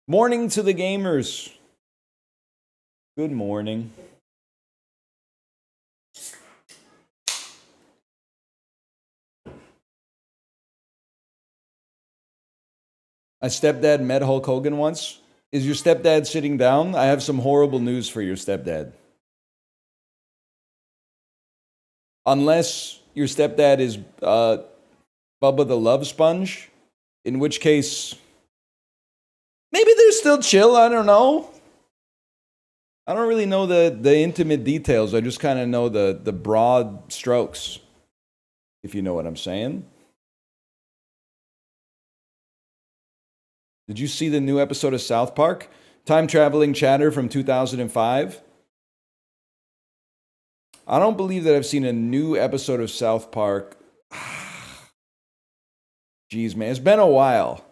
Morning to the gamers. Good morning. My stepdad met Hulk Hogan once. Is your stepdad sitting down? I have some horrible news for your stepdad. Unless your stepdad is Bubba the Love Sponge, in which case maybe they're still chill. I don't know. I don't really know the intimate details. I just kind of know the broad strokes, if you know what I'm saying. Did you see the new episode of South Park? Time traveling chatter from 2005. I don't believe that I've seen a new episode of South Park. Jeez, man, it's been a while.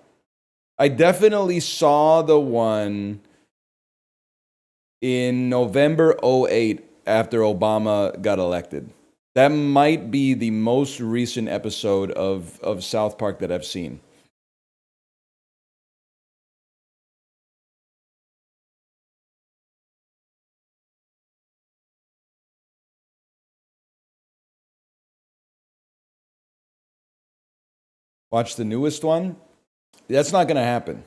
I definitely saw the one in November 08 after Obama got elected. That might be the most recent episode of South Park that I've seen. Watch the newest one? That's not going to happen.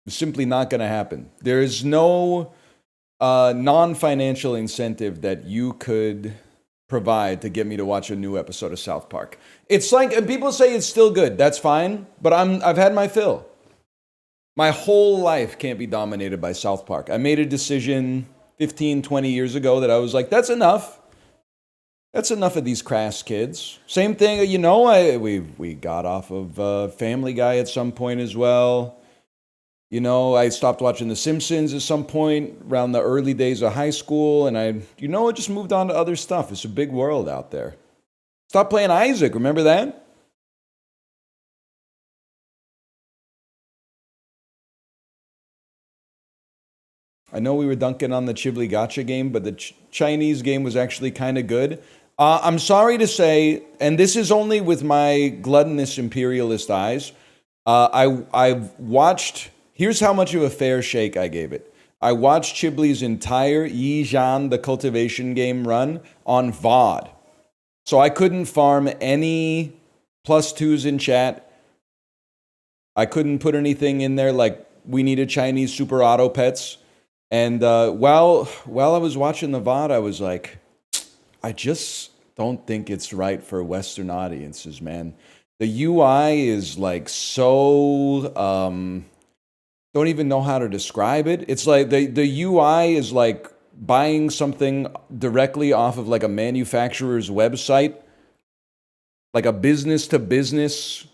It's simply not going to happen. There is no non-financial incentive that you could provide to get me to watch a new episode of South Park. It's like, and people say it's still good. That's fine, but I've had my fill. My whole life can't be dominated by South Park. I made a decision 15, 20 years ago that I was like, that's enough. That's enough of these crass kids. Same thing, you know, we got off of Family Guy at some point as well. You know, I stopped watching The Simpsons at some point around the early days of high school, and I just moved on to other stuff. It's a big world out there. Stop playing Isaac, remember that? I know we were dunking on the Chibli Gotcha game, but the Chinese game was actually kind of good. I'm sorry to say, and this is only with my gluttonous imperialist eyes, I've watched, here's how much of a fair shake I gave it. I watched Chibli's entire Yi Zhan, the cultivation game run on VOD. So I couldn't farm any plus twos in chat. I couldn't put anything in there like we needed Chinese super auto pets. And while I was watching the VOD, I was like, I just don't think it's right for Western audiences, man. The UI is like so don't even know how to describe it. It's like the UI is like buying something directly off of like a manufacturer's website, like a business to business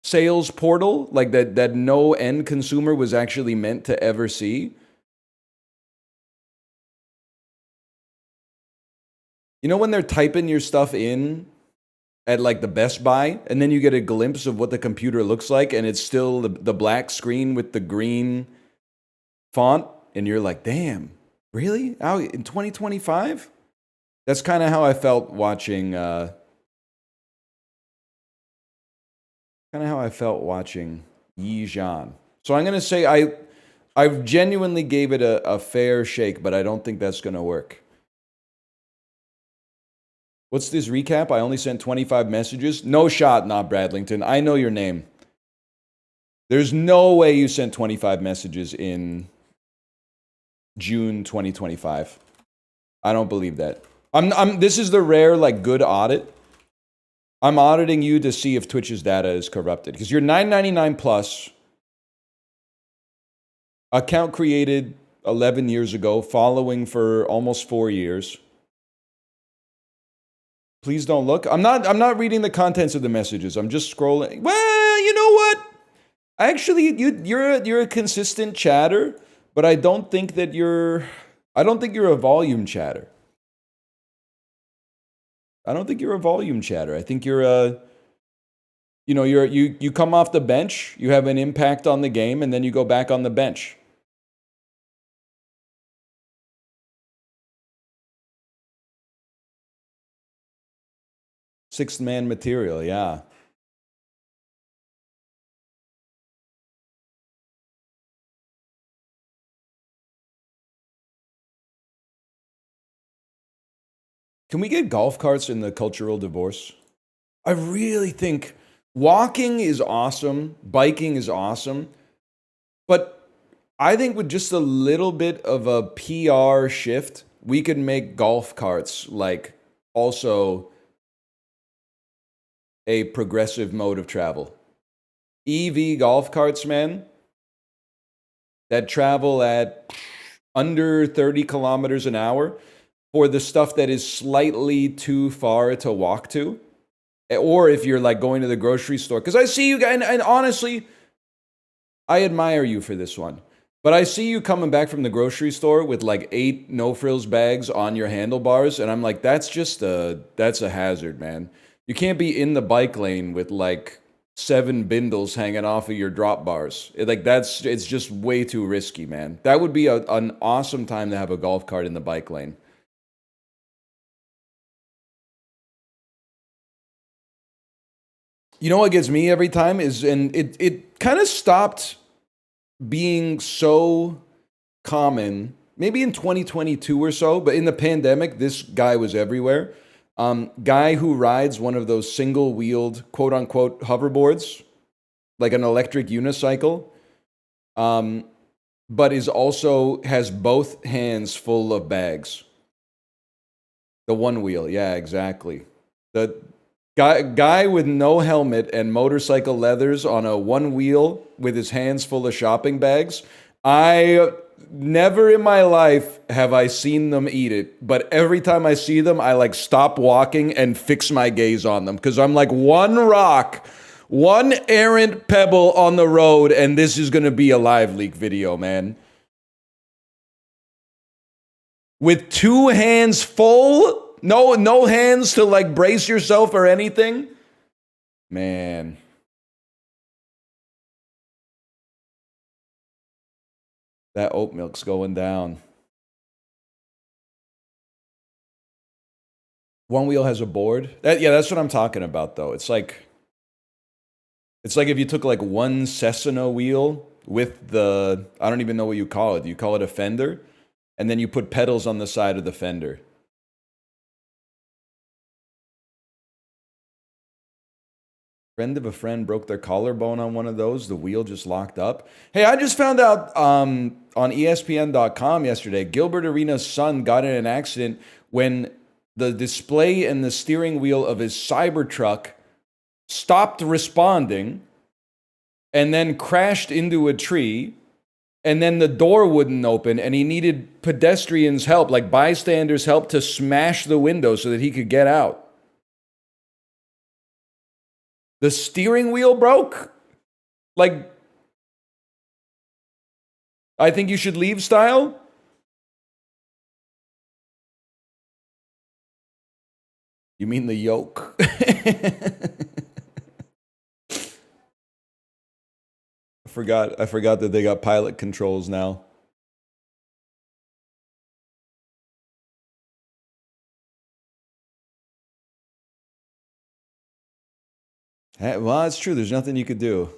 sales portal, like that no end consumer was actually meant to ever see. You know when they're typing your stuff in at like the Best Buy, and then you get a glimpse of what the computer looks like, and it's still the black screen with the green font, and you're like, damn, really? Out in 2025? That's kind of how I felt watching. Kind of how I felt watching Yi Zhan. So I'm gonna say I genuinely gave it a fair shake, but I don't think that's gonna work. What's this recap? I only sent 25 messages. No shot, not Bradlington. I know your name. There's no way you sent 25 messages in June 2025. I don't believe that. This is the rare, like, good audit. I'm auditing you to see if Twitch's data is corrupted. Because you're $9.99 plus. Account created 11 years ago, following for almost 4 years. Please don't look. I'm not reading the contents of the messages. I'm just scrolling. Well, you know what? Actually, you're a consistent chatter, but I don't think you're a volume chatter. I don't think you're a volume chatter. I think you're a you come off the bench, you have an impact on the game, and then you go back on the bench. Sixth man material, yeah. Can we get golf carts in the cultural divorce? I really think walking is awesome, biking is awesome, but I think with just a little bit of a PR shift, we could make golf carts like also a progressive mode of travel. EV golf carts, man, that travel at under 30 kilometers an hour for the stuff that is slightly too far to walk to. Or if you're like going to the grocery store. Because I see you guys, and honestly, I admire you for this one. But I see you coming back from the grocery store with like 8 no-frills bags on your handlebars. And I'm like, that's a hazard, man. You can't be in the bike lane with like 7 bindles hanging off of your drop bars. It's just way too risky, man. That would be an awesome time to have a golf cart in the bike lane. You know what gets me every time is, and it kind of stopped being so common, maybe in 2022 or so, but in the pandemic, this guy was everywhere. Guy who rides one of those single-wheeled, quote-unquote, hoverboards, like an electric unicycle, but is also has both hands full of bags. The one wheel, yeah, exactly. The guy with no helmet and motorcycle leathers on a one wheel with his hands full of shopping bags. I never in my life have I seen them eat it, but every time I see them, I like stop walking and fix my gaze on them because I'm like, one rock, one errant pebble on the road, and this is gonna be a live leak video, man. With 2 hands full. No hands to like brace yourself or anything. Man. That oat milk's going down. One wheel has a board. That's what I'm talking about though. It's like if you took like one Cessna wheel with the, I don't even know what you call it. You call it a fender, and then you put pedals on the side of the fender. Friend of a friend broke their collarbone on one of those. The wheel just locked up. Hey, I just found out on ESPN.com yesterday, Gilbert Arenas' son got in an accident when the display and the steering wheel of his Cybertruck stopped responding and then crashed into a tree. And then the door wouldn't open, and he needed pedestrians' help, like bystanders' help, to smash the window so that he could get out. The steering wheel broke? Like, I think you should leave style? You mean the yoke? I forgot that they got pilot controls now. Well, it's true. There's nothing you could do.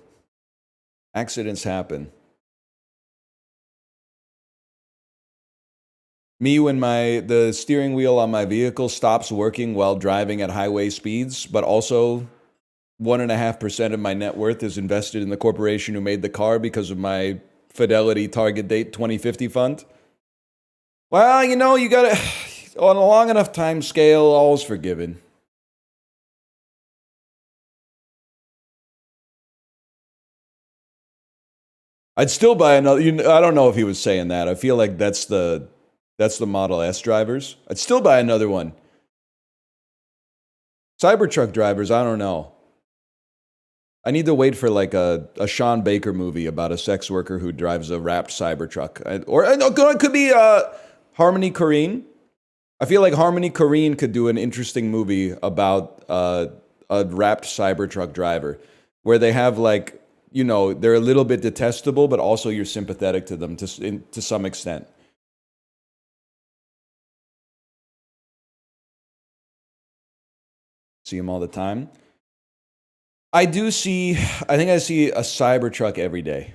Accidents happen. Me, when the steering wheel on my vehicle stops working while driving at highway speeds, but also 1.5% of my net worth is invested in the corporation who made the car because of my Fidelity Target Date 2050 fund. Well, you gotta, on a long enough time scale, all's forgiven. I'd still buy another. I don't know if he was saying that. I feel like that's the Model S drivers. I'd still buy another one. Cybertruck drivers, I don't know. I need to wait for like a Sean Baker movie about a sex worker who drives a wrapped Cybertruck. It could be Harmony Korine. I feel like Harmony Korine could do an interesting movie about a wrapped Cybertruck driver where they have like, they're a little bit detestable, but also you're sympathetic to them to some extent. See them all the time. I think I see a Cybertruck every day.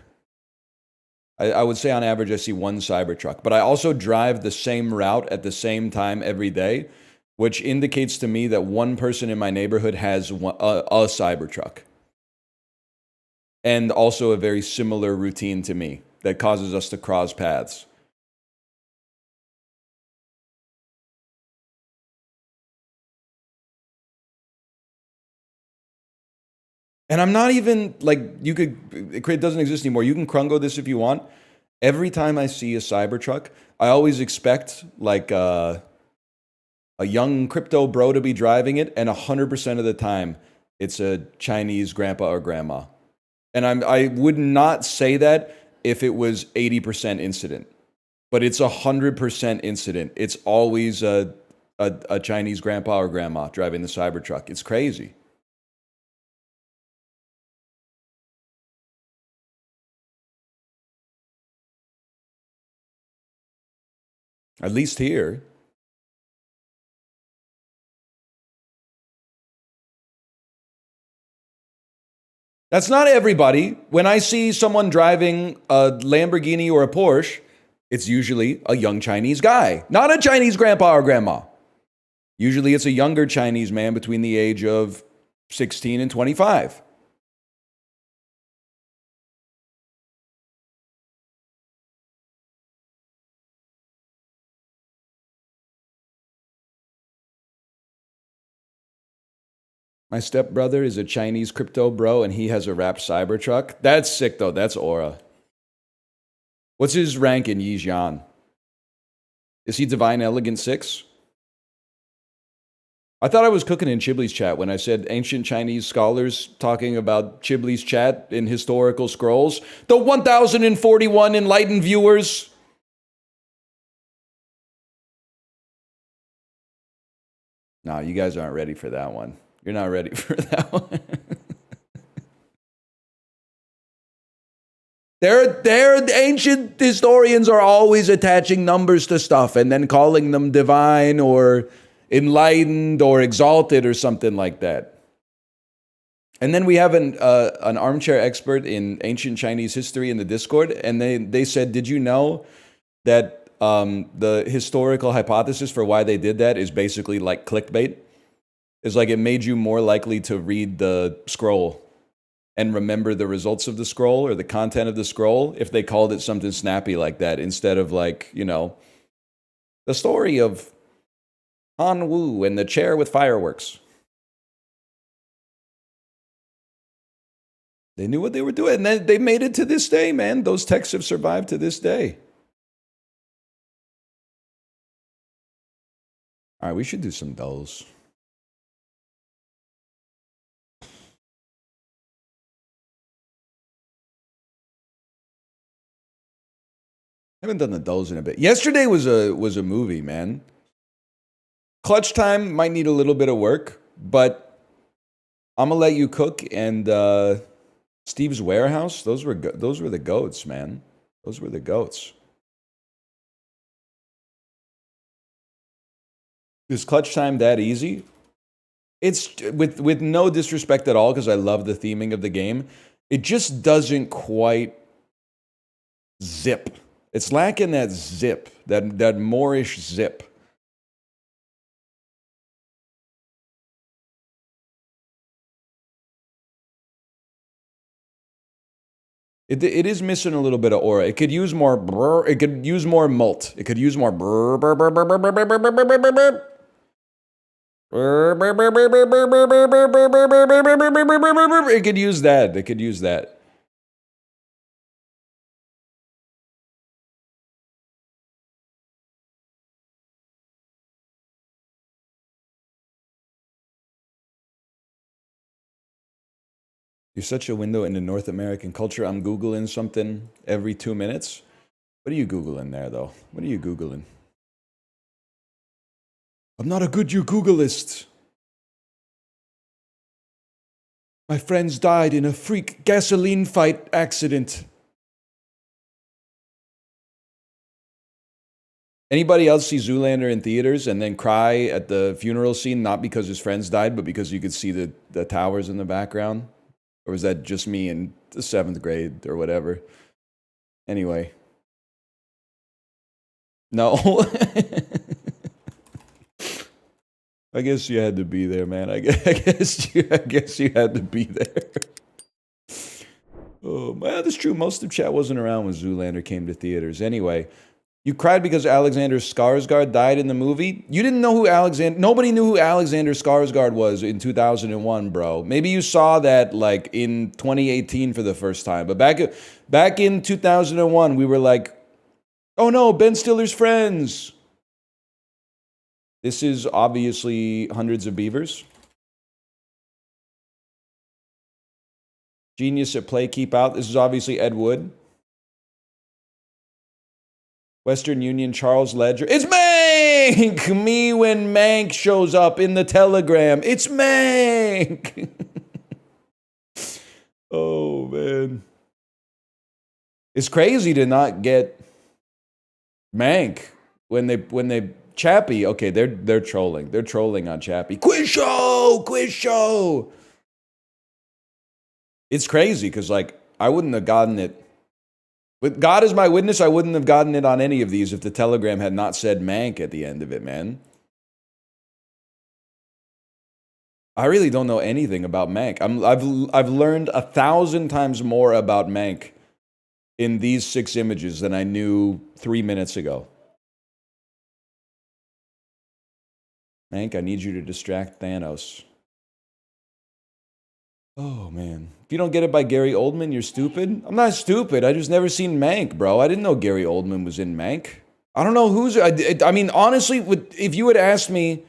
I would say on average I see one Cybertruck, but I also drive the same route at the same time every day. which indicates to me that one person in my neighborhood has a Cybertruck. And also a very similar routine to me that causes us to cross paths. And I'm not even, like, it doesn't exist anymore. You can Krungo this if you want. Every time I see a Cybertruck, I always expect, like, a young crypto bro to be driving it, and 100% of the time, it's a Chinese grandpa or grandma. And I would not say that if it was 80% incident. But it's 100% incident. It's always a Chinese grandpa or grandma driving the Cybertruck. It's crazy. At least here. That's not everybody. When I see someone driving a Lamborghini or a Porsche, it's usually a young Chinese guy, not a Chinese grandpa or grandma. Usually it's a younger Chinese man between the age of 16 and 25. My stepbrother is a Chinese crypto bro, and he has a wrapped Cybertruck. That's sick, though. That's aura. What's his rank in Yijian? Is he Divine Elegant 6? I thought I was cooking in Chibli's chat when I said ancient Chinese scholars talking about Chibli's chat in historical scrolls. The 1,041 enlightened viewers. No, you guys aren't ready for that one. You're not ready for that one. Their ancient historians are always attaching numbers to stuff and then calling them divine or enlightened or exalted or something like that. And then we have an armchair expert in ancient Chinese history in the Discord, and they said, did you know that the historical hypothesis for why they did that is basically like clickbait? It's like it made you more likely to read the scroll and remember the results of the scroll or the content of the scroll if they called it something snappy like that instead of, like, you know, the story of Han Wu and the chair with fireworks. They knew what they were doing, and they made it to this day, man. Those texts have survived to this day. All right, we should do some dulls. I haven't done the dulls in a bit. Yesterday was a movie, man. Clutch time might need a little bit of work, but I'm gonna let you cook. And Steve's Warehouse, those were the goats, man. Those were the goats. Is clutch time that easy? It's with no disrespect at all, because I love the theming of the game. It just doesn't quite zip. It's lacking that zip, that Moorish zip. It is missing a little bit of aura. It could use more brr. It could use more mult. It could use more brr, brr, brr, brr, brr, brr, brr, brr, brr, brr, brr. It could use that. It could use that. You're such a window into North American culture. I'm Googling something every 2 minutes. What are you Googling there, though? What are you Googling? I'm not a good you Googleist. My friends died in a freak gasoline fight accident. Anybody else see Zoolander in theaters and then cry at the funeral scene, not because his friends died, but because you could see the towers in the background? Or was that just me in the 7th grade or whatever? Anyway. No. I guess you had to be there, man. I guess you had to be there. Oh, well, that's true. Most of chat wasn't around when Zoolander came to theaters. Anyway, you cried because Alexander Skarsgård died in the movie? You didn't know who Alexander... Nobody knew who Alexander Skarsgård was in 2001, bro. Maybe you saw that, like, in 2018 for the first time. But back in 2001, we were like, oh no, Ben Stiller's friends. This is obviously Hundreds of Beavers. Genius at play, keep out. This is obviously Ed Wood. Western Union, Charles Ledger. It's Mank! Me when Mank shows up in the telegram. It's Mank! Oh, man. It's crazy to not get Mank when they Chappie. Okay, they're trolling. They're trolling on Chappie. Quiz show. It's crazy because, like, I wouldn't have gotten it. With God as my witness, I wouldn't have gotten it on any of these if the telegram had not said Mank at the end of it, man. I really don't know anything about Mank. I've learned 1,000 times more about Mank in these 6 images than I knew 3 minutes ago. Mank, I need you to distract Thanos. Oh, man. If you don't get it by Gary Oldman, you're stupid? I'm not stupid. I just never seen Mank, bro. I didn't know Gary Oldman was in Mank. I don't know who's... I mean, honestly, if you had asked me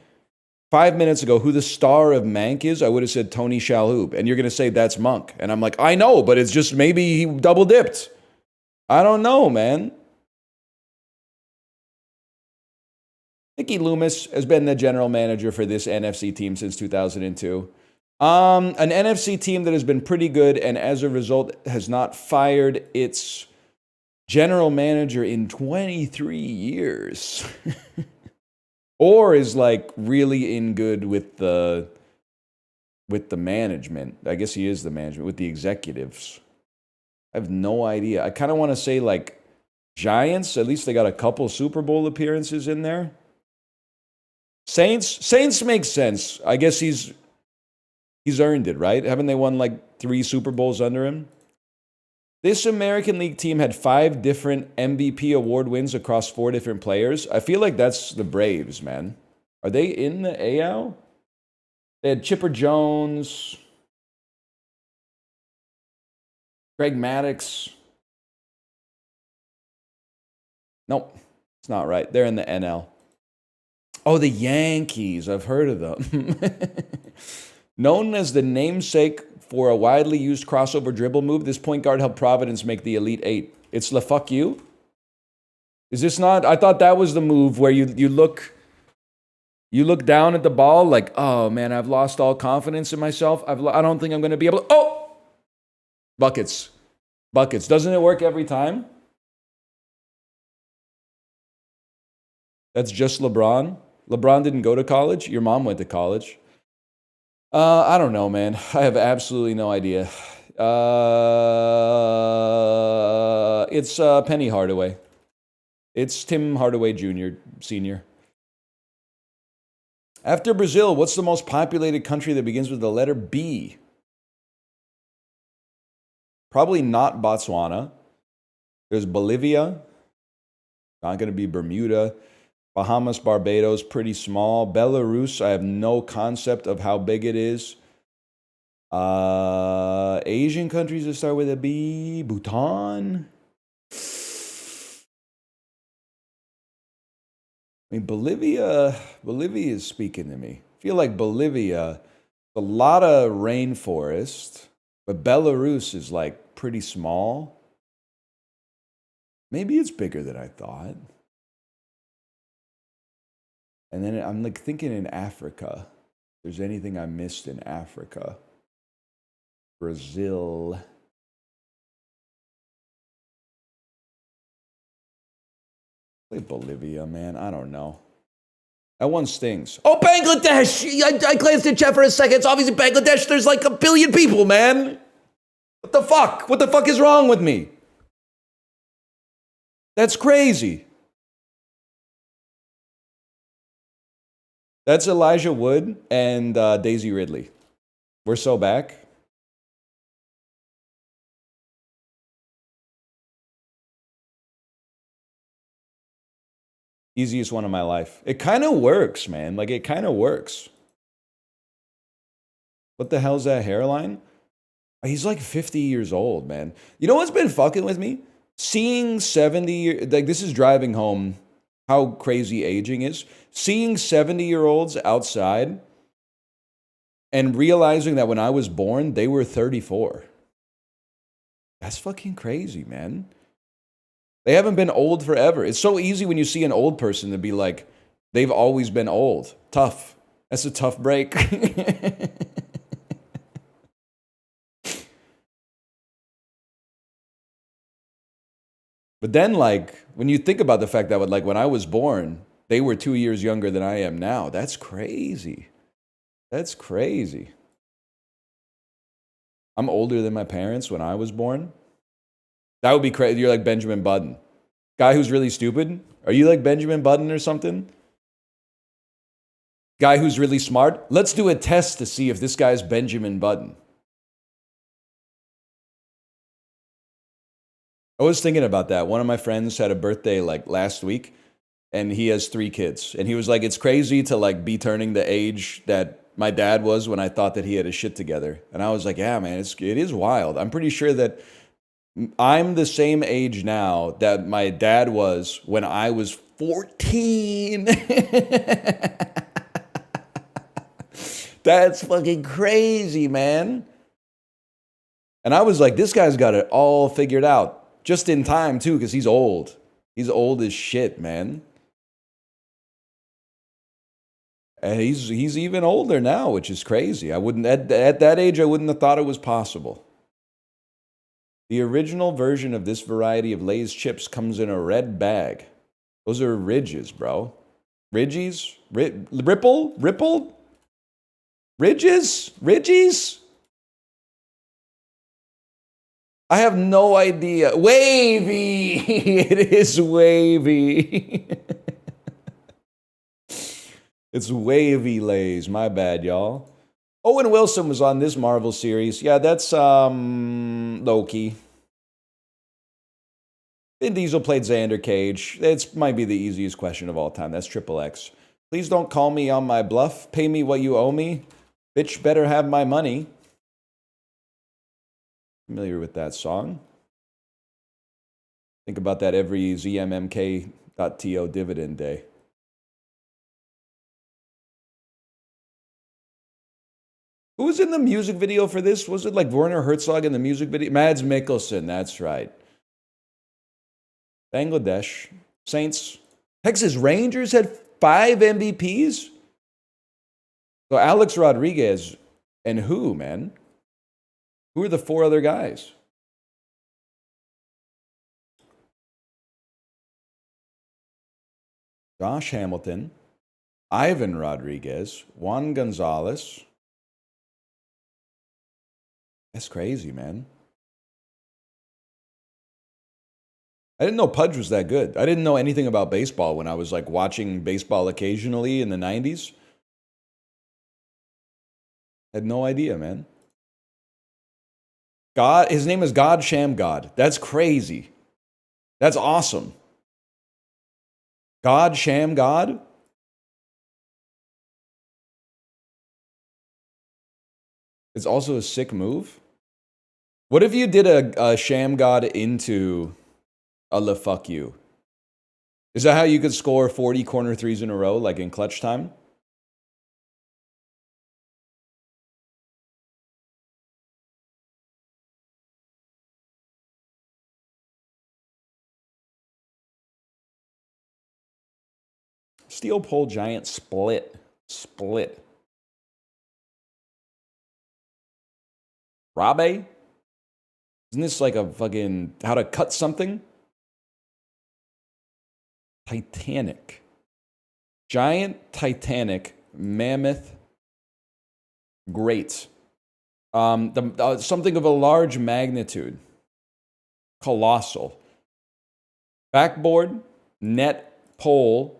5 minutes ago who the star of Mank is, I would have said Tony Shalhoub. And you're going to say that's Monk. And I'm like, I know, but it's just maybe he double-dipped. I don't know, man. Mickey Loomis has been the general manager for this NFC team since 2002. An NFC team that has been pretty good and as a result has not fired its general manager in 23 years. Or is like really in good with the management. I guess he is the management, with the executives. I have no idea. I kind of want to say like Giants. At least they got a couple Super Bowl appearances in there. Saints makes sense. I guess he's earned it, right? Haven't they won like 3 Super Bowls under him? This American League team had 5 different MVP award wins across 4 different players. I feel like that's the Braves, man. Are they in the AL? They had Chipper Jones, Greg Maddux. Nope, it's not right. They're in the NL. Oh, the Yankees. I've heard of them. Known as the namesake for a widely used crossover dribble move, this point guard helped Providence make the Elite 8. It's the fuck you? Is this not? I thought that was the move where you look down at the ball like, oh man, I've lost all confidence in myself. I don't think I'm going to be able to. Oh! Buckets. Doesn't it work every time? That's just LeBron. LeBron didn't go to college. Your mom went to college. I don't know, man. I have absolutely no idea. It's Penny Hardaway. It's Tim Hardaway Jr., Sr. After Brazil, what's the most populated country that begins with the letter B? Probably not Botswana. There's Bolivia. Not going to be Bermuda. Bahamas, Barbados, pretty small. Belarus, I have no concept of how big it is. Asian countries that start with a B. Bhutan. I mean, Bolivia is speaking to me. I feel like Bolivia, a lot of rainforest, but Belarus is like pretty small. Maybe it's bigger than I thought. And then I'm like thinking in Africa. If there's anything I missed in Africa. Brazil. Play Bolivia, man. I don't know. That one stings. Oh, Bangladesh! I glanced at chat for a second. It's obviously Bangladesh. There's like 1 billion people, man. What the fuck? What the fuck is wrong with me? That's crazy. That's Elijah Wood and Daisy Ridley. We're so back. Easiest one of my life. It kind of works, man. Like, it kind of works. What the hell's that hairline? He's like 50 years old, man. You know what's been fucking with me? Seeing 70, like, this is driving home how crazy aging is. Seeing 70-year-olds outside and realizing that when I was born, they were 34. That's fucking crazy, man. They haven't been old forever. It's so easy when you see an old person to be like, they've always been old. Tough. That's a tough break. But then, like, when you think about the fact that, like, when I was born, they were 2 years younger than I am now. That's crazy. That's crazy. I'm older than my parents when I was born. That would be crazy. You're like Benjamin Button. Guy who's really stupid. Are you like Benjamin Button or something? Guy who's really smart. Let's do a test to see if this guy's Benjamin Button. I was thinking about that. One of my friends had a birthday like last week, and he has 3 kids. And he was like, it's crazy to like be turning the age that my dad was when I thought that he had his shit together. And I was like, yeah, man, it is wild. I'm pretty sure that I'm the same age now that my dad was when I was 14. That's fucking crazy, man. And I was like, this guy's got it all figured out. Just in time, too, because he's old. He's old as shit, man. And he's even older now, which is crazy. I wouldn't at that age, I wouldn't have thought it was possible. The original version of this variety of Lay's chips comes in a red bag. Those are Ridges, bro. Ridgies? Ripple? Ridgies? I have no idea. Wavy! It is wavy. It's wavy Lays. My bad, y'all. Owen Wilson was on this Marvel series. Yeah, that's Loki. Vin Diesel played Xander Cage. It might be the easiest question of all time. That's Triple X. Please don't call me on my bluff. Pay me what you owe me. Bitch better have my money. Familiar with that song? Think about that every ZMMK.to dividend day. Who was in the music video for this? Was it like Werner Herzog in the music video? Mads Mikkelsen, that's right. Bangladesh. Saints. Texas Rangers had 5 MVPs? So Alex Rodriguez and who, man? Who are the 4 other guys? Josh Hamilton, Ivan Rodriguez, Juan Gonzalez. That's crazy, man. I didn't know Pudge was that good. I didn't know anything about baseball when I was like watching baseball occasionally in the 90s. I had no idea, man. God, his name is God Sham God. That's crazy. That's awesome. God Sham God? It's also a sick move. What if you did a Sham God into a la fuck you? Is that how you could score 40 corner threes in a row, like in clutch time? Steel pole giant split. Rabe? Isn't this like a fucking how to cut something? Titanic. Giant Titanic mammoth. Great. Something of a large magnitude. Colossal. Backboard, net, pole,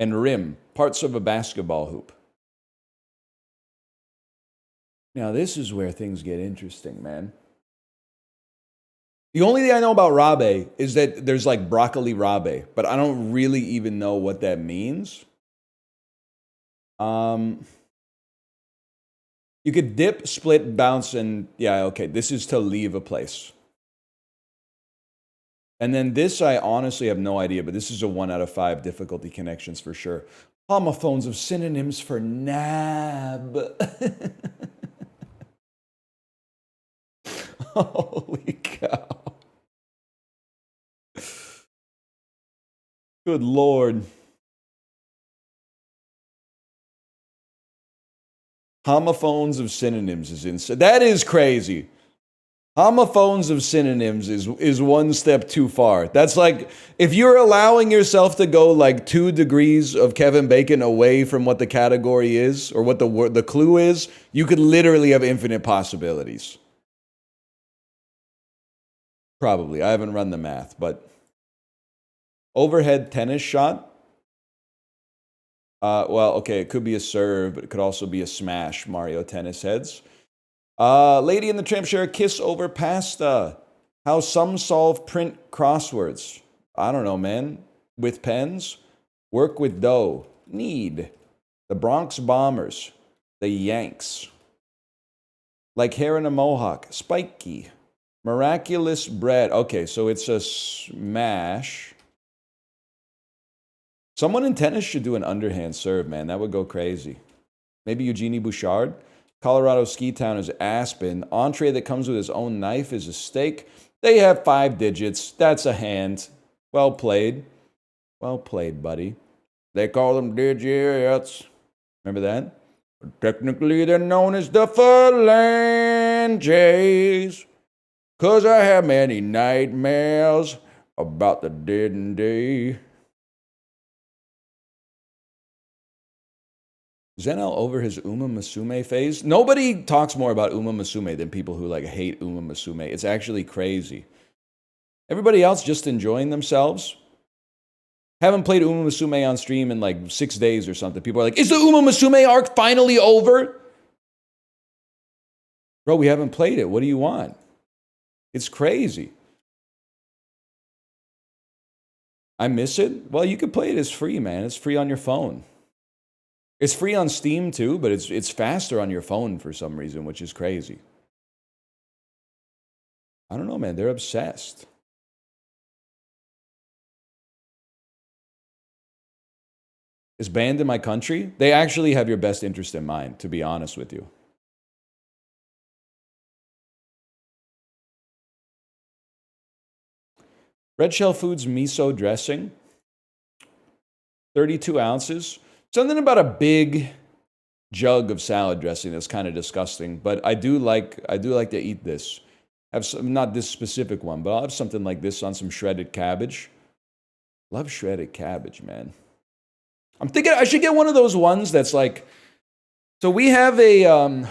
and rim. Parts of a basketball hoop. Now, this is where things get interesting, man. The only thing I know about rabe is that there's like broccoli rabe, but I don't really even know what that means. You could dip, split, bounce, and yeah, okay, this is to leave a place. And then this, I honestly have no idea, but this is a 1 out of 5 difficulty connections for sure. Homophones of synonyms for nab. Holy cow. Good Lord. Homophones of synonyms is insane. That is crazy. Homophones of synonyms is one step too far. That's like, if you're allowing yourself to go like 2 degrees of Kevin Bacon away from what the category is, or what the clue is, you could literally have infinite possibilities. Probably. I haven't run the math, but overhead tennis shot. Well, okay, it could be a serve, but it could also be a smash, Mario Tennis heads. Lady in the Tramp share, kiss over pasta. How some solve print crosswords. I don't know, man. With pens. Work with dough. Need. The Bronx Bombers. The Yanks. Like hair in a mohawk. Spiky. Miraculous bread. Okay, so it's a smash. Someone in tennis should do an underhand serve, man. That would go crazy. Maybe Eugenie Bouchard. Colorado Ski Town is Aspen. Entree that comes with his own knife is a steak. They have 5 digits. That's a hand. Well played. Well played, buddy. They call them digits. Remember that? Technically, they're known as the phalanges. 'Cause I have many nightmares about the dead and day. Zenel over his Uma Musume phase. Nobody talks more about Uma Musume than people who like hate Uma Musume. It's actually crazy. Everybody else just enjoying themselves. Haven't played Uma Musume on stream in like 6 days or something. People are like, is the Uma Musume arc finally over? Bro, we haven't played it. What do you want? It's crazy. I miss it? Well, you could play it as free, man. It's free on your phone. It's free on Steam too, but it's faster on your phone for some reason, which is crazy. I don't know, man. They're obsessed. Is banned in my country? They actually have your best interest in mind, to be honest with you. Red Shell Foods miso dressing. 32 ounces. Something about a big jug of salad dressing that's kind of disgusting, but I do like to eat this. Have some, not this specific one, but I'll have something like this on some shredded cabbage. Love shredded cabbage, man. I'm thinking I should get one of those ones that's like, so we have a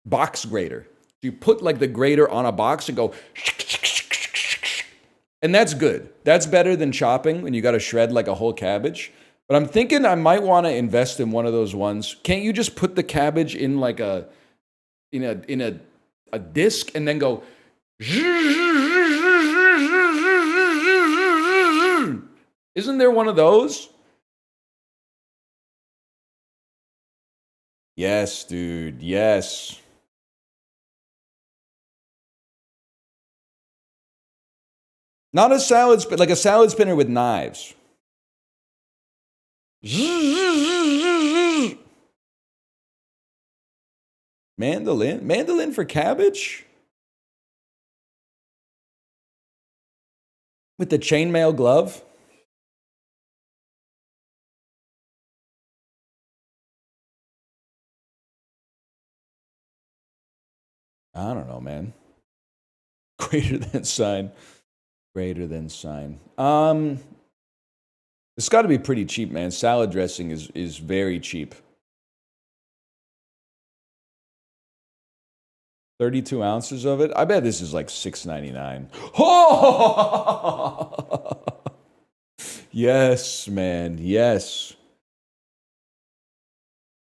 box grater. You put like the grater on a box and go, and that's good. That's better than chopping when you got to shred like a whole cabbage. But I'm thinking I might want to invest in one of those ones. Can't you just put the cabbage in like a disc and then go? Isn't there one of those? Yes, dude. Yes. Not a salad spinner, like a salad spinner with knives. Mandolin for cabbage? With the chainmail glove? I don't know, man. Greater than sign. Greater than sign. It's got to be pretty cheap, man. Salad dressing is very cheap. 32 ounces of it. I bet this is like $6.99. Oh! Yes, man. Yes.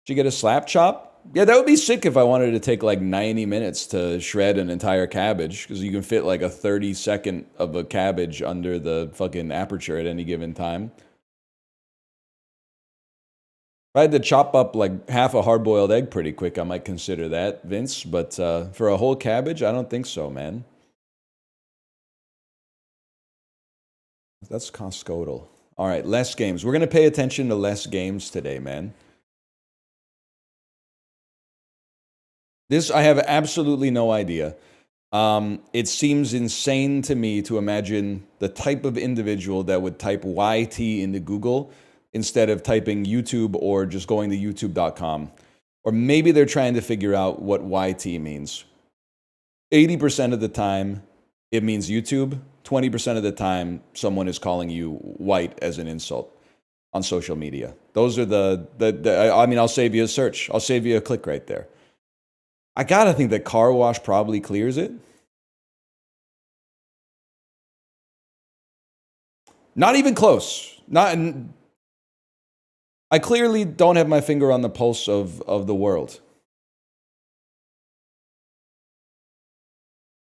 Did you get a slap chop? Yeah, that would be sick if I wanted to take like 90 minutes to shred an entire cabbage, because you can fit like a 30-second of a cabbage under the fucking aperture at any given time. If I had to chop up like half a hard-boiled egg pretty quick, I might consider that, Vince. But for a whole cabbage, I don't think so, man. That's Costcotal. All right, less games. We're going to pay attention to less games today, man. This, I have absolutely no idea. It seems insane to me to imagine the type of individual that would type YT into Google instead of typing YouTube or just going to youtube.com. Or maybe they're trying to figure out what YT means. 80% of the time, it means YouTube. 20% of the time, someone is calling you white as an insult on social media. Those are I mean, I'll save you a search. I'll save you a click right there. I gotta think that car wash probably clears it. Not even close. I clearly don't have my finger on the pulse of the world.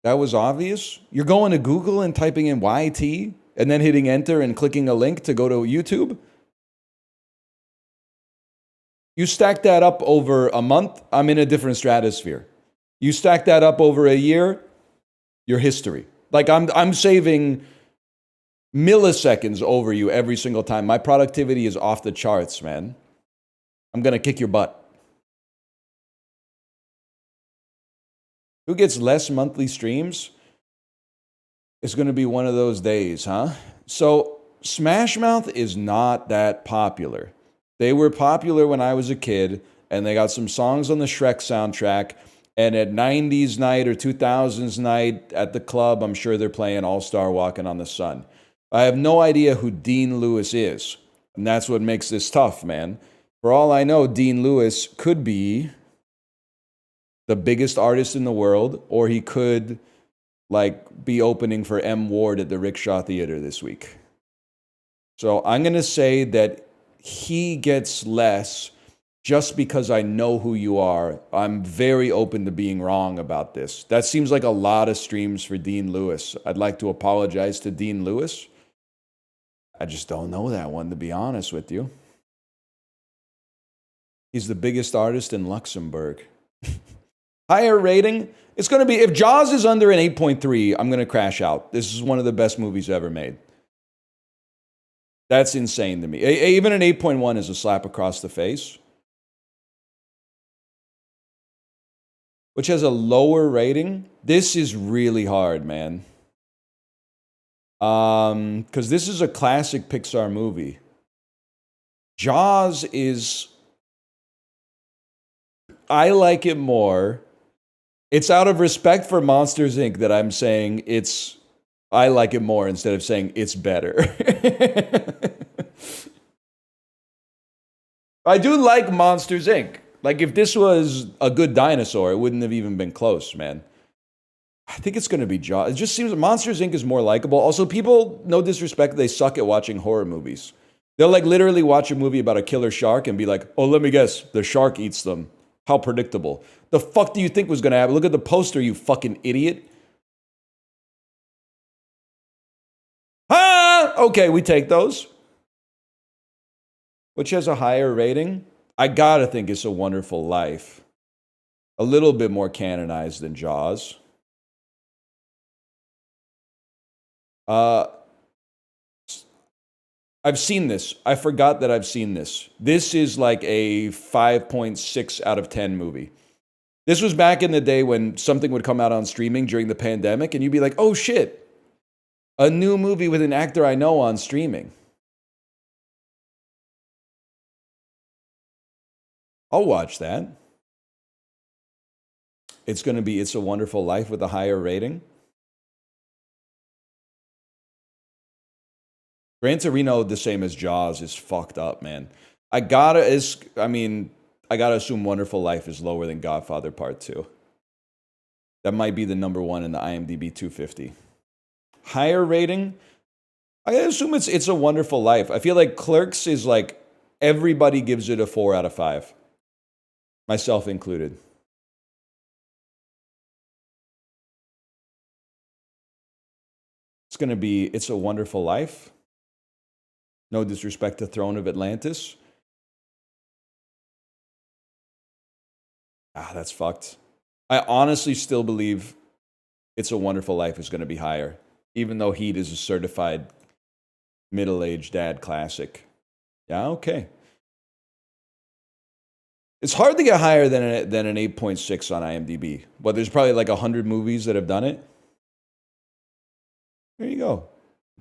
That was obvious. You're going to Google and typing in YT and then hitting enter and clicking a link to go to YouTube? You stack that up over a month, I'm in a different stratosphere. You stack that up over a year, you're history. Like I'm saving milliseconds over you every single time. My productivity is off the charts, man. I'm gonna kick your butt. Who gets less monthly streams? It's gonna be one of those days, huh? So Smash Mouth is not that popular. They were popular when I was a kid, and they got some songs on the Shrek soundtrack. And at 90s night or 2000s night at the club, I'm sure they're playing All-Star Walking on the Sun. I have no idea who Dean Lewis is. And that's what makes this tough, man. For all I know, Dean Lewis could be the biggest artist in the world, or he could like be opening for M. Ward at the Rickshaw Theater this week. So I'm going to say that he gets less just because I know who you are. I'm very open to being wrong about this. That seems like a lot of streams for Dean Lewis. I'd like to apologize to Dean Lewis. I just don't know that one, to be honest with you. He's the biggest artist in Luxembourg. Higher rating? It's going to be, if Jaws is under an 8.3, I'm going to crash out. This is one of the best movies ever made. That's insane to me. Even an 8.1 is a slap across the face. Which has a lower rating. This is really hard, man. Because this is a classic Pixar movie. Jaws is... I like it more. It's out of respect for Monsters, Inc. that I'm saying I like it more instead of saying it's better. I do like Monsters, Inc. Like, if this was a good dinosaur, it wouldn't have even been close, man. I think it's going to be Jaws. It just seems Monsters, Inc. is more likable. Also, people, no disrespect, they suck at watching horror movies. They'll, like, literally watch a movie about a killer shark and be like, oh, let me guess, the shark eats them. How predictable. The fuck do you think was going to happen? Look at the poster, you fucking idiot. Ah! Okay, we take those. Which has a higher rating? I gotta think It's a Wonderful Life. A little bit more canonized than Jaws. I've seen this. I forgot that I've seen this. This is like a 5.6 out of 10 movie. This was back in the day when something would come out on streaming during the pandemic, and you'd be like, oh shit, a new movie with an actor I know on streaming. I'll watch that. It's going to be It's a Wonderful Life with a higher rating. Gran Torino, the same as Jaws, is fucked up, man. I gotta assume Wonderful Life is lower than Godfather Part 2. That might be the number one in the IMDb 250. Higher rating? I assume It's a Wonderful Life. I feel like Clerks is like, everybody gives it a 4 out of 5. myself included. It's going to be It's a Wonderful Life. No disrespect to Throne of Atlantis. Ah, that's fucked. I honestly still believe It's a Wonderful Life is going to be higher, even though Heat is a certified middle-aged dad classic. Yeah, okay. It's hard to get higher than an 8.6 on IMDb. But there's probably like 100 movies that have done it. There you go.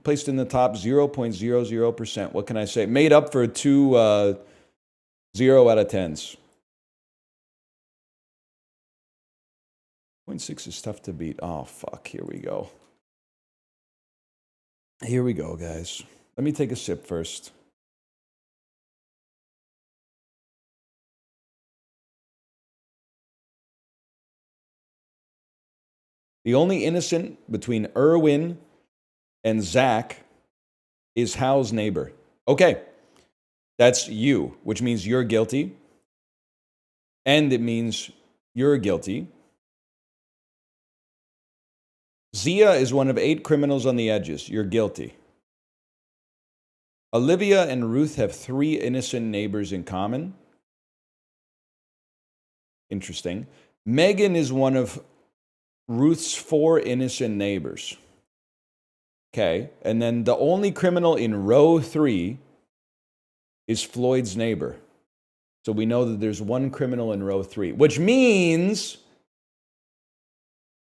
Placed in the top 0.00%. What can I say? Made up for two 0 out of 10s. 0.6 is tough to beat. Oh, fuck. Here we go. Here we go, guys. Let me take a sip first. The only innocent between Irwin and Zach is Hal's neighbor. Okay. That's you, which means you're guilty. And it means you're guilty. Zia is one of 8 criminals on the edges. You're guilty. Olivia and Ruth have 3 innocent neighbors in common. Interesting. Megan is one of Ruth's 4 innocent neighbors. Okay. And then the only criminal in row 3 is Floyd's neighbor. So we know that there's 1 criminal in row 3, which means,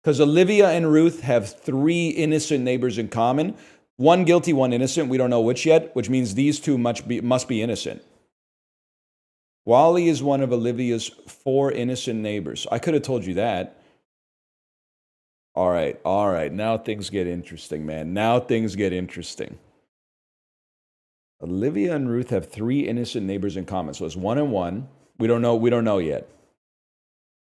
because Olivia and Ruth have 3 innocent neighbors in common, 1 guilty, 1 innocent. We don't know which yet, which means these 2 must be innocent. Wally is one of Olivia's 4 innocent neighbors. I could have told you that. All right. Now things get interesting, man. Now things get interesting. Olivia and Ruth have 3 innocent neighbors in common. So it's 1 and 1. We don't know yet.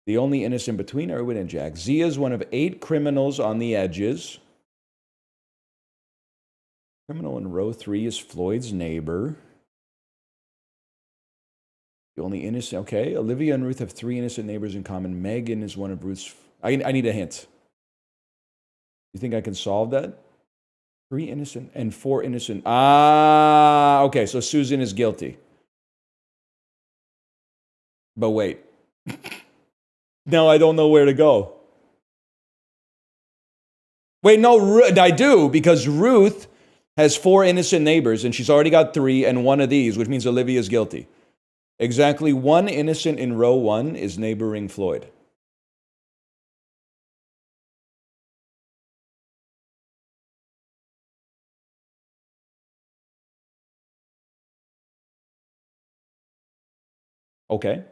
The only innocent between Irwin and Jack. Zia is one of 8 criminals on the edges. Criminal in row 3 is Floyd's neighbor. The only innocent. Okay. Olivia and Ruth have 3 innocent neighbors in common. Megan is one of Ruth's. I need a hint. You think I can solve that? 3 innocent and 4 innocent. Ah, okay. So Susan is guilty. But wait. Now I don't know where to go. Wait, no, I do, because Ruth has 4 innocent neighbors, and she's already got 3, and 1 of these, which means Olivia is guilty. Exactly 1 innocent in row 1 is neighboring Floyd. Okay.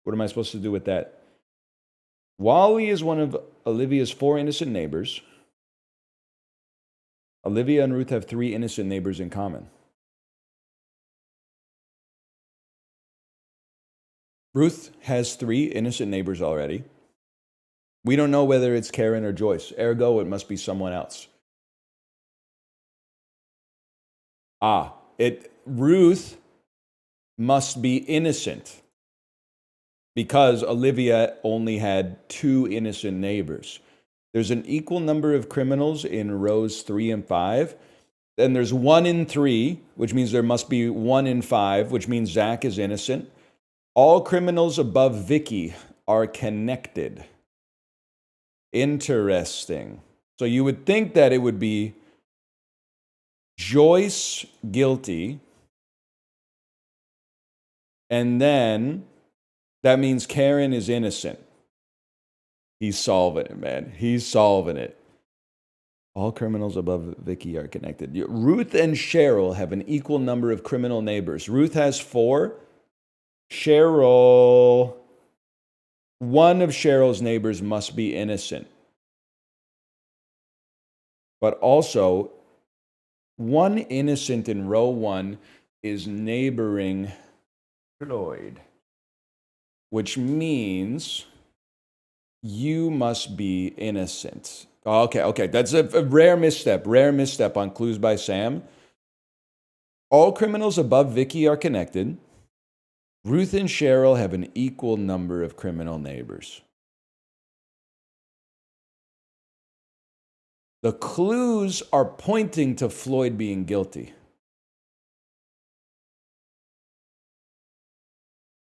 What am I supposed to do with that? Wally is one of Olivia's 4 innocent neighbors. Olivia and Ruth have 3 innocent neighbors in common. Ruth has 3 innocent neighbors already. We don't know whether it's Karen or Joyce. Ergo, it must be someone else. Ruth must be innocent, because Olivia only had 2 innocent neighbors. There's an equal number of criminals in rows 3 and 5. Then there's 1 in 3, which means there must be 1 in 5, which means Zach is innocent. All criminals above Vicky are connected. Interesting. So you would think that it would be Joyce guilty, and then that means Karen is innocent. He's solving it, man. He's solving it. All criminals above Vicky are connected. Ruth and Cheryl have an equal number of criminal neighbors. Ruth has 4. Cheryl, 1 of Cheryl's neighbors must be innocent. But also, 1 innocent in row 1 is neighboring Floyd, which means you must be innocent. Okay. That's a rare misstep on Clues by Sam. All criminals above Vicky are connected. Ruth and Cheryl have an equal number of criminal neighbors. The clues are pointing to Floyd being guilty.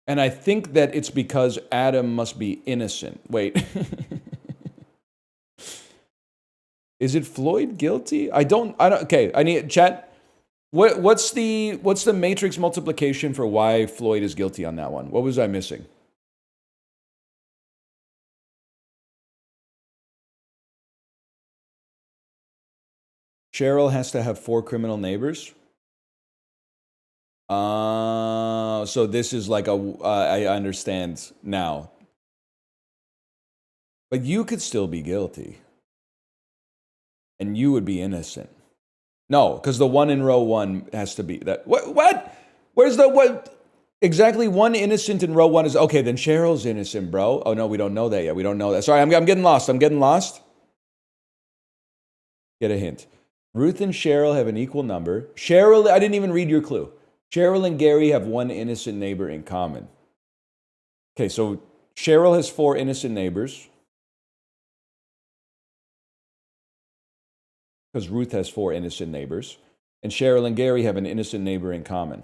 And I think that it's because Adam must be innocent. Wait. Is it Floyd guilty? I don't, okay, I need, chat. What's the matrix multiplication for why Floyd is guilty on that one? What was I missing? Cheryl has to have 4 criminal neighbors. So this is like I understand now. But you could still be guilty. And you would be innocent. No, because the one in row 1 has to be that. What? Where's the what? Exactly, one innocent in row 1 is okay. Then Cheryl's innocent, bro. Oh no, we don't know that yet. We don't know that. Sorry, I'm getting lost. I'm getting lost. Get a hint. Ruth and Cheryl have an equal number. Cheryl, I didn't even read your clue. Cheryl and Gary have one innocent neighbor in common. Okay, so Cheryl has 4 innocent neighbors. Because Ruth has 4 innocent neighbors. And Cheryl and Gary have an innocent neighbor in common.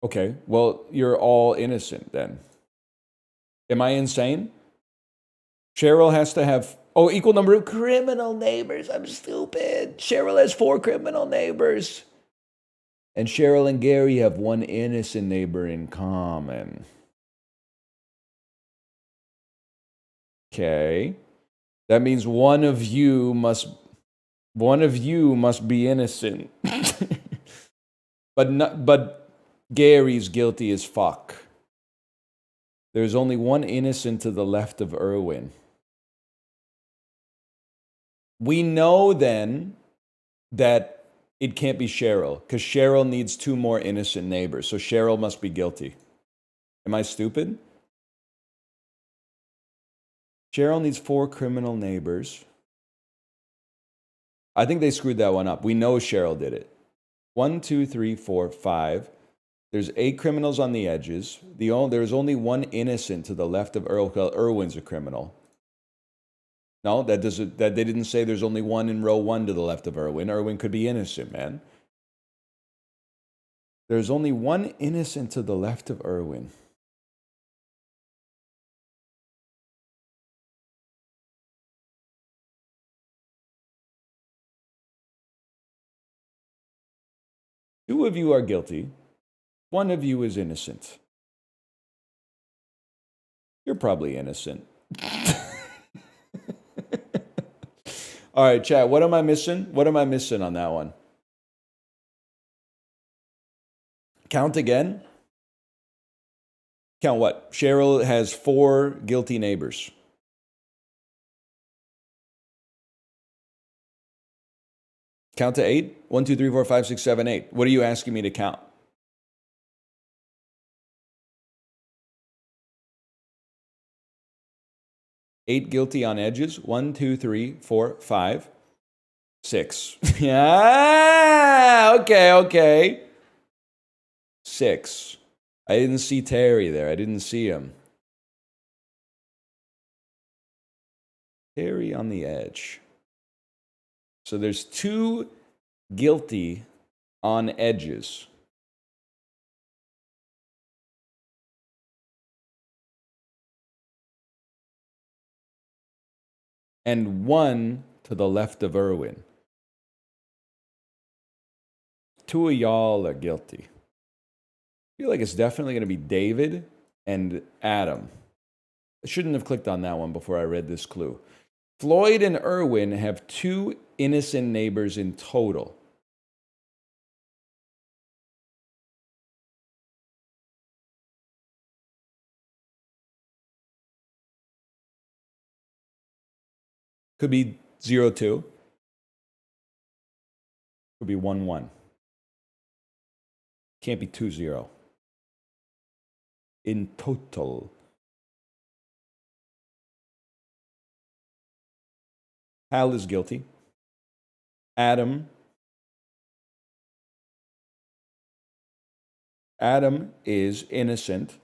Okay, well, you're all innocent then. Am I insane? Cheryl has to have, equal number of criminal neighbors. I'm stupid. Cheryl has 4 criminal neighbors. And Cheryl and Gary have one innocent neighbor in common. Okay. That means one of you must be innocent. But Gary's guilty as fuck. There's only one innocent to the left of Irwin. We know then that it can't be Cheryl, because Cheryl needs 2 more innocent neighbors, so Cheryl must be guilty. Am I stupid? Cheryl needs 4 criminal neighbors. I think they screwed that one up. We know Cheryl did it. 1, 2, 3, 4, 5. There's 8 criminals on the edges. There's only one innocent to the left of Irwin. Irwin's a criminal. No, that they didn't say there's only one in row 1 to the left of Irwin. Irwin could be innocent, man. There's only one innocent to the left of Irwin. Two of you are guilty. One of you is innocent. You're probably innocent. All right, chat, what am I missing? What am I missing on that one? Count again? Count what? Cheryl has 4 guilty neighbors. Count to 8? 1, 2, 3, 4, 5, 6, 7, 8. What are you asking me to count? 8 guilty on edges. 1, 2, 3, 4, 5, 6. Yeah, okay. 6. I didn't see Terry there. I didn't see him. Terry on the edge. So there's 2 guilty on edges. And 1 to the left of Irwin. 2 of y'all are guilty. I feel like it's definitely going to be David and Adam. I shouldn't have clicked on that one before I read this clue. Floyd and Irwin have 2 innocent neighbors in total. Could be 0-2. Could be 1-1. Can't be 2-0. In total. Hal is guilty. Adam is innocent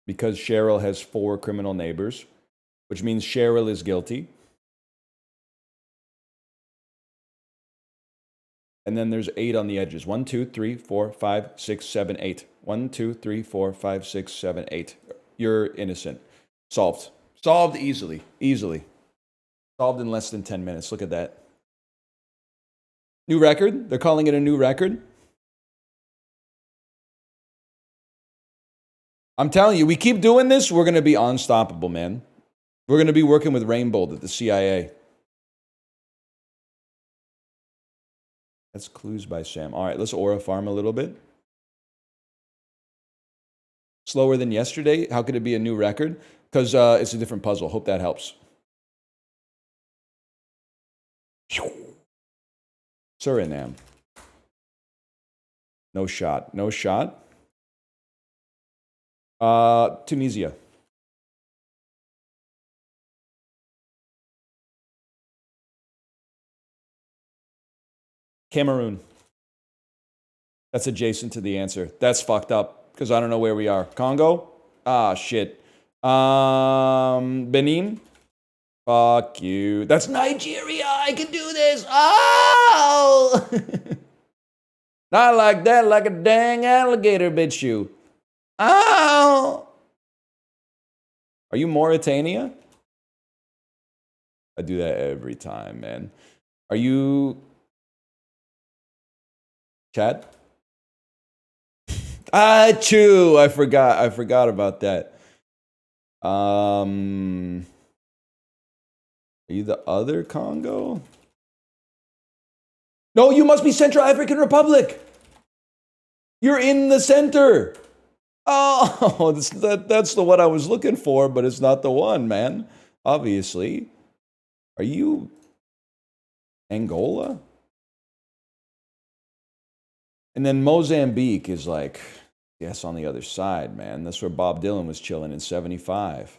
because Cheryl has 4 criminal neighbors, which means Cheryl is guilty. And then there's 8 on the edges. 1, 2, 3, 4, 5, 6, 7, 8. 1, 2, 3, 4, 5, 6, 7, 8. You're innocent. Solved. Solved easily. Easily. Solved in less than 10 minutes. Look at that. New record. They're calling it a new record. I'm telling you, we keep doing this, we're going to be unstoppable, man. We're going to be working with Rainbow at the CIA. That's Clues by Sam. All right, let's aura farm a little bit. Slower than yesterday. How could it be a new record? Because it's a different puzzle. Hope that helps. Suriname. No shot. No shot. Tunisia. Cameroon. That's adjacent to the answer. That's fucked up because I don't know where we are. Congo? Ah, shit. Benin? Fuck you. That's Nigeria. I can do this. Oh! Not like that, like a dang alligator bit you. Oh! Are you Mauritania? I do that every time, man. Are you... Chad? Achoo! I forgot about that. Are you the other Congo? No, you must be Central African Republic. You're in the center. Oh, that's the one I was looking for, but it's not the one, man. Obviously. Are you Angola? And then Mozambique is like, yes, on the other side, man. That's where Bob Dylan was chilling in 75.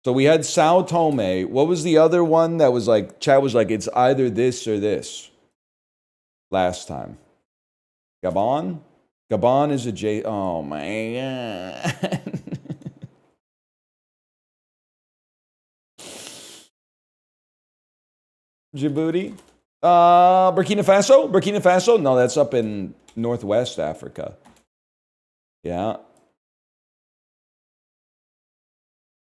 So we had Sao Tome. What was the other one that was like, Chad was like, it's either this or this last time? Gabon? Gabon is a J. Oh, my God. Djibouti? Burkina Faso? Burkina Faso? No, that's up in Northwest Africa. Yeah.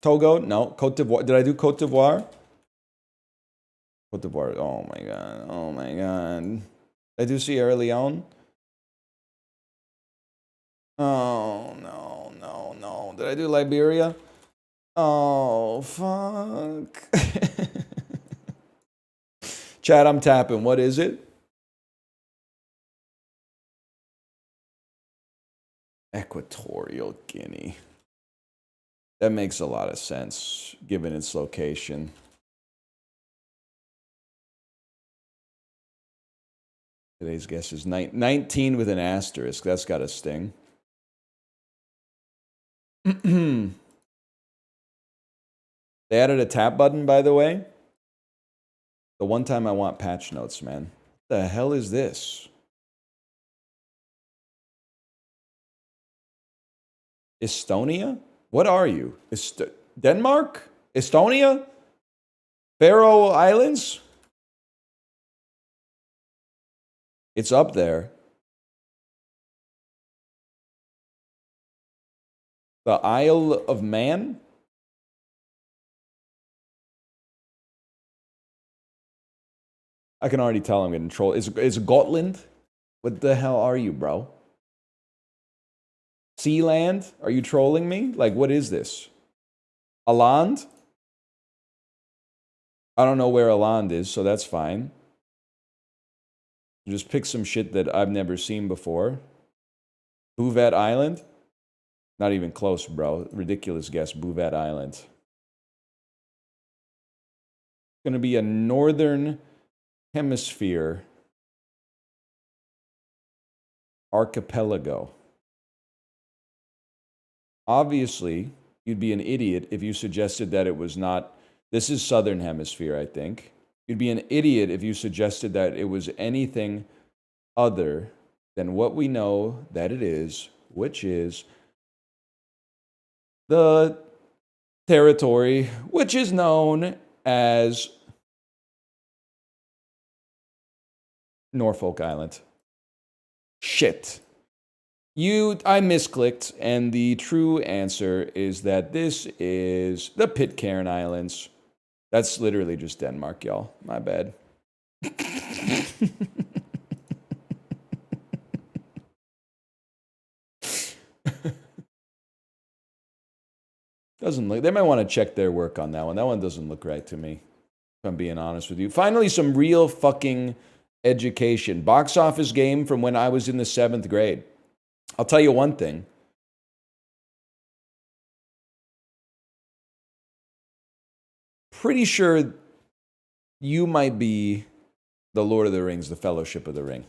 Togo? No. Cote d'Ivoire. Did I do Cote d'Ivoire? Cote d'Ivoire. Oh, my God. Oh, my God. Did I do Sierra Leone? Oh, no, no, no. Did I do Liberia? Oh, fuck. Chad, I'm tapping. What is it? Equatorial Guinea. That makes a lot of sense, given its location. Today's guess is 19 with an asterisk. That's got a sting. They added a tap button, by the way. The one time I want patch notes, man. What the hell is this? Estonia? What are you? Denmark? Estonia? Faroe Islands? It's up there. The Isle of Man? I can already tell I'm getting trolled. Is Gotland? What the hell are you, bro? Sealand? Are you trolling me? Like, what is this? Aland? I don't know where Aland is, so that's fine. Just pick some shit that I've never seen before. Bouvet Island? Not even close, bro. Ridiculous guess. Bouvet Island. It's going to be a northern hemisphere archipelago. Obviously, you'd be an idiot if you suggested that it was not This is Southern Hemisphere, I think. You'd be an idiot if you suggested that it was anything other than what we know that it is, which is the territory which is known as Norfolk Island. Shit. I misclicked, and the true answer is that this is the Pitcairn Islands. That's literally just Denmark, y'all. My bad. Doesn't look. They might want to check their work on that one. That one doesn't look right to me, if I'm being honest with you. Finally, some real fucking education. Box office game from when I was in the 7th grade. I'll tell you one thing. Pretty sure you might be the Lord of the Rings, the Fellowship of the Ring.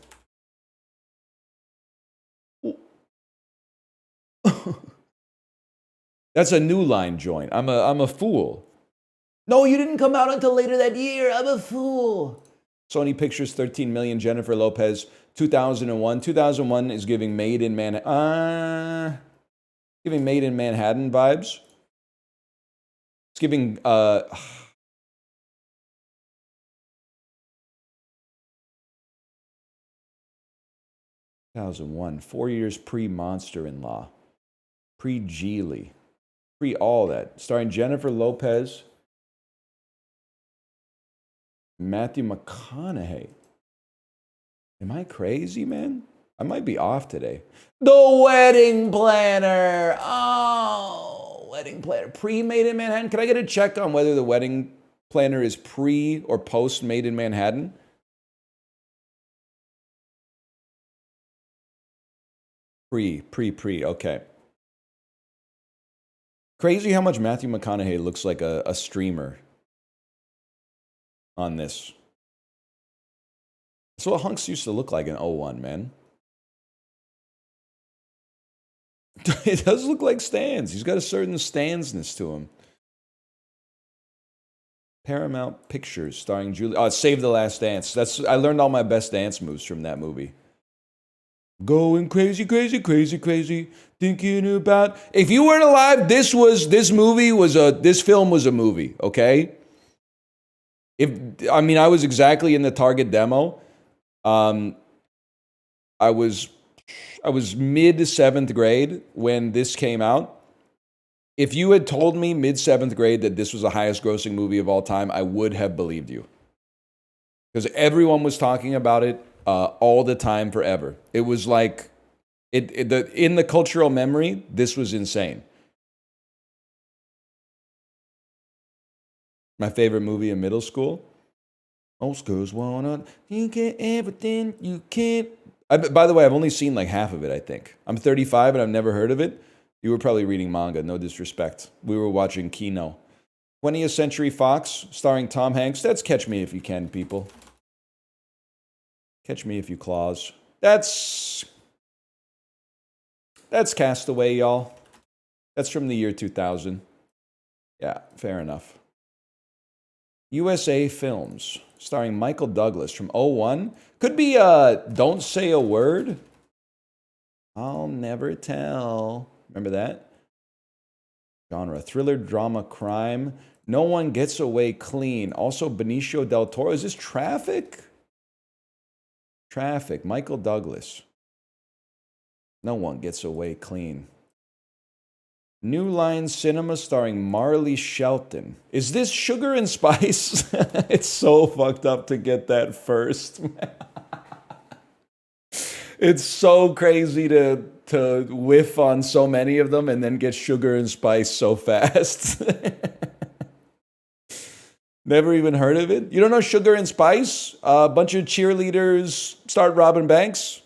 That's a New Line joint. I'm a fool. No, you didn't come out until later that year. I'm a fool. Sony Pictures, 13 million. Jennifer Lopez, 2001. 2001 is giving Made in Manhattan. Giving Made in Manhattan vibes. It's giving 2001, 4 years pre-Monster-in-Law, pre-Geely, pre-all that. Starring Jennifer Lopez, Matthew McConaughey. Am I crazy, man? I might be off today. The Wedding Planner. Oh, Wedding Planner. Pre-Made in Manhattan. Can I get a check on whether the Wedding Planner is pre or post Made in Manhattan? Pre. Okay. Crazy how much Matthew McConaughey looks like a streamer on this. That's what hunks used to look like in 01, man. It does look like Stans. He's got a certain Stansness to him. Paramount Pictures starring Julie. Oh, Save the Last Dance. I learned all my best dance moves from that movie. Going crazy, crazy, crazy, crazy. Thinking about. If you weren't alive, this film was a movie. Okay. I was exactly in the target demo. I was mid 7th grade when this came out. If you had told me mid 7th grade that this was the highest grossing movie of all time, I would have believed you. Because everyone was talking about it all the time forever. It was like, in the cultural memory, this was insane. My favorite movie in middle school. Most girls wanna, you get everything you can't. By the way, I've only seen like half of it, I think. I'm 35 and I've never heard of it. You were probably reading manga, no disrespect. We were watching Kino. 20th Century Fox, starring Tom Hanks. That's Catch Me If You Can, people. Catch Me If You Claws. That's Castaway, y'all. That's from the year 2000. Yeah, fair enough. USA Films, starring Michael Douglas from 01. Could be Don't Say a Word. I'll Never Tell. Remember that? Genre, thriller, drama, crime. No One Gets Away Clean. Also Benicio del Toro. Is this Traffic? Traffic, Michael Douglas. No One Gets Away Clean. New Line Cinema starring Marley Shelton. Is this Sugar and Spice? It's so fucked up to get that first. It's so crazy to whiff on so many of them and then get Sugar and Spice so fast. Never even heard of it? You don't know Sugar and Spice? A bunch of cheerleaders start robbing banks?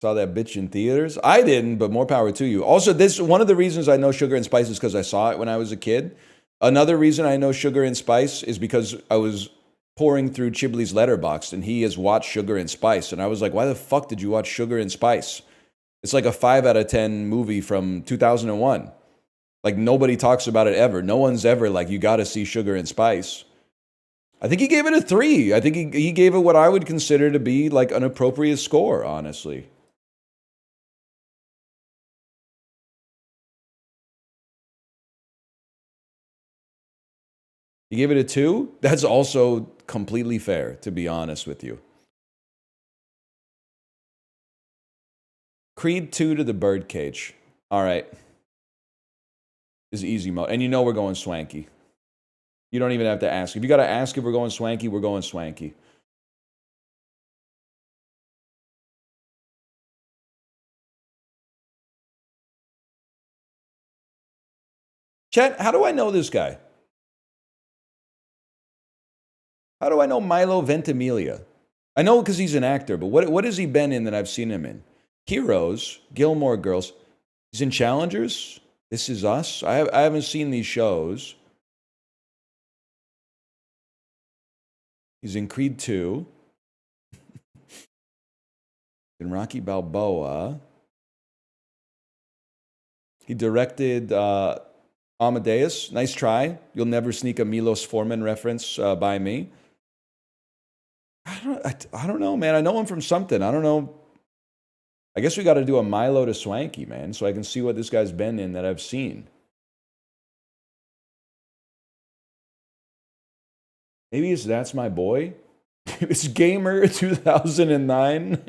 Saw that bitch in theaters? I didn't, but more power to you. Also, one of the reasons I know Sugar and Spice is because I saw it when I was a kid. Another reason I know Sugar and Spice is because I was pouring through Chibley's Letterboxd and he has watched Sugar and Spice. And I was like, why the fuck did you watch Sugar and Spice? It's like a 5 out of 10 movie from 2001. Like, nobody talks about it ever. No one's ever like, you got to see Sugar and Spice. I think he gave it a 3. I think he gave it what I would consider to be like an appropriate score, honestly. He gave it a 2? That's also completely fair, to be honest with you. Creed 2 to the Birdcage. All right. This is easy mode. And you know we're going swanky. You don't even have to ask. If you got to ask if we're going swanky, we're going swanky. Chet, how do I know this guy? How do I know Milo Ventimiglia? I know because he's an actor, but what has he been in that I've seen him in? Heroes, Gilmore Girls. He's in Challengers. This Is Us. I haven't seen these shows. He's in Creed 2. In Rocky Balboa. He directed Amadeus. Nice try. You'll never sneak a Milos Forman reference by me. I don't know, man. I know him from something. I don't know. I guess we got to do a Milo to Swanky, man, so I can see what this guy's been in that I've seen. Maybe it's That's My Boy. It's Gamer 2009.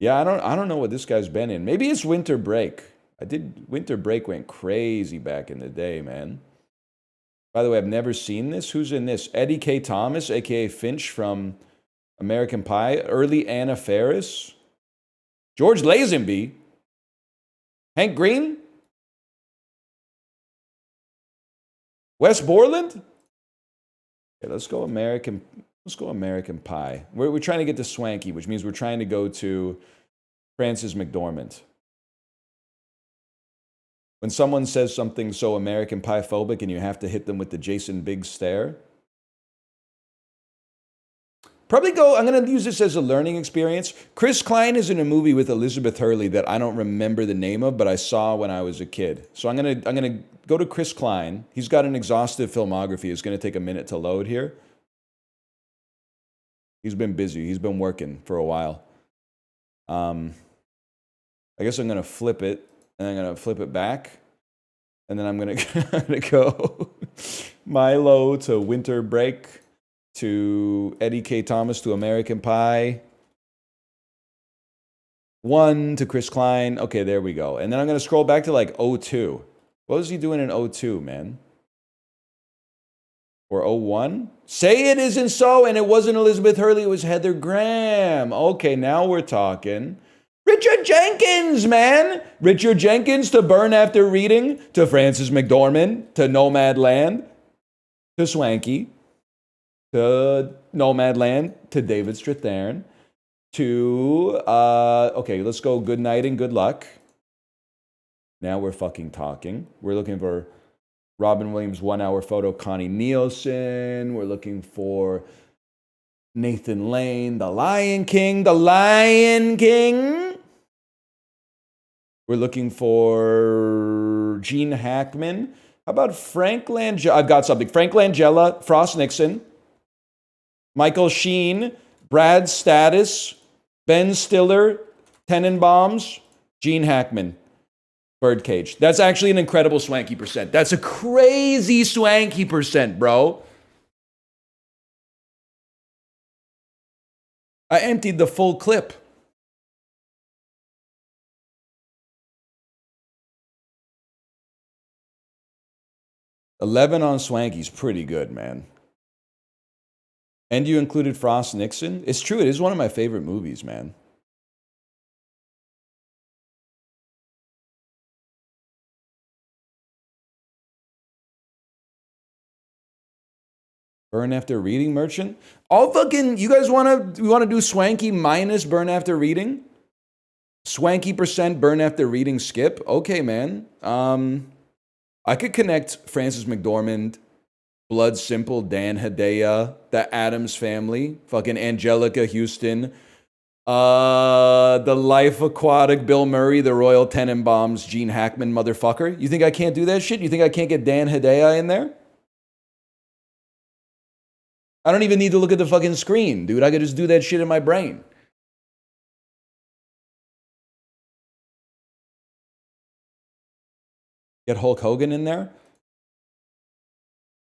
Yeah, I don't know what this guy's been in. Maybe it's Winter Break. Winter Break went crazy back in the day, man. By the way, I've never seen this. Who's in this? Eddie K. Thomas, aka Finch from American Pie. Early Anna Faris. George Lazenby. Hank Green. Wes Borland. Okay, let's go American Pie. We're trying to get to Swanky, which means we're trying to go to Frances McDormand. When someone says something so American Pie phobic and you have to hit them with the Jason Biggs stare. I'm going to use this as a learning experience. Chris Klein is in a movie with Elizabeth Hurley that I don't remember the name of, but I saw when I was a kid. So I'm going to go to Chris Klein. He's got an exhaustive filmography. It's going to take a minute to load here. He's been busy. He's been working for a while. I guess I'm going to flip it. And I'm going to flip it back. And then I'm going to go Milo to Winter Break to Eddie K. Thomas to American Pie. 1 to Chris Klein. Okay, there we go. And then I'm going to scroll back to like 02. What was he doing in 02, man? Or 01? Say it isn't so, and it wasn't Elizabeth Hurley, it was Heather Graham. Okay, now we're talking. Richard Jenkins, man! Richard Jenkins to Burn After Reading, to Frances McDormand, to Nomadland, to Swanky, to Nomadland, to David Strathairn, to, okay, let's go Good Night and Good Luck. Now we're fucking talking. We're looking for Robin Williams' 1 hour photo, Connie Nielsen. We're looking for Nathan Lane, The Lion King. We're looking for Gene Hackman. How about Frank Langella? I've got something. Frank Langella, Frost Nixon, Michael Sheen, Brad Status, Ben Stiller, Tenenbaums, Gene Hackman. Birdcage. That's actually an incredible swanky percent. That's a crazy swanky percent, bro. I emptied the full clip. $11 on Swanky's pretty good, man. And you included Frost Nixon? It's true, it is one of my favorite movies, man. Burn After Reading Merchant? All fucking, you guys want to do Swanky minus Burn After Reading? Swanky percent Burn After Reading skip? Okay, man. I could connect Frances McDormand, Blood Simple, Dan Hedaya, the Addams Family, fucking Angelica Houston, The Life Aquatic, Bill Murray, the Royal Tenenbaums, Gene Hackman, motherfucker. You think I can't do that shit? You think I can't get Dan Hedaya in there? I don't even need to look at the fucking screen, dude. I could just do that shit in my brain. Get Hulk Hogan in there?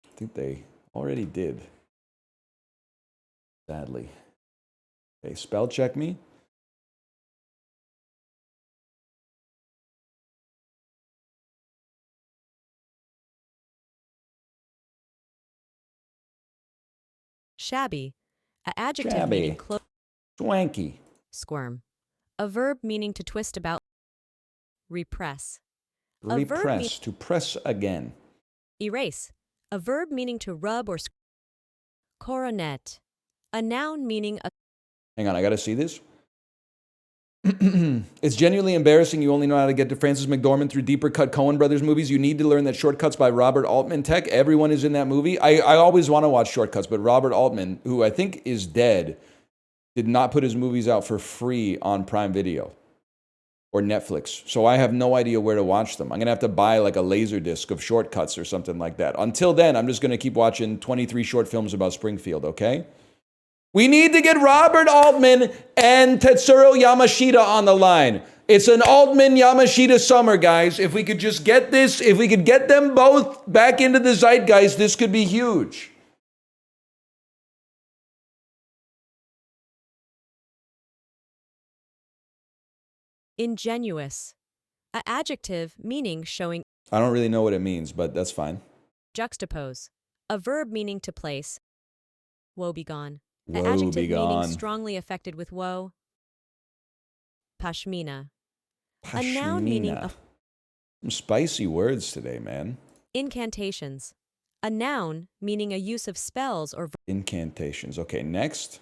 I think they already did. Sadly. Okay, spell check me. Shabby. A adjective Shabby. meaning close. Swanky. Squirm. A verb meaning to twist about. Repress. Repress. To press again. Erase. A verb meaning to rub or. Coronet. A noun meaning a. Hang on, I gotta see this. It's genuinely embarrassing you only know how to get to Frances McDormand through deeper cut Coen Brothers movies. You need to learn that Shortcuts by Robert Altman Tech. Everyone is in that movie. I always want to watch Shortcuts, but Robert Altman, who I think is dead, did not put his movies out for free on Prime Video or Netflix. So I have no idea where to watch them. I'm going to have to buy like a laser disc of Shortcuts or something like that. Until then, I'm just going to keep watching 23 short films about Springfield, okay? We need to get Robert Altman and Tetsuro Yamashita on the line. It's an Altman-Yamashita summer, guys. If we could just get this, if we could get them both back into the zeitgeist, this could be huge. Ingenuous. A adjective meaning showing. I don't really know what it means, but that's fine. Juxtapose. A verb meaning to place. Woebegone. Woe An adjective begone. meaning strongly affected with woe. Pashmina. A noun meaning a. Some spicy words today, man. Incantations. A noun meaning a use of spells or. Incantations. Okay, next.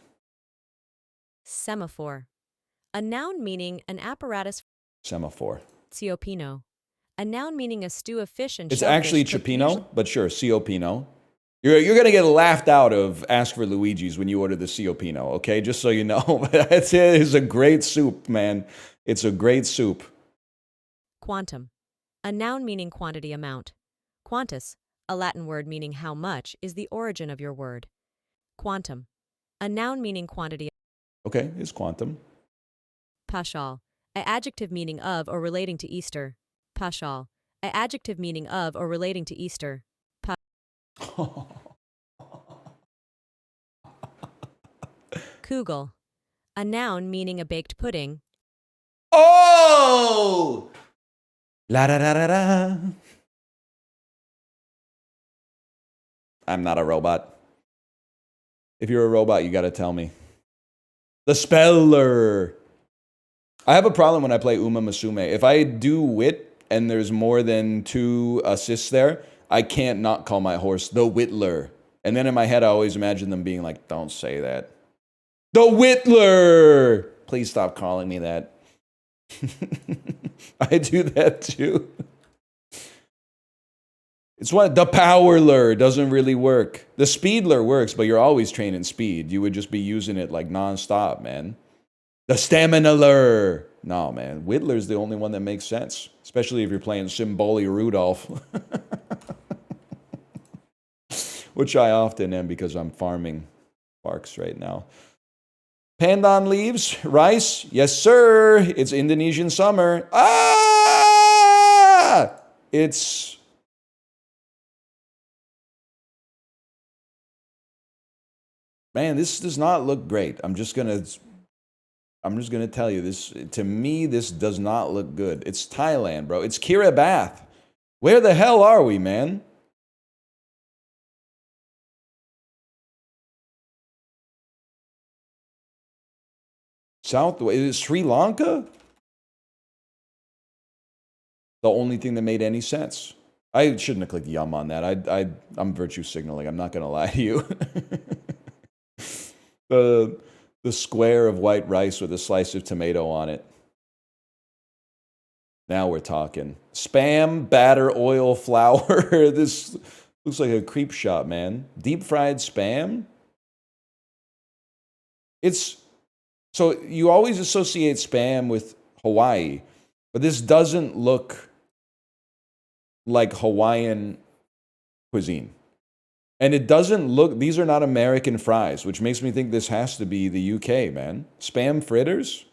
Semaphore. A noun meaning an apparatus. Semaphore. Ciopino. A noun meaning a stew of fish and It's shellfish actually cooked Cioppino, but sure, Ciopino. You're going to get laughed out of Ask for Luigi's when you order the Ciopino, okay? Just so you know. It's a great soup, man. It's a great soup. Quantum. A noun meaning quantity amount. Quantus, a Latin word meaning how much, is the origin of your word. Quantum. A noun meaning quantity. Okay, it's quantum. Paschal. A adjective meaning of or relating to Easter. Paschal. A adjective meaning of or relating to Easter. Kugel. A noun meaning a baked pudding. Oh! La da da da da. I'm not a robot. If you're a robot, you got to tell me. The speller. I have a problem when I play Uma Musume. If I do wit and there's more than 2 assists there, I can't not call my horse the Whittler. And then in my head, I always imagine them being like, don't say that. The Whittler! Please stop calling me that. I do that too. It's what the Powerler doesn't really work. The Speedler works, but you're always training speed. You would just be using it like nonstop, man. The Stamina-ler. No, man. Whittler's the only one that makes sense. Especially if you're playing Symboli Rudolph. Which I often am because I'm farming Sparks right now. Pandan leaves, rice. Yes, sir. It's Indonesian summer. Ah! It's... Man, this does not look great. I'm just gonna tell you this. To me, this does not look good. It's Thailand, bro. It's Kiribati. Where the hell are we, man? Is it Sri Lanka? The only thing that made any sense. I shouldn't have clicked yum on that. I'm virtue signaling. I'm not gonna lie to you. The square of white rice with a slice of tomato on it. Now we're talking. Spam, batter, oil, flour. This looks like a creep shop, man. Deep fried spam? It's So you always associate spam with Hawaii, but this doesn't look like Hawaiian cuisine. And it doesn't look, these are not American fries, which makes me think this has to be the UK, man. Spam fritters?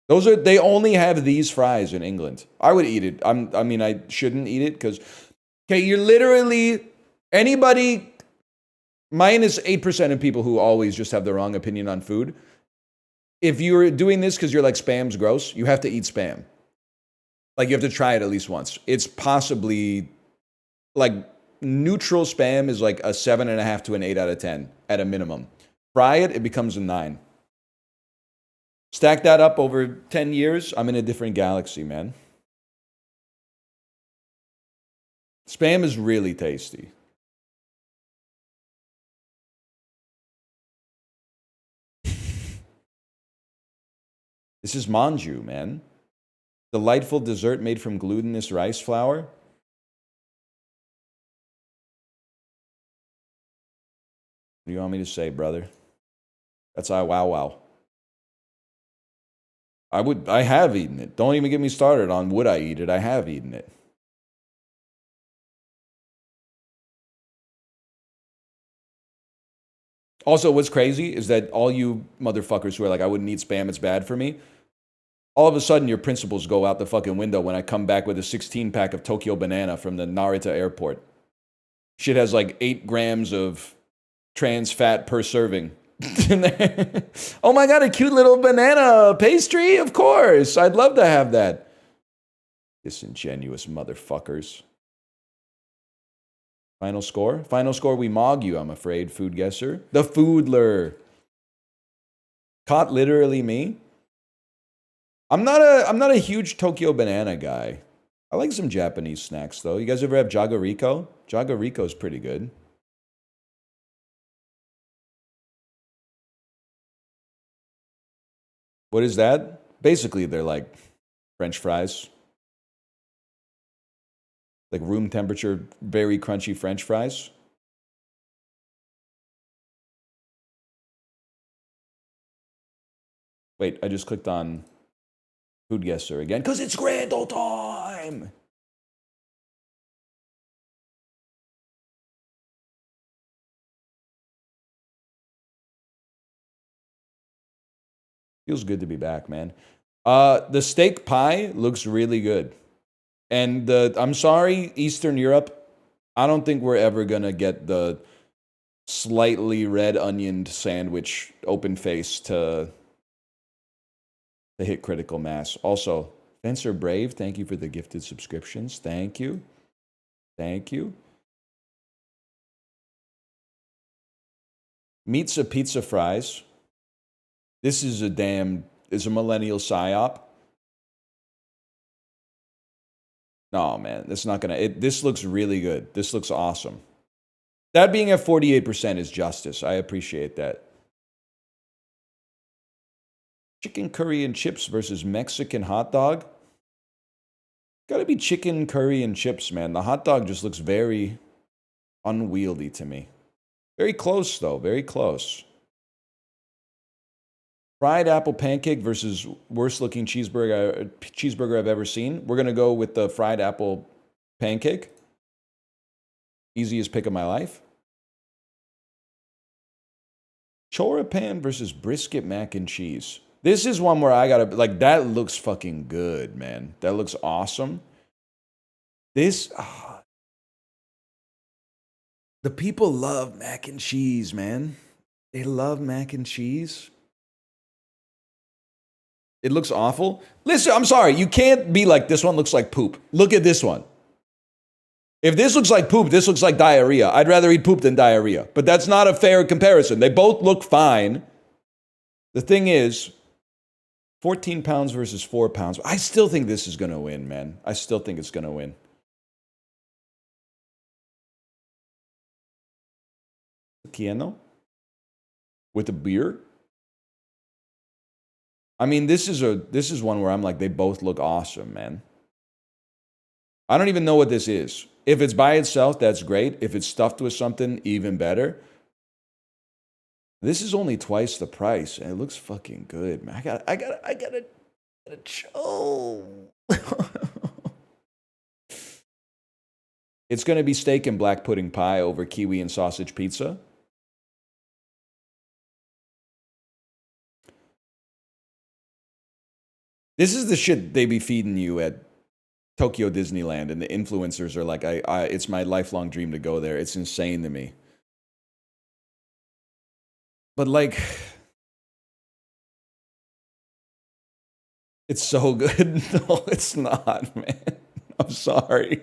Those are, they only have these fries in England. I would eat it. I mean, I shouldn't eat it because, okay, you're literally, anybody, minus 8% of people who always just have the wrong opinion on food. If you're doing this because you're like, spam's gross, you have to eat spam. Like, you have to try it at least once. It's possibly, like, neutral spam is like a 7.5 to an 8 out of 10 at a minimum. Fry it, it becomes a 9. Stack that up over 10 years, I'm in a different galaxy, man. Spam is really tasty. This is manju, man. Delightful dessert made from glutinous rice flour. What do you want me to say, brother? That's wow. I have eaten it. Don't even get me started on would I eat it. I have eaten it. Also, what's crazy is that all you motherfuckers who are like, I wouldn't eat spam, it's bad for me. All of a sudden, your principles go out the fucking window when I come back with a 16-pack of Tokyo Banana from the Narita airport. Shit has like 8 grams of trans fat per serving. Oh my god, a cute little banana pastry? Of course. I'd love to have that. Disingenuous motherfuckers. Final score? Final score, we mog you, I'm afraid, food guesser. The foodler. Caught literally me. I'm not a huge Tokyo Banana guy. I like some Japanese snacks though. You guys ever have Jagariko? Jagariko's pretty good. What is that? Basically, they're like French fries. Like room temperature, very crunchy French fries. Wait, I just clicked on Food Guesser again because it's grand old time. Feels good to be back, man. The steak pie looks really good. And I'm sorry, Eastern Europe, I don't think we're ever going to get the slightly red onioned sandwich open face to hit critical mass. Also, Fencer Brave, thank you for the gifted subscriptions. Thank you. Thank you. Meats a pizza fries. This is a millennial psyop. No, man, that's not gonna. This looks really good. This looks awesome. That being at 48% is justice. I appreciate that. Chicken curry and chips versus Mexican hot dog. Gotta be chicken curry and chips, man. The hot dog just looks very unwieldy to me. Very close, though. Very close. Fried apple pancake versus worst looking cheeseburger I've ever seen. We're going to go with the fried apple pancake. Easiest pick of my life. Choripan versus brisket mac and cheese. This is one where I got to, like, that looks fucking good, man. That looks awesome. This, the people love mac and cheese, man. They love mac and cheese. It looks awful. Listen, I'm sorry. You can't be like, this one looks like poop. Look at this one. If this looks like poop, this looks like diarrhea. I'd rather eat poop than diarrhea. But that's not a fair comparison. They both look fine. The thing is, 14 pounds versus 4 pounds. I still think this is going to win, man. I still think it's going to win. Kieno? With a beer? I mean, this is one where I'm like, they both look awesome, man. I don't even know what this is. If it's by itself, that's great. If it's stuffed with something, even better. This is only twice the price, and it looks fucking good, man. I gotta show. It's gonna be steak and black pudding pie over kiwi and sausage pizza. This is the shit they be feeding you at Tokyo Disneyland, and the influencers are like, it's my lifelong dream to go there. It's insane to me. But like, it's so good. No, it's not, man. I'm sorry.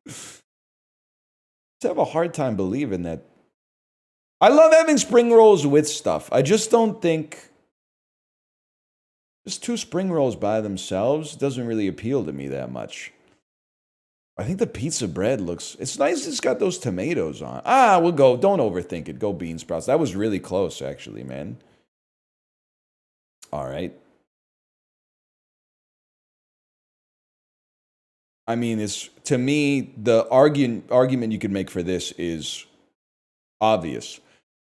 I have a hard time believing that. I love having spring rolls with stuff. I just don't think just 2 spring rolls by themselves doesn't really appeal to me that much. I think the pizza bread looks, it's nice it's got those tomatoes on. We'll go, don't overthink it. Go bean sprouts. That was really close, actually, man. All right. I mean, it's, to me, the argument you could make for this is obvious.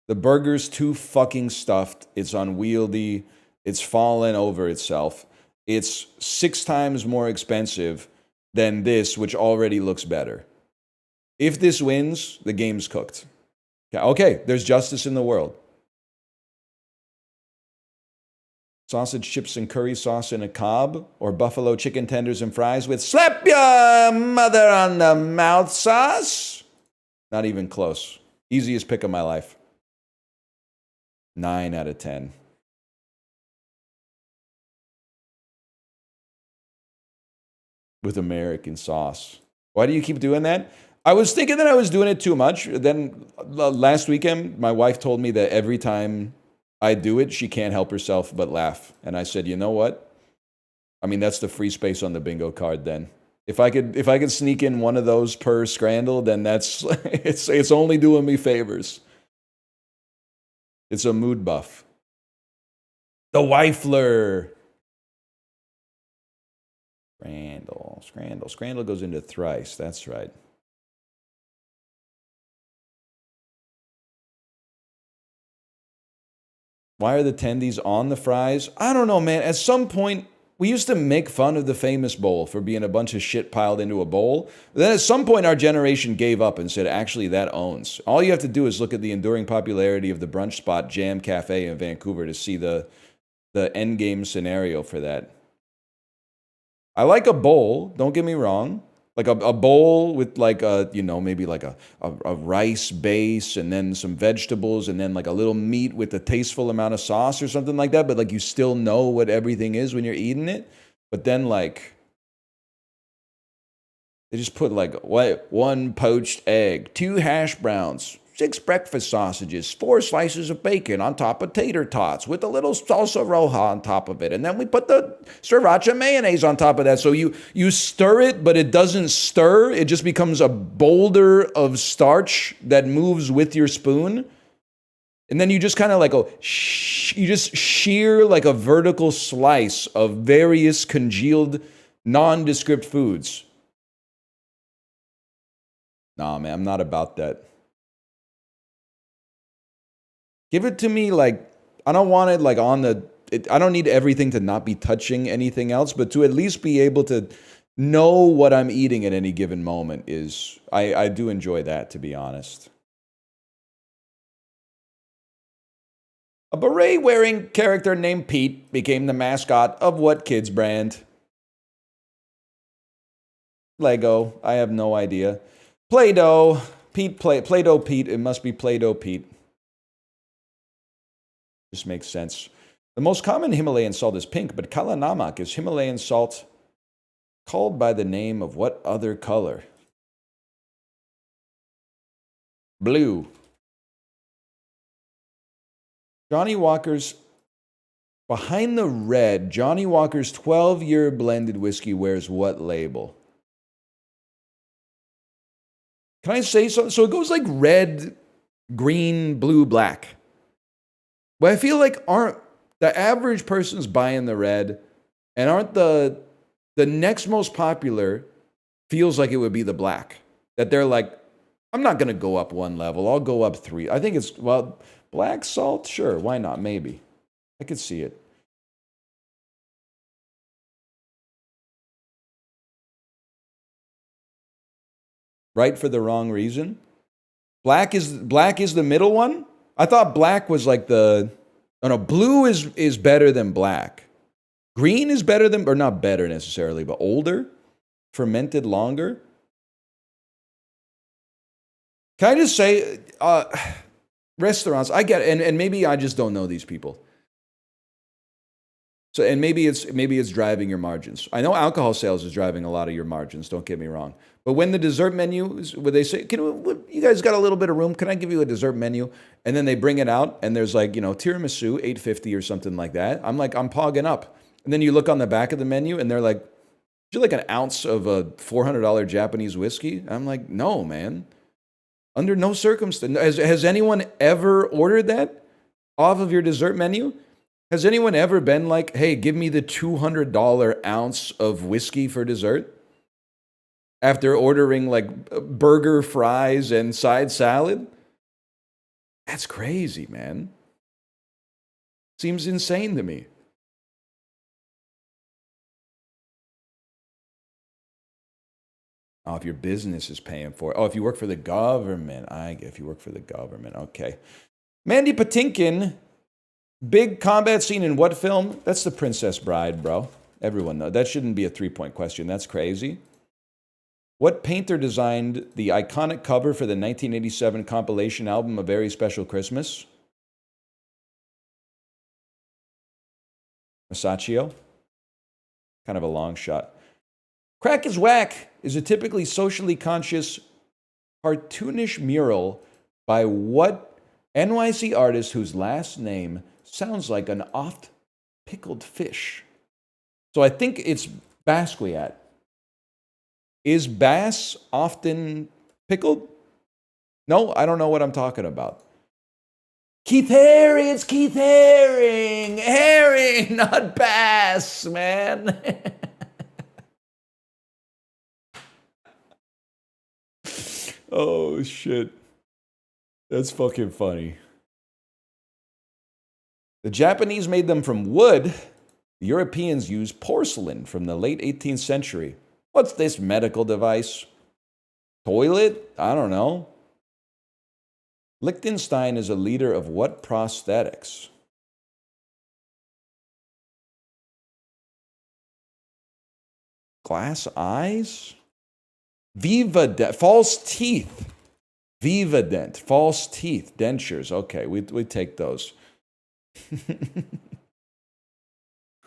The burger's too fucking stuffed. It's unwieldy. It's fallen over itself. It's 6 times more expensive than this, which already looks better. If this wins, the game's cooked. Okay, there's justice in the world. Sausage, chips, and curry sauce in a cob, or buffalo chicken tenders and fries with slap your mother on the mouth sauce? Not even close. Easiest pick of my life. 9 out of 10. With American sauce. Why do you keep doing that? I was thinking that I was doing it too much. Then last weekend, my wife told me that every time I do it, she can't help herself but laugh. And I said, you know what? I mean, that's the free space on the bingo card then. If I could sneak in one of those per scrandle, then that's it's only doing me favors. It's a mood buff. The Wifler. Scrandle goes into thrice. That's right. Why are the tendies on the fries? I don't know, man. At some point, we used to make fun of the famous bowl for being a bunch of shit piled into a bowl. Then at some point, our generation gave up and said, actually, that owns. All you have to do is look at the enduring popularity of the brunch spot Jam Cafe in Vancouver to see the end game scenario for that. I like a bowl, don't get me wrong. Like a bowl with like a, maybe like a rice base and then some vegetables and then like a little meat with a tasteful amount of sauce or something like that. But like you still know what everything is when you're eating it. But then like, they just put like 1 poached egg, 2 hash browns, 6 breakfast sausages, 4 slices of bacon on top of tater tots with a little salsa roja on top of it. And then we put the sriracha mayonnaise on top of that. So you stir it, but it doesn't stir. It just becomes a boulder of starch that moves with your spoon. And then you just kind of like you just shear like a vertical slice of various congealed nondescript foods. Nah, man, I'm not about that. Give it to me like, I don't want it like I don't need everything to not be touching anything else, but to at least be able to know what I'm eating at any given moment is, I do enjoy that, to be honest. A beret-wearing character named Pete became the mascot of what kids brand? Lego. I have no idea. Play-Doh. Play-Doh Pete. It must be Play-Doh Pete. Just makes sense. The most common Himalayan salt is pink, but Kala Namak is Himalayan salt called by the name of what other color? Blue. Johnny Walker's, behind the red, Johnny Walker's 12-year blended whiskey wears what label? Can I say something? So it goes like red, green, blue, black. But I feel like aren't the average person's buying the red, and aren't the next most popular feels like it would be the black. That they're like, I'm not going to go up one level. I'll go up 3. I think it's, well, black salt? Sure, why not? Maybe. I could see it. Right for the wrong reason? Black is the middle one? I thought black was like the... Oh no, blue is better than black. Green is better than... Or not better necessarily, but older? Fermented longer? Can I just say... restaurants, I get it, and maybe I just don't know these people. So, and maybe it's driving your margins. I know alcohol sales is driving a lot of your margins, don't get me wrong. But when the dessert menu, where they say, you guys got a little bit of room, can I give you a dessert menu? And then they bring it out, and there's like, tiramisu, $8.50 or something like that. I'm like, I'm pogging up. And then you look on the back of the menu, and they're like, would you like an ounce of a $400 Japanese whiskey? I'm like, no, man. Under no circumstance. Has anyone ever ordered that off of your dessert menu? Has anyone ever been like, hey, give me the $200 ounce of whiskey for dessert? After ordering like burger, fries, and side salad? That's crazy, man. Seems insane to me. Oh, if your business is paying for it. Oh, if you work for the government. If you work for the government. Okay. Mandy Patinkin, big combat scene in what film? That's The Princess Bride, bro. Everyone knows. That shouldn't be a 3-point question. That's crazy. What painter designed the iconic cover for the 1987 compilation album A Very Special Christmas? Masaccio? Kind of a long shot. Crack is Whack is a typically socially conscious, cartoonish mural by what NYC artist whose last name sounds like an oft-pickled fish? So I think it's Basquiat. Is bass often pickled? No, I don't know what I'm talking about. Keith Haring, it's Keith Haring. Haring, not bass, man. Oh, shit. That's fucking funny. The Japanese made them from wood. The Europeans used porcelain from the late 18th century. What's this medical device? Toilet? I don't know. Liechtenstein is a leader of what prosthetics? Glass eyes? Vivadent, false teeth. Vivadent, false teeth, dentures. Okay, we take those.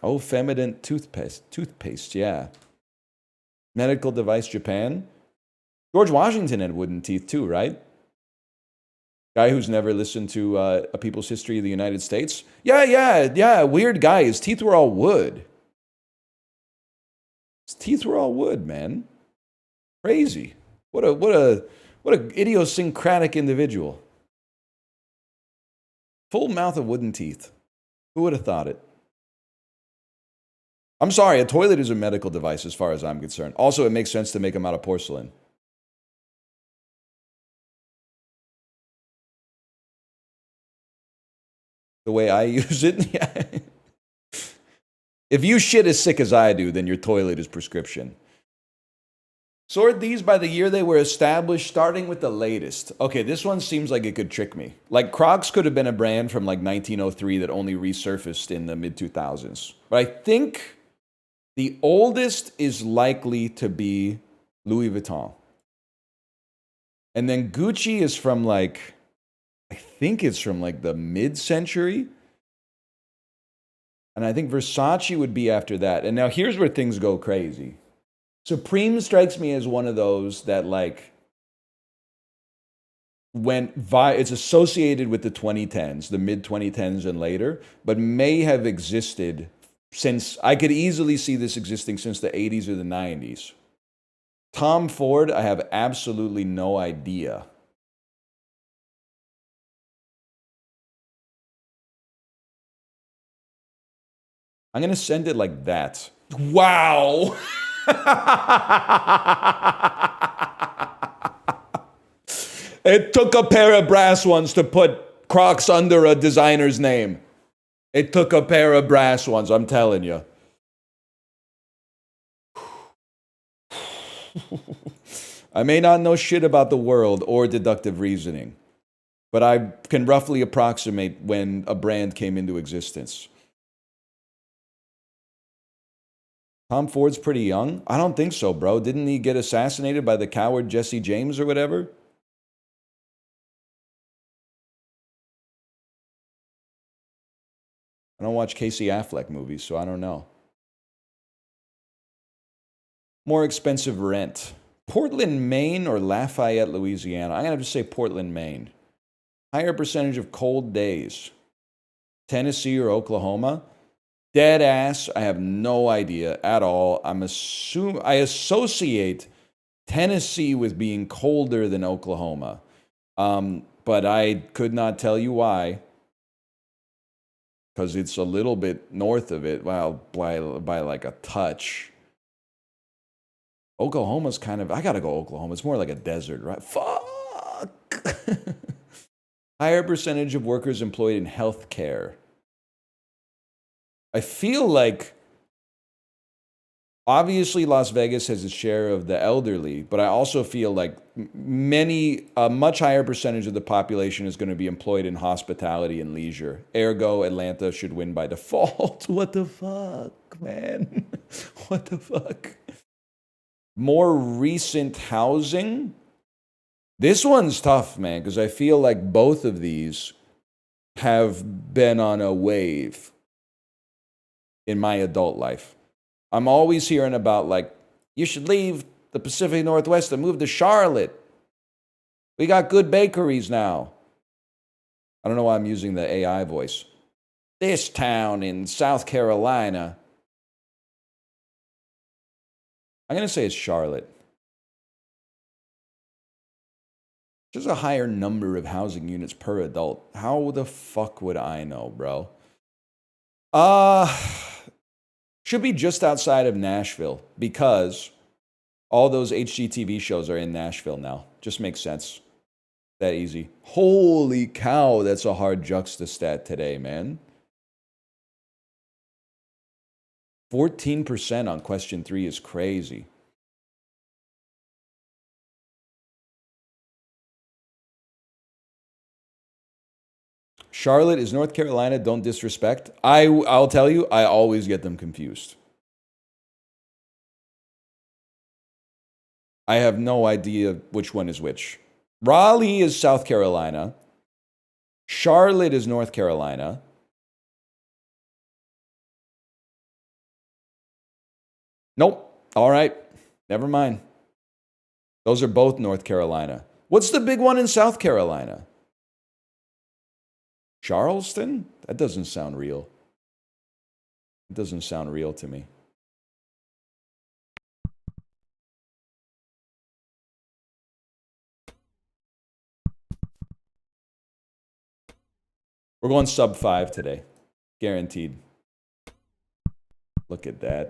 Oh, Femident toothpaste, yeah. Medical device, Japan. George Washington had wooden teeth too, right? Guy who's never listened to A People's History of the United States. Yeah. Weird guy. His teeth were all wood. His teeth were all wood, man. Crazy. What a idiosyncratic individual. Full mouth of wooden teeth. Who would have thought it? I'm sorry, a toilet is a medical device as far as I'm concerned. Also, it makes sense to make them out of porcelain. The way I use it, yeah. If you shit as sick as I do, then your toilet is prescription. Sort these by the year they were established, starting with the latest. Okay, this one seems like it could trick me. Like Crocs could have been a brand from like 1903 that only resurfaced in the mid-2000s. But I think the oldest is likely to be Louis Vuitton. And then Gucci is from like, I think it's from like the mid-century. And I think Versace would be after that. And now here's where things go crazy. Supreme strikes me as one of those that like it's associated with the 2010s, the mid-2010s and later, but may have existed since, I could easily see this existing since the 80s or the 90s. Tom Ford, I have absolutely no idea. I'm going to send it like that. Wow. It took a pair of brass ones to put Crocs under a designer's name. It took a pair of brass ones, I'm telling you. I may not know shit about the world or deductive reasoning, but I can roughly approximate when a brand came into existence. Tom Ford's pretty young? I don't think so, bro. Didn't he get assassinated by the coward Jesse James or whatever? I don't watch Casey Affleck movies, so I don't know. More expensive rent. Portland, Maine or Lafayette, Louisiana? I'm going to have to say Portland, Maine. Higher percentage of cold days. Tennessee or Oklahoma? Dead ass. I have no idea at all. I associate Tennessee with being colder than Oklahoma. But I could not tell you why. Because it's a little bit north of it. Well, by like a touch. Oklahoma's kind of... I gotta go Oklahoma. It's more like a desert, right? Fuck! Higher percentage of workers employed in healthcare. I feel like... Obviously, Las Vegas has its share of the elderly, but I also feel like a much higher percentage of the population is going to be employed in hospitality and leisure. Ergo, Atlanta should win by default. What the fuck, man? What the fuck? More recent housing? This one's tough, man, because I feel like both of these have been on a wave in my adult life. I'm always hearing about, like, you should leave the Pacific Northwest and move to Charlotte. We got good bakeries now. I don't know why I'm using the AI voice. This town in South Carolina. I'm going to say it's Charlotte. There's a higher number of housing units per adult. How the fuck would I know, bro? Should be just outside of Nashville because all those HGTV shows are in Nashville now. Just makes sense. That easy. Holy cow, that's a hard juxtastat today, man. 14% on question 3 is crazy. Charlotte is North Carolina, don't disrespect. I'll tell you, I always get them confused. I have no idea which one is which. Raleigh is South Carolina. Charlotte is North Carolina. Nope. All right. Never mind. Those are both North Carolina. What's the big one in South Carolina? Charleston? That doesn't sound real. It doesn't sound real to me. We're going sub 5 today. Guaranteed. Look at that.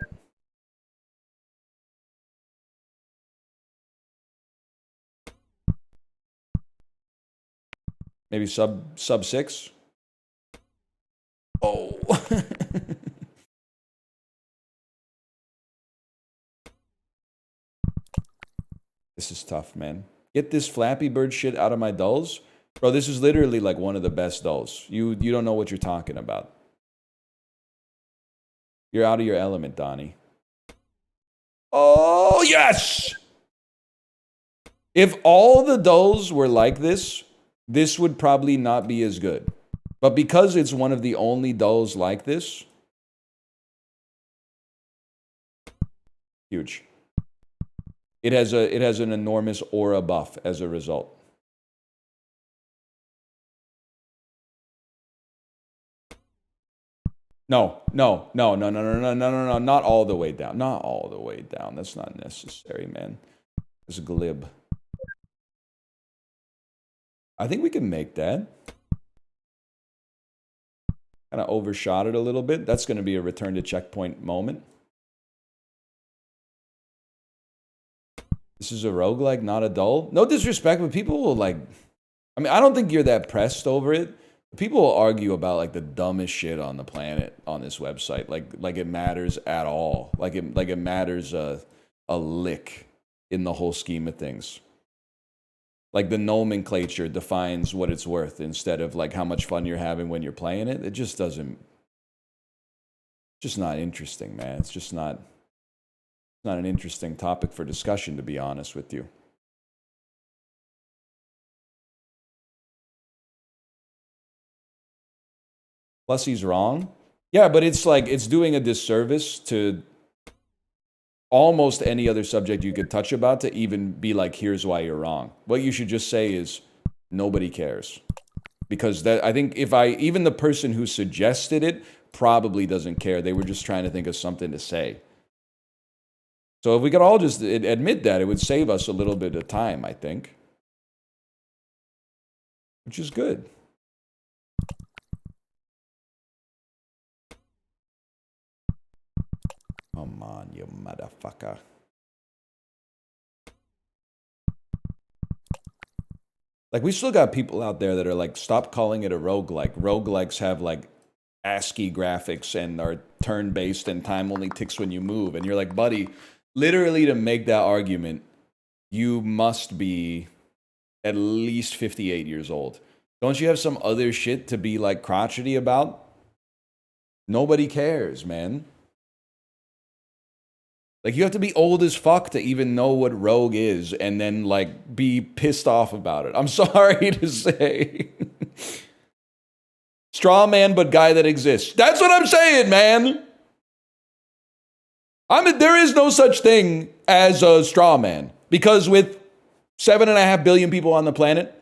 Maybe sub 6? Oh. This is tough, man. Get this Flappy Bird shit out of my dulls. Bro, this is literally like one of the best dulls. You don't know what you're talking about. You're out of your element, Donnie. Oh, yes! If all the dulls were like this, this would probably not be as good. But because it's one of the only dulls like this, huge. It has an enormous aura buff as a result. No, not all the way down. Not all the way down. That's not necessary, man. It's a glib. I think we can make that. Kind of overshot it a little bit. That's going to be a return to checkpoint moment. This is a roguelike, not a dull. No disrespect, but people will like... I mean, I don't think you're that pressed over it. People will argue about like the dumbest shit on the planet on this website. Like it matters at all. Like it matters a lick in the whole scheme of things. Like the nomenclature defines what it's worth instead of like how much fun you're having when you're playing it. It just doesn't... Just not interesting, man. It's just not an interesting topic for discussion, to be honest with you. Plus he's wrong. Yeah, but it's like, it's doing a disservice to almost any other subject you could touch about to even be like, here's why you're wrong. What you should just say is, nobody cares. Because that, I think even the person who suggested it probably doesn't care. They were just trying to think of something to say. So if we could all just admit that, it would save us a little bit of time, I think. Which is good. Come on, you motherfucker. Like, we still got people out there that are like, stop calling it a roguelike. Roguelikes have like ASCII graphics and are turn-based and time only ticks when you move. And you're like, buddy, literally to make that argument, you must be at least 58 years old. Don't you have some other shit to be like crotchety about? Nobody cares, man. Like, you have to be old as fuck to even know what rogue is and then, like, be pissed off about it. I'm sorry to say. Straw man, but guy that exists. That's what I'm saying, man. There is no such thing as a straw man. Because with 7.5 billion people on the planet,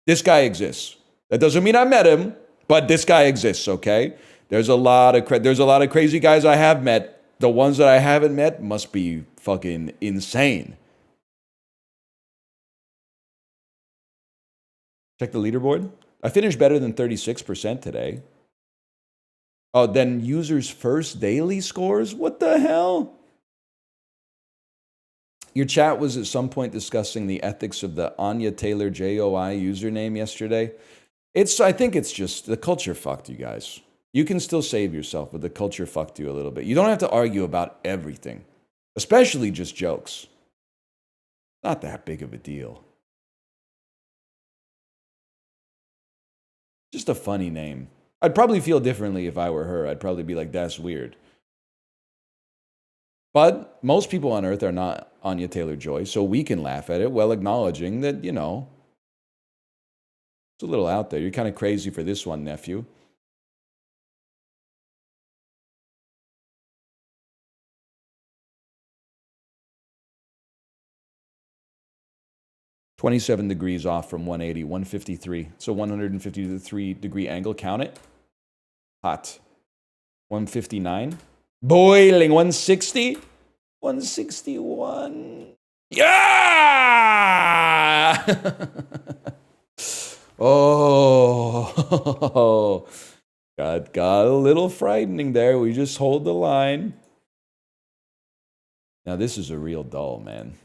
this guy exists. That doesn't mean I met him, but this guy exists, okay? There's a lot of crazy guys I have met. The ones that I haven't met must be fucking insane. Check the leaderboard. I finished better than 36% today. Oh, then users' first daily scores? What the hell? Your chat was at some point discussing the ethics of the Anya Taylor JOI username yesterday. I think it's just the culture fucked you guys. You can still save yourself, but the culture fucked you a little bit. You don't have to argue about everything, especially just jokes. Not that big of a deal. Just a funny name. I'd probably feel differently if I were her. I'd probably be like, that's weird. But most people on Earth are not Anya Taylor-Joy, so we can laugh at it while acknowledging that, you know, it's a little out there. You're kind of crazy for this one, nephew. $27 degrees off from 180, 153. So 153-degree angle. Count it. Hot. 159. Boiling. 160. 161. Yeah! Oh. Got a little frightening there. We just hold the line. Now this is a real dull, man.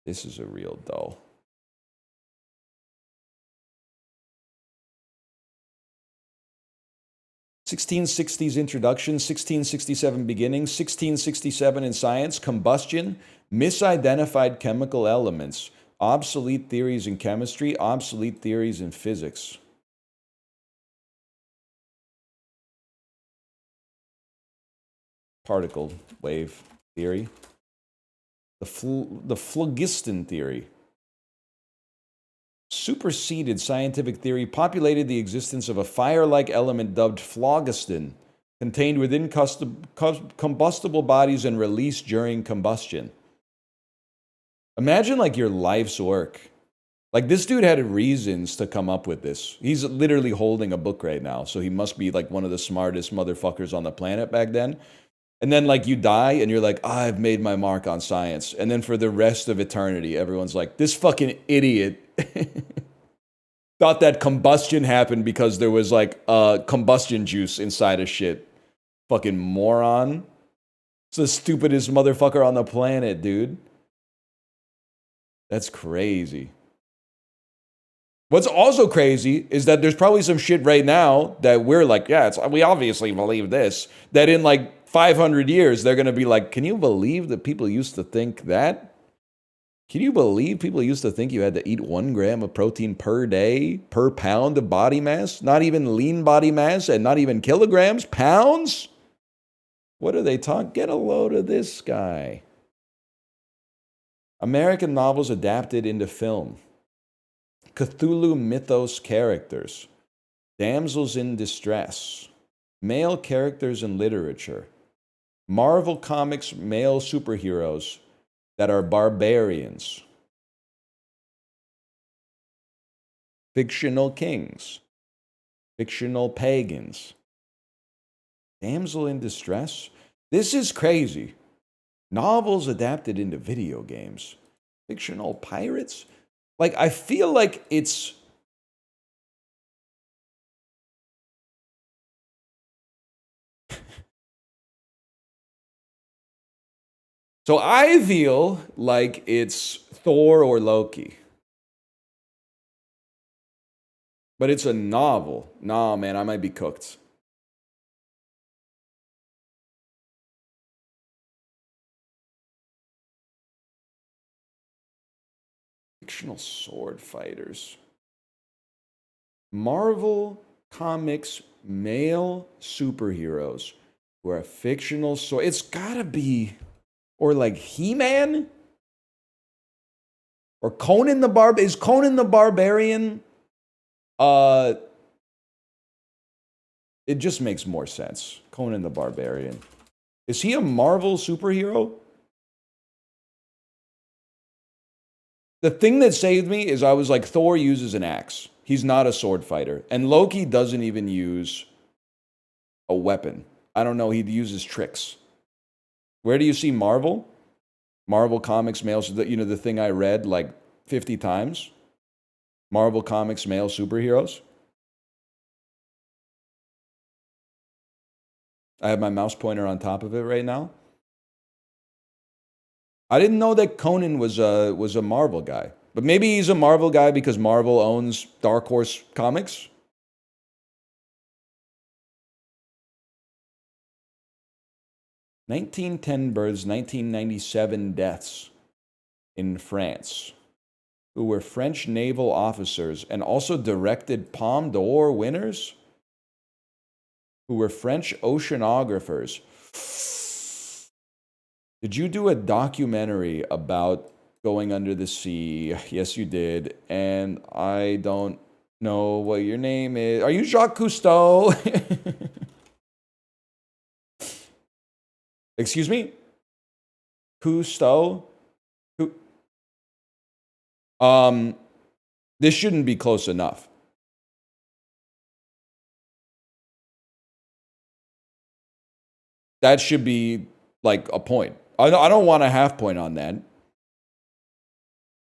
This is a real dull. '60s introduction, 1667 beginning, 1667 in science, combustion, misidentified chemical elements, obsolete theories in chemistry, obsolete theories in physics. Particle wave theory. The phlogiston theory. Superseded scientific theory populated the existence of a fire-like element dubbed phlogiston, contained within combustible bodies and released during combustion. Imagine like your life's work. Like this dude had reasons to come up with this. He's literally holding a book right now, so he must be like one of the smartest motherfuckers on the planet back then. And then, like, you die, and you're like, I've made my mark on science. And then for the rest of eternity, everyone's like, this fucking idiot thought that combustion happened because there was, like, combustion juice inside of shit. Fucking moron. It's the stupidest motherfucker on the planet, dude. That's crazy. What's also crazy is that there's probably some shit right now that we're like, yeah, we obviously believe this. That in like 500 years, they're going to be like, can you believe that people used to think that? Can you believe people used to think you had to eat 1 gram of protein per day, per pound of body mass? Not even lean body mass and not even kilograms, pounds? What are they talking? Get a load of this guy. American novels adapted into film. Cthulhu mythos characters. Damsels in distress. Male characters in literature. Marvel Comics male superheroes that are barbarians. Fictional kings. Fictional pagans. Damsel in distress? This is crazy. Novels adapted into video games. Fictional pirates? Like, I feel like it's... So I feel like it's Thor or Loki. But it's a novel. Nah, man, I might be cooked. Fictional sword fighters. Marvel Comics male superheroes who are fictional sword. It's gotta be, or like He-Man? Or Conan the Is Conan the Barbarian? It just makes more sense. Conan the Barbarian. Is he a Marvel superhero? The thing that saved me is I was like, Thor uses an axe. He's not a sword fighter. And Loki doesn't even use a weapon. I don't know. He uses tricks. Where do you see Marvel? Marvel Comics male, you know, the thing I read like 50 times. Marvel Comics male superheroes. I have my mouse pointer on top of it right now. I didn't know that Conan was a Marvel guy. But maybe he's a Marvel guy because Marvel owns Dark Horse Comics. (1910) births, 1997 deaths in France, who were French naval officers and also directed Palme d'Or winners, who were French oceanographers. Did you do a documentary about going under the sea? Yes, you did. And I don't know what your name is. Are you Jacques Cousteau? Excuse me? Cousteau? This shouldn't be close enough. That should be like a point. I don't want a half point on that.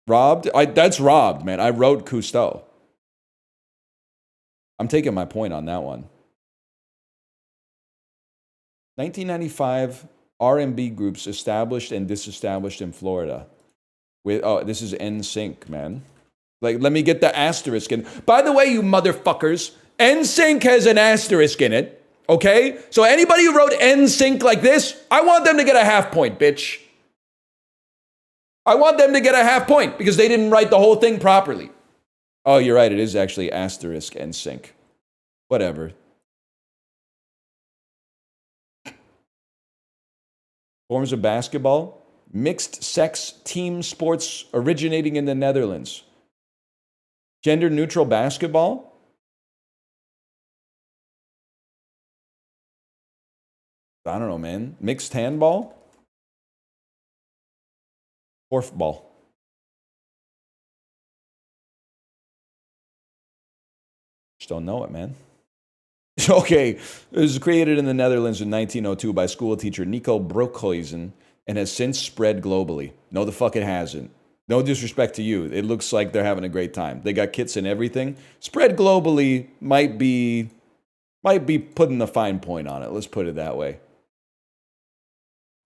Robbed? That's robbed, man. I wrote Cousteau. I'm taking my point on that one. 1995 R&B groups established and disestablished in Florida. This is NSYNC, man. Like, let me get the asterisk in. By the way, you motherfuckers, NSYNC has an asterisk in it. Okay? So anybody who wrote NSYNC like this, I want them to get a half point, bitch. I want them to get a half point because they didn't write the whole thing properly. Oh, you're right. It is actually asterisk NSYNC. Whatever. Forms of basketball. Mixed sex team sports originating in the Netherlands. Gender neutral basketball. I don't know, man. Mixed handball? Korfball. Just don't know it, man. Okay, it was created in the Netherlands in 1902 by school teacher Nico Broekhuizen and has since spread globally. No, the fuck it hasn't. No disrespect to you. It looks like they're having a great time. They got kits and everything. Spread globally might be putting a fine point on it. Let's put it that way.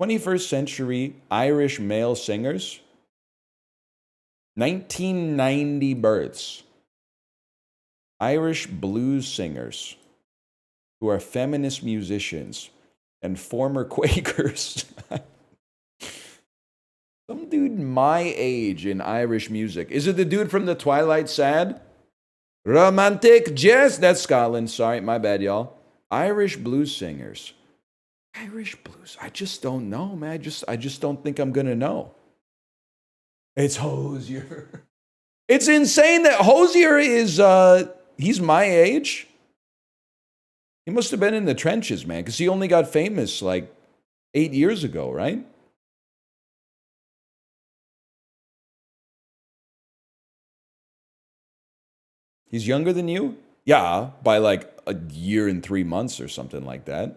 21st century Irish male singers. 1990 births. Irish blues singers who are feminist musicians and former Quakers. Some dude my age in Irish music. Is it the dude from the Twilight Sad? Romantic jazz. That's Scotland. Sorry, my bad, y'all. Irish blues singers. Irish blues. I just don't know, man. I just don't think I'm gonna know. It's Hosier. It's insane that Hosier is he's my age. He must have been in the trenches, man, because he only got famous like 8 years ago, right? He's younger than you? Yeah, by like a year and 3 months or something like that.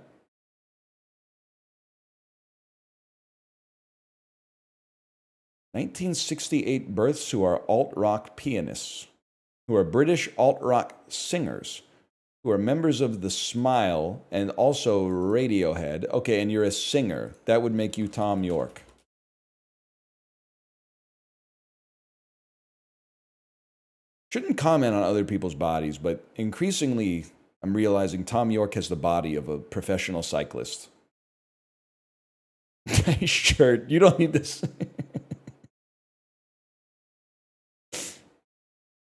(1968) births who are alt-rock pianists, who are British alt-rock singers, who are members of The Smile and also Radiohead. Okay, and you're a singer. That would make you Tom York. Shouldn't comment on other people's bodies, but increasingly I'm realizing Tom York has the body of a professional cyclist. Nice shirt. You don't need this.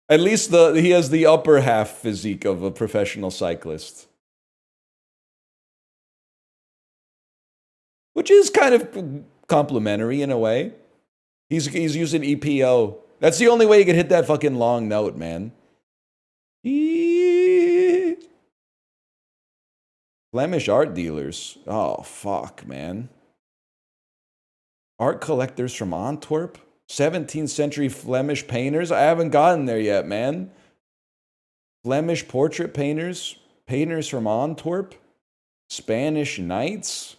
At least he has the upper half physique of a professional cyclist. Which is kind of complimentary in a way. He's using EPO. That's the only way you can hit that fucking long note, man. Flemish art dealers. Oh, fuck, man. Art collectors from Antwerp? 17th century Flemish painters? I haven't gotten there yet, man. Flemish portrait painters? Painters from Antwerp? Spanish knights?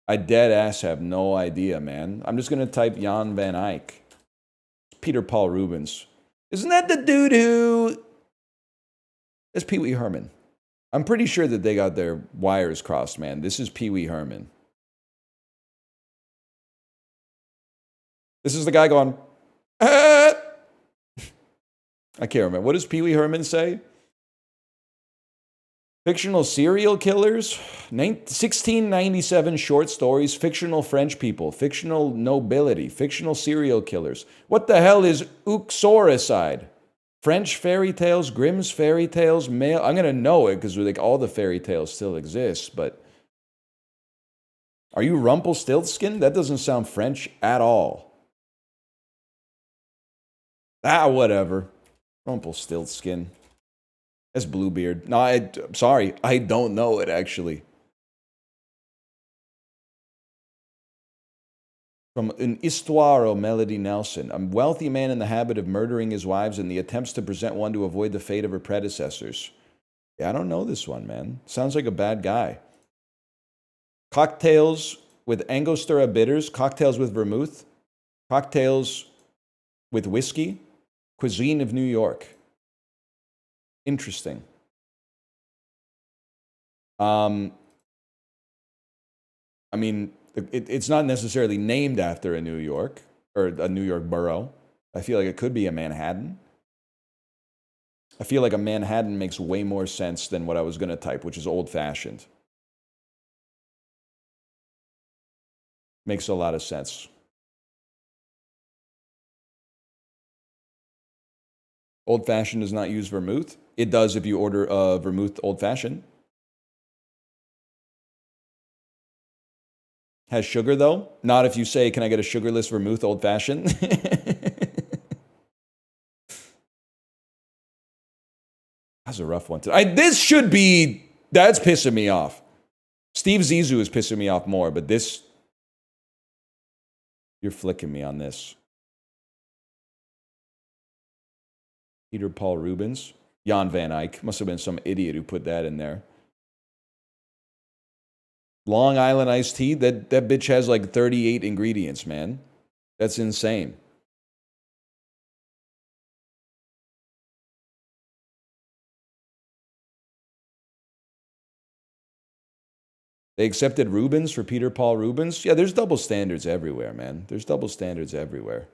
I dead ass have no idea, man. I'm just going to type Jan van Eyck. Peter Paul Rubens. Isn't that the dude who... That's Pee Wee Herman. I'm pretty sure that they got their wires crossed, man. This is Pee Wee Herman. This is the guy going... Ah! I can't remember. What does Pee Wee Herman say? Fictional serial killers? 1697 short stories, fictional French people, fictional nobility, fictional serial killers. What the hell is uxoricide? French fairy tales, Grimm's fairy tales, male. I'm going to know it because like all the fairy tales still exist, but... Are you Rumpelstiltskin? That doesn't sound French at all. Ah, whatever. Rumpelstiltskin. That's Bluebeard. No, I'm sorry. I don't know it, actually. From An Histoire of Melody Nelson. A wealthy man in the habit of murdering his wives and the attempts to present one to avoid the fate of her predecessors. Yeah, I don't know this one, man. Sounds like a bad guy. Cocktails with Angostura bitters. Cocktails with vermouth. Cocktails with whiskey. Cuisine of New York. Interesting. I mean, it's not necessarily named after a New York or a New York borough. I feel like it could be a Manhattan. I feel like a Manhattan makes way more sense than what I was going to type, which is old-fashioned. Makes a lot of sense. Old-fashioned does not use vermouth. It does if you order a vermouth old-fashioned. Has sugar, though? Not if you say, can I get a sugarless vermouth old-fashioned? That's a rough one. This should be... That's pissing me off. Steve Zissou is pissing me off more, but this... You're flicking me on this. Peter Paul Rubens. Jan van Eyck. Must have been some idiot who put that in there. Long Island iced tea. That bitch has like 38 ingredients, man. That's insane. They accepted Rubens for Peter Paul Rubens? Yeah, there's double standards everywhere, man. There's double standards everywhere.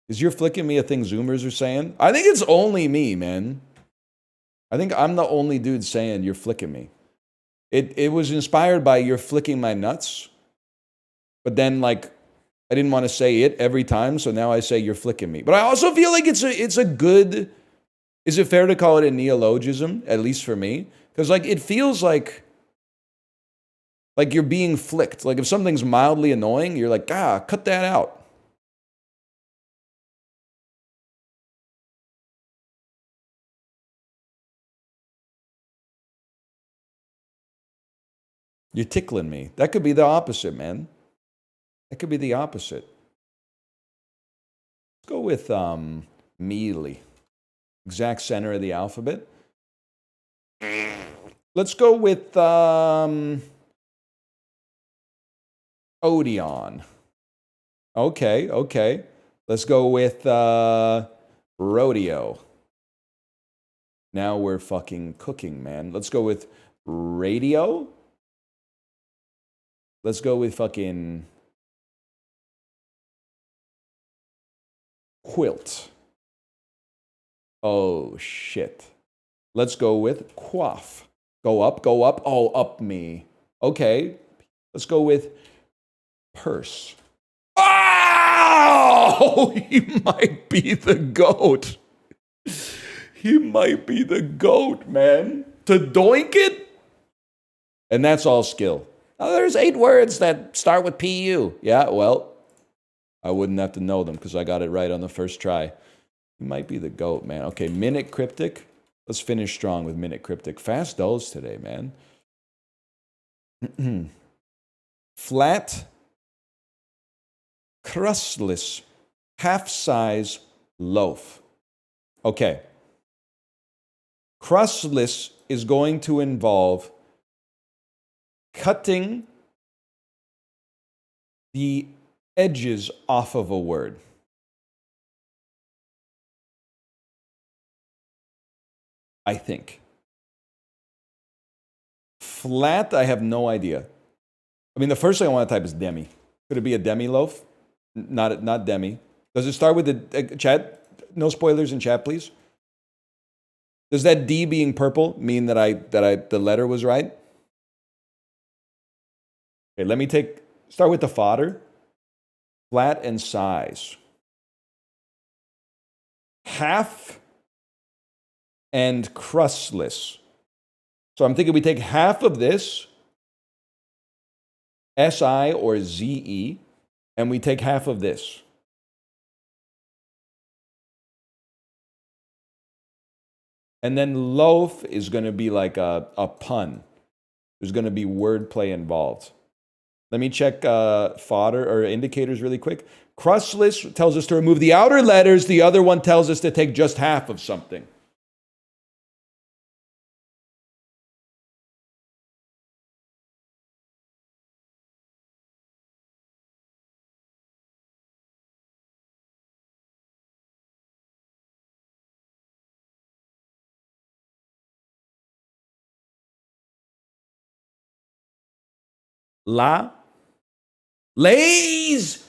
Is you're flicking me a thing Zoomers are saying? I think it's only me, man. I think I'm the only dude saying you're flicking me. It was inspired by you're flicking my nuts. But then, like, I didn't want to say it every time, so now I say you're flicking me. But I also feel like it's a good... Is it fair to call it a neologism, at least for me? Because, like, it feels like you're being flicked. Like, if something's mildly annoying, you're like, cut that out. You're tickling me. That could be the opposite, man. That could be the opposite. Let's go with mealy. Exact center of the alphabet. Let's go with Odeon. Okay. Let's go with rodeo. Now we're fucking cooking, man. Let's go with radio. Let's go with fucking quilt. Oh, shit. Let's go with quaff. Go up. Oh, up me. Okay. Let's go with purse. Oh! He might be the GOAT. He might be the GOAT, man. To doink it? And that's all skill. Oh, there's 8 words that start with PU. Yeah, well, I wouldn't have to know them because I got it right on the first try. He might be the GOAT, man. Okay, minute cryptic. Let's finish strong with minute cryptic. Fast dulls today, man. Flat, crustless, half-size loaf. Okay. Crustless is going to involve cutting the edges off of a word. I think. Flat, I have no idea. I mean, the first thing I want to type is demi. Could it be a demi loaf? Not demi. Does it start with the chat? No spoilers in chat, please. Does that D being purple mean that the letter was right? Okay, let me start with the fodder. Flat and size. Half and crustless. So I'm thinking we take half of this, SI or ZE, and we take half of this. And then loaf is going to be like a pun. There's going to be wordplay involved. Let me check fodder or indicators really quick. Crustless tells us to remove the outer letters. The other one tells us to take just half of something. La. Lays.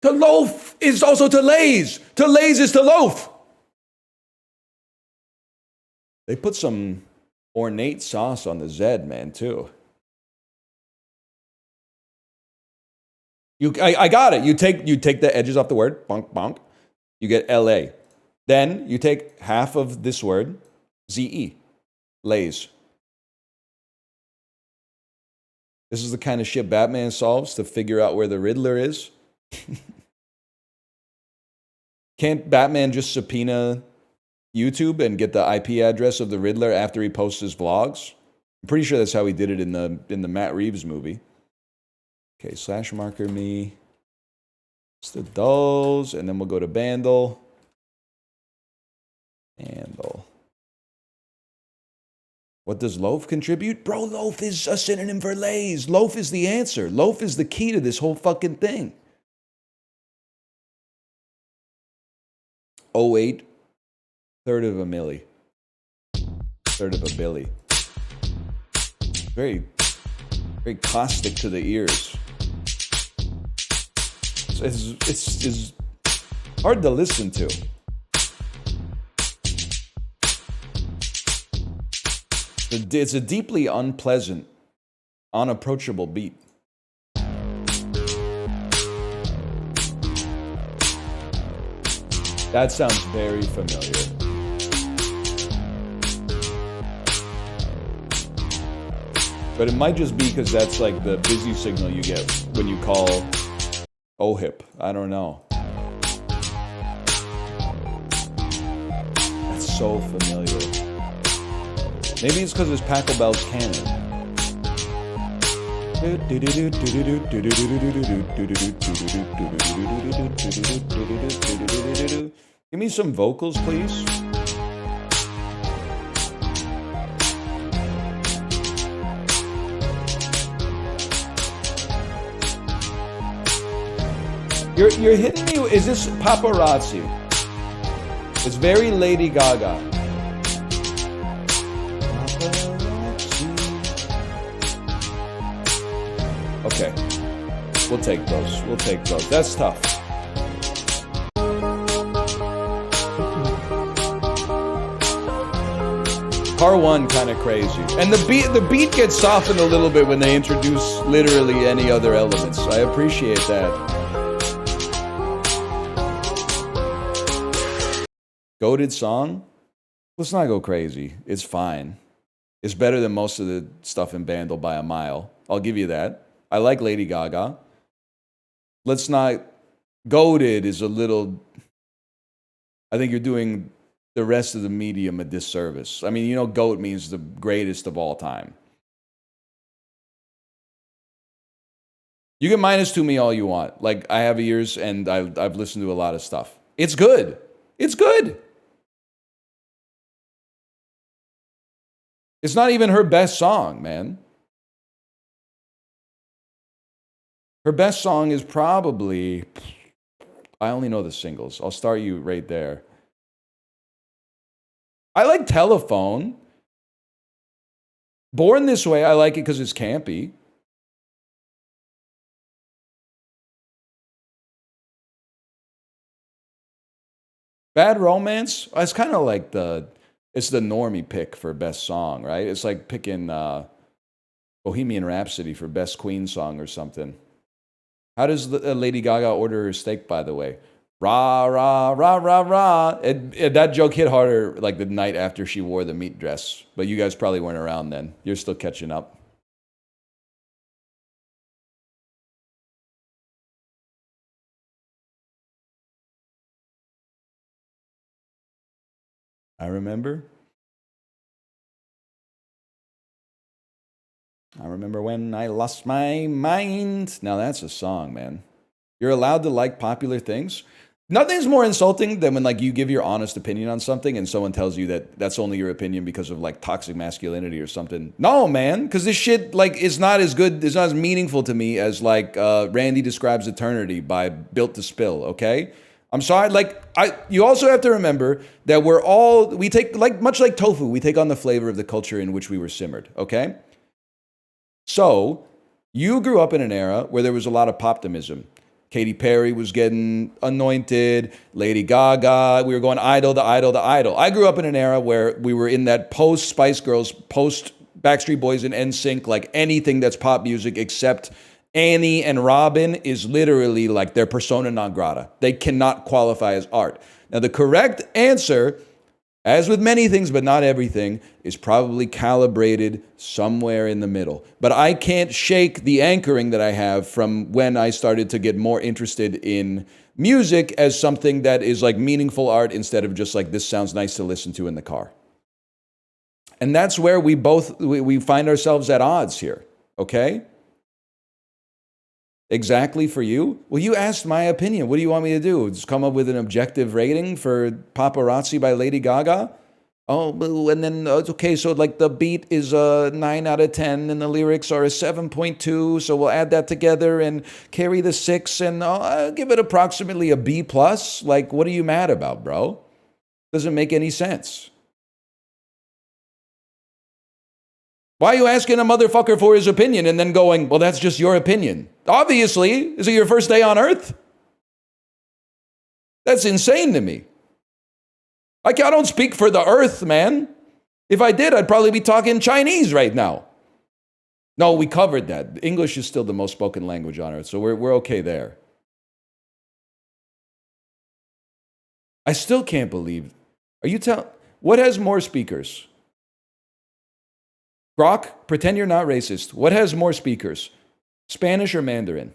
To loaf is also to lays. To lays is to loaf. They put some ornate sauce on the Z, man, too. I got it. You take the edges off the word, bonk, bonk. You get LA. Then you take half of this word, ZE, lays. This is the kind of shit Batman solves to figure out where the Riddler is. Can't Batman just subpoena YouTube and get the IP address of the Riddler after he posts his vlogs? I'm pretty sure that's how he did it in the Matt Reeves movie. Okay, slash marker me. It's the dulls, and then we'll go to Bandle. Bandle. What does loaf contribute? Bro, loaf is a synonym for lays. Loaf is the answer. Loaf is the key to this whole fucking thing. 08, third of a milli. Third of a billy. Very, very caustic to the ears. It's Hard to listen to. It's a deeply unpleasant, unapproachable beat. That sounds very familiar. But it might just be because that's like the busy signal you get when you call OHIP. I don't know. That's so familiar. Maybe it's because it's Pachelbel's canon. Give me some vocals, please. You're hitting me. Is this paparazzi? It's very Lady Gaga. Okay. We'll take those. We'll take those. That's tough. Car 1 kind of crazy. And the beat gets softened a little bit when they introduce literally any other elements. I appreciate that. Goated song? Let's not go crazy. It's fine. It's better than most of the stuff in Bandle by a mile. I'll give you that. I like Lady Gaga. Let's not... Goated is a little... I think you're doing the rest of the medium a disservice. I mean, you know, GOAT means the greatest of all time. You can -2 me all you want. Like, I have ears and I've listened to a lot of stuff. It's good. It's good. It's not even her best song, man. Her best song is probably... I only know the singles. I'll start you right there. I like Telephone. Born This Way, I like it because it's campy. Bad Romance, it's kind of like it's the normie pick for best song, right? It's like picking Bohemian Rhapsody for best Queen song or something. How does Lady Gaga order her steak, by the way? Rah, rah, rah, rah, rah. That joke hit harder like the night after she wore the meat dress. But you guys probably weren't around then. You're still catching up. I remember. I remember when I lost my mind. Now that's a song, man. You're allowed to like popular things. Nothing's more insulting than when like you give your honest opinion on something and someone tells you that that's only your opinion because of like toxic masculinity or something. No, man, because this shit like is not as good, it's not as meaningful to me as like Randy Describes Eternity by Built to Spill, okay? I'm sorry, you also have to remember that we take, like, much like tofu, we take on the flavor of the culture in which we were simmered, okay? So, you grew up in an era where there was a lot of poptimism. Katy Perry was getting anointed, Lady Gaga, we were going idol to idol to idol. I grew up in an era where we were in that post-Spice Girls, post-Backstreet Boys and NSYNC, like anything that's pop music except Annie and Robin is literally like their persona non grata. They cannot qualify as art. Now, the correct answer, as with many things, but not everything, is probably calibrated somewhere in the middle. But I can't shake the anchoring that I have from when I started to get more interested in music as something that is like meaningful art instead of just like, this sounds nice to listen to in the car. And that's where we find ourselves at odds here, okay? Exactly for you? Well, you asked my opinion. What do you want me to do? Just come up with an objective rating for Paparazzi by Lady Gaga? Oh, and then, okay, so like the beat is a 9 out of 10 and the lyrics are a 7.2, so we'll add that together and carry the 6 and I'll give it approximately a B+. Like, what are you mad about, bro? Doesn't make any sense. Why are you asking a motherfucker for his opinion and then going, well, that's just your opinion? Obviously, is it your first day on Earth? That's insane to me. Like, I don't speak for the earth, man. If I did, I'd probably be talking Chinese right now. No, we covered that. English is still the most spoken language on earth, so we're okay there. I still can't believe. Are you telling? What has more speakers? Grok, pretend you're not racist. What has more speakers? Spanish or Mandarin?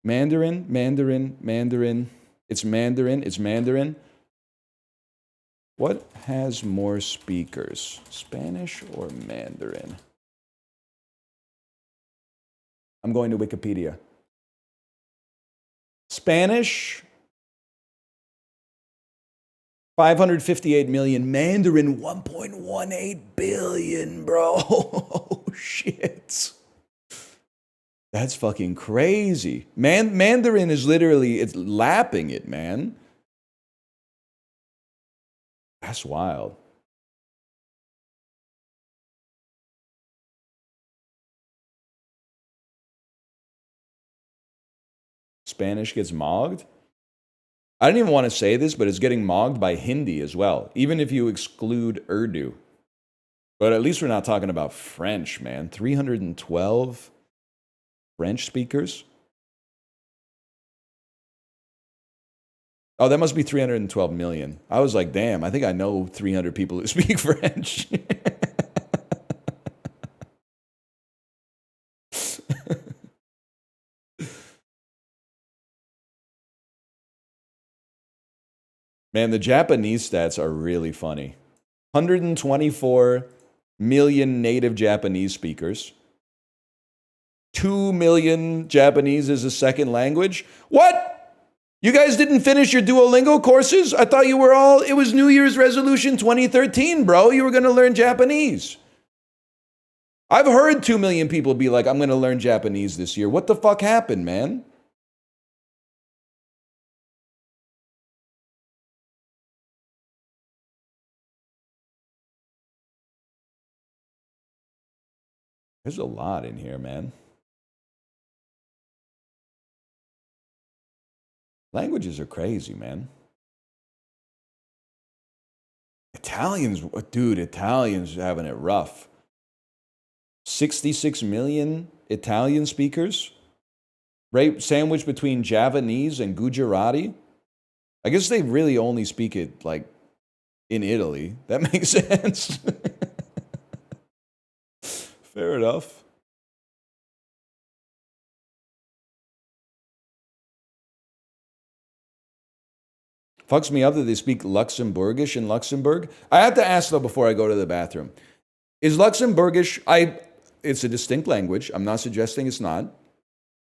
Mandarin, Mandarin, Mandarin. It's Mandarin, it's Mandarin. What has more speakers? Spanish or Mandarin? I'm going to Wikipedia. Spanish, 558 million. Mandarin, 1.18 billion, bro. Oh, shit. That's fucking crazy. Mandarin is literally, it's lapping it, man. That's wild. Spanish gets mogged. I didn't even want to say this, but it's getting mogged by Hindi as well, even if you exclude Urdu. But at least we're not talking about French, man. 312 French speakers. Oh, that must be 312 million. I was like, damn, I think I know 300 people who speak French. Man, the Japanese stats are really funny. 124 million native Japanese speakers. 2 million Japanese as a second language. What? You guys didn't finish your Duolingo courses? I thought you were all, it was New Year's resolution 2013, bro. You were going to learn Japanese. I've heard 2 million people be like, I'm going to learn Japanese this year. What the fuck happened, man? There's a lot in here, man. Languages are crazy, man. Italians, dude, Italians are having it rough. 66 million Italian speakers, right? Sandwiched between Javanese and Gujarati. I guess they really only speak it like in Italy. That makes sense. Fair enough. Fucks me up that they speak Luxembourgish in Luxembourg. I have to ask though before I go to the bathroom. Is Luxembourgish, it's a distinct language. I'm not suggesting it's not.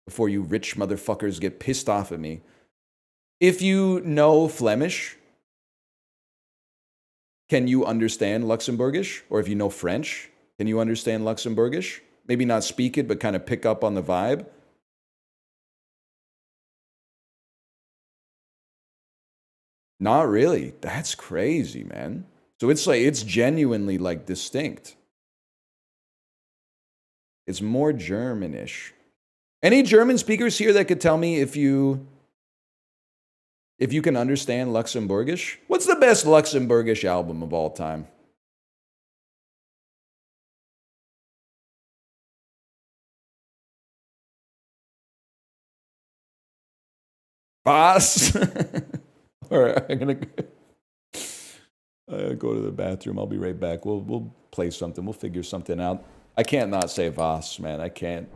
Before you rich motherfuckers get pissed off at me. If you know Flemish, can you understand Luxembourgish? Or if you know French, can you understand Luxembourgish? Maybe not speak it, but kind of pick up on the vibe. Not really. That's crazy, man. So it's like, it's genuinely like distinct. It's more Germanish. Any German speakers here that could tell me if you can understand Luxembourgish? What's the best Luxembourgish album of all time? Boss. All right, I'm gonna go to the bathroom. I'll be right back. We'll play something. We'll figure something out. I can't not say Voss, man. I can't.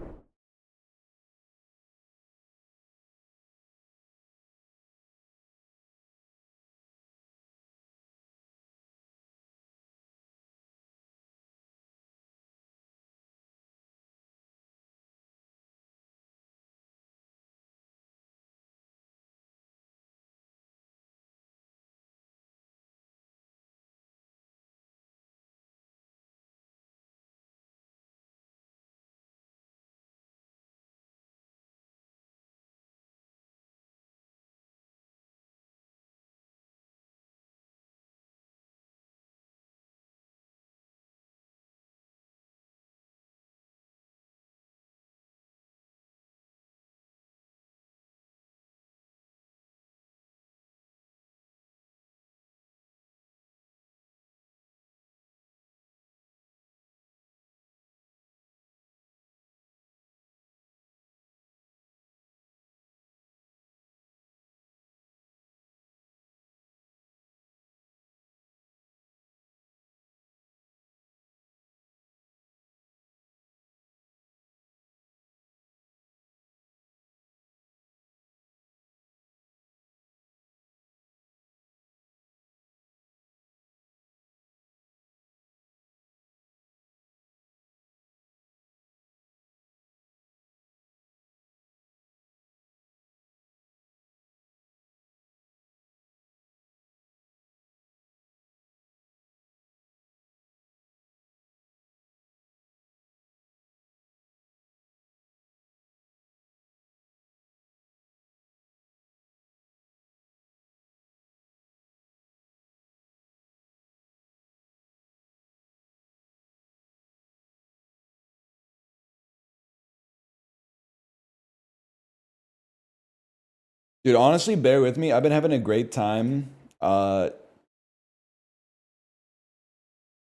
Dude, honestly, bear with me. I've been having a great time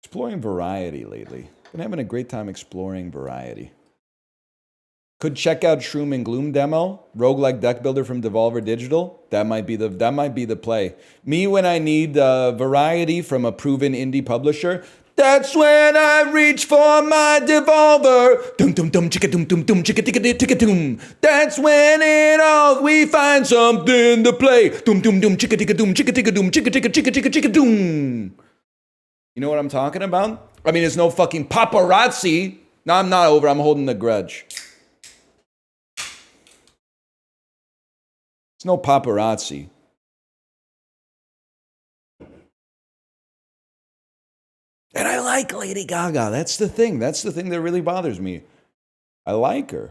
exploring variety lately. Been having a great time exploring variety. Could check out Shroom and Gloom demo, roguelike deck builder from Devolver Digital. That might be the play. Me when I need variety from a proven indie publisher. That's when I reach for my Devolver. Dum dum dum chicka dum dum dum chicka ticka ticka dum. That's when it all we find something to play. Dum dum dum chicka ticka dum chicka ticka dum chicka ticka chicka ticka chicka dum. You know what I'm talking about? I mean, it's no fucking paparazzi. No, I'm not over. I'm holding the grudge. It's no paparazzi. And I like Lady Gaga. That's the thing. That's the thing that really bothers me. I like her.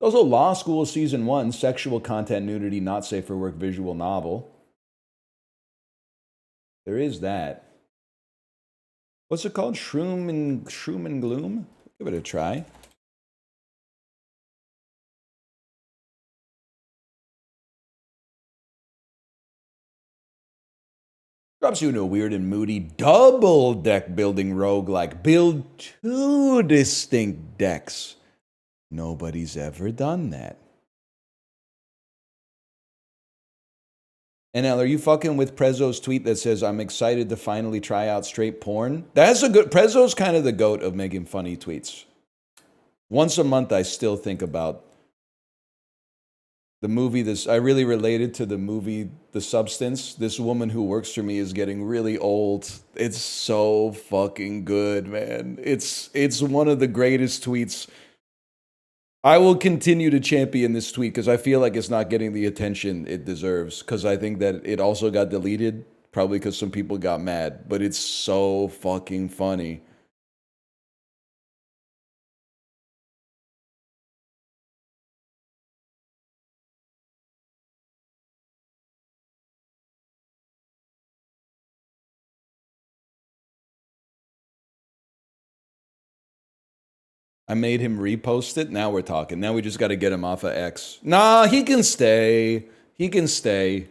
Also, Law School Season 1, sexual content, nudity, not safe for work, visual novel. There is that. What's it called? Shroom and Gloom? Give it a try. Drops you into a weird and moody double deck building roguelike. Build 2 distinct decks. Nobody's ever done that. NL, are you fucking with Prezzo's tweet that says, I'm excited to finally try out straight porn? That's a good... Prezzo's kind of the goat of making funny tweets. Once a month, I still think about the movie. I really related to the movie The Substance. This woman who works for me is getting really old. It's so fucking good, man. It's one of the greatest tweets. I will continue to champion this tweet because I feel like it's not getting the attention it deserves. Because I think that it also got deleted, probably because some people got mad. But it's so fucking funny. I made him repost it. Now we're talking. Now we just got to get him off of X. Nah, he can stay. He can stay.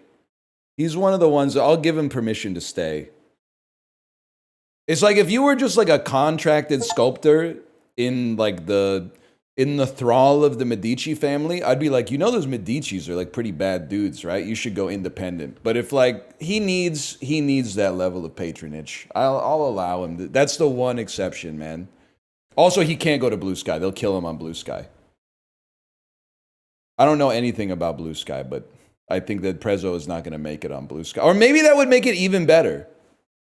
He's one of the ones, I'll give him permission to stay. It's like if you were just like a contracted sculptor in like in the thrall of the Medici family, I'd be like, you know, those Medicis are like pretty bad dudes, right? You should go independent. But if like he needs that level of patronage, I'll allow him. That's the one exception, man. Also, he can't go to Blue Sky. They'll kill him on Blue Sky. I don't know anything about Blue Sky, but I think that Prezzo is not going to make it on Blue Sky. Or maybe that would make it even better.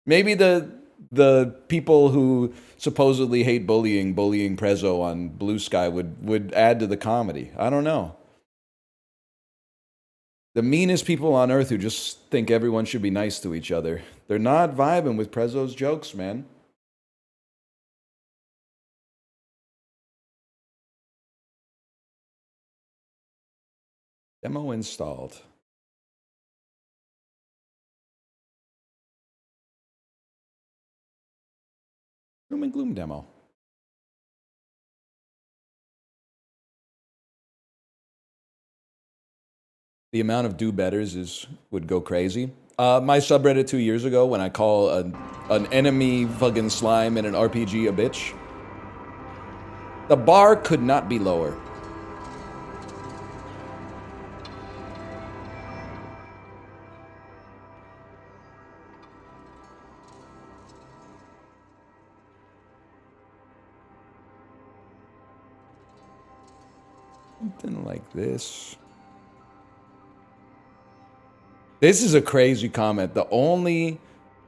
Maybe the people who supposedly hate bullying Prezzo on Blue Sky would add to the comedy. I don't know. The meanest people on earth who just think everyone should be nice to each other. They're not vibing with Prezzo's jokes, man. Demo installed. Shroom and Gloom demo. The amount of do-betters would go crazy. My subreddit 2 years ago, when I call an enemy fucking slime in an RPG a bitch, the bar could not be lower. Something like this. This is a crazy comment. The only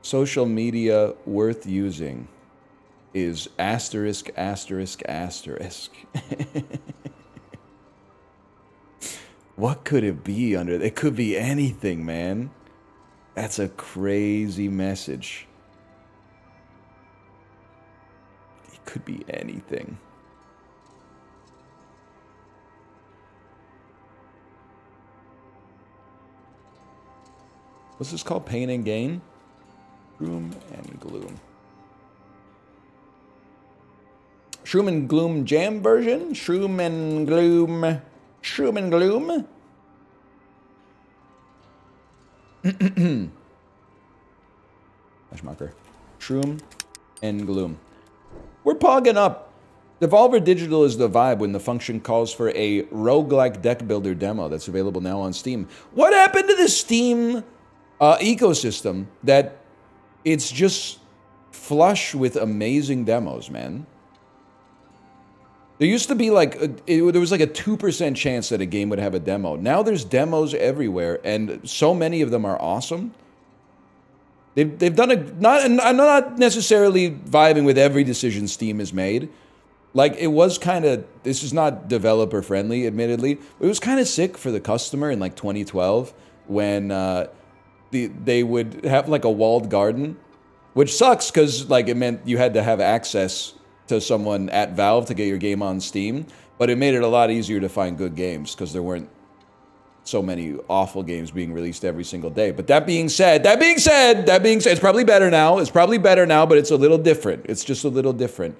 social media worth using is asterisk, asterisk, asterisk. What could it be under? It could be anything, man. That's a crazy message. It could be anything. What's this called? Pain and Gain? Shroom and Gloom. Shroom and Gloom jam version? Shroom and Gloom. Shroom and Gloom? Hash marker. Shroom and Gloom. We're pogging up. Devolver Digital is the vibe when the function calls for a roguelike deck builder demo that's available now on Steam. What happened to the Steam ecosystem that it's just flush with amazing demos, man? There used to be like, there was like a 2% chance that a game would have a demo. Now there's demos everywhere, and so many of them are awesome. They've done I'm not necessarily vibing with every decision Steam has made. Like, it was kind of, this is not developer friendly, admittedly, but it was kind of sick for the customer in like 2012 when they would have like a walled garden, which sucks because like it meant you had to have access to someone at Valve to get your game on Steam, but it made it a lot easier to find good games because there weren't so many awful games being released every single day. But that being said, it's probably better now. It's probably better now, but it's a little different. It's just a little different.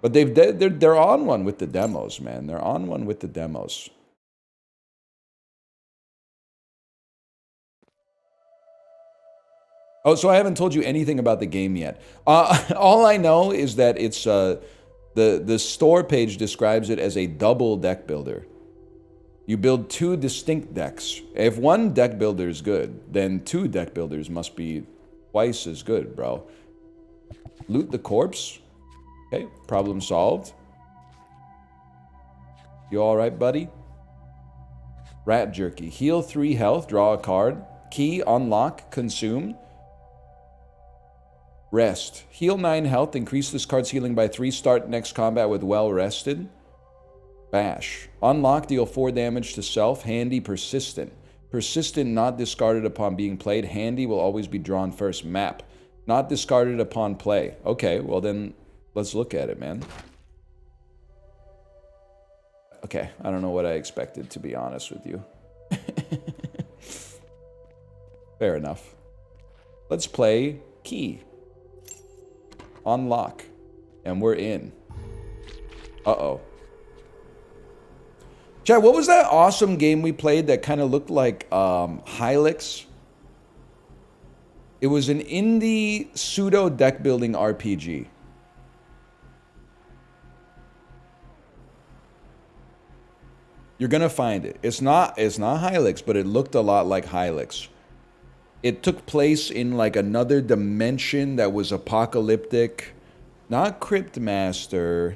But they're on one with the demos, man. They're on one with the demos. Oh, so I haven't told you anything about the game yet. All I know is that it's the store page describes it as a double deck builder. You build 2 distinct decks. If one deck builder is good, then 2 deck builders must be twice as good, bro. Loot the corpse. Okay, problem solved. You alright, buddy? Rat jerky. Heal 3 health, draw a card. Key, unlock, consume. Rest. Heal 9 health, increase this card's healing by 3, start next combat with well rested. Bash. Unlock, deal 4 damage to self. Handy, persistent. Persistent, not discarded upon being played. Handy will always be drawn first. Map. Not discarded upon play. Okay, well then, let's look at it, man. Okay, I don't know what I expected, to be honest with you. Fair enough. Let's play Key. Unlock. And we're in. Uh-oh. Chad, what was that awesome game we played that kind of looked like Hylix? It was an indie pseudo deck building RPG. You're gonna find it. It's not Hylix, but it looked a lot like Hylix. It took place in like another dimension that was apocalyptic. Not Cryptmaster.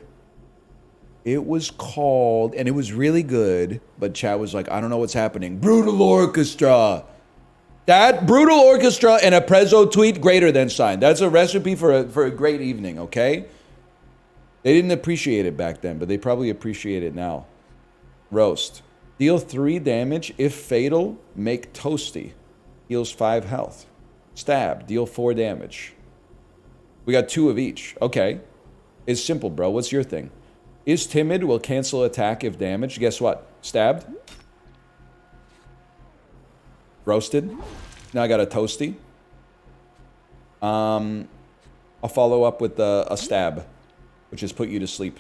It was called, and it was really good, but Chad was like, I don't know what's happening. Brutal Orchestra. That Brutal Orchestra and a Prezzo tweet greater than sign. That's a recipe for a great evening, okay? They didn't appreciate it back then, but they probably appreciate it now. Roast. Deal 3 damage. If fatal, make toasty. Heals 5 health. Stab. Deal 4 damage. We got 2 of each. Okay. It's simple, bro. What's your thing? Is timid, will cancel attack if damaged. Guess what? Stabbed. Roasted. Now I got a toasty. I'll follow up with a stab, which is put you to sleep.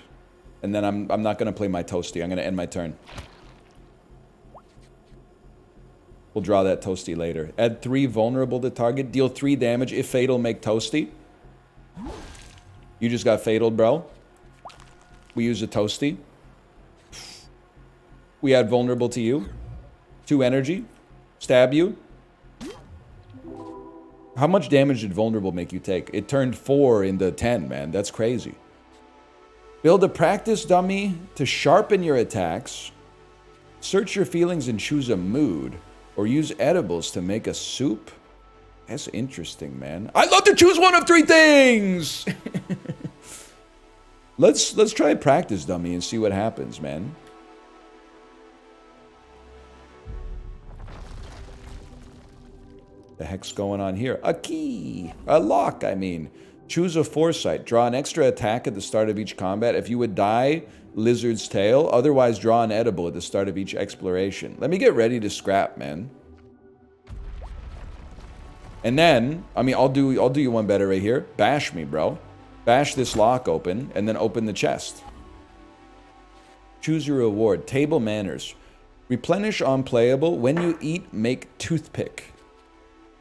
And then I'm not going to play my toasty. I'm going to end my turn. We'll draw that toasty later. Add 3 vulnerable to target. Deal 3 damage. If fatal, make toasty. You just got fataled, bro. We use a toasty. We add vulnerable to you. 2 energy. Stab you. How much damage did vulnerable make you take? It turned 4 into 10, man. That's crazy. Build a practice dummy to sharpen your attacks. Search your feelings and choose a mood. Or use edibles to make a soup. That's interesting, man. I'd love to choose one of 3 things! Let's try practice dummy and see what happens, man. The heck's going on here? A key! A lock, I mean. Choose a foresight. Draw an extra attack at the start of each combat. If you would die, lizard's tail. Otherwise, draw an edible at the start of each exploration. Let me get ready to scrap, man. And then, I mean, I'll do you one better right here. Bash me, bro. Bash this lock open, and then open the chest. Choose your reward. Table manners. Replenish on playable. When you eat, make toothpick.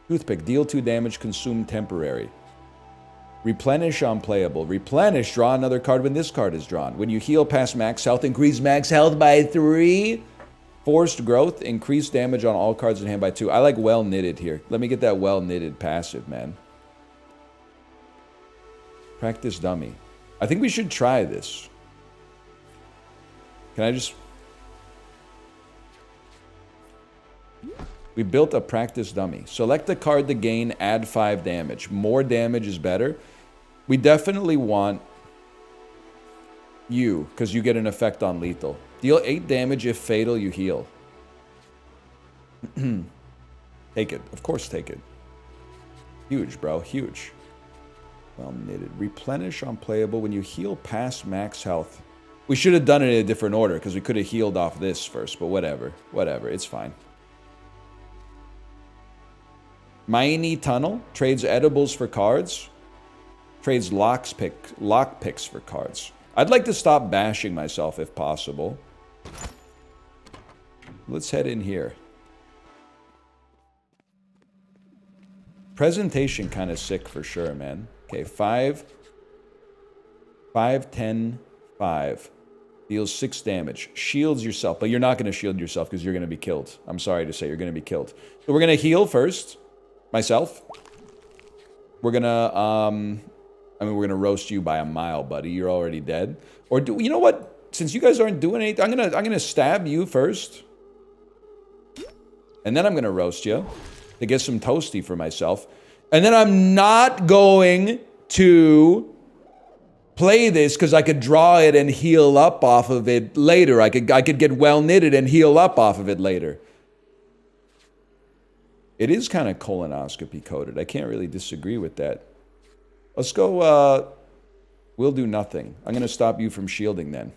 Toothpick. Deal 2 damage. Consume temporary. Replenish on playable. Replenish. Draw another card when this card is drawn. When you heal past max health, increase max health by 3. Forced growth. Increase damage on all cards in hand by 2. I like well knitted here. Let me get that well knitted passive, man. Practice dummy. I think we should try this. Can I just... We built a practice dummy. Select a card to gain, add 5 damage. More damage is better. We definitely want you, because you get an effect on lethal. Deal 8 damage if fatal, you heal. Take it. Of course take it. Huge, bro. Huge. Well knitted. Replenish on playable when you heal past max health. We should have done it in a different order, because we could have healed off this first, but whatever. Whatever. It's fine. Mighty Tunnel trades edibles for cards. Trades lockpicks for cards. I'd like to stop bashing myself if possible. Let's head in here. Presentation kind of sick for sure, man. Okay, 5, 10, 5. Deals 6 damage. Shields yourself, but you're not going to shield yourself because you're going to be killed. I'm sorry to say, you're going to be killed. So we're going to heal first. Myself. We're going to, we're going to roast you by a mile, buddy. You're already dead. Or do, you know what? Since you guys aren't doing anything, I'm going to stab you first. And then I'm going to roast you to get some toasty for myself. And then I'm not going to play this because I could draw it and heal up off of it later. I could get well knitted and heal up off of it later. It is kind of colonoscopy coded. I can't really disagree with that. Let's go, we'll do nothing. I'm going to stop you from shielding then.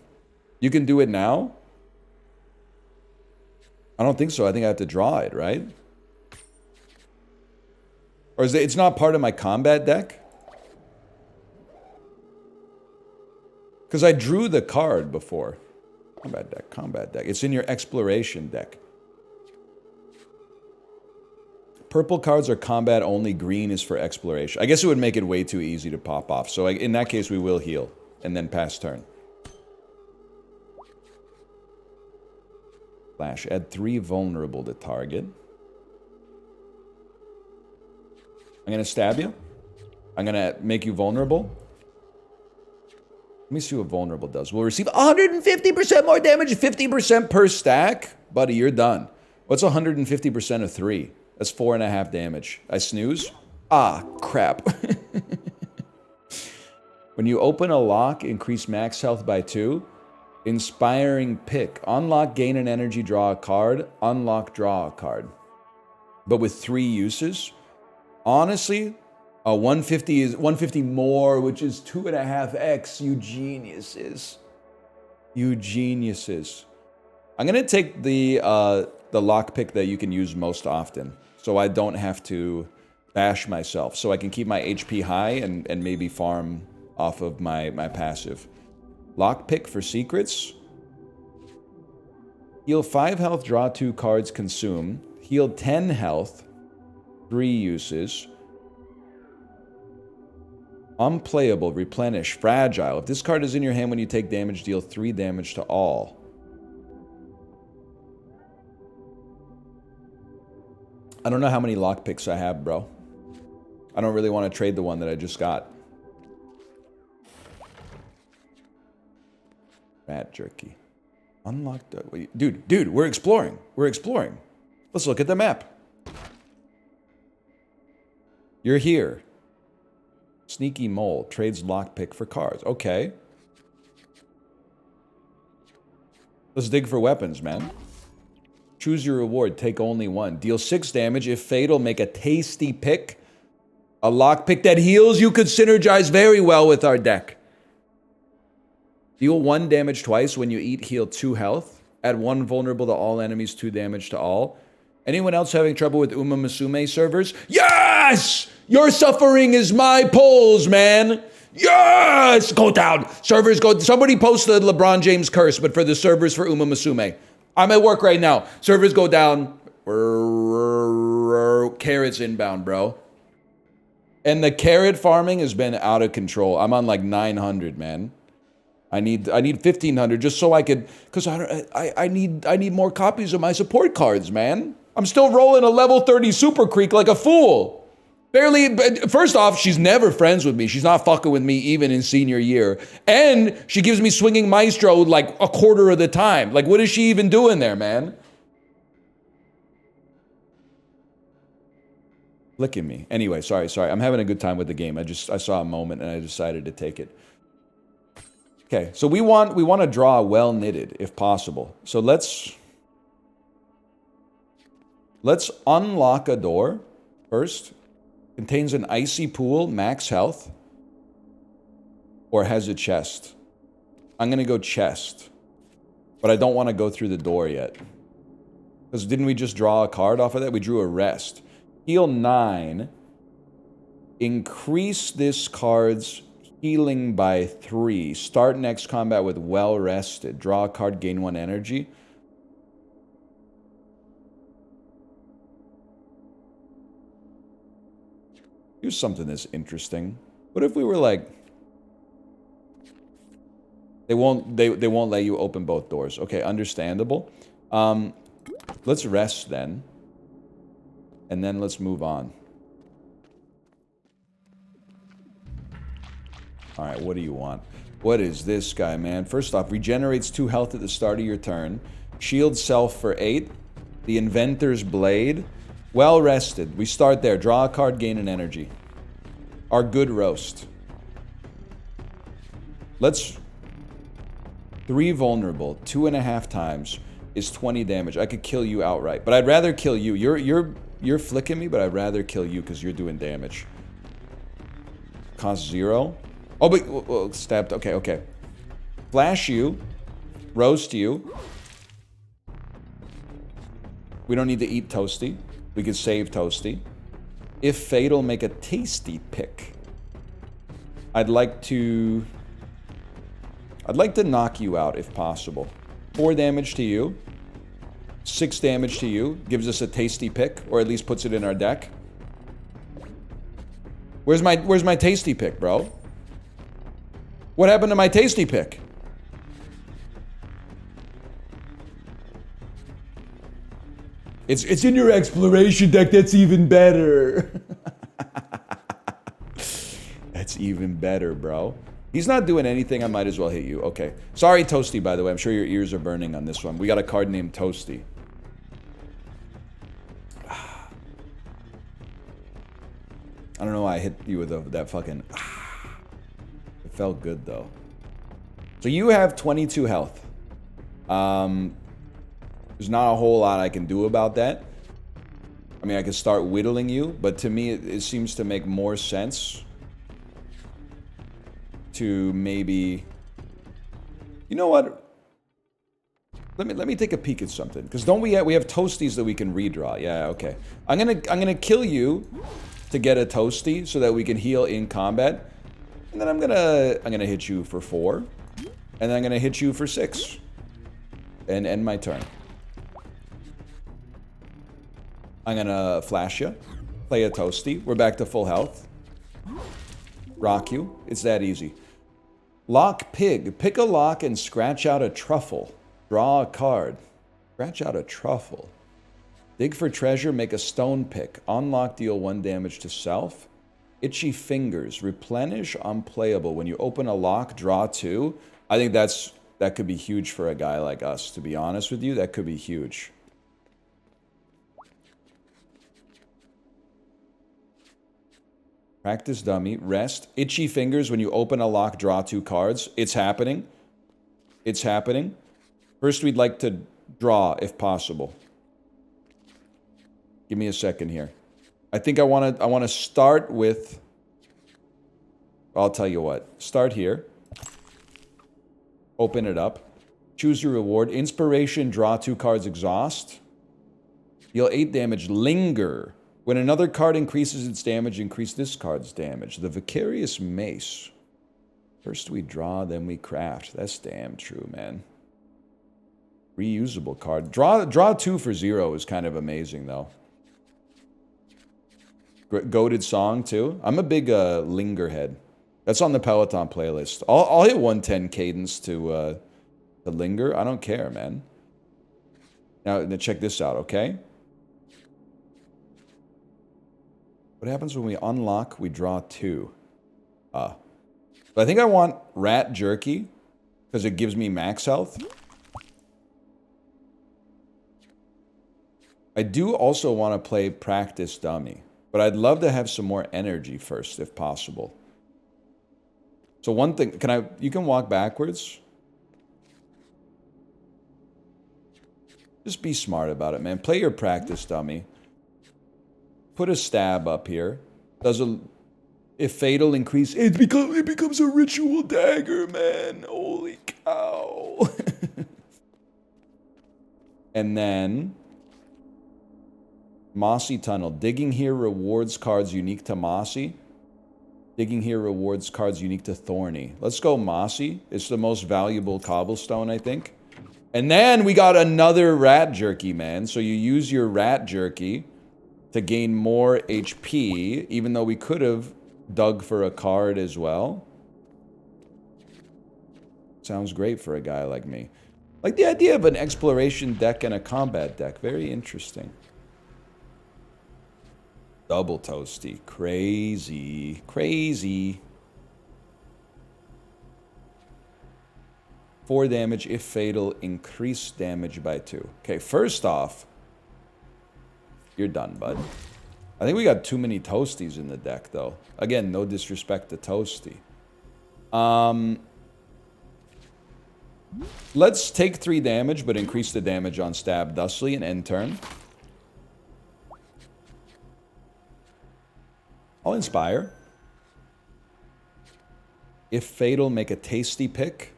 You can do it now? I don't think so. I think I have to draw it, right? Or is it, it's not part of my combat deck? Because I drew the card before. Combat deck. It's in your exploration deck. Purple cards are combat only. Green is for exploration. I guess it would make it way too easy to pop off. So in that case, we will heal. And then pass turn. Flash. Add 3 vulnerable to target. I'm going to stab you. I'm going to make you vulnerable. Let me see what vulnerable does. We'll receive 150% more damage, 50% per stack. Buddy, you're done. What's 150% of 3? That's 4.5 damage. I snooze? Ah, crap. When you open a lock, increase max health by 2. Inspiring pick. Unlock, gain an energy, draw a card. Unlock, draw a card. But with 3 uses. Honestly, 150 is 150 more, which is 2.5x. You geniuses. You geniuses. I'm going to take the lockpick that you can use most often. So I don't have to bash myself. So I can keep my HP high and maybe farm off of my passive. Lockpick for secrets. Heal 5 health, draw 2 cards, consume. Heal 10 health, 3 uses. Unplayable, replenish, fragile. If this card is in your hand when you take damage, deal 3 damage to all. I don't know how many lockpicks I have, bro. I don't really want to trade the one that I just got. Rat jerky. Unlocked. Dude, we're exploring. We're exploring. Let's look at the map. You're here. Sneaky mole trades lockpick for cards. Okay. Let's dig for weapons, man. Choose your reward. Take only 1. Deal 6 damage. If fatal, make a tasty pick. A lockpick that heals you could synergize very well with our deck. Deal 1 damage twice. When you eat, heal 2 health. Add 1 vulnerable to all enemies, 2 damage to all. Anyone else having trouble with Uma Musume servers? Yes! Your suffering is my pulls, man! Yes! Go down. Servers go. Somebody posted LeBron James curse, but for the servers for Uma Musume. I'm at work right now. Servers go down. Carrots inbound, bro. And the carrot farming has been out of control. I'm on like 900, man. I need 1,500 just so I could, because I need more copies of my support cards, man. I'm still rolling a level 30 Super Creek like a fool. Barely, first off, she's never friends with me. She's not fucking with me even in senior year. And she gives me swinging maestro like a quarter of the time. Like, what is she even doing there, man? Look at me. Anyway, sorry. I'm having a good time with the game. I saw a moment and I decided to take it. Okay, so we want to draw well knitted if possible. So let's unlock a door first. Contains an icy pool, max health, or has a chest. I'm gonna go chest, but I don't want to go through the door yet. Because didn't we just draw a card off of that? We drew a rest. Heal 9. Increase this card's healing by 3. Start next combat with well rested. Draw a card, gain 1 energy. Here's something that's interesting. What if we were like, they won't let you open both doors. Okay, understandable. Let's rest then. And then let's move on. Alright, what do you want? What is this guy, man? First off, regenerates 2 health at the start of your turn. Shield self for 8. The Inventor's Blade. Well rested. We start there. Draw a card, gain an energy. Our good roast. Let's... 3 vulnerable. 2.5 times is 20 damage. I could kill you outright. But I'd rather kill you. You're flicking me, but I'd rather kill you because you're doing damage. Cost 0. Oh, but... Well, stabbed. Okay. Flash you. Roast you. We don't need to eat Toasty. We could save Toasty. If fatal, make a tasty pick. I'd like to knock you out if possible. 4 damage to you. 6 damage to you. Gives us a tasty pick, or at least puts it in our deck. Where's my tasty pick, bro? What happened to my tasty pick? It's in your exploration deck. That's even better. That's even better, bro. He's not doing anything. I might as well hit you. Okay. Sorry, Toasty, by the way. I'm sure your ears are burning on this one. We got a card named Toasty. I don't know why I hit you with that fucking... It felt good, though. So you have 22 health. There's not a whole lot I can do about that. I mean, I could start whittling you, but to me, it seems to make more sense to maybe... You know what? Let me take a peek at something. Because don't we have Toasties that we can redraw. Yeah, okay. I'm gonna kill you to get a Toasty so that we can heal in combat. And then I'm gonna hit you for 4. And then I'm gonna hit you for 6. And end my turn. I'm gonna flash you, play a Toasty. We're back to full health. Rock you. It's that easy. Lock Pig. Pick a lock and scratch out a truffle. Draw a card. Scratch out a truffle. Dig for treasure. Make a stone pick. Unlock. Deal 1 damage to self. Itchy Fingers. Replenish. Unplayable. When you open a lock, draw 2. I think that could be huge for a guy like us. To be honest with you, that could be huge. Practice dummy. Rest. Itchy Fingers. When you open a lock, draw 2 cards. It's happening. It's happening. First, we'd like to draw, if possible. Give me a second here. I think I want to start with... I'll tell you what. Start here. Open it up. Choose your reward. Inspiration. Draw 2 cards. Exhaust. Deal 8 damage. Linger. When another card increases its damage, increase this card's damage. The Vicarious Mace. First we draw, then we craft. That's damn true, man. Reusable card. Draw 2 for 0 is kind of amazing, though. Goated song, too. I'm a big linger head. That's on the Peloton playlist. I'll hit 110 cadence to linger. I don't care, man. Now check this out, okay? What happens when we unlock? We draw 2. But I think I want Rat Jerky because it gives me max health. I do also want to play Practice Dummy, but I'd love to have some more energy first, if possible. So one thing, you can walk backwards. Just be smart about it, man. Play your Practice Dummy. Put a stab up here. If fatal increase, it becomes a ritual dagger, man. Holy cow. And then Mossy Tunnel. Digging here rewards cards unique to Mossy. Digging here rewards cards unique to Thorny. Let's go Mossy. It's the most valuable cobblestone, I think. And then we got another Rat Jerky, man. So you use your Rat Jerky to gain more HP, even though we could have dug for a card as well. Sounds great for a guy like me. Like the idea of an exploration deck and a combat deck. Very interesting. Double Toasty. Crazy. Crazy. 4 damage if fatal. Increase damage by 2. Okay, first off, you're done, bud. I think we got too many Toasties in the deck, though. Again, no disrespect to Toasty. Let's take 3 damage, but increase the damage on Stab Dustly and end turn. I'll Inspire. If fatal, make a tasty pick.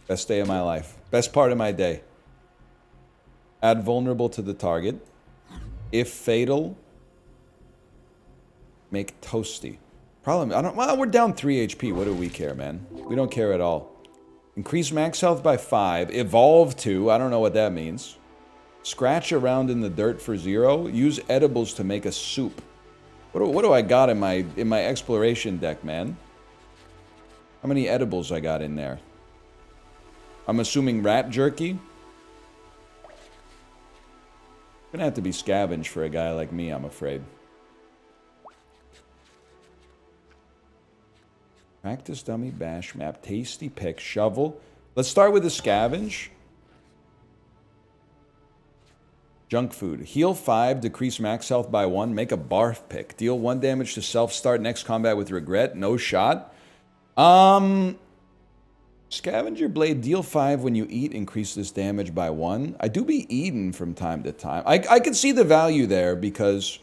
Best day of my life. Best part of my day. Add vulnerable to the target. If fatal, make toasty. Problem, well, we're down 3 HP. What do we care, man? We don't care at all. Increase max health by 5. Evolve 2. I don't know what that means. Scratch around in the dirt for 0. Use edibles to make a soup. What do I got in my exploration deck, man? How many edibles I got in there? I'm assuming Rat Jerky. Gonna have to be scavenge for a guy like me, I'm afraid. Practice Dummy, Bash Map, Tasty Pick, Shovel. Let's start with the scavenge. Junk Food. Heal 5, decrease max health by 1, make a barf pick. Deal 1 damage to self, start next combat with regret. No shot. Scavenger Blade, deal 5 when you eat, increase this damage by 1. I do be eating from time to time. I could see the value there because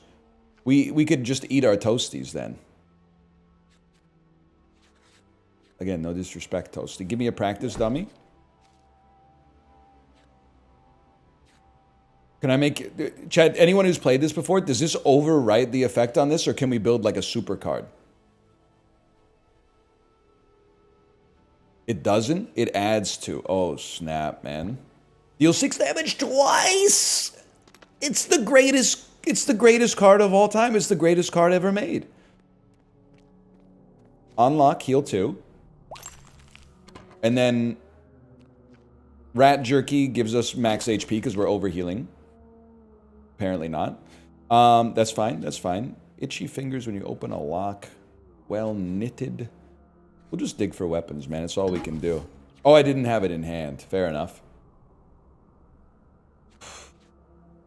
we could just eat our Toasties then. Again, no disrespect, Toasty. Give me a Practice Dummy. Can I make... Chad, anyone who's played this before, does this overwrite the effect on this, or can we build like a super card? It doesn't? It adds to. Oh, snap, man. Deal 6 damage twice! It's the greatest card of all time. It's the greatest card ever made. Unlock, heal 2. And then Rat Jerky gives us max HP because we're overhealing. Apparently not. That's fine. That's fine. Itchy fingers when you open a lock. Well knitted. We'll just dig for weapons, man. It's all we can do. Oh, I didn't have it in hand. Fair enough.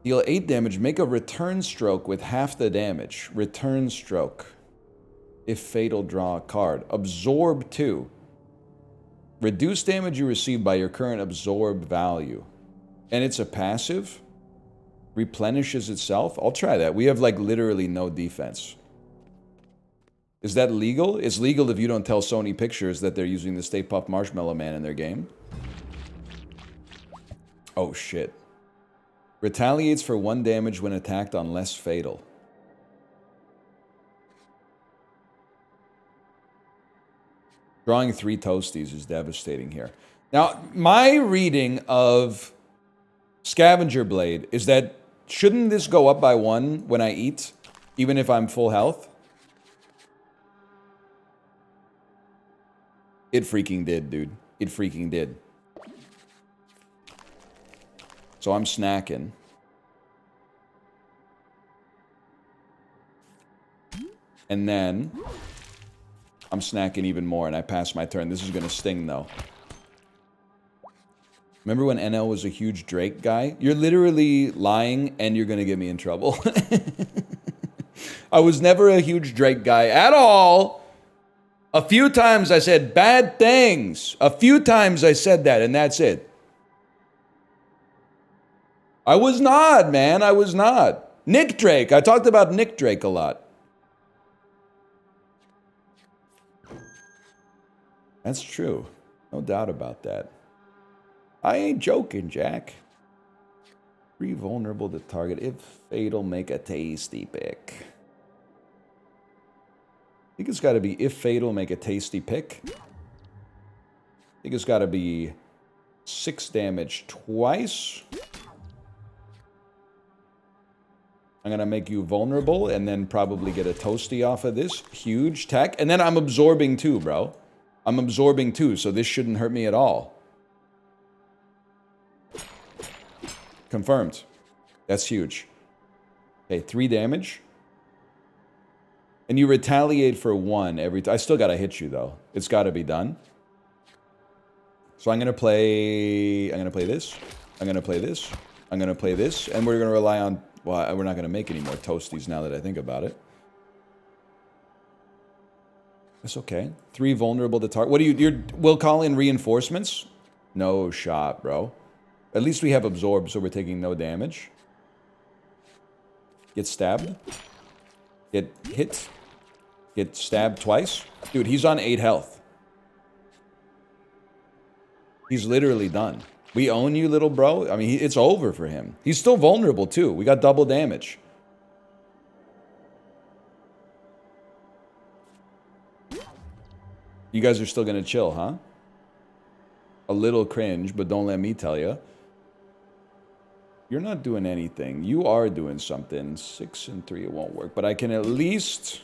Deal 8 damage. Make a return stroke with half the damage. Return stroke. If fatal, draw a card. Absorb 2. Reduce damage you receive by your current absorb value. And it's a passive. Replenishes itself. I'll try that. We have like literally no defense. Is that legal? It's legal if you don't tell Sony Pictures that they're using the Stay Puft Marshmallow Man in their game. Oh shit. Retaliates for 1 damage when attacked unless fatal. Drawing 3 toasties is devastating here. Now, my reading of Scavenger Blade is that shouldn't this go up by 1 when I eat, even if I'm full health? It freaking did, dude. It freaking did. So I'm snacking. And then I'm snacking even more, and I pass my turn. This is going to sting, though. Remember when NL was a huge Drake guy? You're literally lying, and you're going to get me in trouble. I was never a huge Drake guy at all. A few times I said bad things. A few times I said that, and that's it. I was not, man. I was not. Nick Drake. I talked about Nick Drake a lot. That's true. No doubt about that. I ain't joking, Jack. 3 vulnerable to target. If fatal, make a tasty pick. I think it's got to be if fatal, make a tasty pick. I think it's got to be 6 damage twice. I'm going to make you vulnerable and then probably get a toasty off of this. Huge tech. And then I'm absorbing 2, bro. I'm absorbing 2, so this shouldn't hurt me at all. Confirmed. That's huge. Okay, 3 damage. And you retaliate for 1 every time. I still gotta hit you, though. It's gotta be done. So I'm gonna play this. I'm gonna play this. I'm gonna play this. And we're gonna rely on... Well, we're not gonna make any more toasties now that I think about it. That's okay. 3 vulnerable to target. What do you... We'll call in reinforcements? No shot, bro. At least we have absorb, so we're taking no damage. Get stabbed. Get hit. Get stabbed twice. Dude, he's on 8 health. He's literally done. We own you, little bro. I mean, it's over for him. He's still vulnerable, too. We got double damage. You guys are still gonna chill, huh? A little cringe, but don't let me tell you. You're not doing anything. You are doing something. 6 and 3, it won't work. But I can at least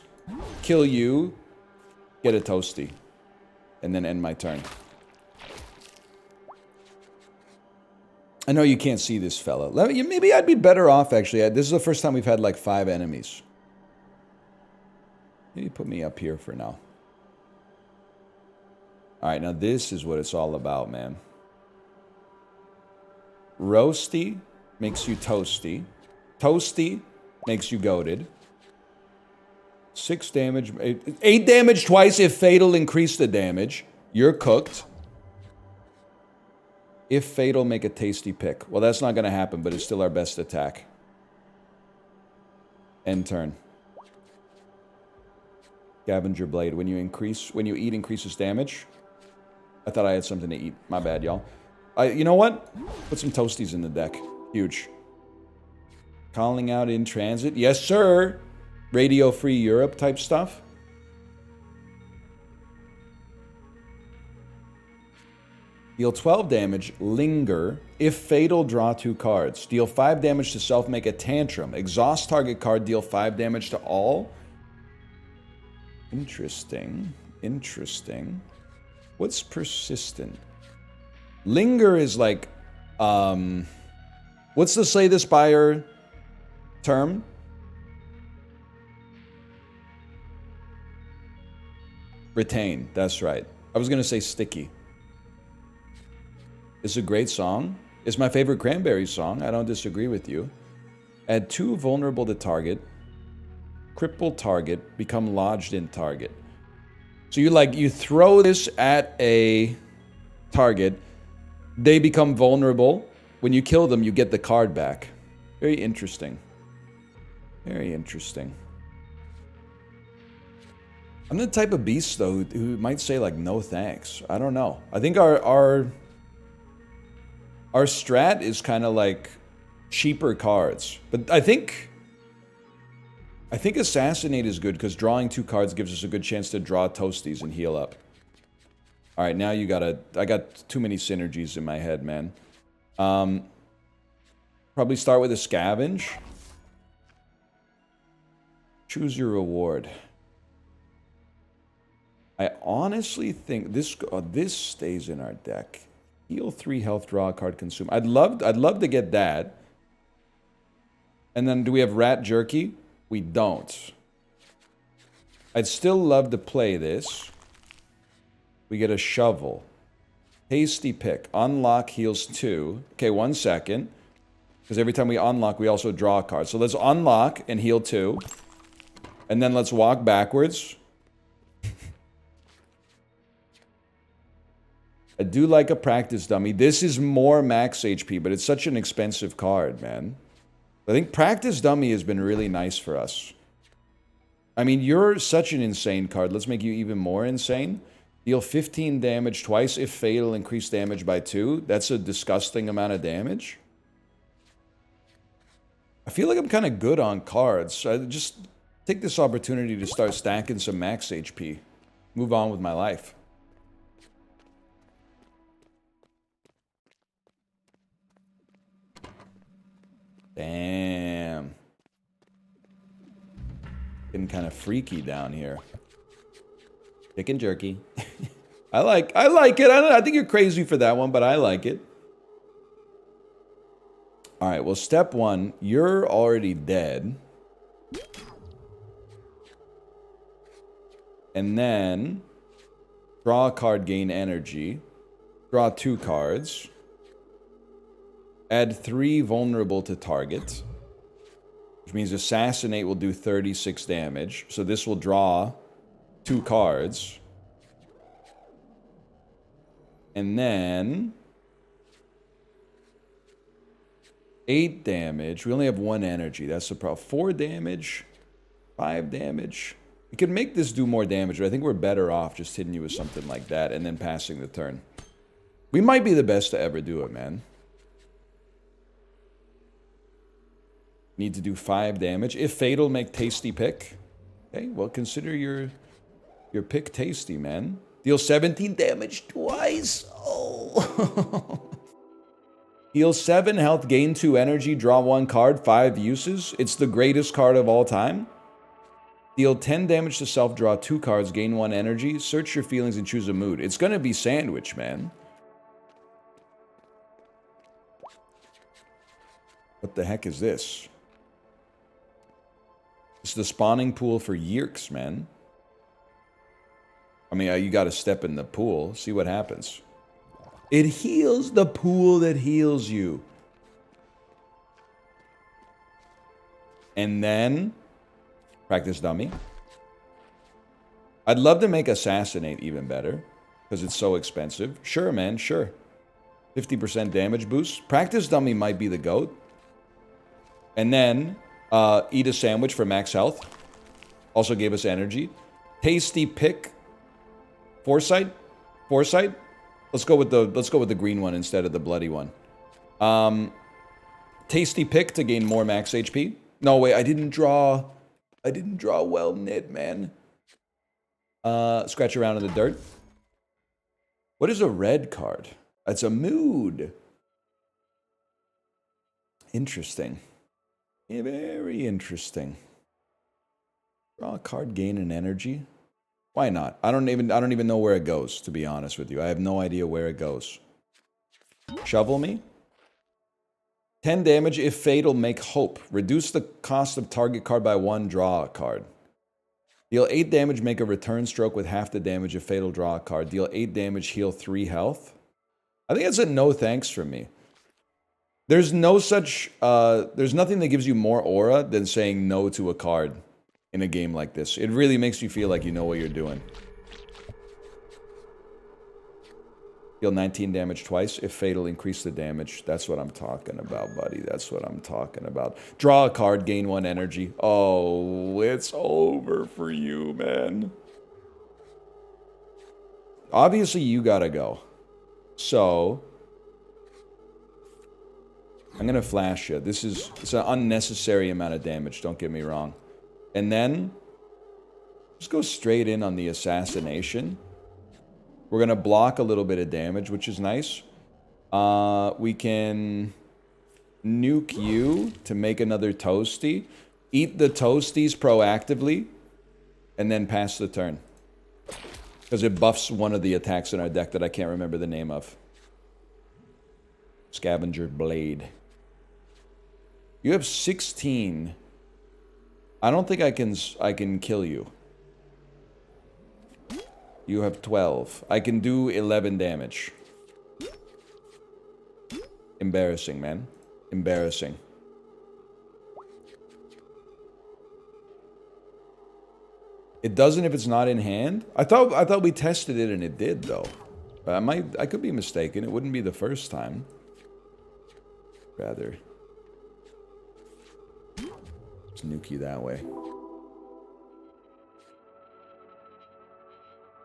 kill you, get a toasty, and then end my turn. I know you can't see this fella. Maybe I'd be better off, actually. This is the first time we've had like 5 enemies. Maybe put me up here for now. Alright, now this is what it's all about, man. Roasty makes you toasty. Toasty makes you goated. 6 damage. 8 damage twice if fatal, increase the damage. You're cooked. If fatal, make a tasty pick. Well, that's not going to happen, but it's still our best attack. End turn. Scavenger Blade. When you eat, increases damage. I thought I had something to eat. My bad, y'all. You know what? Put some toasties in the deck. Huge. Calling out in transit. Yes, sir. Radio Free Europe type stuff. Deal 12 damage. Linger. If fatal, draw 2 cards. Deal 5 damage to self, make a tantrum. Exhaust target card, deal 5 damage to all. Interesting. Interesting. What's persistent? Linger is like, what's the Slay the Spire term? Retain, that's right. I was gonna say sticky. It's a great song. It's my favorite Cranberries song. I don't disagree with you. Add 2 vulnerable to target. Cripple target, become lodged in target. So you throw this at a target, they become vulnerable. When you kill them, you get the card back. Very interesting. Very interesting. I'm the type of beast, though, who might say, like, no thanks. I don't know. I think our strat is kind of like cheaper cards. But I think Assassinate is good because drawing 2 cards gives us a good chance to draw toasties and heal up. All right, now you gotta... I got too many synergies in my head, man. Probably start with a scavenge. Choose your reward. I honestly think this this stays in our deck. Heal 3 health, draw a card, consume. I'd love to get that. And then do we have Rat Jerky? We don't. I'd still love to play this. We get a shovel. Hasty pick. Unlock heals 2. Okay, 1 second. Because every time we unlock, we also draw a card. So let's unlock and heal 2. And then let's walk backwards. I do like a practice dummy. This is more max HP, but it's such an expensive card, man. I think practice dummy has been really nice for us. I mean, you're such an insane card. Let's make you even more insane. Deal 15 damage twice. If fatal, increase damage by 2. That's a disgusting amount of damage. I feel like I'm kind of good on cards. So I just take this opportunity to start stacking some max HP. Move on with my life. Damn. Getting kind of freaky down here. Chicken jerky. I like it. I think you're crazy for that one, but I like it. All right, well, step 1, you're already dead. And then draw a card, gain energy. Draw 2 cards. Add 3 vulnerable to target. Which means assassinate will do 36 damage. So this will draw 2 cards. And then 8 damage. We only have 1 energy. That's the problem. 4 damage. 5 damage. We could make this do more damage, but I think we're better off just hitting you with something like that and then passing the turn. We might be the best to ever do it, man. Need to do 5 damage. If fatal, make tasty pick. Okay, well, consider your pick tasty, man. Deal 17 damage twice. Oh. Heal 7 health, gain 2 energy, draw 1 card, 5 uses. It's the greatest card of all time. Deal 10 damage to self, draw 2 cards, gain 1 energy. Search your feelings and choose a mood. It's gonna be sandwich, man. What the heck is this? It's the spawning pool for Yerks, man. I mean, you gotta step in the pool, see what happens. It heals the pool that heals you. And then, practice dummy. I'd love to make assassinate even better, because it's so expensive. Sure, man, sure. 50% damage boost. Practice dummy might be the GOAT. And then, eat a sandwich for max health. Also gave us energy. Tasty pick. Foresight. Let's go with the green one instead of the bloody one. Tasty pick to gain more max HP. No, wait, I didn't draw well knit, man. Scratch around in the dirt. What is a red card? It's a mood. Interesting. Yeah, very interesting. Draw a card, gain an energy. Why not? I don't even know where it goes, to be honest with you. I have no idea where it goes. Shovel me. 10 damage if fatal, make hope. Reduce the cost of target card by 1, draw a card. Deal 8 damage, make a return stroke with half the damage if fatal, draw a card. Deal 8 damage, heal 3 health. I think that's a no thanks from me. There's no such, there's nothing that gives you more aura than saying no to a card in a game like this. It really makes you feel like you know what you're doing. Deal 19 damage twice. If fatal, increase the damage. That's what I'm talking about, buddy. That's what I'm talking about. Draw a card, gain 1 energy. Oh, it's over for you, man. Obviously, you gotta go. So, I'm gonna flash you. It's an unnecessary amount of damage, don't get me wrong. And then, just go straight in on the assassination. We're going to block a little bit of damage, which is nice. We can nuke you to make another toasty. Eat the toasties proactively. And then pass the turn. Because it buffs one of the attacks in our deck that I can't remember the name of. Scavenger Blade. You have 16. I don't think I can kill you. You have 12. I can do 11 damage. Embarrassing, man. Embarrassing. It doesn't if it's not in hand? I thought we tested it and it did though. I could be mistaken. It wouldn't be the first time. Rather. Let's nuke you that way.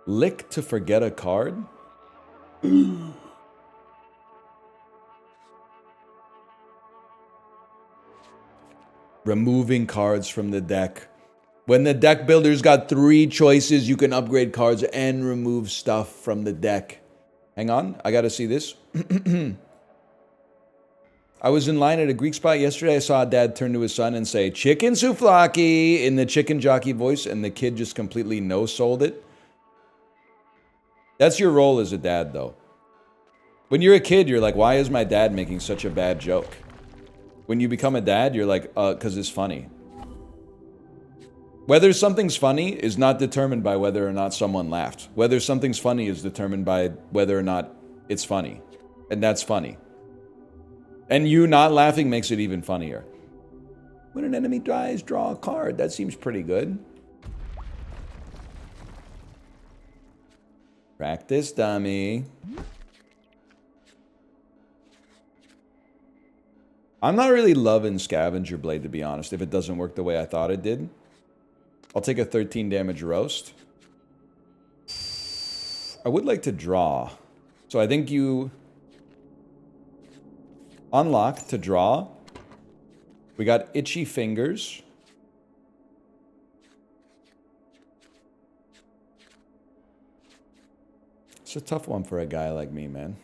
Lick to forget a card? Removing cards from the deck. When the deck builder's got 3 choices, you can upgrade cards and remove stuff from the deck. Hang on, I gotta see this. I was in line at a Greek spot yesterday. I saw a dad turn to his son and say, "Chicken souvlaki," in the chicken jockey voice, and the kid just completely no-sold it. That's your role as a dad, though. When you're a kid, you're like, why is my dad making such a bad joke? When you become a dad, you're like, 'cause it's funny. Whether something's funny is not determined by whether or not someone laughed. Whether something's funny is determined by whether or not it's funny. And that's funny. And you not laughing makes it even funnier. When an enemy dies, draw a card. That seems pretty good. Practice, dummy. I'm not really loving Scavenger Blade, to be honest, if it doesn't work the way I thought it did. I'll take a 13 damage roast. I would like to draw. So I think you unlock to draw. We got Itchy Fingers. It's a tough one for a guy like me, man.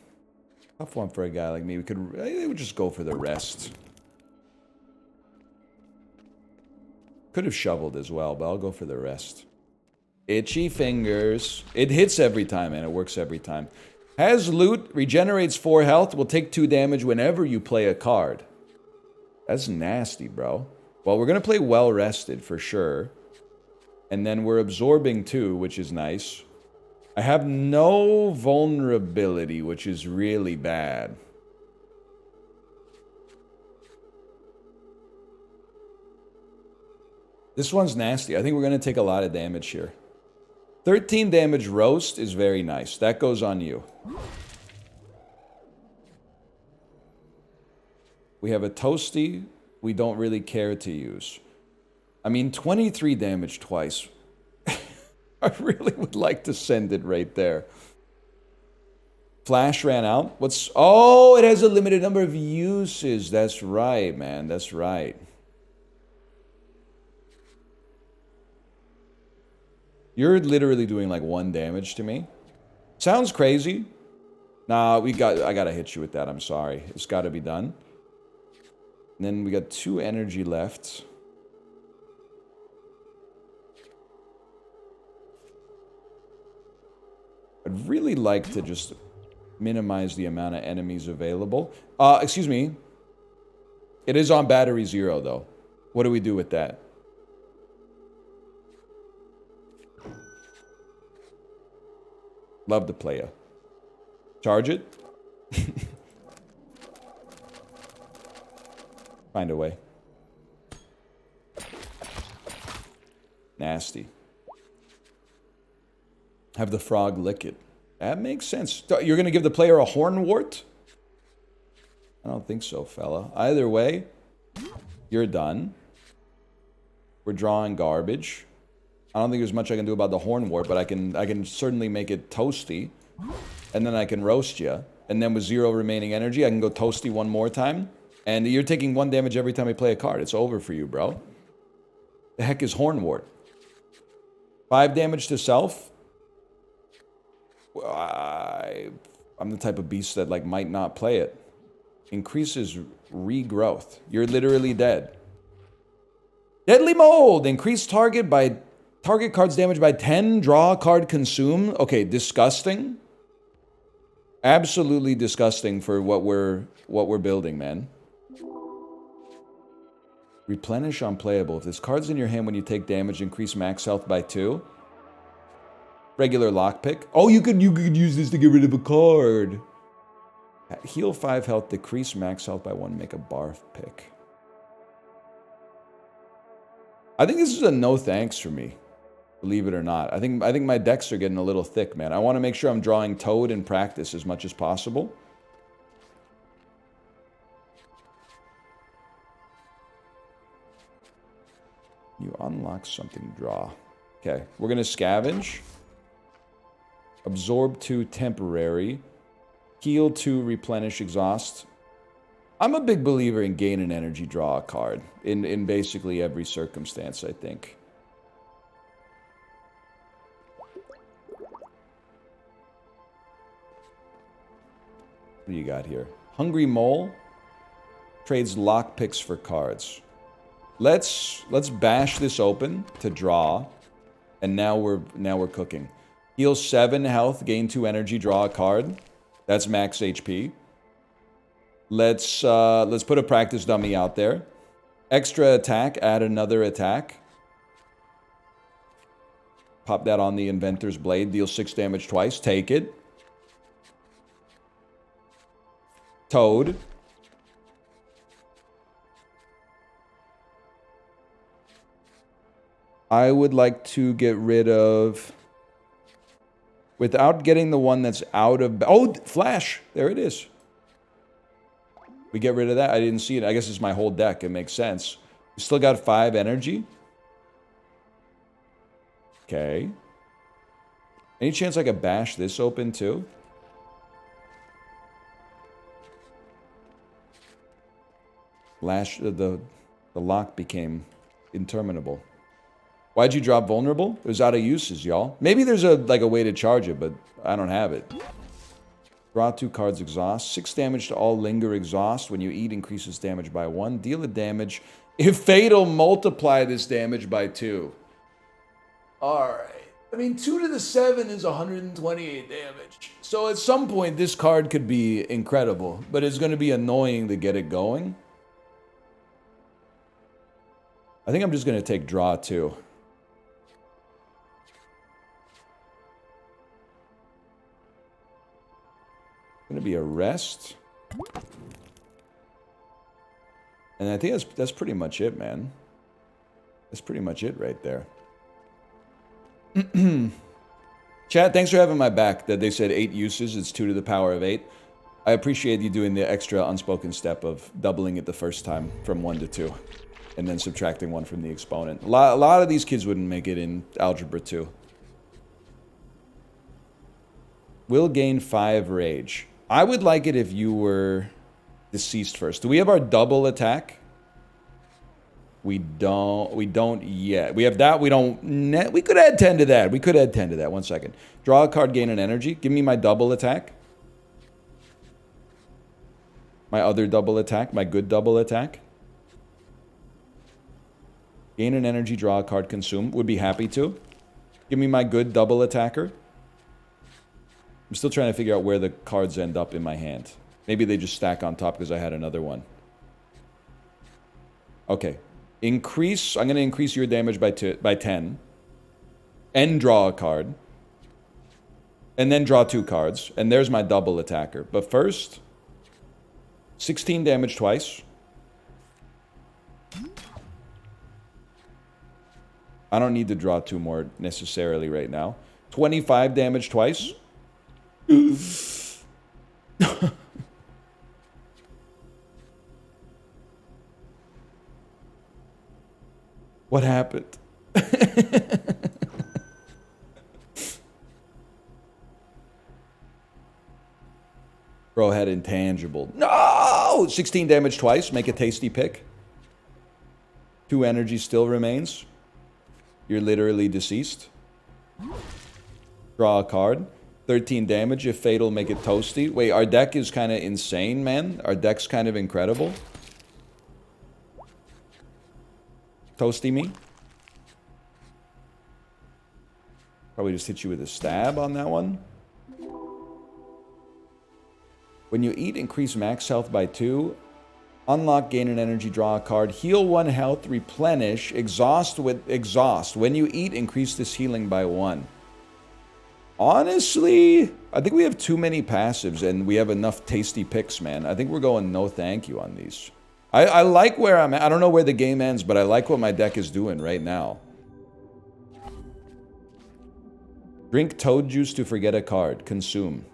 Tough one for a guy like me. We would just go for the rest. Could have shoveled as well, but I'll go for the rest. Itchy Fingers. It hits every time, and it works every time. Has loot, regenerates 4 health, will take 2 damage whenever you play a card. That's nasty, bro. Well, we're going to play Well Rested for sure. And then we're absorbing 2, which is nice. I have no vulnerability, which is really bad. This one's nasty. I think we're going to take a lot of damage here. 13 damage roast is very nice. That goes on you. We have a toasty we don't really care to use. I mean, 23 damage twice. I really would like to send it right there. Flash ran out. What's... Oh, it has a limited number of uses. That's right, man. That's right. You're literally doing like 1 damage to me. Sounds crazy. Nah, I gotta hit you with that. I'm sorry. It's gotta be done. And then we got 2 energy left. I'd really like to just minimize the amount of enemies available. Excuse me. It is on battery 0, though. What do we do with that? Love to play ya. Charge it. Find a way. Nasty. Have the frog lick it. That makes sense. You're going to give the player a hornwort? I don't think so, fella. Either way, you're done. We're drawing garbage. I don't think there's much I can do about the hornwort, but I can certainly make it toasty. And then I can roast you. And then with 0 remaining energy, I can go toasty 1 more time. And you're taking 1 damage every time I play a card. It's over for you, bro. The heck is hornwort? 5 damage to self. I'm the type of beast that like might not play it. Increases regrowth. You're literally dead. Deadly Mold. Increase target card's damage by 10. Draw a card, consume. Okay, disgusting. Absolutely disgusting for what we're building, man. Replenish unplayable. If this card's in your hand when you take damage, increase max health by 2. Regular lockpick. Oh, you could use this to get rid of a card. Heal 5 health, decrease max health by 1, make a barf pick. I think this is a no thanks for me, believe it or not. I think my decks are getting a little thick, man. I want to make sure I'm drawing Toad in practice as much as possible. You unlock something, draw. Okay, we're going to scavenge. Absorb 2, temporary. Heal 2, replenish, exhaust. I'm a big believer in gain an energy, draw a card. In basically every circumstance, I think. What do you got here? Hungry Mole. Trades lockpicks for cards. Let's bash this open to draw, and now we're cooking. Heal 7 health, gain 2 energy, draw a card. That's max HP. Let's put a practice dummy out there. Extra attack, add another attack. Pop that on the Inventor's Blade, deal 6 damage twice. Take it. Toad. I would like to get rid of... Without getting the one that's out of... Oh, Flash! There it is. We get rid of that. I didn't see it. I guess it's my whole deck. It makes sense. We still got 5 energy. Okay. Any chance I could bash this open too? The lock became interminable. Why'd you drop vulnerable? It was out of uses, y'all. Maybe there's a way to charge it, but I don't have it. Draw 2 cards, exhaust. 6 damage to all linger exhaust. When you eat, increases damage by 1. Deal a damage. If fatal, multiply this damage by 2. Alright. I mean, 2 to the 7 is 128 damage. So at some point, this card could be incredible, but it's going to be annoying to get it going. I think I'm just going to take draw 2. Going to be a rest. And I think that's pretty much it, man. That's pretty much it right there. Chat, thanks for having my back. That they said 8 uses, it's 2 to the power of 8. I appreciate you doing the extra unspoken step of doubling it the first time from 1 to 2. And then subtracting 1 from the exponent. A lot of these kids wouldn't make it in Algebra 2. Will gain 5 rage. I would like it if you were deceased first. Do we have our double attack? We don't yet. We have that. We don't. We could add 10 to that. We could add 10 to that. 1 second. Draw a card, gain an energy. Give me my double attack. My other double attack. My good double attack. Gain an energy, draw a card, consume. Would be happy to. Give me my good double attacker. I'm still trying to figure out where the cards end up in my hand. Maybe they just stack on top because I had another one. Okay. Increase. I'm going to increase your damage by 10. And draw a card. And then draw 2 cards. And there's my double attacker. But first, 16 damage twice. I don't need to draw 2 more necessarily right now. 25 damage twice. What happened? Bro had intangible. No! 16 damage twice. Make a tasty pick. 2 energy still remains. You're literally deceased. Draw a card. 13 damage. If fatal, make it toasty. Wait, our deck is kind of insane, man. Our deck's kind of incredible. Toasty me. Probably just hit you with a stab on that one. When you eat, increase max health by 2. Unlock, gain an energy, draw a card. Heal 1 health, replenish. Exhaust with exhaust. When you eat, increase this healing by 1. Honestly, I think we have too many passives and we have enough tasty picks, man. I think we're going no thank you on these. I like where I'm at. I don't know where the game ends, but I like what my deck is doing right now. Drink toad juice to forget a card. Consume.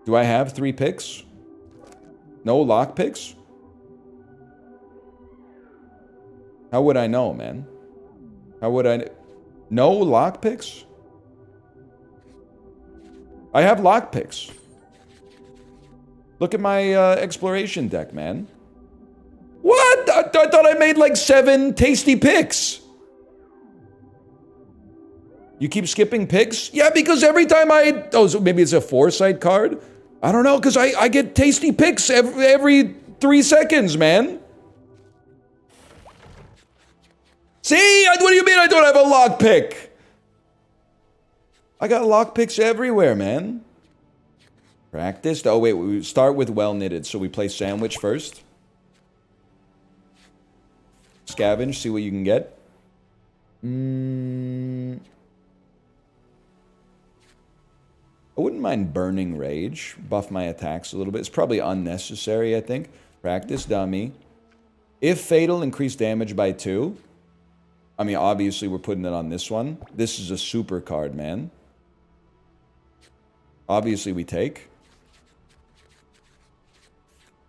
Do I have 3 picks? No lock picks? How would I know, man? How would I... No lock picks? I have lock picks. Look at my exploration deck, man. What? I thought I made like 7 tasty picks. You keep skipping picks? Yeah, because every time I... Oh, so maybe it's a foresight card? I don't know, because I get tasty picks every 3 seconds, man. See? What do you mean I don't have a lock pick? I got lock picks everywhere, man. Practiced? Oh, wait, we start with well-knitted, so we play sandwich first. Scavenge, see what you can get. I wouldn't mind Burning Rage. Buff my attacks a little bit. It's probably unnecessary, I think. Practice dummy. If fatal, increase damage by 2. I mean, obviously, we're putting it on this one. This is a super card, man. Obviously, we take.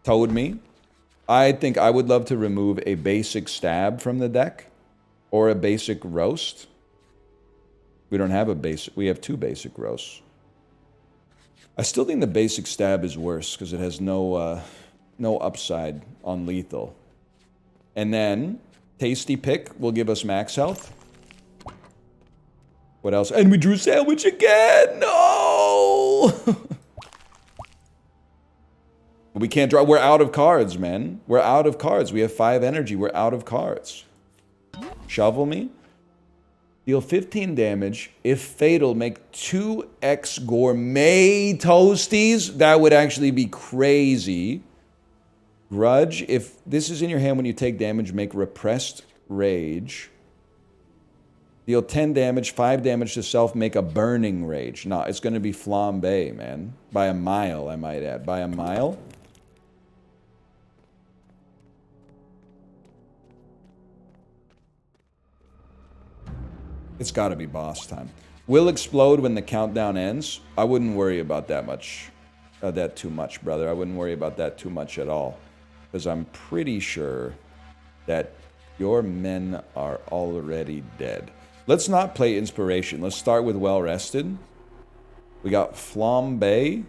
Toad me. I think I would love to remove a basic stab from the deck. Or a basic roast. We don't have a basic... We have 2 basic roasts. I still think the basic stab is worse because it has no upside on lethal. And then, tasty pick will give us max health. What else? And we drew sandwich again! No! We can't draw. We're out of cards, man. We're out of cards. We have 5 energy. We're out of cards. Shovel me. Deal 15 damage. If fatal, make 2x gourmet toasties. That would actually be crazy. Grudge. If this is in your hand when you take damage, make repressed rage. Deal 10 damage, 5 damage to self, make a burning rage. No, it's going to be flambe, man. By a mile, I might add. By a mile. It's got to be boss time. Will explode when the countdown ends. I wouldn't worry about that much. That too much, brother. I wouldn't worry about that too much at all. Because I'm pretty sure that your men are already dead. Let's not play inspiration. Let's start with well rested. We got flambe.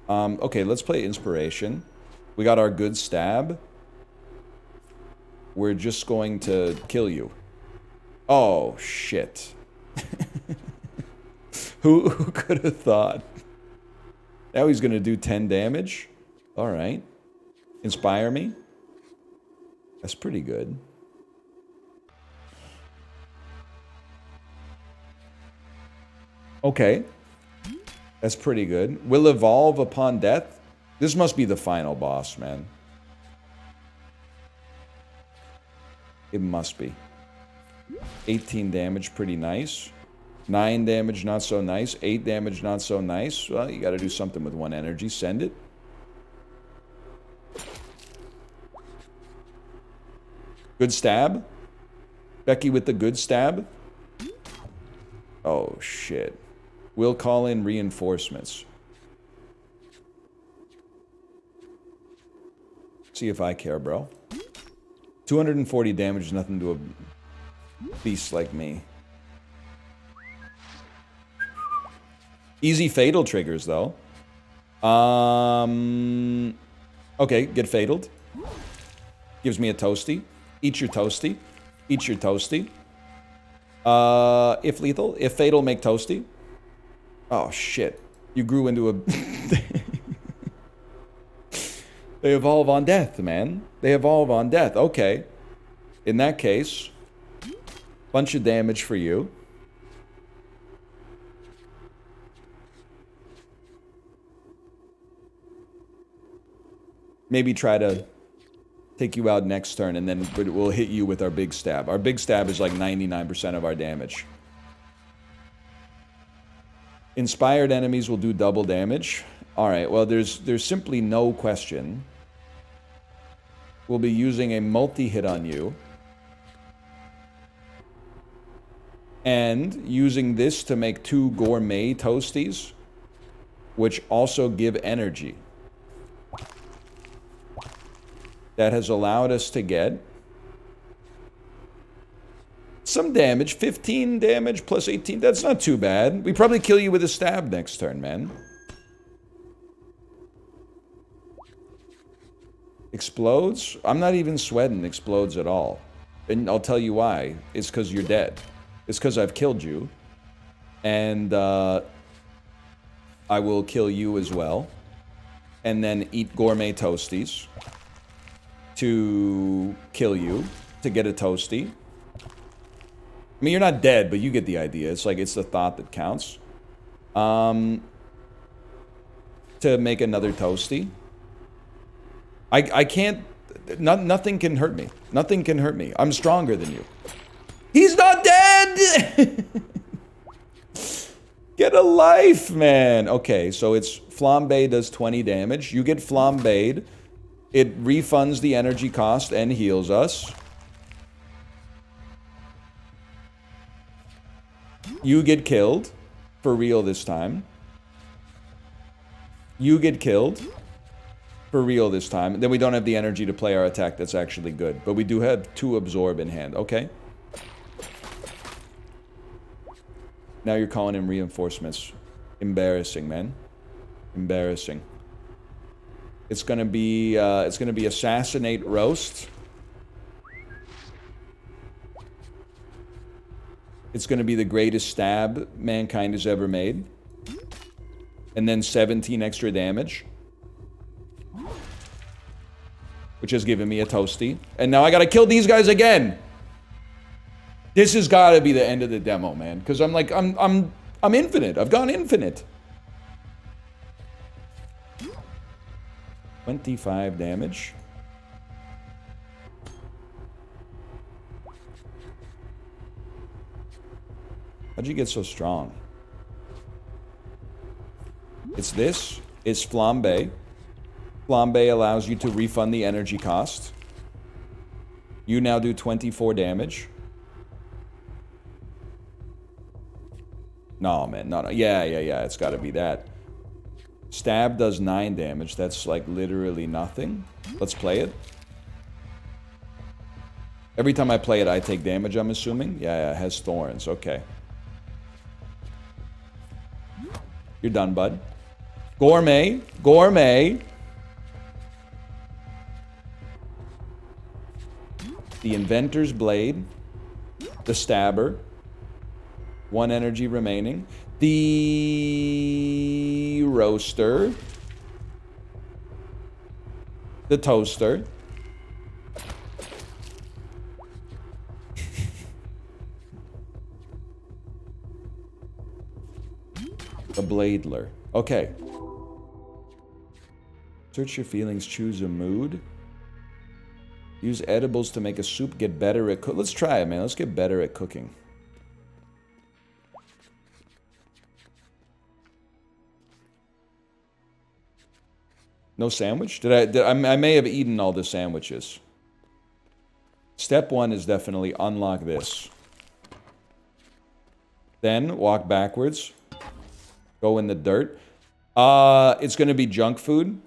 Okay, let's play inspiration. We got our good stab. We're just going to kill you. Oh, shit. Who could have thought? Now he's going to do 10 damage. All right. Inspire me. That's pretty good. Okay. That's pretty good. Will evolve upon death. This must be the final boss, man. It must be. 18 damage, pretty nice. 9 damage, not so nice. 8 damage, not so nice. Well, you gotta do something with 1 energy. Send it. Good stab. Becky with the good stab. Oh, shit. We'll call in reinforcements. See if I care, bro. 240 damage is nothing to a beast like me. Easy fatal triggers, though. Okay, get fataled. Gives me a toasty. Eat your toasty. Eat your toasty. If lethal. If fatal, make toasty. Oh, shit. You grew into a... They evolve on death, man. They evolve on death. Okay. In that case, bunch of damage for you. Maybe try to take you out next turn, and then we'll hit you with our big stab. Our big stab is like 99% of our damage. Inspired enemies will do double damage. Alright, well, there's simply no question. We'll be using a multi-hit on you. And using this to make 2 gourmet toasties, which also give energy. That has allowed us to get some damage. 15 damage plus 18. That's not too bad. We probably kill you with a stab next turn, man. Explodes? I'm not even sweating explodes at all. And I'll tell you why. It's because you're dead. It's because I've killed you. And I will kill you as well. And then eat gourmet toasties to kill you, to get a toasty. I mean, you're not dead, but you get the idea. It's like, it's the thought that counts. To make another toasty. I can't... nothing can hurt me. Nothing can hurt me. I'm stronger than you. He's not dead! Get a life, man. Okay, so it's... Flambe does 20 damage. You get flambéed. It refunds the energy cost and heals us. You get killed. For real this time. You get killed. For real this time. Then we don't have the energy to play our attack. That's actually good. But we do have 2 absorb in hand. Okay. Now you're calling in reinforcements. Embarrassing, man. Embarrassing. It's gonna be assassinate roast. It's gonna be the greatest stab mankind has ever made. And then 17 extra damage. Which has given me a toasty. And now I gotta kill these guys again! This has gotta be the end of the demo, man. Because I'm like, I'm infinite. I've gone infinite. 25 damage. How'd you get so strong? It's this. It's Flambe. Flambe allows you to refund the energy cost. You now do 24 damage. No, man. No. Yeah. It's gotta be that. Stab does 9 damage. That's like literally nothing. Let's play it. Every time I play it, I take damage, I'm assuming. Yeah, it has thorns. Okay. You're done, bud. Gourmet. Gourmet. The Inventor's Blade. The Stabber. 1 energy remaining. The Roaster. The Toaster. The Bladler. Okay. Search your feelings, choose a mood. Use edibles to make a soup, get better at cook. Let's try it, man. Let's get better at cooking. No sandwich? I may have eaten all the sandwiches. Step 1 is definitely unlock this. Then walk backwards. Go in the dirt. It's going to be junk food.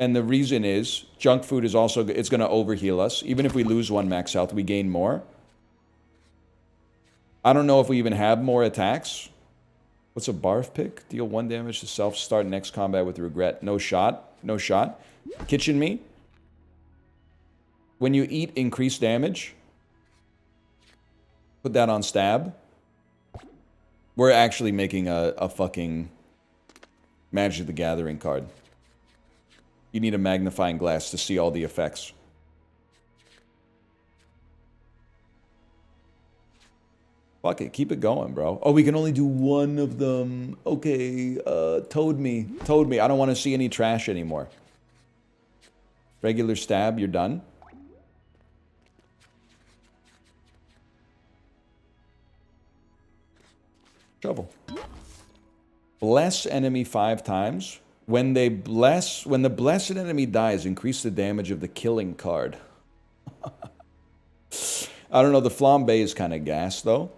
And the reason is, junk food is also, it's going to overheal us. Even if we lose 1 max health, we gain more. I don't know if we even have more attacks. What's a barf pick? Deal 1 damage to self. Start next combat with regret. No shot. No shot. Kitchen me. When you eat, increase damage. Put that on stab. We're actually making a fucking Magic the Gathering card. You need a magnifying glass to see all the effects. Fuck it, keep it going, bro. Oh, we can only do one of them. Okay, Toad me. Toad me. I don't want to see any trash anymore. Regular stab, you're done. Shovel. Bless enemy 5 times. When the blessed enemy dies, increase the damage of the killing card. I don't know, the flambe is kind of gas, though.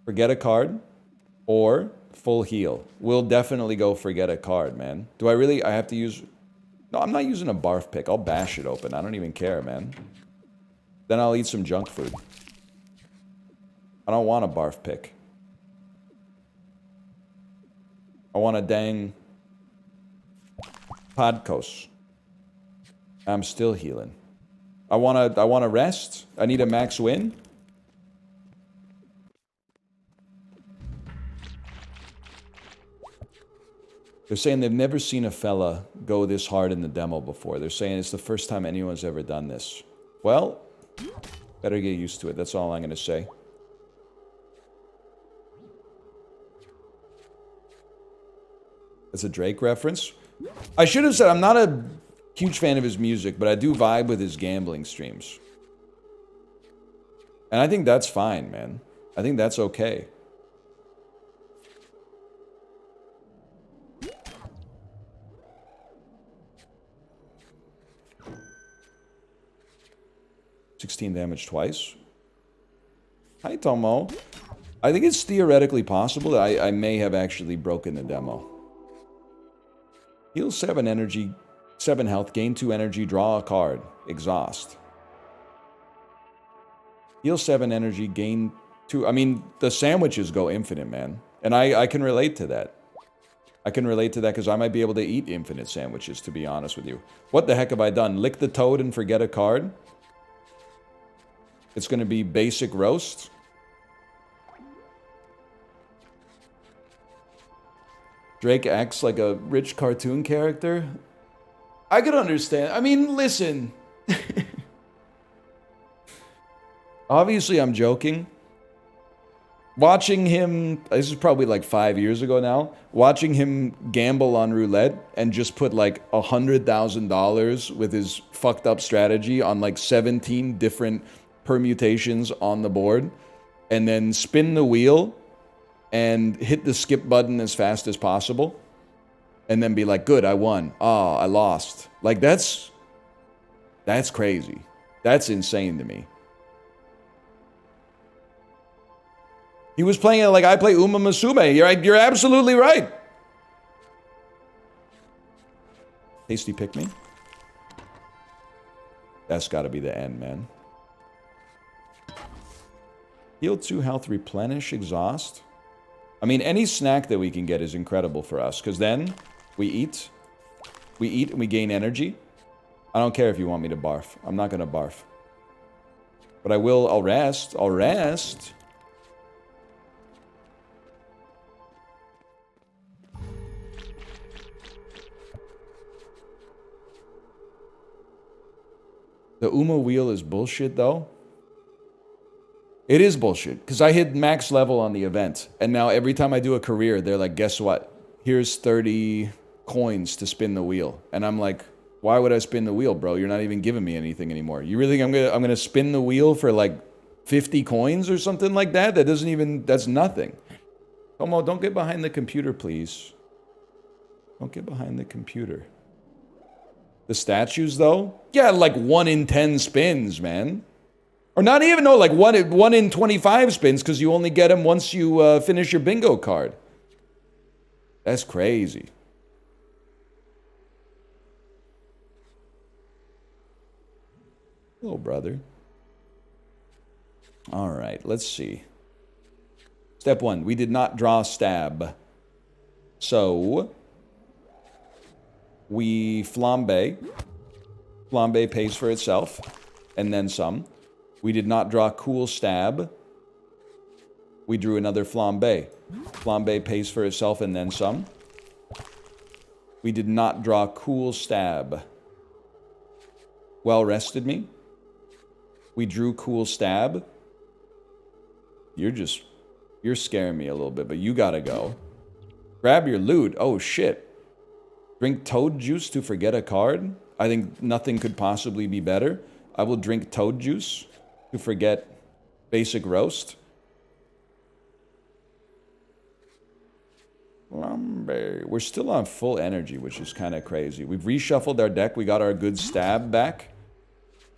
Forget a card or full heal. We'll definitely go forget a card, man. Do I really? I have to use... No, I'm not using a barf pick. I'll bash it open. I don't even care, man. Then I'll eat some junk food. I don't want a barf pick. I want a dang... Podkos. I'm still healing. I want to rest. I need a max win. They're saying they've never seen a fella go this hard in the demo before. They're saying it's the first time anyone's ever done this. Well, better get used to it. That's all I'm going to say. It's a Drake reference. I should have said I'm not a huge fan of his music, but I do vibe with his gambling streams. And I think that's fine, man. I think that's okay. $16 damage twice. Hi, Tomo. I think it's theoretically possible that I may have actually broken the demo. Heal 7 energy, 7 health, gain 2 energy, draw a card, exhaust. Heal 7 energy, gain 2... I mean, the sandwiches go infinite, man. And I can relate to that. I can relate to that because I might be able to eat infinite sandwiches, to be honest with you. What the heck have I done? Lick the toad and forget a card? It's going to be basic roast. Drake acts like a rich cartoon character. I could understand. I mean, listen. Obviously, I'm joking. Watching him, this is probably like 5 years ago now, watching him gamble on roulette and just put like $100,000 with his fucked up strategy on like 17 different permutations on the board, and then spin the wheel and hit the skip button as fast as possible, and then be like, good, I won. Ah, I lost. Like, that's crazy. That's insane to me. He was playing it like I play Uma Musume. You're absolutely right. Tasty pick me. That's got to be the end, man. Heal 2 health, replenish, exhaust. I mean, any snack that we can get is incredible for us, because then we eat. We eat and we gain energy. I don't care if you want me to barf. I'm not going to barf. But I will, I'll rest. I'll rest. The Uma wheel is bullshit, though. It is bullshit, because I hit max level on the event, and now every time I do a career, they're like, guess what? Here's 30 coins to spin the wheel. And I'm like, why would I spin the wheel, bro? You're not even giving me anything anymore. You really think I'm gonna spin the wheel for like 50 coins or something like that? That doesn't even, that's nothing. Tomo, don't get behind the computer, please. Don't get behind the computer. The statues, though? Yeah, like 1 in 10 spins, man. Or not even, no, like 1 in 25 spins, because you only get them once you finish your bingo card. That's crazy. Hello, brother. All right, let's see. Step 1, we did not draw stab. So, we flambe. Flambe pays for itself, and then some. We did not draw Cool Stab. We drew another Flambe. Flambe pays for itself, and then some. We did not draw Cool Stab. Well rested me. We drew Cool Stab. You're scaring me a little bit, but you gotta go. Grab your loot. Oh, shit. Drink Toad Juice to forget a card? I think nothing could possibly be better. I will drink Toad Juice to forget Basic Roast. We're still on full energy, which is kind of crazy. We've reshuffled our deck. We got our good stab back.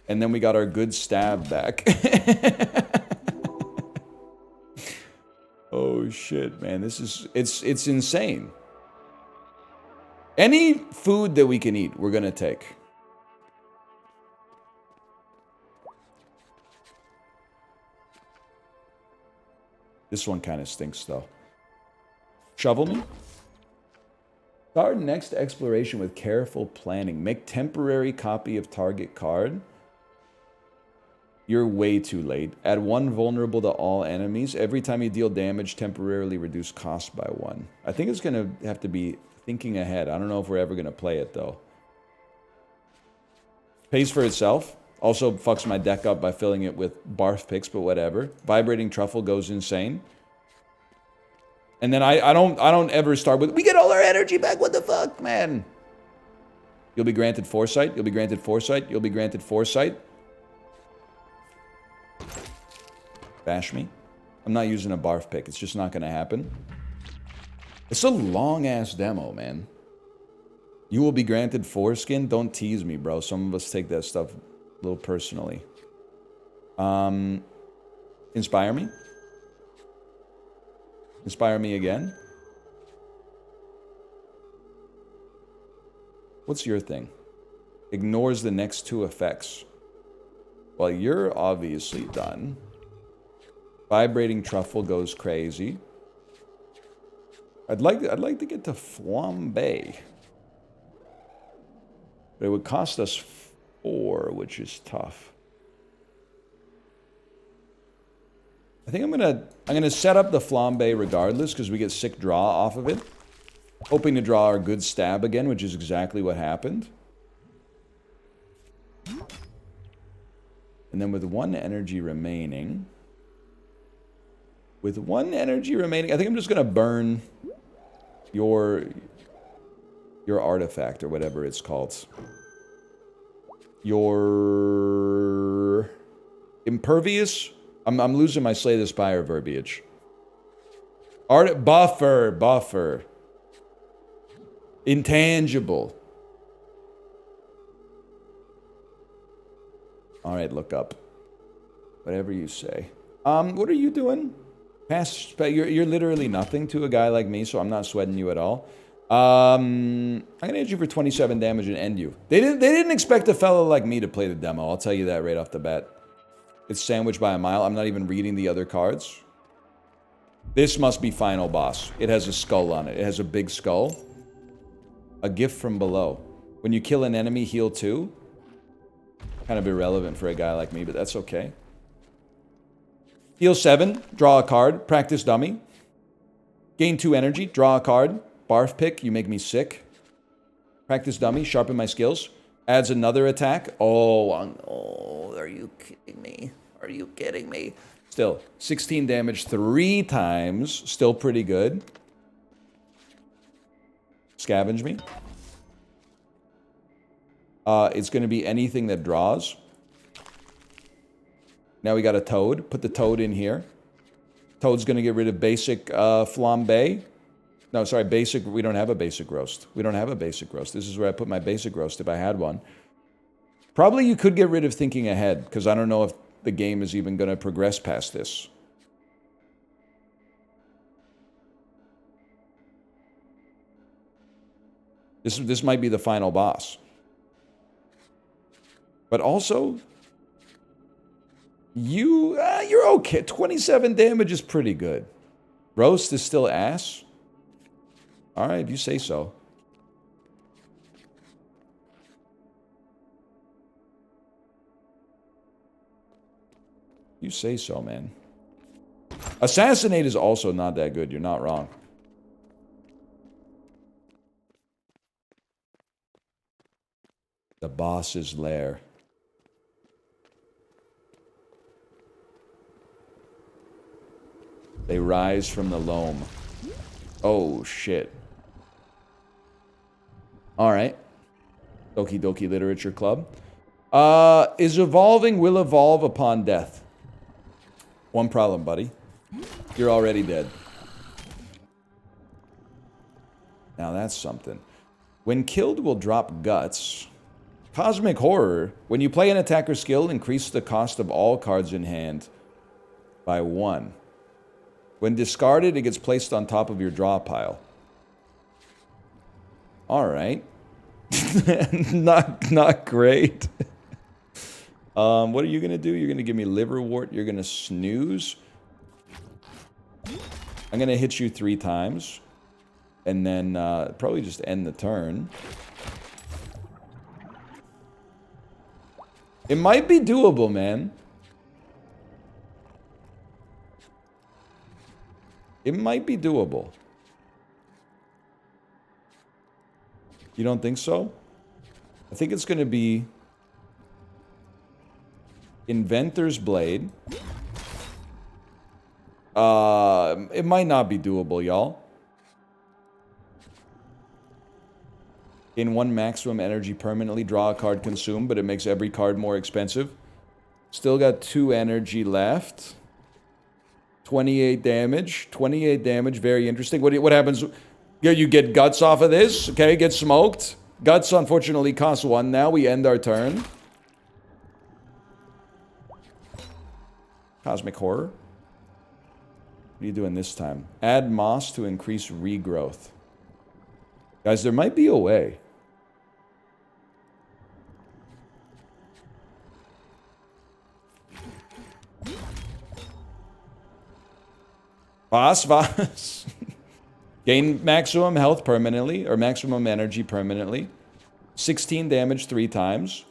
And then we got our good stab back. Oh, shit, man. It's insane. Any food that we can eat, we're going to take. This one kind of stinks, though. Shovel me. Start next exploration with careful planning. Make temporary copy of target card. You're way too late. Add 1 vulnerable to all enemies. Every time you deal damage, temporarily reduce cost by 1. I think it's going to have to be thinking ahead. I don't know if we're ever going to play it, though. Pays for itself. Also fucks my deck up by filling it with barf picks, but whatever. Vibrating Truffle goes insane. And then I don't ever start with, we get all our energy back, what the fuck, man? You'll be granted Foresight, you'll be granted Foresight, you'll be granted Foresight. Bash me. I'm not using a barf pick, it's just not gonna happen. It's a long-ass demo, man. You will be granted Foreskin? Don't tease me, bro. Some of us take that stuff a little personally. Inspire me. Inspire me again. What's your thing? Ignores the next 2 effects. Well, you're obviously done. Vibrating Truffle goes crazy. I'd like to get to Flambe. But it would cost us 4, which is tough. I think I'm gonna set up the Flambe regardless because we get sick draw off of it. Hoping to draw our good stab again, which is exactly what happened. And then with 1 energy remaining. I think I'm just gonna burn your artifact or whatever it's called. Your impervious. I'm losing my Slay the Spire verbiage. Buffer. Intangible. All right, look up. Whatever you say. What are you doing? You're literally nothing to a guy like me, so I'm not sweating you at all. I'm gonna hit you for 27 damage and end you. They didn't expect a fellow like me to play the demo. I'll tell you that right off the bat. It's sandwiched by a mile. I'm not even reading the other cards. This must be final boss. It has a skull on it. It has a big skull. A gift from below. When you kill an enemy, heal 2. Kind of irrelevant for a guy like me, but that's okay. Heal 7. Draw a card. Practice dummy. Gain 2 energy. Draw a card. Barf pick. You make me sick. Practice dummy. Sharpen my skills. Adds another attack. Oh, are you kidding me? Are you kidding me? Still, 16 damage 3 times. Still pretty good. Scavenge me. It's going to be anything that draws. Now we got a toad. Put the toad in here. Toad's going to get rid of basic flambe. No, sorry, basic. We don't have a basic roast. We don't have a basic roast. This is where I put my basic roast if I had one. Probably you could get rid of thinking ahead, because I don't know if the game is even going to progress past this. This might be the final boss. But also, you're okay. 27 damage is pretty good. Roast is still ass. All right, if you say so. You say so, man. Assassinate is also not that good. You're not wrong. The boss's lair. They rise from the loam. Oh, shit. Alright. Okie dokie Literature Club. Is evolving will evolve upon death. One problem, buddy. You're already dead. Now that's something. When killed, will drop guts. Cosmic Horror. When you play an attacker skill, increase the cost of all cards in hand by 1. When discarded, it gets placed on top of your draw pile. Alright. Not great. What are you gonna do? You're gonna give me liverwort. You're gonna snooze. I'm gonna hit you 3 times. And then probably just end the turn. It might be doable, man. It might be doable. You don't think so? I think it's going to be Inventor's Blade. It might not be doable, y'all. In 1 maximum energy permanently, draw a card consumed, but it makes every card more expensive. Still got 2 energy left. 28 damage. 28 damage, very interesting. What happens? You get guts off of this, okay? Get smoked. Guts, unfortunately, cost 1 now. We end our turn. Cosmic Horror. What are you doing this time? Add moss to increase regrowth. Guys, there might be a way. Vas. Gain maximum health permanently, or maximum energy permanently. 16 damage 3 times.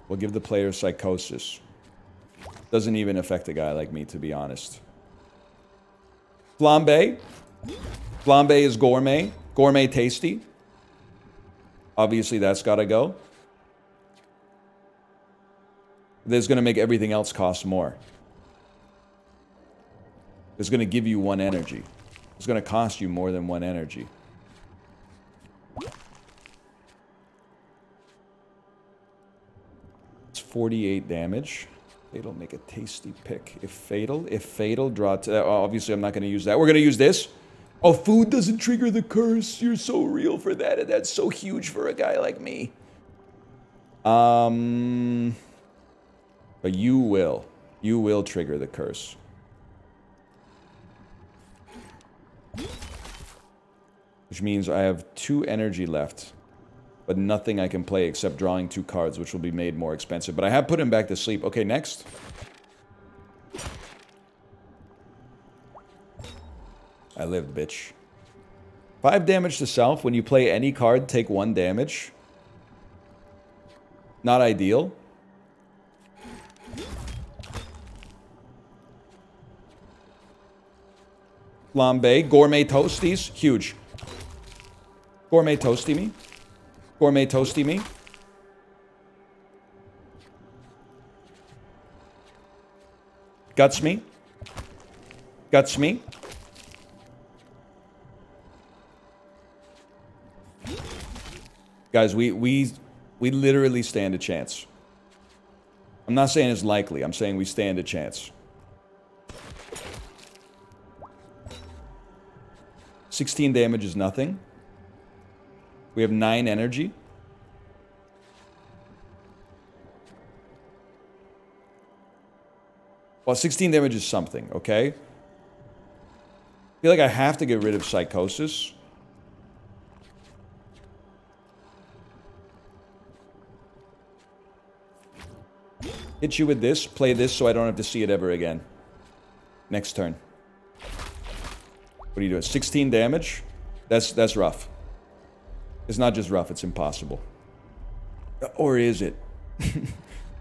We'll give the player psychosis. Doesn't even affect a guy like me, to be honest. Flambe. Flambe is gourmet. Gourmet tasty. Obviously, that's gotta go. That's gonna make everything else cost more. It's gonna give you 1 energy. It's gonna cost you more than 1 energy. It's 48 damage. Fatal, make a tasty pick. If fatal, draw... obviously, I'm not going to use that. We're going to use this. Oh, food doesn't trigger the curse. You're so real for that, and that's so huge for a guy like me. But you will. You will trigger the curse. Which means I have 2 energy left. But nothing I can play except drawing 2 cards, which will be made more expensive. But I have put him back to sleep. Okay, next. I lived, bitch. 5 damage to self. When you play any card, take 1 damage. Not ideal. Flambe. Gourmet Toasties. Huge. Gourmet Toasty me. Gourmet Toasty me. Guts me. Guts me. Guys, we literally stand a chance. I'm not saying it's likely. I'm saying we stand a chance. 16 damage is nothing. We have 9 energy. Well, 16 damage is something, okay? I feel like I have to get rid of Psychosis. Hit you with this, play this so I don't have to see it ever again. Next turn. What are you doing? 16 damage? That's rough. It's not just rough, it's impossible. Or is it?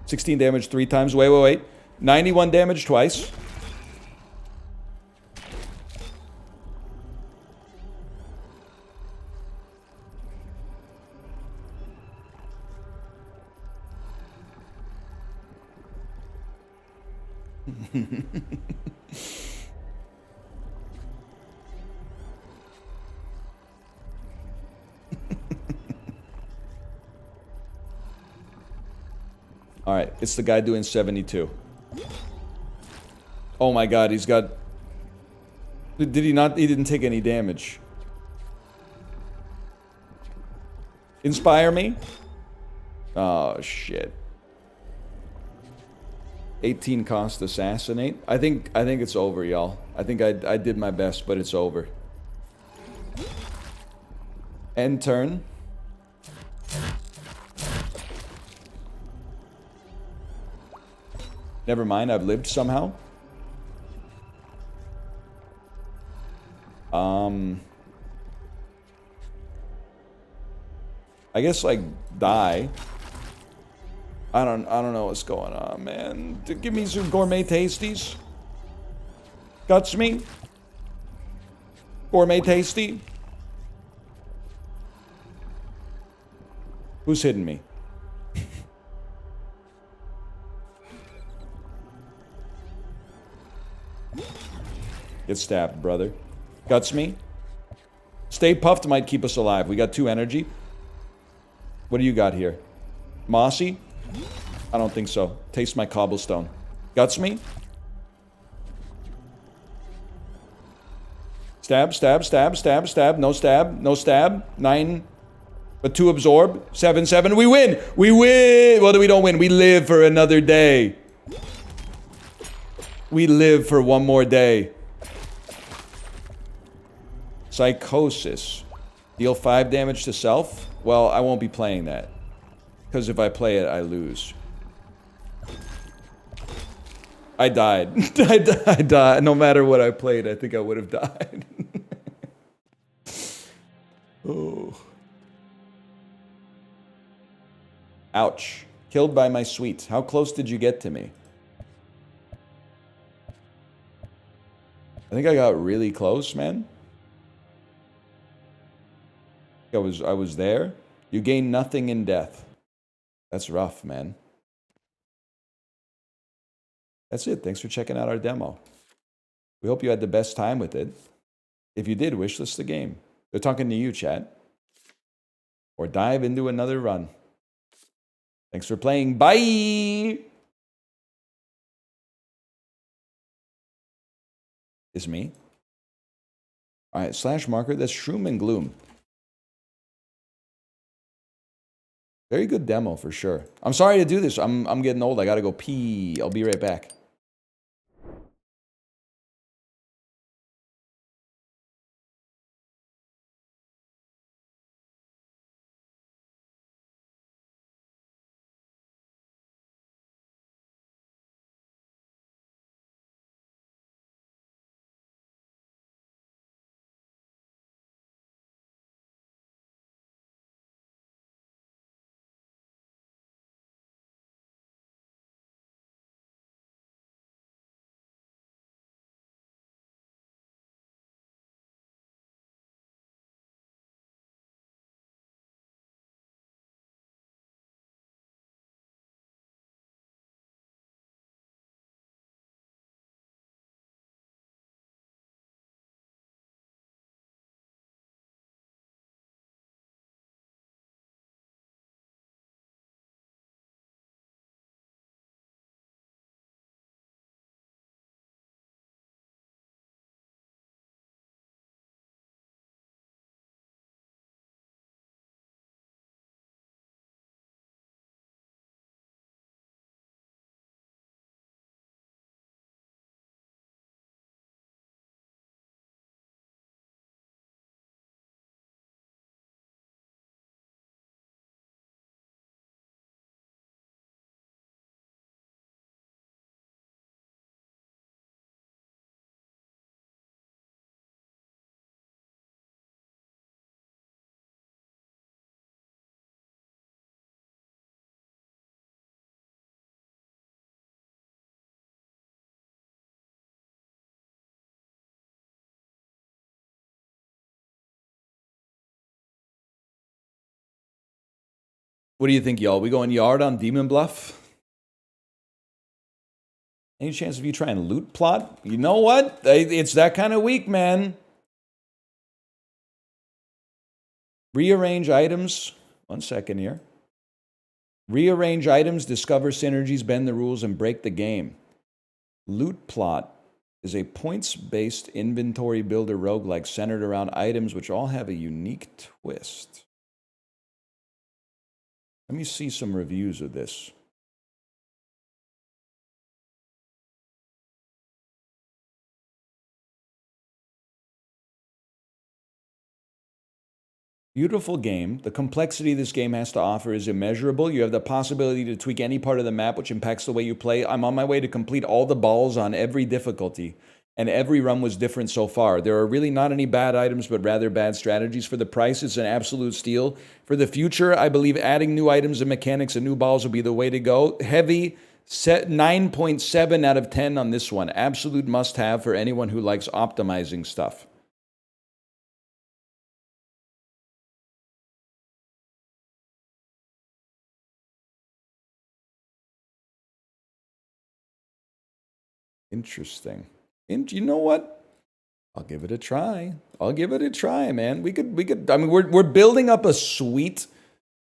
16 damage 3 times. Wait. 91 damage twice. Alright, it's the guy doing 72. Oh my god, he's got... Did he not? He didn't take any damage. Inspire me? Oh, shit. 18 cost assassinate. I think it's over, y'all. I think I did my best, but it's over. End turn. Never mind, I've lived somehow. I guess like die. I don't know what's going on, man. Give me some gourmet tasties. Guts me. Gourmet tasty. Who's hitting me? Get stabbed, brother. Guts me. Stay puffed might keep us alive. We got 2 energy. What do you got here? Mossy? I don't think so. Taste my cobblestone. Guts me. Stab. No stab. No stab. 9. But 2 absorb. 7. We win! We win! Well, we don't win. We live for another day. We live for one more day. Psychosis. Deal 5 damage to self? Well, I won't be playing that. Because if I play it, I lose. I died. I died. No matter what I played, I think I would have died. Oh. Ouch. Killed by my sweets. How close did you get to me? I think I got really close, man. I was there. You gain nothing in death. That's rough, man. That's it. Thanks for checking out our demo. We hope you had the best time with it. If you did, wishlist the game. They're talking to you, chat. Or dive into another run. Thanks for playing. Bye! It's me. Alright, slash marker. That's Shroom and Gloom. Very good demo for sure. I'm sorry to do this. I'm getting old. I gotta go pee. I'll be right back. What do you think, y'all? We going yard on Demon Bluff? Any chance of you trying loot plot? You know what? It's that kind of week, man. Rearrange items. 1 second here. Rearrange items, discover synergies, bend the rules, and break the game. Loot plot is a points-based inventory builder roguelike centered around items which all have a unique twist. Let me see some reviews of this. Beautiful game. The complexity this game has to offer is immeasurable. You have the possibility to tweak any part of the map, which impacts the way you play. I'm on my way to complete all the balls on every difficulty, and every run was different so far. There are really not any bad items, but rather bad strategies. For the price, it's an absolute steal. For the future, I believe adding new items and mechanics and new balls will be the way to go. Heavy, set 9.7 out of 10 on this one. Absolute must-have for anyone who likes optimizing stuff. Interesting. And you know what? I'll give it a try. I'll give it a try, man. We could. I mean, we're building up a suite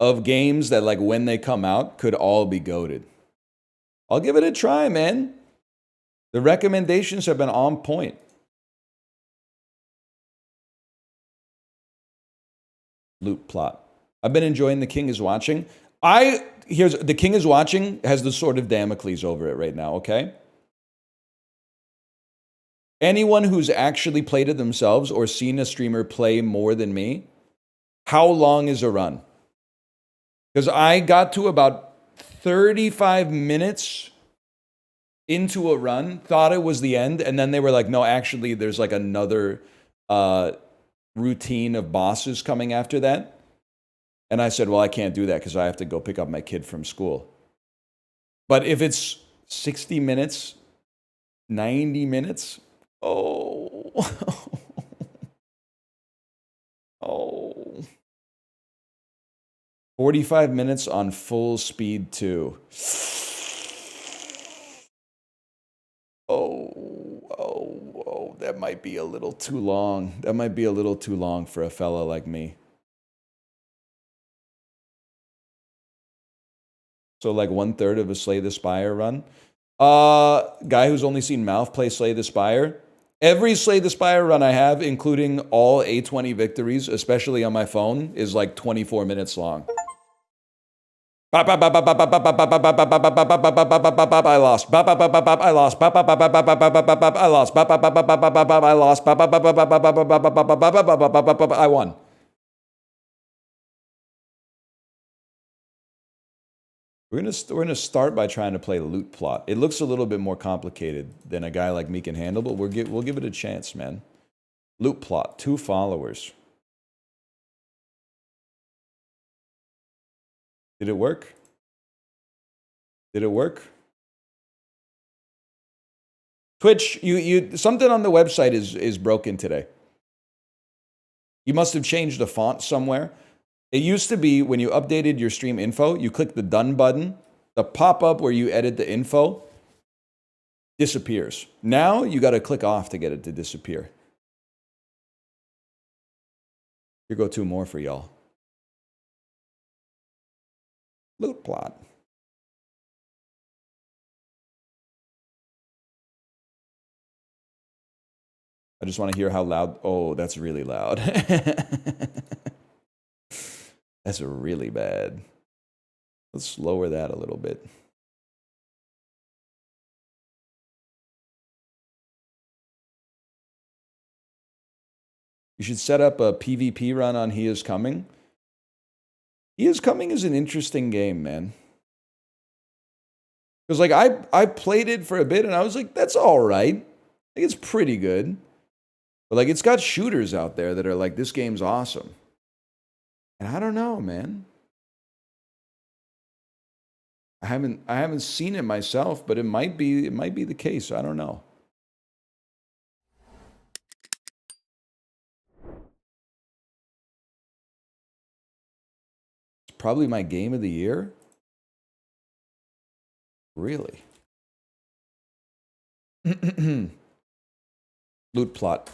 of games that, like, when they come out, could all be goated. I'll give it a try, man. The recommendations have been on point. Loot plot. I've been enjoying The King is Watching. The King is Watching has the sword of Damocles over it right now, okay? Anyone who's actually played it themselves or seen a streamer play more than me, how long is a run? Because I got to about 35 minutes into a run, thought it was the end, and then they were like, no, actually, there's like another routine of bosses coming after that. And I said, well, I can't do that because I have to go pick up my kid from school. But if it's 60 minutes, 90 minutes, oh. Oh. 45 minutes on full speed too. Oh, that might be a little too long. That might be a little too long for a fella like me. So like 1/3 of a Slay the Spire run. Guy who's only seen Mouth play Slay the Spire. Every Slay the Spire run I have, including all A20 victories, especially on my phone, is like 24 minutes long. I lost. I lost. I won. We're gonna start by trying to play loot plot. It looks a little bit more complicated than a guy like me can handle, but we'll give it a chance, man. Loot plot, 2 followers. Did it work? Did it work? Twitch, you something on the website is broken today. You must have changed the font somewhere. It used to be when you updated your stream info, you click the done button, the pop-up where you edit the info disappears. Now you got to click off to get it to disappear. Here go 2 more for y'all. Loot plot. I just want to hear how loud. Oh, that's really loud. That's really bad. Let's lower that a little bit. You should set up a PvP run on He Is Coming. He Is Coming is an interesting game, man. Because like I played it for a bit and I was like, that's all right. Like, it's pretty good. But like it's got shooters out there that are like, this game's awesome. And I don't know, man. I haven't seen it myself, but it might be the case. I don't know. It's Probably my game of the year? Really? Loot plot.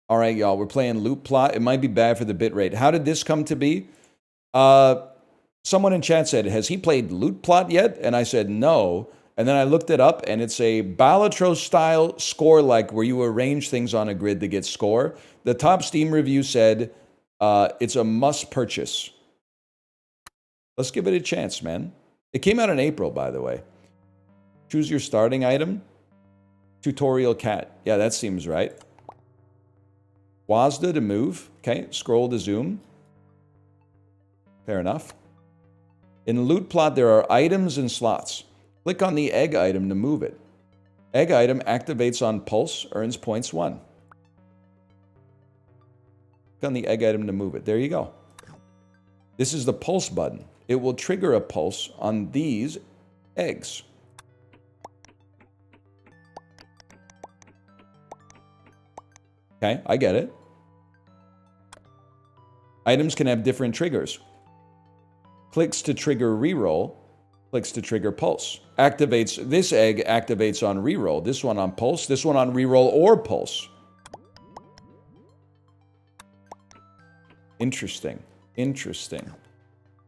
All right, y'all, we're playing loot plot. It might be bad for the bitrate. How did this come to be? Someone in chat said, has he played loot plot yet? And I said, no. And then I looked it up, and it's a Balatro-style score-like where you arrange things on a grid to get score. The top Steam review said it's a must-purchase. Let's give it a chance, man. It came out in April, by the way. Choose your starting item. Tutorial cat. Yeah, that seems right. WASD to move. Okay, scroll to zoom. Fair enough. In loot plot, there are items and slots. Click on the egg item to move it. Egg item activates on pulse, earns points 1. Click on the egg item to move it. There you go. This is the pulse button. It will trigger a pulse on these eggs. Okay, I get it. Items can have different triggers. Clicks to trigger reroll, clicks to trigger pulse. Activates, this egg activates on reroll, this one on pulse, this one on reroll or pulse. Interesting, interesting.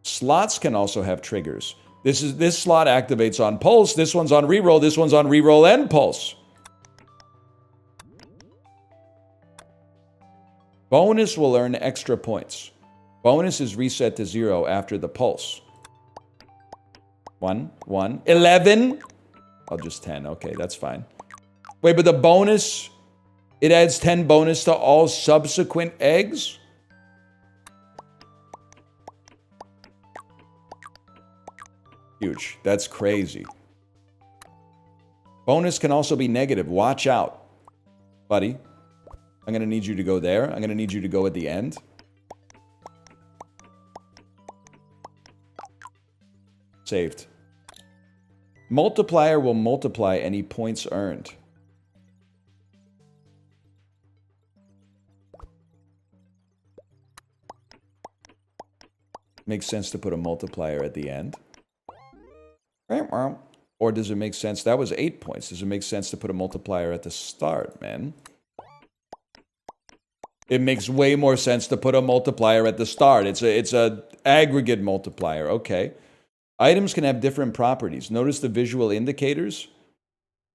Slots can also have triggers. This slot activates on pulse, this one's on reroll and pulse. Bonus will earn extra points. Bonus is reset to 0 after the pulse. 1, 1, 11. I'll just 10. Okay, that's fine. Wait, but the bonus, it adds 10 bonus to all subsequent eggs? Huge. That's crazy. Bonus can also be negative. Watch out, buddy. I'm going to need you to go there. I'm going to need you to go at the end. Saved. Multiplier will multiply any points earned. Makes sense to put a multiplier at the end. Or does it make sense? That was 8 points. Does it make sense to put a multiplier at the start, man? It makes way more sense to put a multiplier at the start. It's a aggregate multiplier. Okay. Items can have different properties. Notice the visual indicators.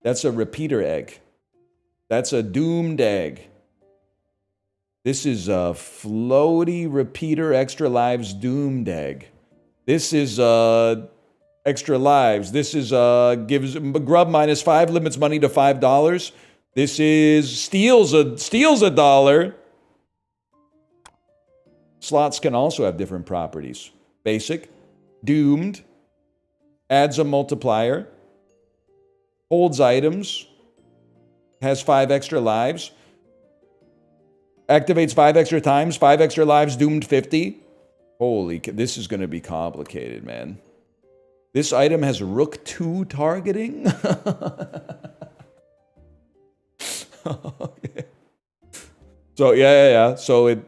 That's a repeater egg. That's a doomed egg. This is a floaty repeater extra lives doomed egg. This is extra lives. This is gives grub -5, limits money to $5. This is steals a dollar. Slots can also have different properties. Basic, doomed, adds a multiplier, holds items, has 5 extra lives, activates 5 extra times, 5 extra lives, doomed 50. Holy, this is going to be complicated, man. This item has Rook 2 targeting? Okay. So, yeah. So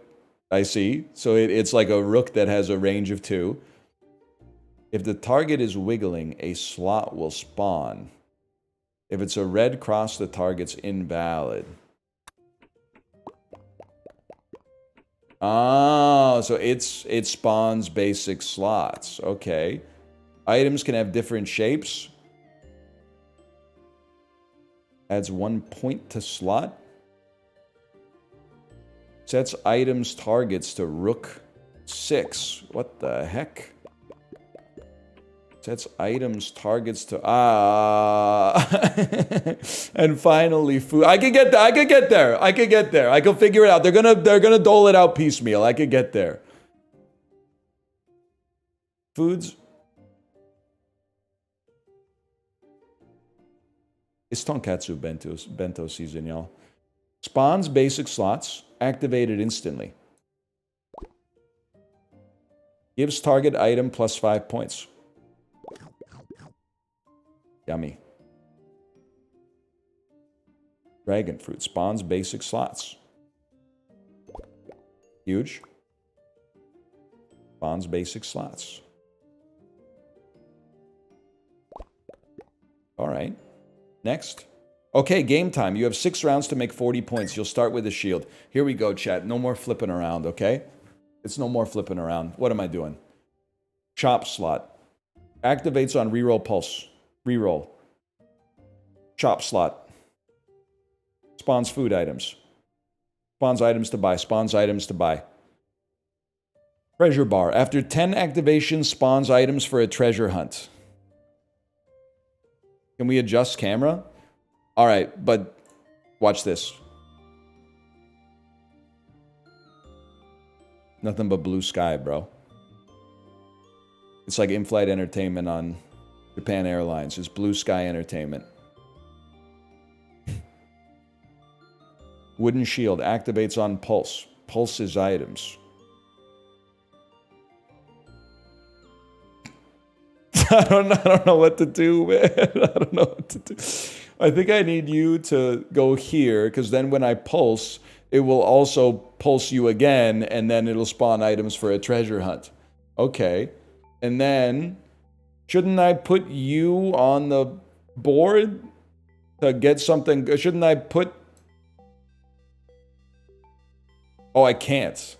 I see. So it's like a rook that has a range of 2. If the target is wiggling, a slot will spawn. If it's a red cross, the target's invalid. Oh, so it spawns basic slots. Okay. Items can have different shapes. Adds 1 point to slot. Sets items targets to Rook 6. What the heck? Sets items targets to and finally food. I could get there. I could figure it out. They're gonna dole it out piecemeal. I could get there. Foods. It's tonkatsu bento season, y'all. Spawns basic slots, activated instantly. Gives target item +5 points. Yummy. Dragon fruit spawns basic slots. Huge. Spawns basic slots. All right. Next. Okay, game time. You have 6 rounds to make 40 points. You'll start with a shield. Here we go, chat. No more flipping around, okay? It's no more flipping around. What am I doing? Chop slot. Activates on reroll pulse. Reroll. Chop slot. Spawns food items. Spawns items to buy. Spawns items to buy. Treasure bar. After 10 activations, spawns items for a treasure hunt. Can we adjust camera? All right, but watch this. Nothing but blue sky, bro. It's like in-flight entertainment on Japan Airlines. It's blue sky entertainment. Wooden shield activates on pulse. Pulses items. I don't know what to do, man. I don't know what to do. I think I need you to go here, because then when I pulse, it will also pulse you again, and then it'll spawn items for a treasure hunt. Okay. And then, shouldn't I put you on the board to get something? Shouldn't I put... Oh, I can't.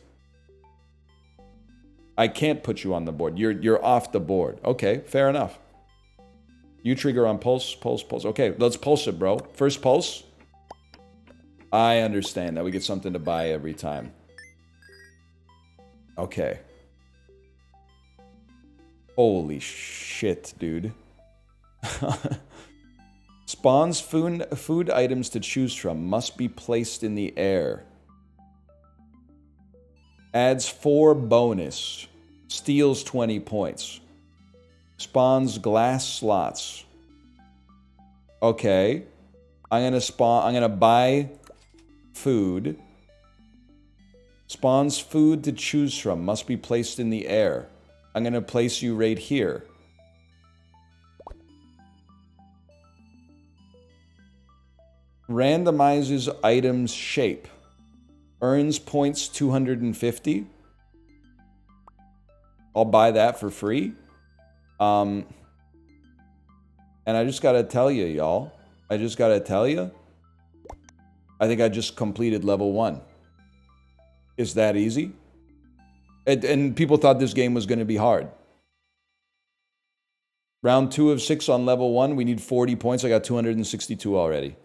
I can't put you on the board. You're off the board. Okay, fair enough. You trigger on pulse, pulse, pulse. Okay, let's pulse it, bro. First pulse. I understand that we get something to buy every time. Okay. Holy shit, dude. Spawns food items to choose from. Must be placed in the air. Adds 4 bonus. Steals 20 points. Spawns glass slots. Okay. I'm gonna buy food. Spawns food to choose from. Must be placed in the air. I'm gonna place you right here. Randomizes items shape. Earns points 250. I'll buy that for free. And I just gotta tell you, y'all. I just gotta tell you. I think I just completed level 1. It's that easy. And people thought this game was gonna be hard. Round 2 of 6 on level 1. We need 40 points. I got 262 already.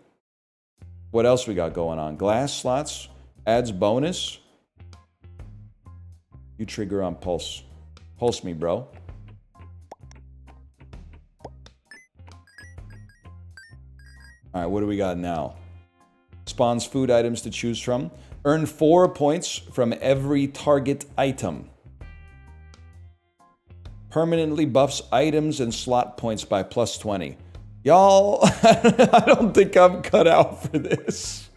What else we got going on? Glass slots. Adds bonus. You trigger on pulse. Pulse me, bro. Alright, what do we got now? Spawns food items to choose from. Earn 4 points from every target item. Permanently buffs items and slot points by plus 20. Y'all, I don't think I'm cut out for this.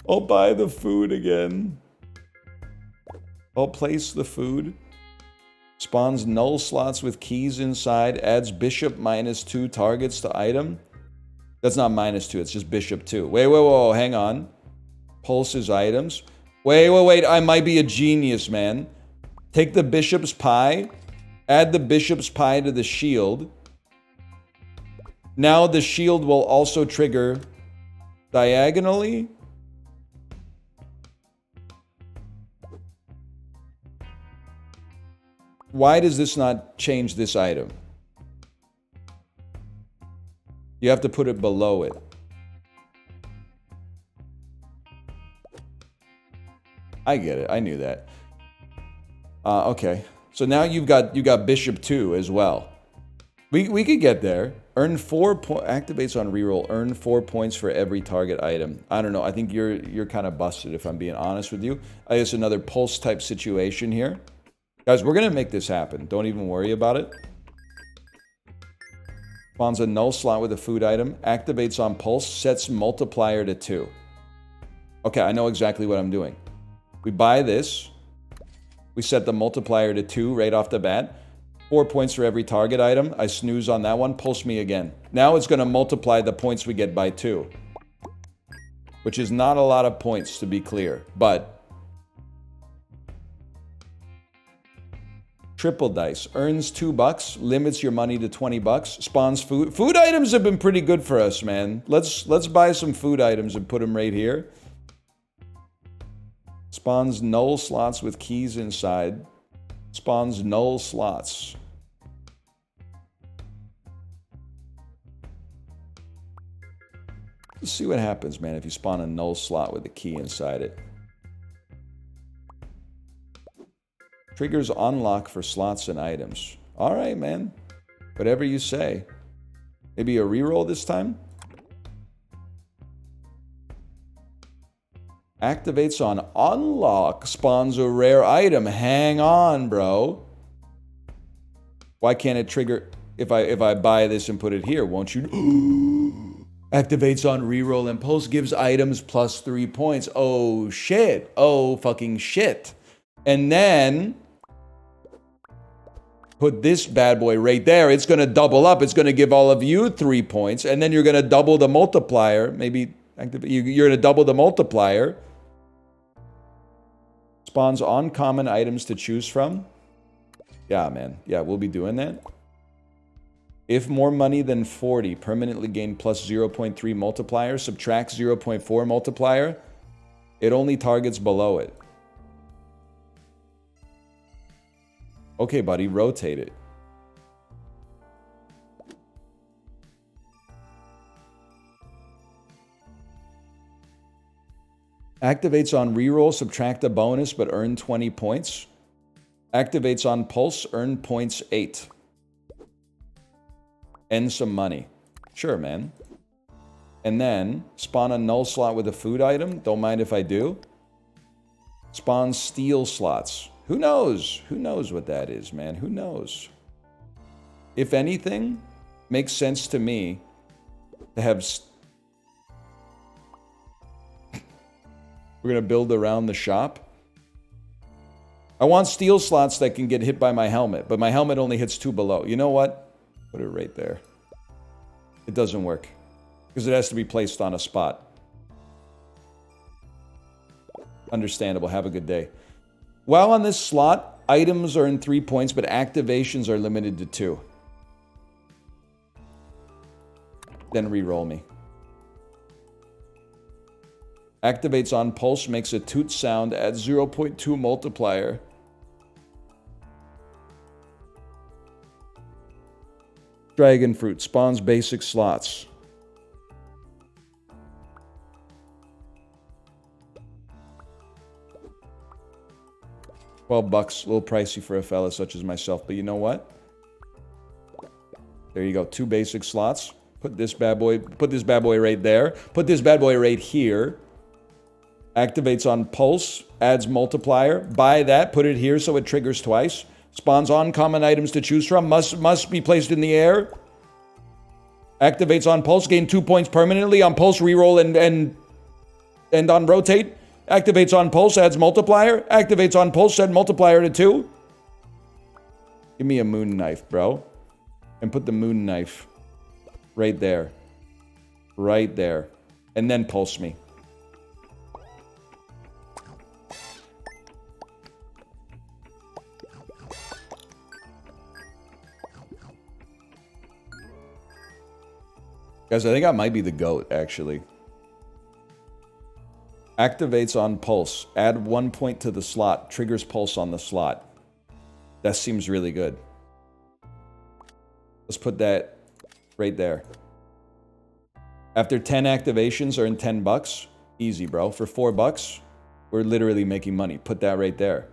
I'll buy the food again. I'll place the food. Spawns null slots with keys inside. Adds bishop -2 targets to item. That's not -2, it's just bishop 2. Wait, hang on. Pulses items. Wait, I might be a genius, man. Take the bishop's pie. Add the bishop's pie to the shield. Now the shield will also trigger diagonally. Why does this not change this item? You have to put it below it. I get it. I knew that. Okay. So now you got bishop 2 as well. We could get there. Earn 4 points. Activates on reroll. Earn 4 points for every target item. I don't know. I think you're kind of busted if I'm being honest with you. I guess another pulse type situation here. Guys, we're going to make this happen. Don't even worry about it. Spawns a null slot with a food item. Activates on pulse. Sets multiplier to 2. Okay, I know exactly what I'm doing. We buy this. We set the multiplier to 2 right off the bat. 4 points for every target item. I snooze on that one. Pulse me again. Now it's going to multiply the points we get by 2. Which is not a lot of points, to be clear. But Triple dice. Earns $2. Limits your money to $20. Spawns food. Food items have been pretty good for us, man. Let's buy some food items and put them right here. Spawns null slots with keys inside. Spawns null slots. Let's see what happens, man, if you spawn a null slot with a key inside it. Triggers unlock for slots and items. Alright, man. Whatever you say. Maybe a reroll this time? Activates on unlock. Spawns a rare item. Hang on, bro. Why can't it trigger... If I buy this and put it here, won't you... Activates on reroll impulse. Gives items plus 3 points. Oh, shit. Oh, fucking shit. And then... Put this bad boy right there. It's going to double up. It's going to give all of you 3 points. And then you're going to double the multiplier. Maybe you're going to double the multiplier. Spawns uncommon items to choose from. Yeah, man. Yeah, we'll be doing that. If more money than 40, permanently gain plus 0.3 multiplier. Subtract 0.4 multiplier. It only targets below it. Okay, buddy, rotate it. Activates on reroll, subtract a bonus, but earn 20 points. Activates on pulse, earn points 8. End some money. Sure, man. And then, spawn a null slot with a food item. Don't mind if I do. Spawn steal slots. Who knows? Who knows what that is, man? Who knows? If anything, makes sense to me to have... We're going to build around the shop. I want steel slots that can get hit by my helmet, but my helmet only hits 2 below. You know what? Put it right there. It doesn't work because it has to be placed on a spot. Understandable. Have a good day. While on this slot, items earn 3 points, but activations are limited to 2. Then re-roll me. Activates on pulse, makes a toot sound, adds 0.2 multiplier. Dragon fruit, spawns basic slots. $12, a little pricey for a fella such as myself, but you know what? There you go, 2 basic slots. Put this bad boy right there. Put this bad boy right here. Activates on pulse, adds multiplier. Buy that, put it here so it triggers twice. Spawns uncommon items to choose from. Must be placed in the air. Activates on pulse, gain 2 points permanently. On pulse, reroll and on rotate. Activates on pulse, adds multiplier. Activates on pulse, add multiplier to 2. Give me a moon knife, bro. And put the moon knife right there. Right there. And then pulse me. Guys, I think I might be the GOAT, actually. Activates on pulse. Add 1 point to the slot. Triggers pulse on the slot. That seems really good. Let's put that right there. After 10 activations, earn $10. Easy, bro. For $4, we're literally making money. Put that right there.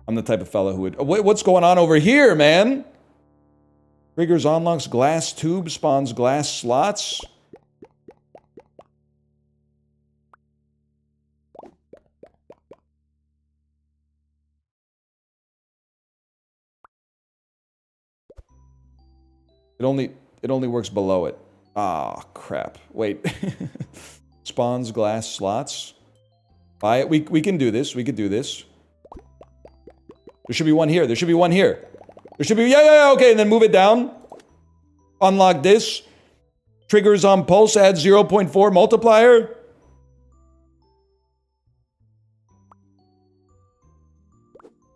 I'm the type of fella who would... Oh, wait, what's going on over here, man? Triggers unlocks glass tube, spawns glass slots. It only works below it. Ah, crap. Wait. Spawns glass slots. Buy it. We can do this. We could do this. There should be one here. There should be one here. There should be... Yeah, okay. And then move it down. Unlock this. Triggers on pulse. Adds 0.4 multiplier.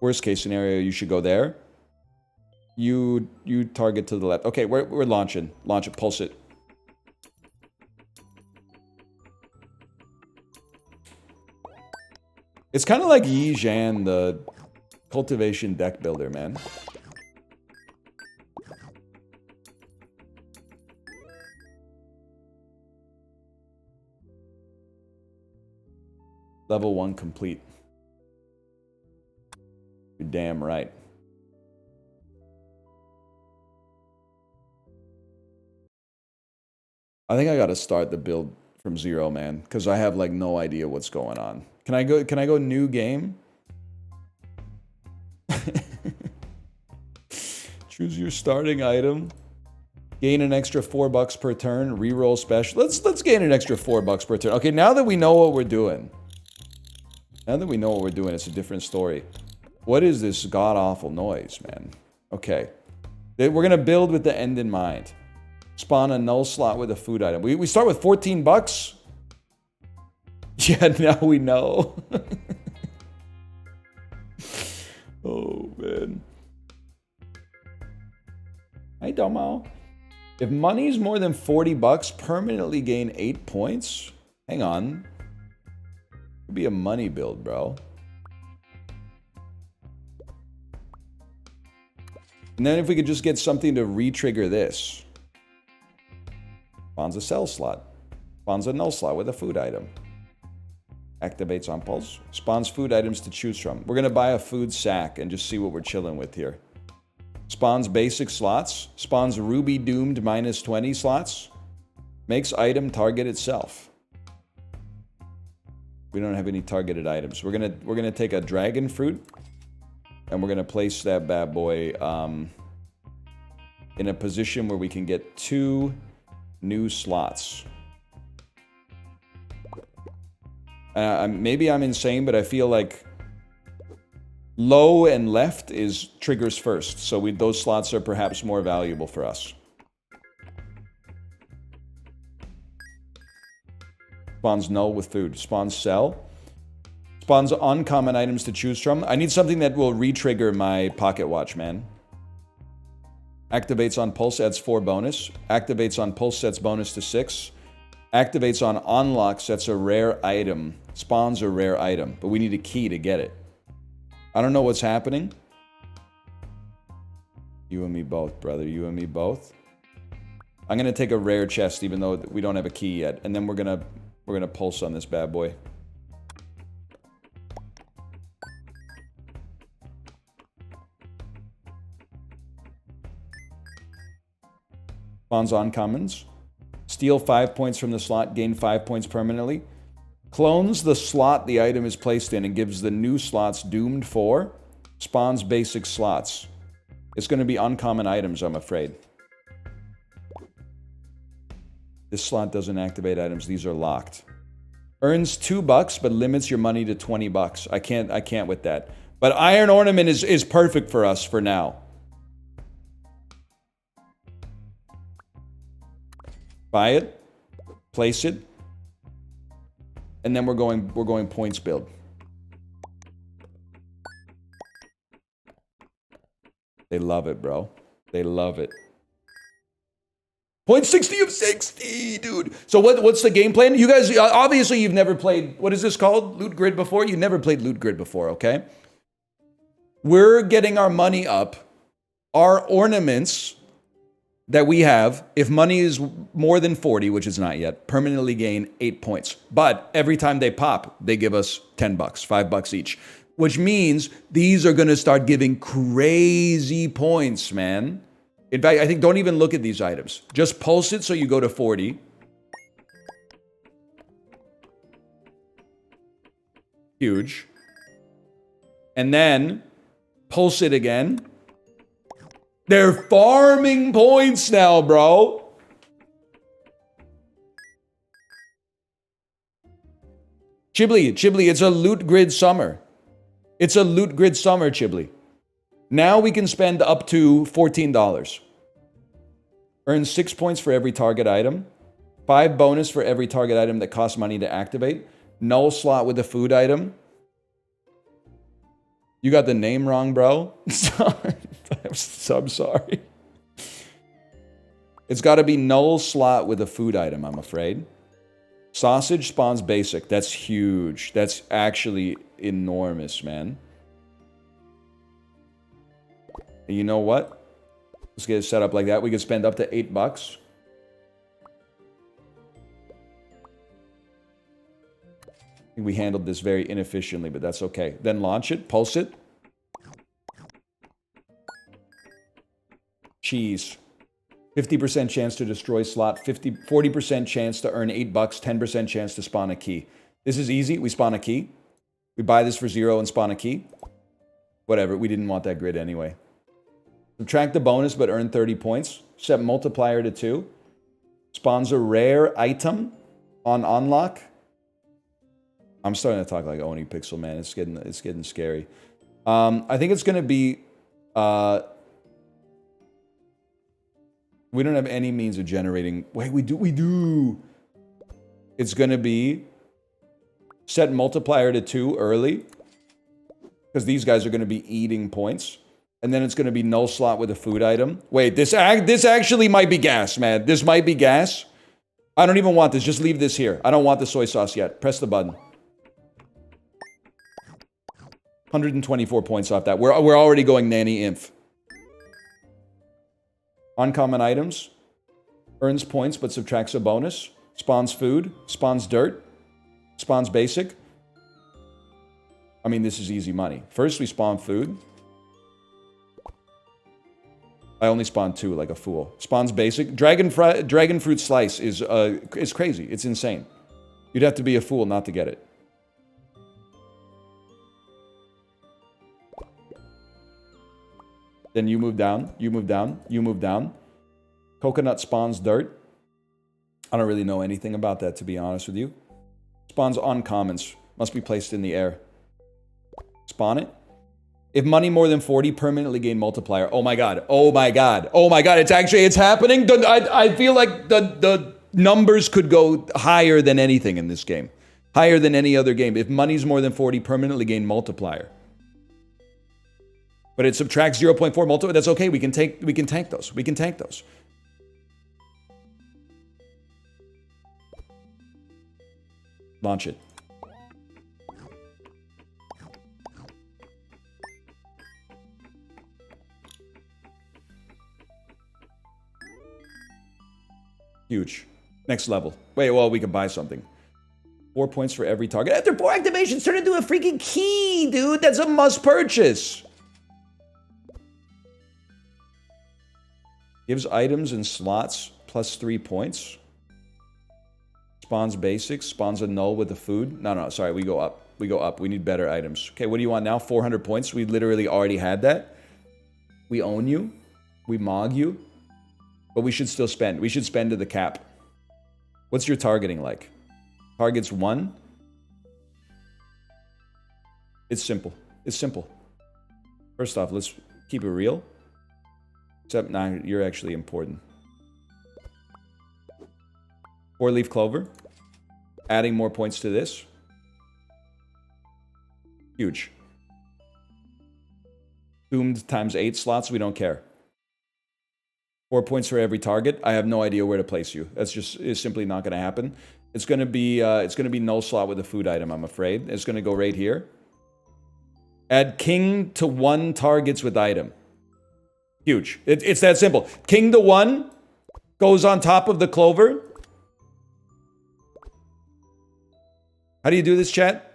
Worst case scenario, you should go there. You target to the left. Okay, we're launching. Launch it, pulse it. It's kind of like Yi Zhan, the cultivation deck builder, man. Level 1 complete. You're damn right. I think I gotta start the build from zero, man, because I have like no idea what's going on. Can I go new game? Choose your starting item. Gain an extra $4 per turn. Reroll special. Let's gain an extra $4 per turn. Okay, now that we know what we're doing. Now that we know what we're doing, it's a different story. What is this god-awful noise, man? Okay. We're gonna build with the end in mind. Spawn a null slot with a food item. We start with $14? Yeah, now we know. Oh, man. Hey, Domo. If money's more than $40, permanently gain 8 points? Hang on. Could be a money build, bro. And then if we could just get something to re-trigger this. Spawns a sell slot. Spawns a null slot with a food item. Activates on pulse. Spawns food items to choose from. We're going to buy a food sack and just see what we're chilling with here. Spawns basic slots. Spawns ruby doomed -20 slots. Makes item target itself. We don't have any targeted items. We're gonna take a dragon fruit and we're gonna place that bad boy in a position where we can get 2 new slots. Maybe I'm insane, but I feel like low and left is triggers first. So those slots are perhaps more valuable for us. Spawns null with food. Spawns sell. Spawns uncommon items to choose from. I need something that will re-trigger my pocket watch, man. Activates on pulse, adds 4 bonus. Activates on pulse, sets bonus to 6. Activates on unlock, sets a rare item. Spawns a rare item, but we need a key to get it. I don't know what's happening. You and me both, brother. You and me both. I'm gonna take a rare chest, even though we don't have a key yet, and then we're gonna pulse on this bad boy. Spawns uncommons. Steal 5 points from the slot, gain 5 points permanently. Clones the slot the item is placed in and gives the new slots doomed 4. Spawns basic slots. It's going to be uncommon items, I'm afraid. This slot doesn't activate items. These are locked. Earns $2, but limits your money to $20. I can't with that. But Iron Ornament is perfect for us for now. Buy it, place it, and then we're going points build. They love it, bro. They love it. Point 60 of 60, dude. So what's the game plan? You guys, obviously you've never played, what is this called? Loot Grid before? You've never played Loot Grid before, okay? We're getting our money up. Our ornaments that we have, if money is more than 40, which is not yet, permanently gain 8 points. But every time they pop, they give us $10, $5 each. Which means these are going to start giving crazy points, man. In fact, I think don't even look at these items. Just pulse it so you go to 40. Huge. And then pulse it again. They're farming points now, bro. Chibli, it's a loot grid summer. It's a loot grid summer, Chibli. Now we can spend up to $14. Earn 6 points for every target item. 5 bonus for every target item that costs money to activate. Null slot with a food item. You got the name wrong, bro. Sorry. I'm so sorry. It's got to be null slot with a food item, I'm afraid. Sausage spawns basic. That's huge. That's actually enormous, man. And you know what? Let's get it set up like that. We could spend up to $8. I think we handled this very inefficiently, but that's okay. Then launch it, pulse it. Cheese. 50% chance to destroy slot, 40% chance to earn $8, 10% chance to spawn a key. This is easy. We spawn a key. We buy this for 0 and spawn a key. Whatever. We didn't want that grid anyway. Subtract the bonus, but earn 30 points. Set multiplier to 2. Spawns a rare item on unlock. I'm starting to talk like Oni Pixel, man. It's getting scary. I think it's going to be... we don't have any means of generating... Wait, we do. It's going to be... Set multiplier to 2 early. Because these guys are going to be eating points. And then it's going to be null slot with a food item. Wait, this actually might be gas, man. This might be gas. I don't even want this. Just leave this here. I don't want the soy sauce yet. Press the button. 124 points off that. We're already going nanny inf. Uncommon items. Earns points but subtracts a bonus. Spawns food. Spawns dirt. Spawns basic. I mean, this is easy money. First, we spawn food. I only spawned 2 like a fool. Spawns basic. Dragon fruit slice is crazy. It's insane. You'd have to be a fool not to get it. Then you move down. You move down. You move down. Coconut spawns dirt. I don't really know anything about that, to be honest with you. Spawns uncommons. Must be placed in the air. Spawn it. If money more than 40, permanently gain multiplier. Oh my god. Oh my god. Oh my god. It's happening. I feel like the numbers could go higher than anything in this game. Higher than any other game. If money's more than 40, permanently gain multiplier. But it subtracts 0.4 multiplier. That's okay. We can tank those. We can tank those. Launch it. Huge. Next level. Wait, well, we can buy something. 4 points for every target. After 4 activations, turn into a freaking key, dude. That's a must purchase. Gives items and slots plus 3 points. Spawns basics. Spawns a null with the food. No, sorry. We go up. We go up. We need better items. Okay, what do you want now? 400 points. We literally already had that. We own you. We mog you. But we should still spend. We should spend to the cap. What's your targeting like? Targets 1. It's simple. It's simple. First off, let's keep it real. Except, nah, you're actually important. 4-leaf clover. Adding more points to this. Huge. Doomed times 8 slots, we don't care. 4 points for every target. I have no idea where to place you. It's simply not going to happen. It's going to be null slot with a food item, I'm afraid. It's going to go right here. Add king to 1 targets with item. Huge. It's that simple. King to 1 goes on top of the clover. How do you do this, chat?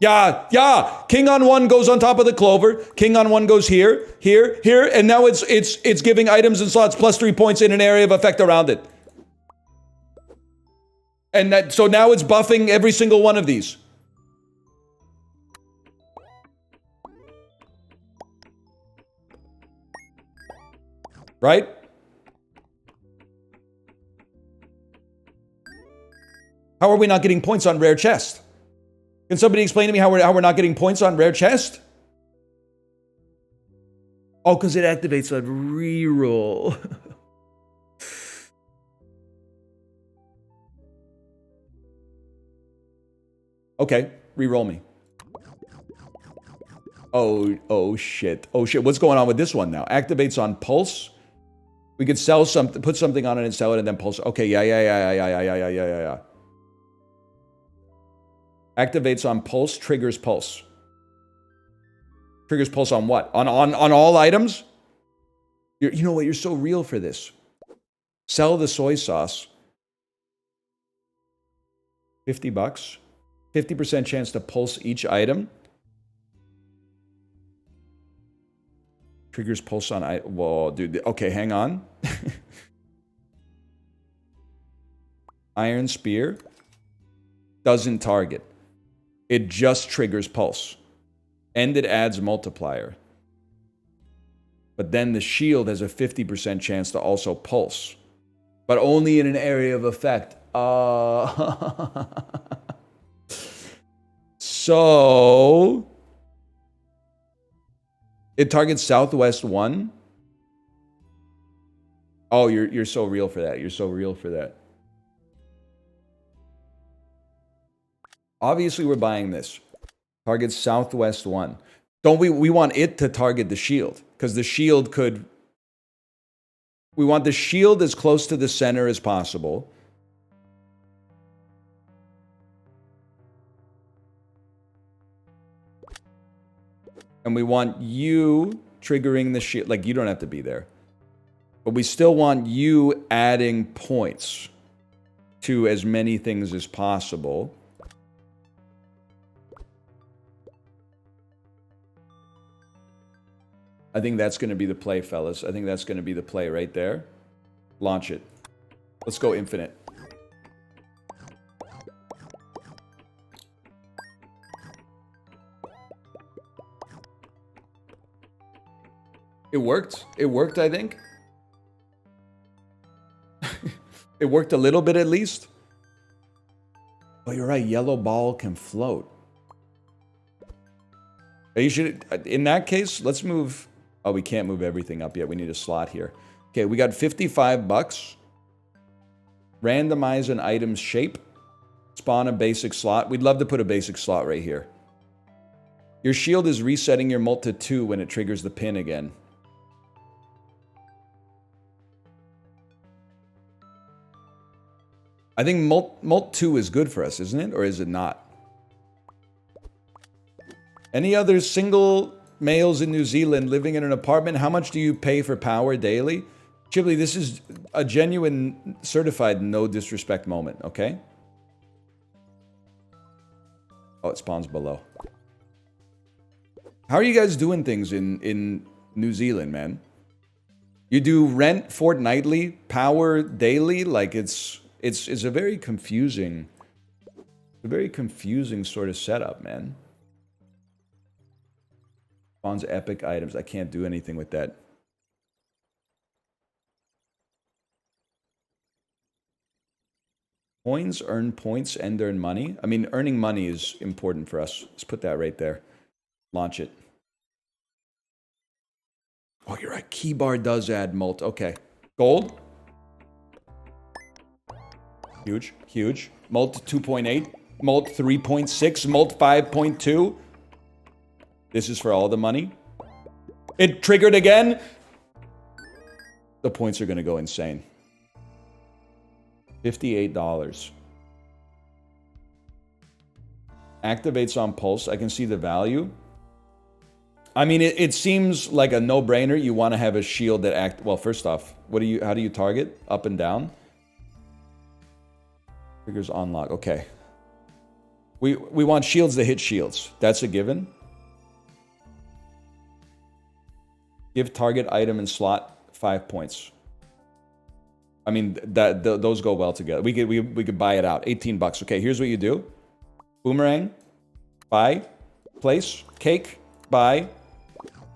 Yeah. King on 1 goes on top of the clover. King on 1 goes here, here, here, and now it's giving items and slots plus 3 points in an area of effect around it. And so now it's buffing every single one of these. Right? How are we not getting points on rare chest? Can somebody explain to me how we're not getting points on rare chest? Oh, because it activates a reroll. Okay. Re-roll me. Oh shit. Oh shit. What's going on with this one now? Activates on pulse. We could sell something, put something on it and sell it and then pulse. Okay, yeah. Activates on pulse, triggers pulse. Triggers pulse on what? On all items? You know what? You're so real for this. Sell the soy sauce. $50. 50% chance to pulse each item. Triggers pulse on whoa, dude. Okay, hang on. Iron Spear doesn't target. It just triggers pulse. And it adds multiplier. But then the shield has a 50% chance to also pulse. But only in an area of effect. So it targets Southwest 1. Oh, you're so real for that. You're so real for that. Obviously, we're buying this. Targets Southwest 1. Don't we want it to target the shield? Because the shield could... We want the shield as close to the center as possible. And we want you triggering the shield. Like, you don't have to be there. But we still want you adding points to as many things as possible. I think that's going to be the play, fellas. I think that's going to be the play right there. Launch it. Let's go infinite. It worked. It worked, I think. It worked a little bit at least. Oh, you're right. Yellow ball can float. You should, in that case, let's move. Oh, we can't move everything up yet. We need a slot here. Okay, we got $55. Randomize an item's shape. Spawn a basic slot. We'd love to put a basic slot right here. Your shield is resetting your mult to 2 when it triggers the pin again. I think mult 2 is good for us, isn't it? Or is it not? Any other single males in New Zealand living in an apartment? How much do you pay for power daily? Chibli, this is a genuine, certified no disrespect moment, okay? Oh, it spawns below. How are you guys doing things in New Zealand, man? You do rent fortnightly, power daily? Like, it's a very confusing sort of setup, man. Spawns epic items. I can't do anything with that. Coins earn points and earn money. I mean, earning money is important for us. Let's put that right there. Launch it. Oh, you're right. Keybar does add mult. Okay. Gold. Huge. Huge. Mult 2.8. Mult 3.6. Mult 5.2. This is for all the money. It triggered again. The points are going to go insane. $58. Activates on pulse. I can see the value. I mean, it seems like a no-brainer. You want to have a shield that act... Well, first off, how do you target? Up and down? Triggers unlock. Okay. We want shields that hit shields. That's a given. Give target item and slot 5 points. I mean, those go well together. We could buy it out. $18. Okay, here's what you do. Boomerang. Buy. Place. Cake. Buy.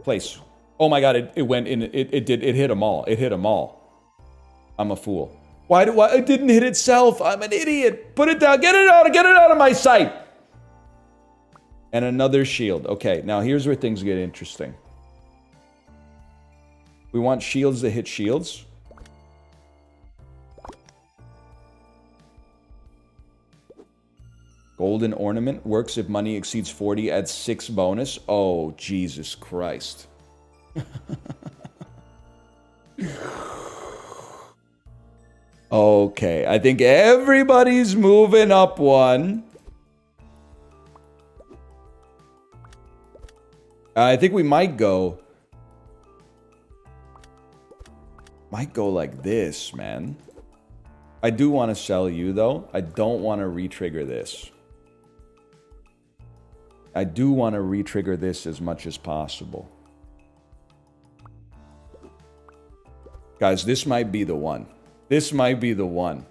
Place. Oh my god, it went in. It hit them all. It hit them all. I'm a fool. Why it didn't hit itself? I'm an idiot. Put it down. Get it out of my sight. And another shield. Okay, now here's where things get interesting. We want shields that hit shields. Golden ornament works if money exceeds 40 at 6 bonus. Oh, Jesus Christ. Okay, I think everybody's moving up one. I think we might go like this, man. I do want to sell you, though. I don't want to re-trigger this. I do want to re-trigger this as much as possible. Guys, this might be the one. This might be the one.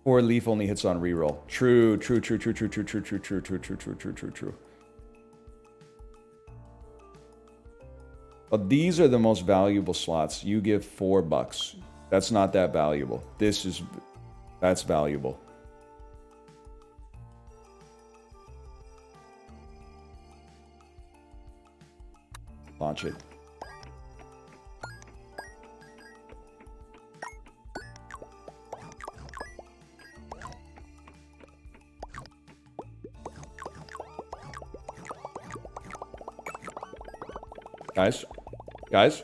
4 leaf only hits on reroll. True. But these are the most valuable slots. You give $4. That's not that valuable. That's valuable. Launch it. Guys.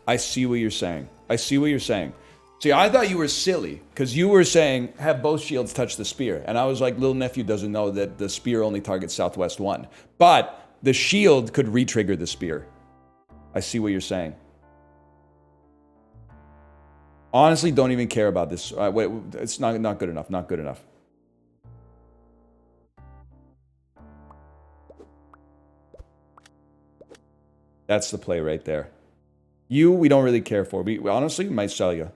I see what you're saying. See, I thought you were silly, because you were saying, have both shields touch the spear. And I was like, little nephew doesn't know that the spear only targets Southwest 1. But the shield could re-trigger the spear. I see what you're saying. Honestly, don't even care about this. Wait, it's not good enough. Not good enough. That's the play right there. You, we don't really care for. We honestly might sell you.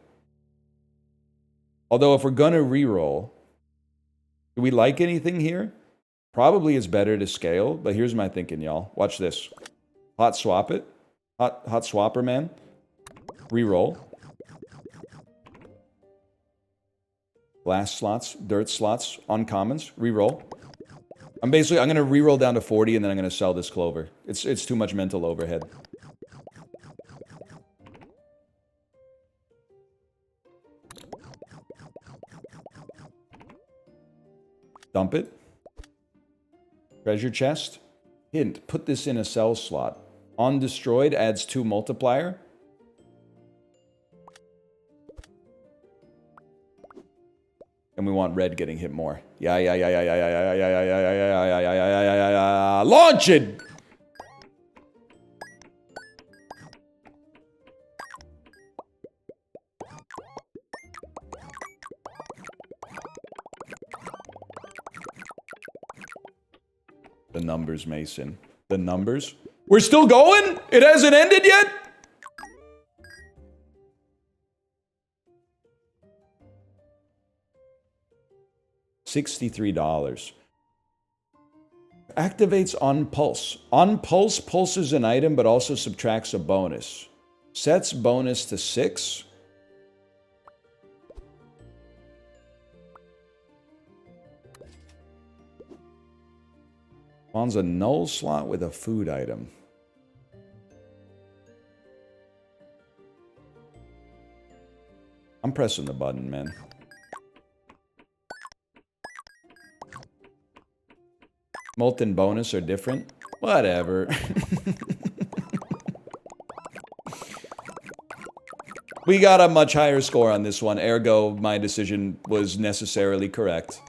Although if we're gonna reroll, do we like anything here? Probably it's better to scale, but here's my thinking, y'all. Watch this. Hot swap it. Hot swapper, man. Reroll. Glass slots, dirt slots, uncommons, reroll. I'm gonna reroll down to 40 and then I'm gonna sell this clover. It's too much mental overhead. Dump it. Treasure chest. Hint, put this in a sell slot. On destroyed adds 2 multiplier. And we want red getting hit more. Yeah. Launch it! The numbers, Mason. The numbers. We're still going? It hasn't ended yet? $63. Activates on pulse. On pulse, pulses an item but also subtracts a bonus. Sets bonus to 6. Spawns a null slot with a food item. I'm pressing the button, man. Molten bonus are different. Whatever. We got a much higher score on this one, ergo my decision was necessarily correct.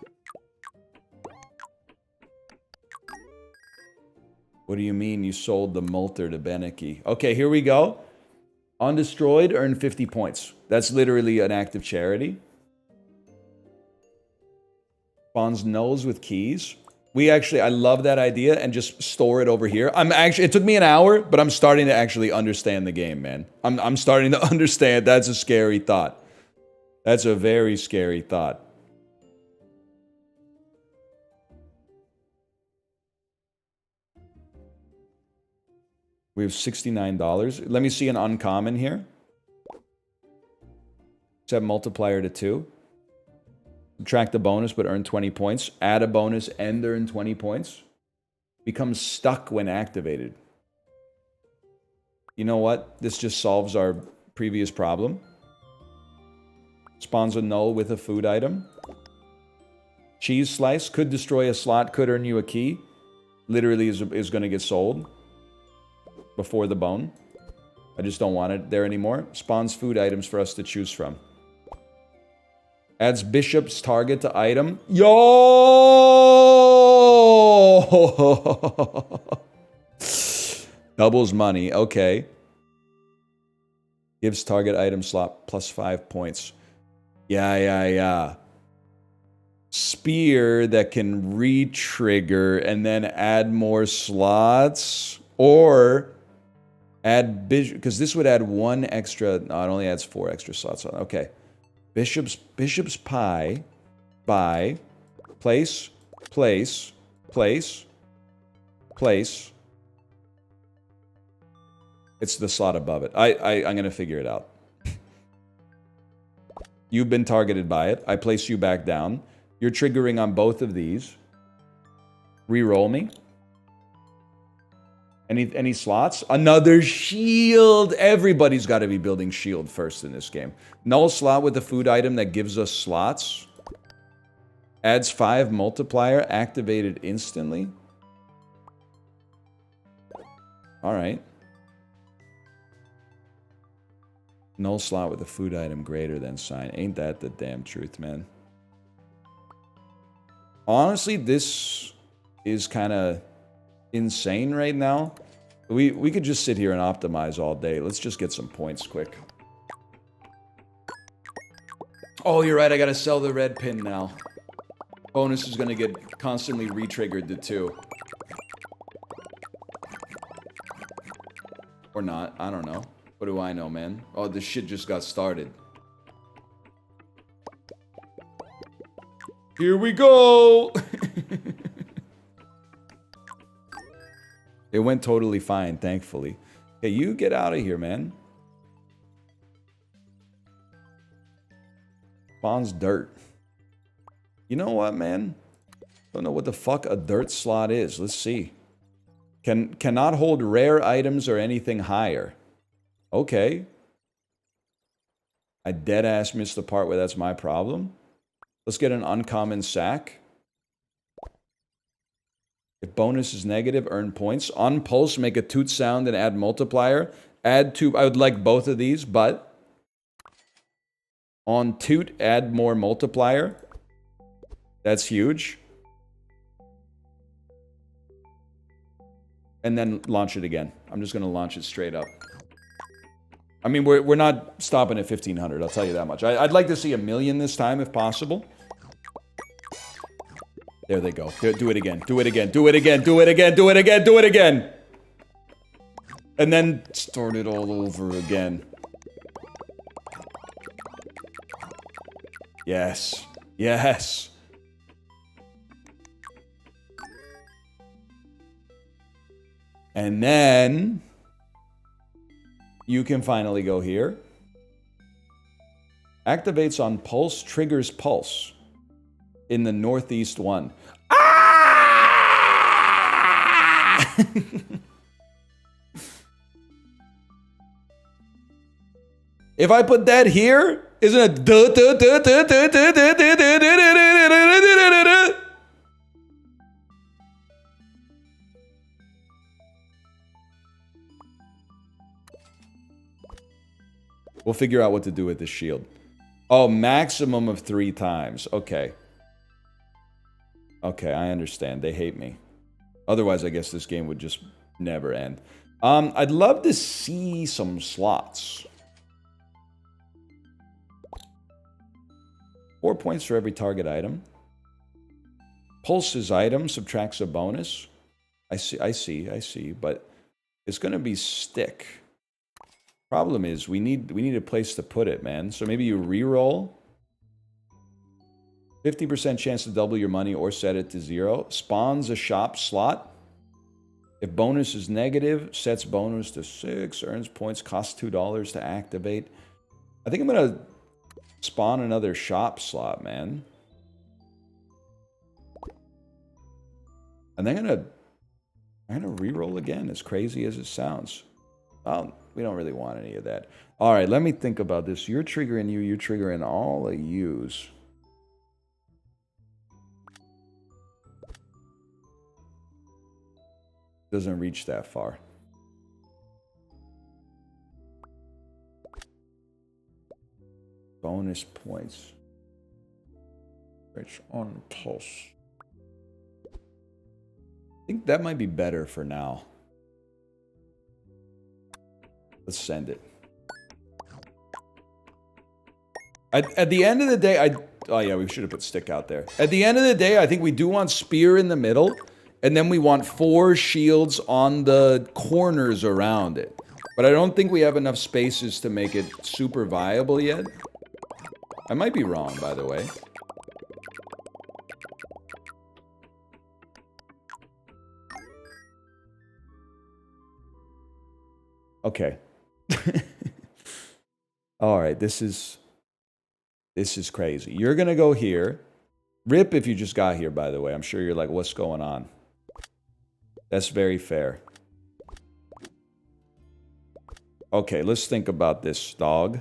What do you mean you sold the Molter to Beneke? Okay, here we go. Undestroyed, earn 50 points. That's literally an act of charity. Spawns nulls with keys. I love that idea and just store it over here. It took me an hour, but I'm starting to actually understand the game, man. I'm starting to understand. That's a scary thought. That's a very scary thought. We have $69. Let me see an uncommon here. Set multiplier to 2. Subtract the bonus, but earn 20 points. Add a bonus and earn 20 points. becomes stuck when activated. You know what? This just solves our previous problem. Spawns a null with a food item. Cheese slice could destroy a slot, could earn you a key. Literally is going to get sold before the bone. I just don't want it there anymore. Spawns food items for us to choose from. Adds bishop's target to item. Yo! Doubles money. Okay. Gives target item slot plus 5 points. Yeah. Spear that can re-trigger and then add more slots. Or add bishop, because this would add 1 extra. No, it only adds 4 extra slots on. Okay. Bishop's pie. Buy. Place. It's the slot above it. I'm going to figure it out. You've been targeted by it. I place you back down. You're triggering on both of these. Reroll me. Any slots? Another shield. Everybody's got to be building shield first in this game. Null slot with a food item that gives us slots. Adds 5 multiplier. Activated instantly. Alright. Null slot with a food item greater than sign. Ain't that the damn truth, man? Honestly, this is kind of insane right now. We could just sit here and optimize all day. Let's just get some points quick. Oh, you're right. I gotta sell the red pin now. Bonus is gonna get constantly re-triggered to 2. Or not. I don't know. What do I know, man? Oh, this shit just got started. Here we go! It went totally fine, thankfully. Hey, you get out of here, man. Spawns dirt. You know what, man? Don't know what the fuck a dirt slot is. Let's see. Cannot hold rare items or anything higher. Okay. I deadass missed the part where that's my problem. Let's get an uncommon sack. If bonus is negative, earn points. On pulse, make a toot sound and add multiplier. Add 2. I would like both of these, but on toot, add more multiplier. That's huge. And then launch it again. I'm just going to launch it straight up. I mean, we're not stopping at 1,500, I'll tell you that much. I'd like to see 1,000,000 this time, if possible. There they go. Do it again. Do it again. Do it again. Do it again. Do it again. Do it again. And then start it all over again. Yes. Yes. And then you can finally go here. Activates on pulse, triggers pulse. In the northeast one. Ah! If I put that here, isn't it? We'll figure out what to do with this shield. Oh, maximum of 3 times. Okay. Okay, I understand. They hate me. Otherwise, I guess this game would just never end. I'd love to see some slots. 4 points for every target item. Pulse's item subtracts a bonus. I see. But it's going to be stick. Problem is, we need a place to put it, man. So maybe you re-roll. 50% chance to double your money or set it to 0. Spawns a shop slot. If bonus is negative, sets bonus to 6. Earns points, costs $2 to activate. I think I'm going to spawn another shop slot, man. And then I'm going to I'm going to reroll again, as crazy as it sounds. Well, we don't really want any of that. All right, let me think about this. You're triggering you. You're triggering all of yous. Doesn't reach that far. Bonus points. Rich on pulse. I think that might be better for now. Let's send it. At the end of the day, oh yeah, we should have put stick out there. At the end of the day, I think we do want spear in the middle, and then we want 4 shields on the corners around it. But I don't think we have enough spaces to make it super viable yet. I might be wrong, by the way. Okay. All right, this is crazy. You're going to go here. Rip if you just got here, by the way. I'm sure you're like, what's going on? That's very fair. Okay, let's think about this, dog.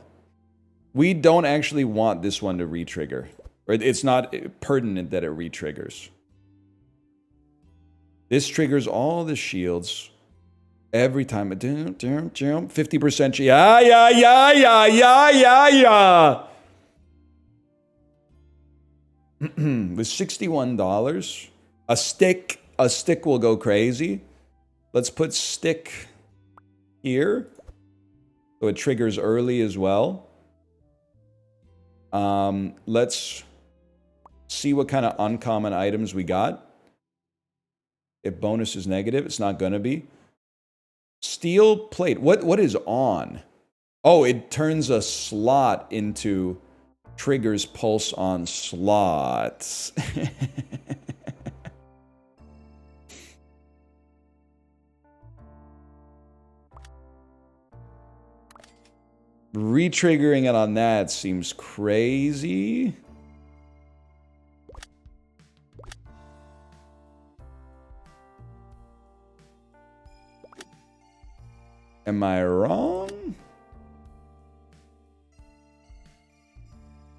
We don't actually want this one to re-trigger. It's not pertinent that it re-triggers. This triggers all the shields every time. 50%. Yeah. With $61, a stick will go crazy. Let's put stick here, so it triggers early as well. Let's see what kind of uncommon items we got. If bonus is negative, it's not gonna be. Steel plate. What is on? Oh, it turns a slot into triggers pulse on slots. Retriggering it on that seems crazy. Am I wrong?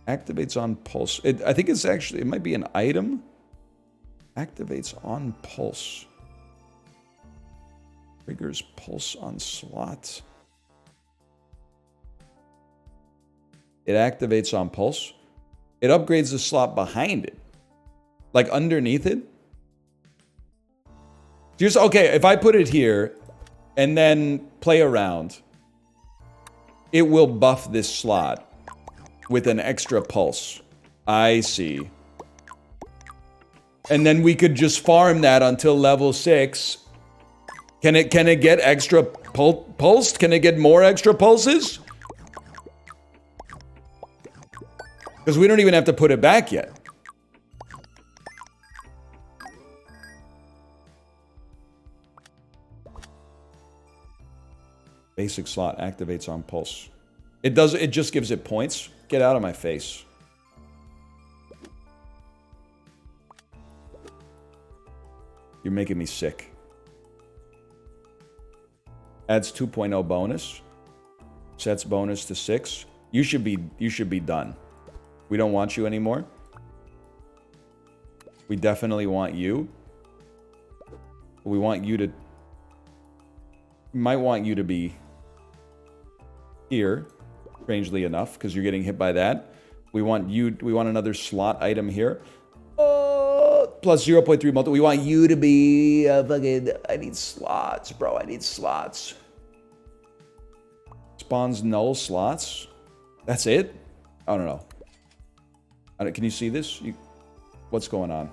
Activates on pulse. I think it's actually, it might be an item. Activates on pulse. Triggers pulse on slot. It activates on pulse. It upgrades the slot behind it. Like underneath it. Just, okay, if I put it here and then play around, it will buff this slot with an extra pulse. I see. And then we could just farm that until level 6. Can it get extra pulsed? Can it get more extra pulses? Because we don't even have to put it back yet. Basic slot activates on pulse. It just gives it points. Get out of my face. You're making me sick. Adds 2.0 bonus. Sets bonus to 6. You should be done. We don't want you anymore. We definitely want you. We want you to... We might want you to be here, strangely enough, because you're getting hit by that. We want you... We want another slot item here. Plus 0.3 multi. We want you to be... fucking... I need slots, bro. I need slots. Spawns null slots. That's it? I don't know. Can you see this? What's going on?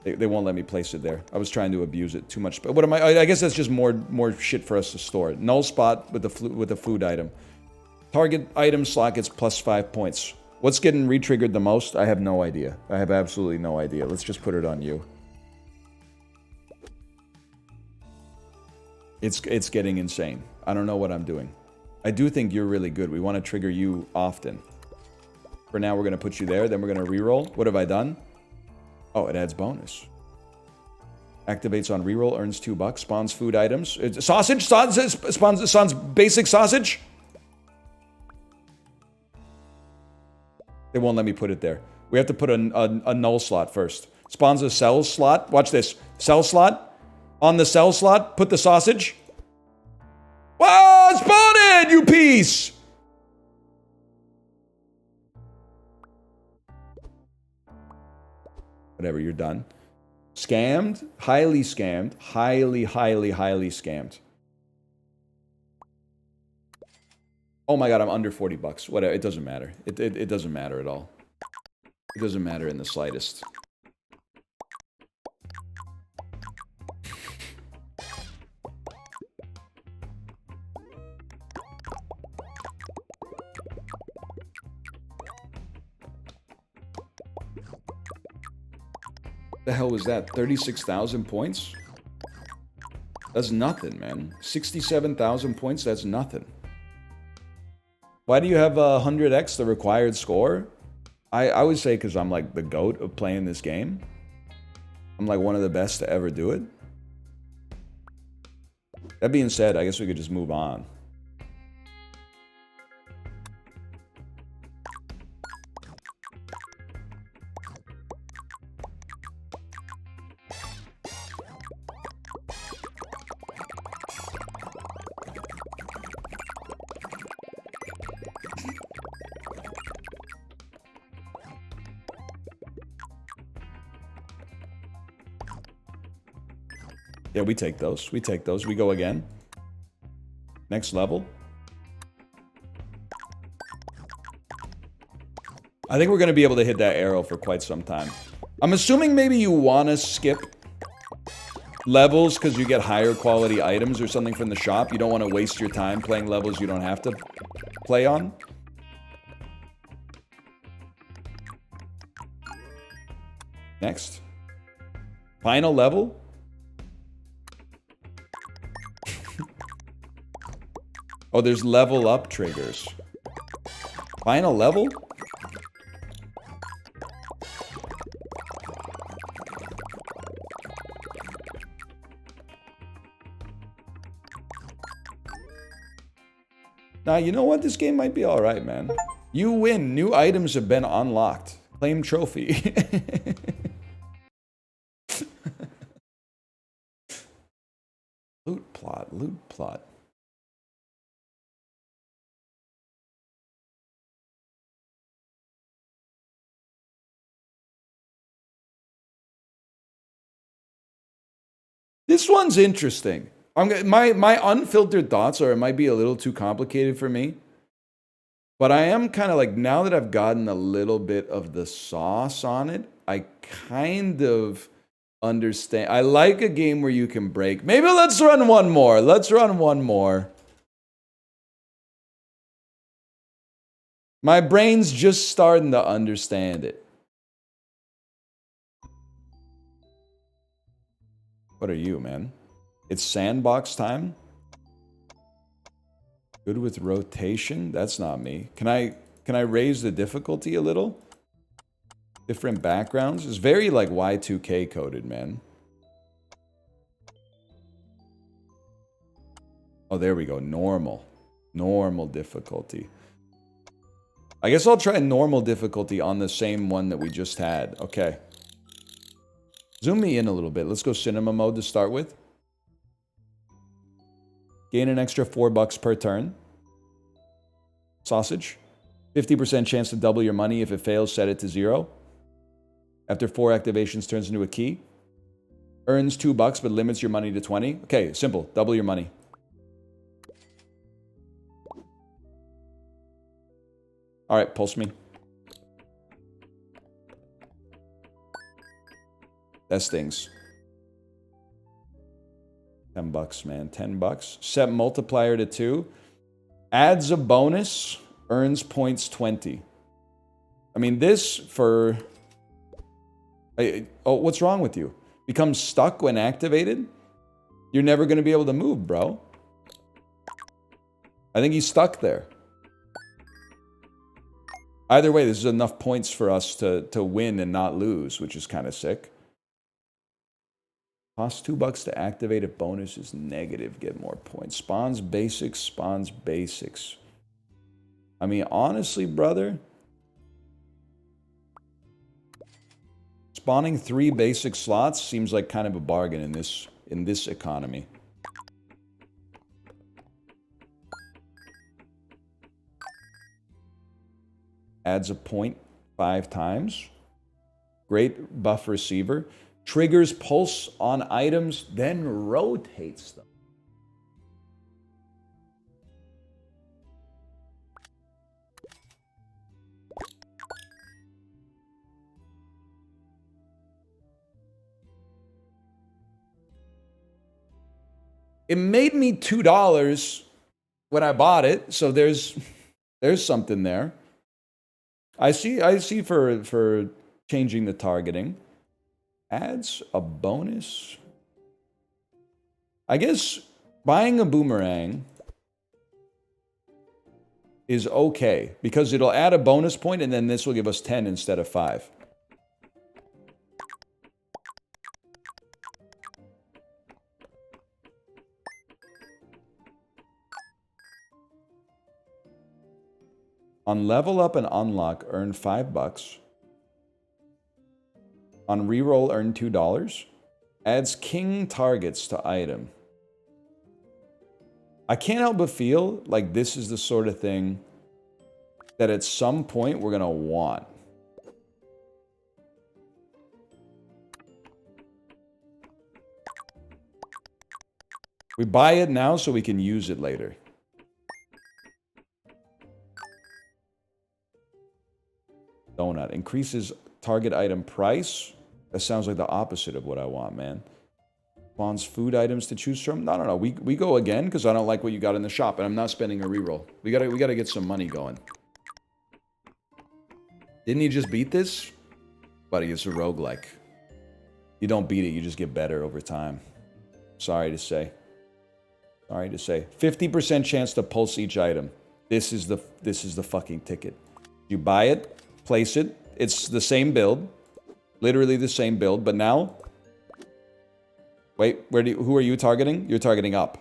They won't let me place it there. I was trying to abuse it too much. But what am I guess that's just more shit for us to store. Null spot with the food item. Target item slot gets plus 5 points. What's getting re-triggered the most? I have no idea. I have absolutely no idea. Let's just put it on you. It's getting insane. I don't know what I'm doing. I do think you're really good. We want to trigger you often. For now, we're going to put you there. Then we're going to reroll. What have I done? Oh, it adds bonus. Activates on reroll, earns $2, spawns food items. Sausage? Spawns basic sausage? They won't let me put it there. We have to put a null slot first. Spawns a cell slot. Watch this. Cell slot. On the cell slot, put the sausage. Whoa! Spawn it, you piece! Whatever, you're done. Scammed? Highly scammed. Highly, highly, highly scammed. Oh my god, I'm under $40. Whatever, it doesn't matter. It doesn't matter at all. It doesn't matter in the slightest. The hell was that? 36,000 points? That's nothing, man. 67,000 points, that's nothing. Why do you have 100x the required score? I would say because I'm like the GOAT of playing this game. I'm like one of the best to ever do it. That being said, I guess we could just move on. Yeah, we take those. We take those. We go again. Next level. I think we're going to be able to hit that arrow for quite some time. I'm assuming maybe you want to skip levels because you get higher quality items or something from the shop. You don't want to waste your time playing levels you don't have to play on. Next. Final level. Oh, there's level up triggers. Final level? Nah, you know what? This game might be alright, man. You win. New items have been unlocked. Claim trophy. Loot plot, loot plot. This one's interesting. My unfiltered thoughts are it might be a little too complicated for me. But I am kind of like, now that I've gotten a little bit of the sauce on it, I kind of understand. I like a game where you can break. Maybe let's run one more. Let's run one more. My brain's just starting to understand it. What are you, man? It's sandbox time? Good with rotation? That's not me. Can I raise the difficulty a little? Different backgrounds? It's very like Y2K coded, man. Oh, there we go. Normal. Normal difficulty. I guess I'll try normal difficulty on the same one that we just had. Okay. Zoom me in a little bit. Let's go cinema mode to start with. Gain an extra $4 per turn. Sausage. 50% chance to double your money. If it fails, set it to 0. After 4 activations, turns into a key. Earns $2, but limits your money to 20. Okay, simple. Double your money. All right, pulse me. That stings. $10, man. $10. Set multiplier to 2. Adds a bonus. Earns points 20. I mean, this for... Oh, what's wrong with you? Becomes stuck when activated? You're never going to be able to move, bro. I think he's stuck there. Either way, this is enough points for us to win and not lose, which is kind of sick. Costs $2 to activate. If bonus is negative, get more points. Spawns basics, spawns basics. I mean, honestly, brother, spawning 3 basic slots seems like kind of a bargain in this economy. Adds a point 5 times. Great buff receiver. Triggers pulse on items, then rotates them. It made me $2 when I bought it, so there's something there. I see for changing the targeting. Adds a bonus. I guess buying a boomerang is okay because it'll add a bonus point and then this will give us 10 instead of 5. On level up and unlock, earn $5. On reroll, earn $2. Adds king targets to item. I can't help but feel like this is the sort of thing that at some point we're going to want. We buy it now so we can use it later. Donut. Increases target item price. That sounds like the opposite of what I want, man. Spawns food items to choose from. No. We go again because I don't like what you got in the shop, and I'm not spending a reroll. We gotta get some money going. Didn't you just beat this? Buddy, it's a roguelike. You don't beat it, you just get better over time. Sorry to say. Sorry to say. 50% chance to pulse each item. This is the fucking ticket. You buy it, place it. It's the same build. Literally the same build, but now... Wait, who are you targeting? You're targeting up.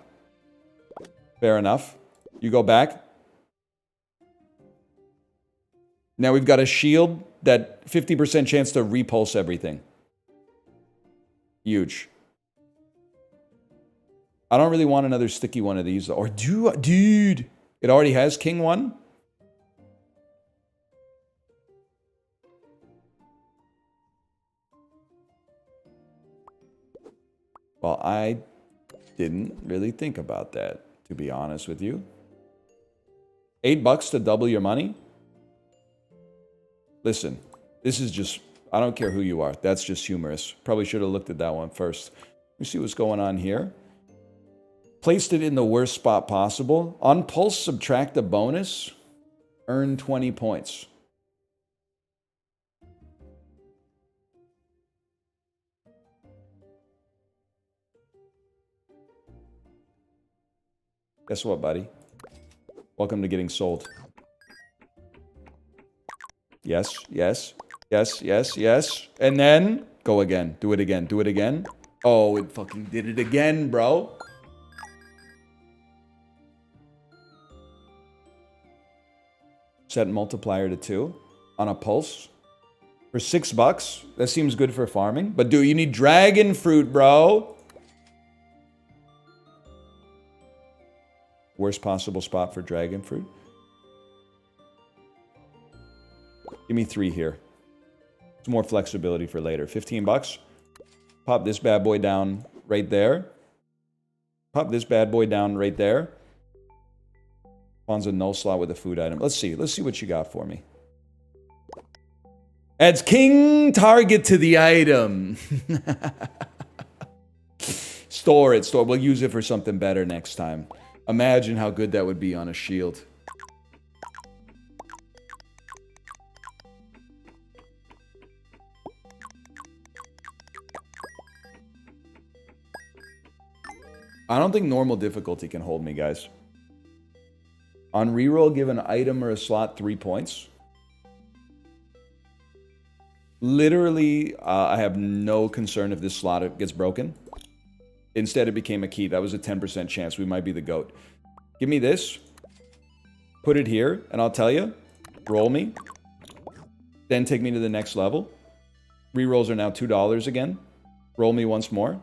Fair enough. You go back. Now we've got a shield that 50% chance to repulse everything. Huge. I don't really want another sticky one of these. Or dude, it already has King 1? Well, I didn't really think about that, to be honest with you. $8 to double your money? Listen, this is just... I don't care who you are. That's just humorous. Probably should have looked at that one first. Let me see what's going on here. Placed it in the worst spot possible. On pulse, subtract a bonus. Earn 20 points. Guess what, buddy? Welcome to getting sold. Yes, yes, yes, yes, yes. And then, go again. Do it again. Do it again. Oh, it fucking did it again, bro. Set multiplier to 2 on a pulse. For $6, that seems good for farming. But dude, you need dragon fruit, bro. Worst possible spot for dragon fruit. Give me 3 here. It's more flexibility for later. $15. Pop this bad boy down right there. Pop this bad boy down right there. Spawns a null slot with a food item. Let's see. Let's see what you got for me. Adds king target to the item. Store it. Store. We'll use it for something better next time. Imagine how good that would be on a shield. I don't think normal difficulty can hold me, guys. On reroll, give an item or a slot 3 points. Literally, I have no concern if this slot gets broken. Instead, it became a key. That was a 10% chance. We might be the GOAT. Give me this. Put it here, and I'll tell you. Roll me. Then take me to the next level. Rerolls are now $2 again. Roll me once more.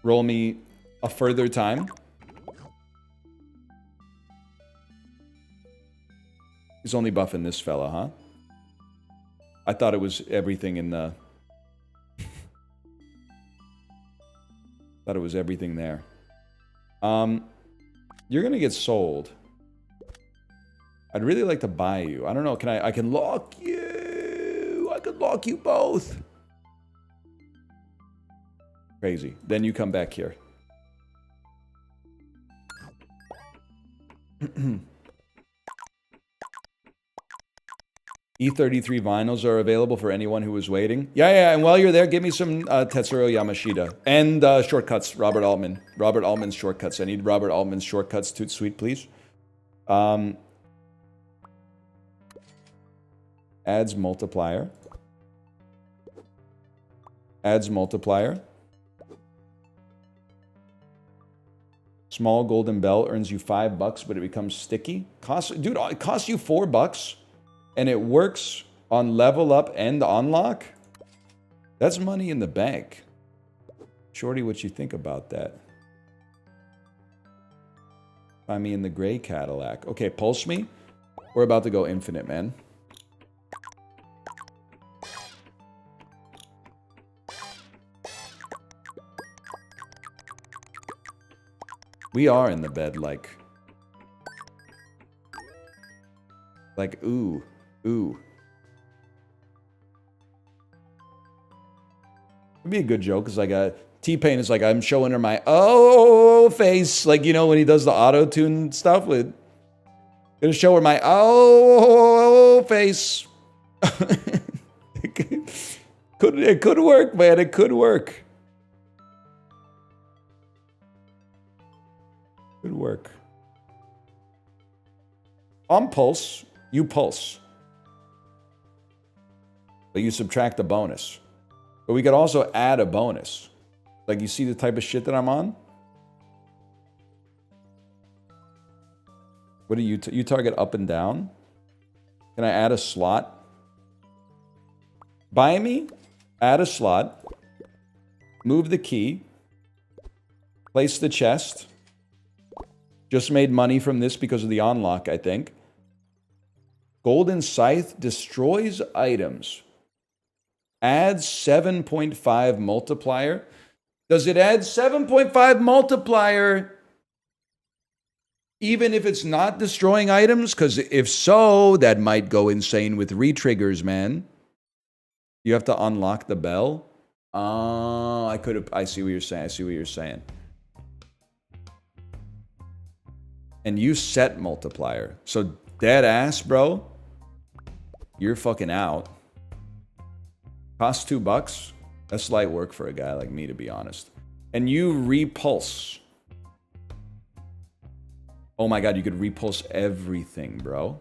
Roll me a further time. He's only buffing this fella, huh? I thought it was everything in the... thought it was everything there. You're gonna get sold. I'd really like to buy you. I don't know, can I can lock you. I could lock you both. Crazy. Then you come back here. E33 vinyls are available for anyone who was waiting. Yeah, and while you're there, give me some Tetsuro Yamashita. And shortcuts, Robert Altman. Robert Altman's shortcuts. I need Robert Altman's shortcuts, Toot Sweet, please. Adds multiplier. Adds multiplier. Small golden bell earns you $5, but it becomes sticky. Dude, it costs you $4, and it works on level up and unlock. That's money in the bank. Shorty, what you think about that? Find me in the gray Cadillac. Okay, pulse me. We're about to go infinite, man. We are in the bed, like, ooh. It'd be a good joke, because like T-Pain is like, I'm showing her my face, like, you know, when he does the auto-tune stuff with, gonna show her my face. It could work, man. It could work. Could work. On pulse, you pulse. But you subtract a bonus. But we could also add a bonus. Like, you see the type of shit that I'm on? What do you target up and down? Can I add a slot? Buy me, add a slot, move the key, place the chest. Just made money from this because of the unlock, I think. Golden Scythe destroys items. Adds 7.5 multiplier. Does it add 7.5 multiplier even if it's not destroying items? Because if so, that might go insane with re-triggers, man. You have to unlock the bell. I see what you're saying. And you set multiplier. So dead ass, bro. You're fucking out. Costs $2. That's light work for a guy like me, to be honest. And you repulse. Oh my god, you could repulse everything, bro.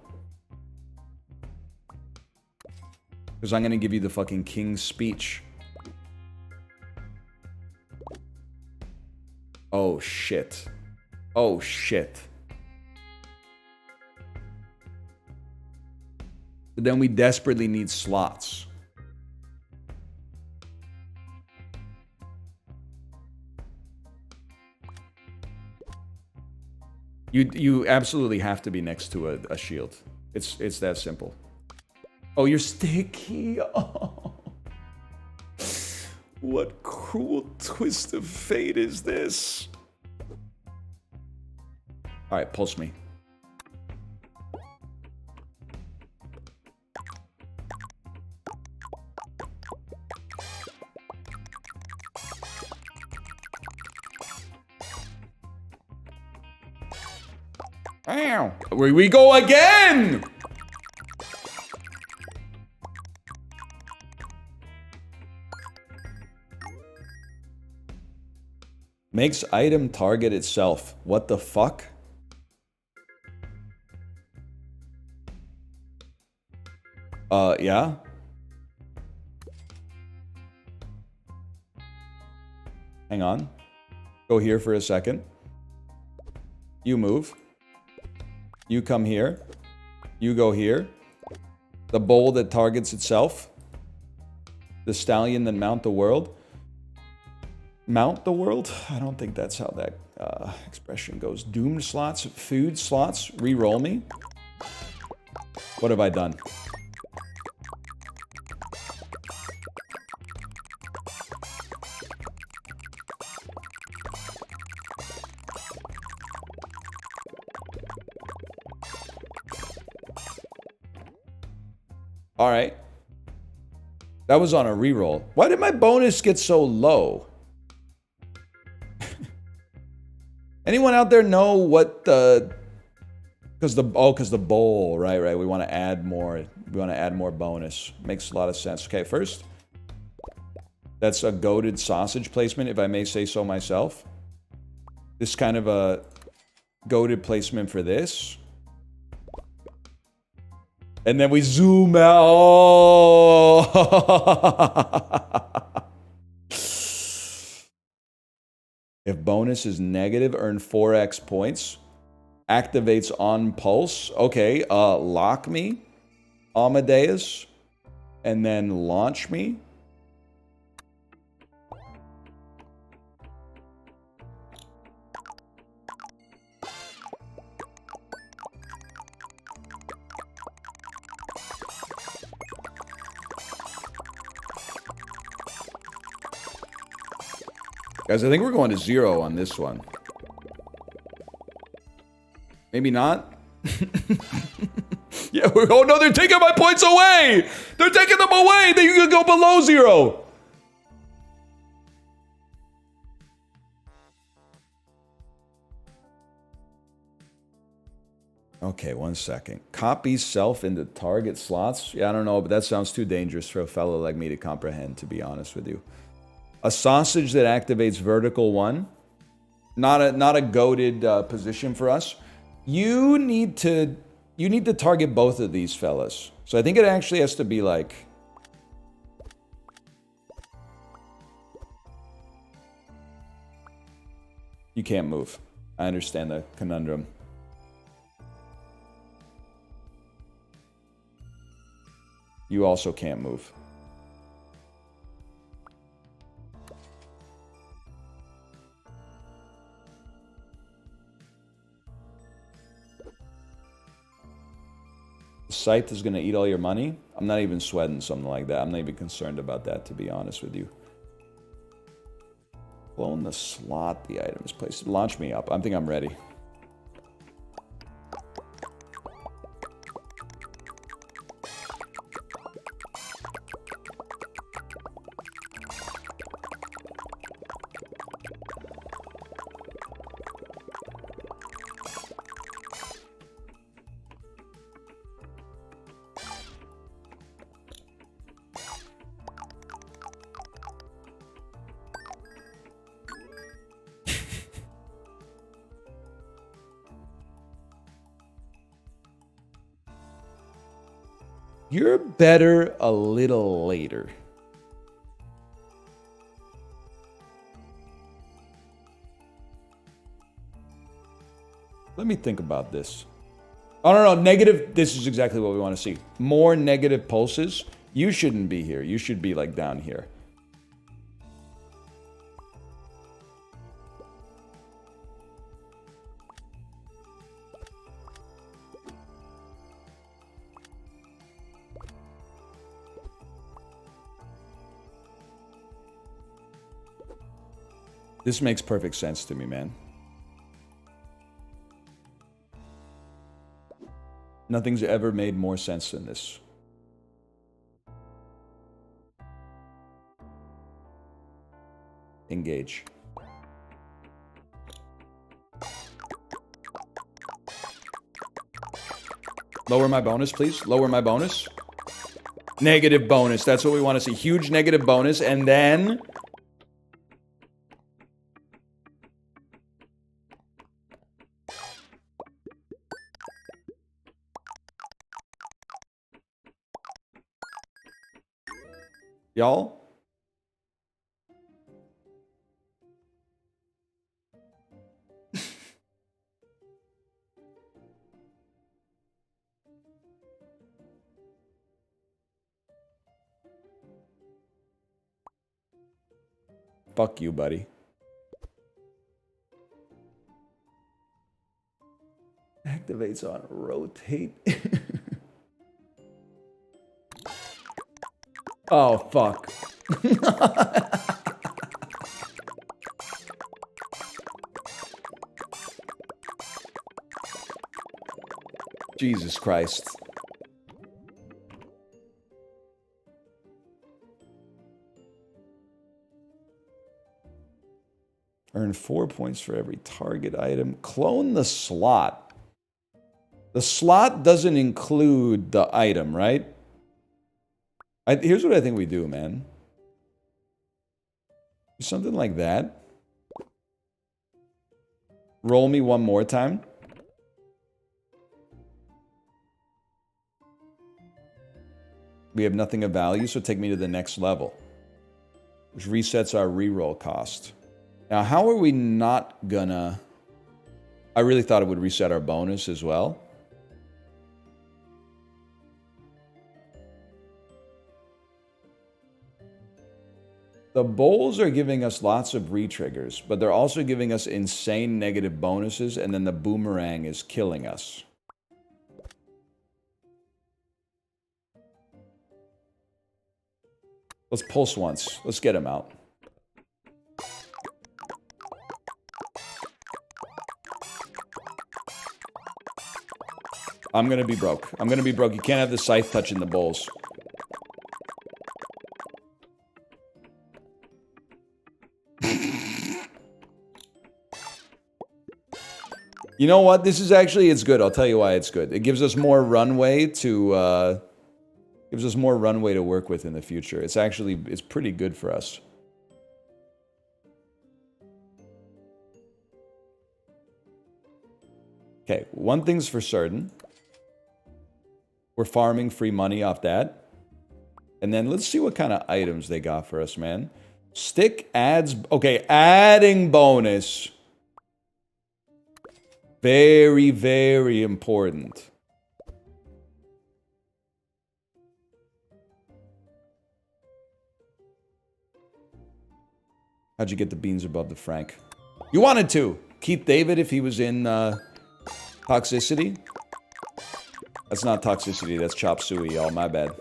Because I'm gonna give you the fucking king's speech. Oh shit. Oh shit. But then we desperately need slots. You absolutely have to be next to a shield. It's that simple. Oh, you're sticky. Oh. What cruel twist of fate is this? All right, pulse me. Ow. Here we go again! Makes item target itself. What the fuck? Yeah? Hang on. Go here for a second. You move. You come here. You go here. The bull that targets itself. The stallion that mount the world. Mount the world? I don't think that's how that expression goes. Doomed slots, food slots, re-roll me. What have I done? All right. That was on a reroll. Why did my bonus get so low? Anyone out there know what the... Because the bowl, right. We want to add more. We want to add more bonus. Makes a lot of sense. Okay, first. That's a goated sausage placement, if I may say so myself. This kind of a goated placement for this. And then we zoom out. Oh. If bonus is negative, earn 4x points. Activates on pulse. Okay, lock me. Amadeus. And then launch me. Guys, I think we're going to 0 on this one. Maybe not. Yeah, oh no, they're taking my points away! They're taking them away! They can go below 0! Okay, 1 second. Copy self into target slots? Yeah, I don't know, but that sounds too dangerous for a fellow like me to comprehend, to be honest with you. A sausage that activates vertical 1. Not a goated position for us. You need to target both of these fellas. So I think it actually has to be like... You can't move. I understand the conundrum. You also can't move. Scythe is going to eat all your money. I'm not even sweating something like that. I'm not even concerned about that, to be honest with you. Clone the slot the item is placed. Launch me up. I think I'm ready. You're better a little later. Let me think about this. Oh, no, negative. This is exactly what we want to see. More negative pulses. You shouldn't be here. You should be like down here. This makes perfect sense to me, man. Nothing's ever made more sense than this. Engage. Lower my bonus, please. Lower my bonus. Negative bonus. That's what we want to see. Huge negative bonus. And then... Y'all? Fuck you, buddy. Activates on rotate. Oh, fuck. Jesus Christ. Earn 4 points for every target item. Clone the slot. The slot doesn't include the item, right? Here's what I think we do, man. Something like that. Roll me one more time. We have nothing of value, so take me to the next level. Which resets our reroll cost. Now, how are we not gonna... I really thought it would reset our bonus as well. The bowls are giving us lots of re-triggers, but they're also giving us insane negative bonuses, and then the boomerang is killing us. Let's pulse once. Let's get him out. I'm gonna be broke. I'm gonna be broke. You can't have the scythe touching the bowls. You know what? This is actually, it's good. I'll tell you why it's good. It gives us more runway to, work with in the future. It's actually, it's pretty good for us. Okay, one thing's for certain. We're farming free money off that. And then let's see what kind of items they got for us, man. Stick adds, okay, adding bonus. Very, very important. How'd you get the beans above the Frank? You wanted to. Keith David if he was in Toxicity. That's not Toxicity, that's Chop Suey, y'all. My bad.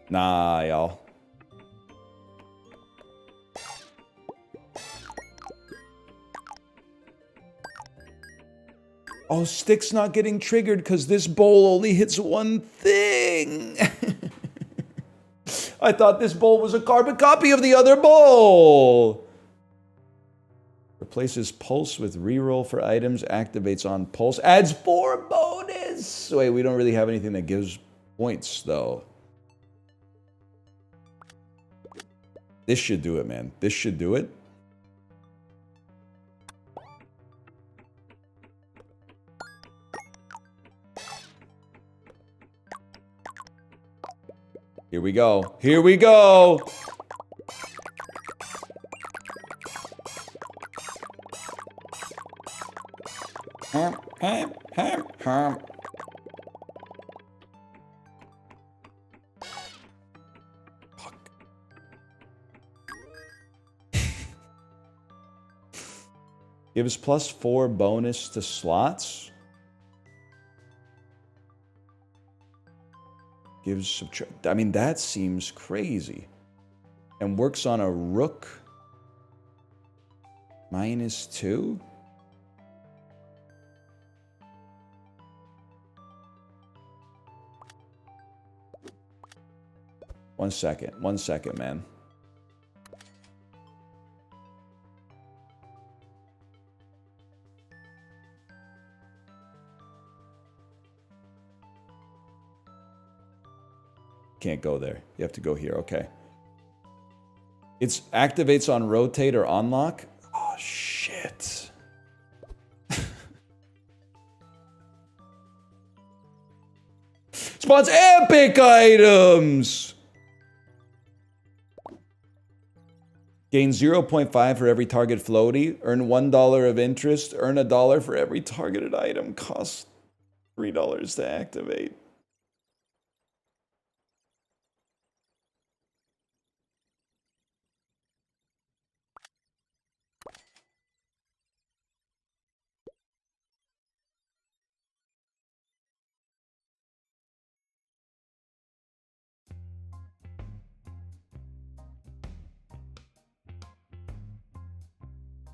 Nah, y'all. Oh, Stick's not getting triggered because this bowl only hits one thing. I thought this bowl was a carbon copy of the other bowl. Replaces pulse with reroll for items. Activates on pulse. Adds 4 bonus. Wait, we don't really have anything that gives points, though. This should do it, man. This should do it. Here we go. Here we go. Fuck. Gives +4 bonus to slots. Gives subtract. I mean, that seems crazy. And works on a rook. -2. One second, man. Can't go there. You have to go here. Okay. It's activates on rotate or unlock. Oh, shit. Spawns epic items. Gain 0.5 for every target floaty. Earn $1 of interest. Earn $1 for every targeted item. Cost $3 to activate.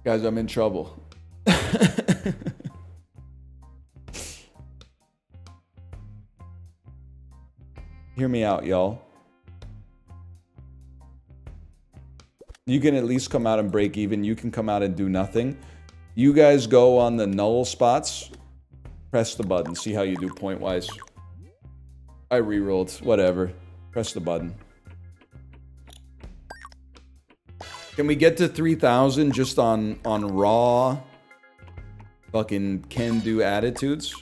Guys, I'm in trouble. Hear me out, y'all. You can at least come out and break even. You can come out and do nothing. You guys go on the null spots. Press the button. See how you do point-wise. I re-rolled. Whatever. Press the button. Can we get to 3,000 just on raw fucking can-do attitudes?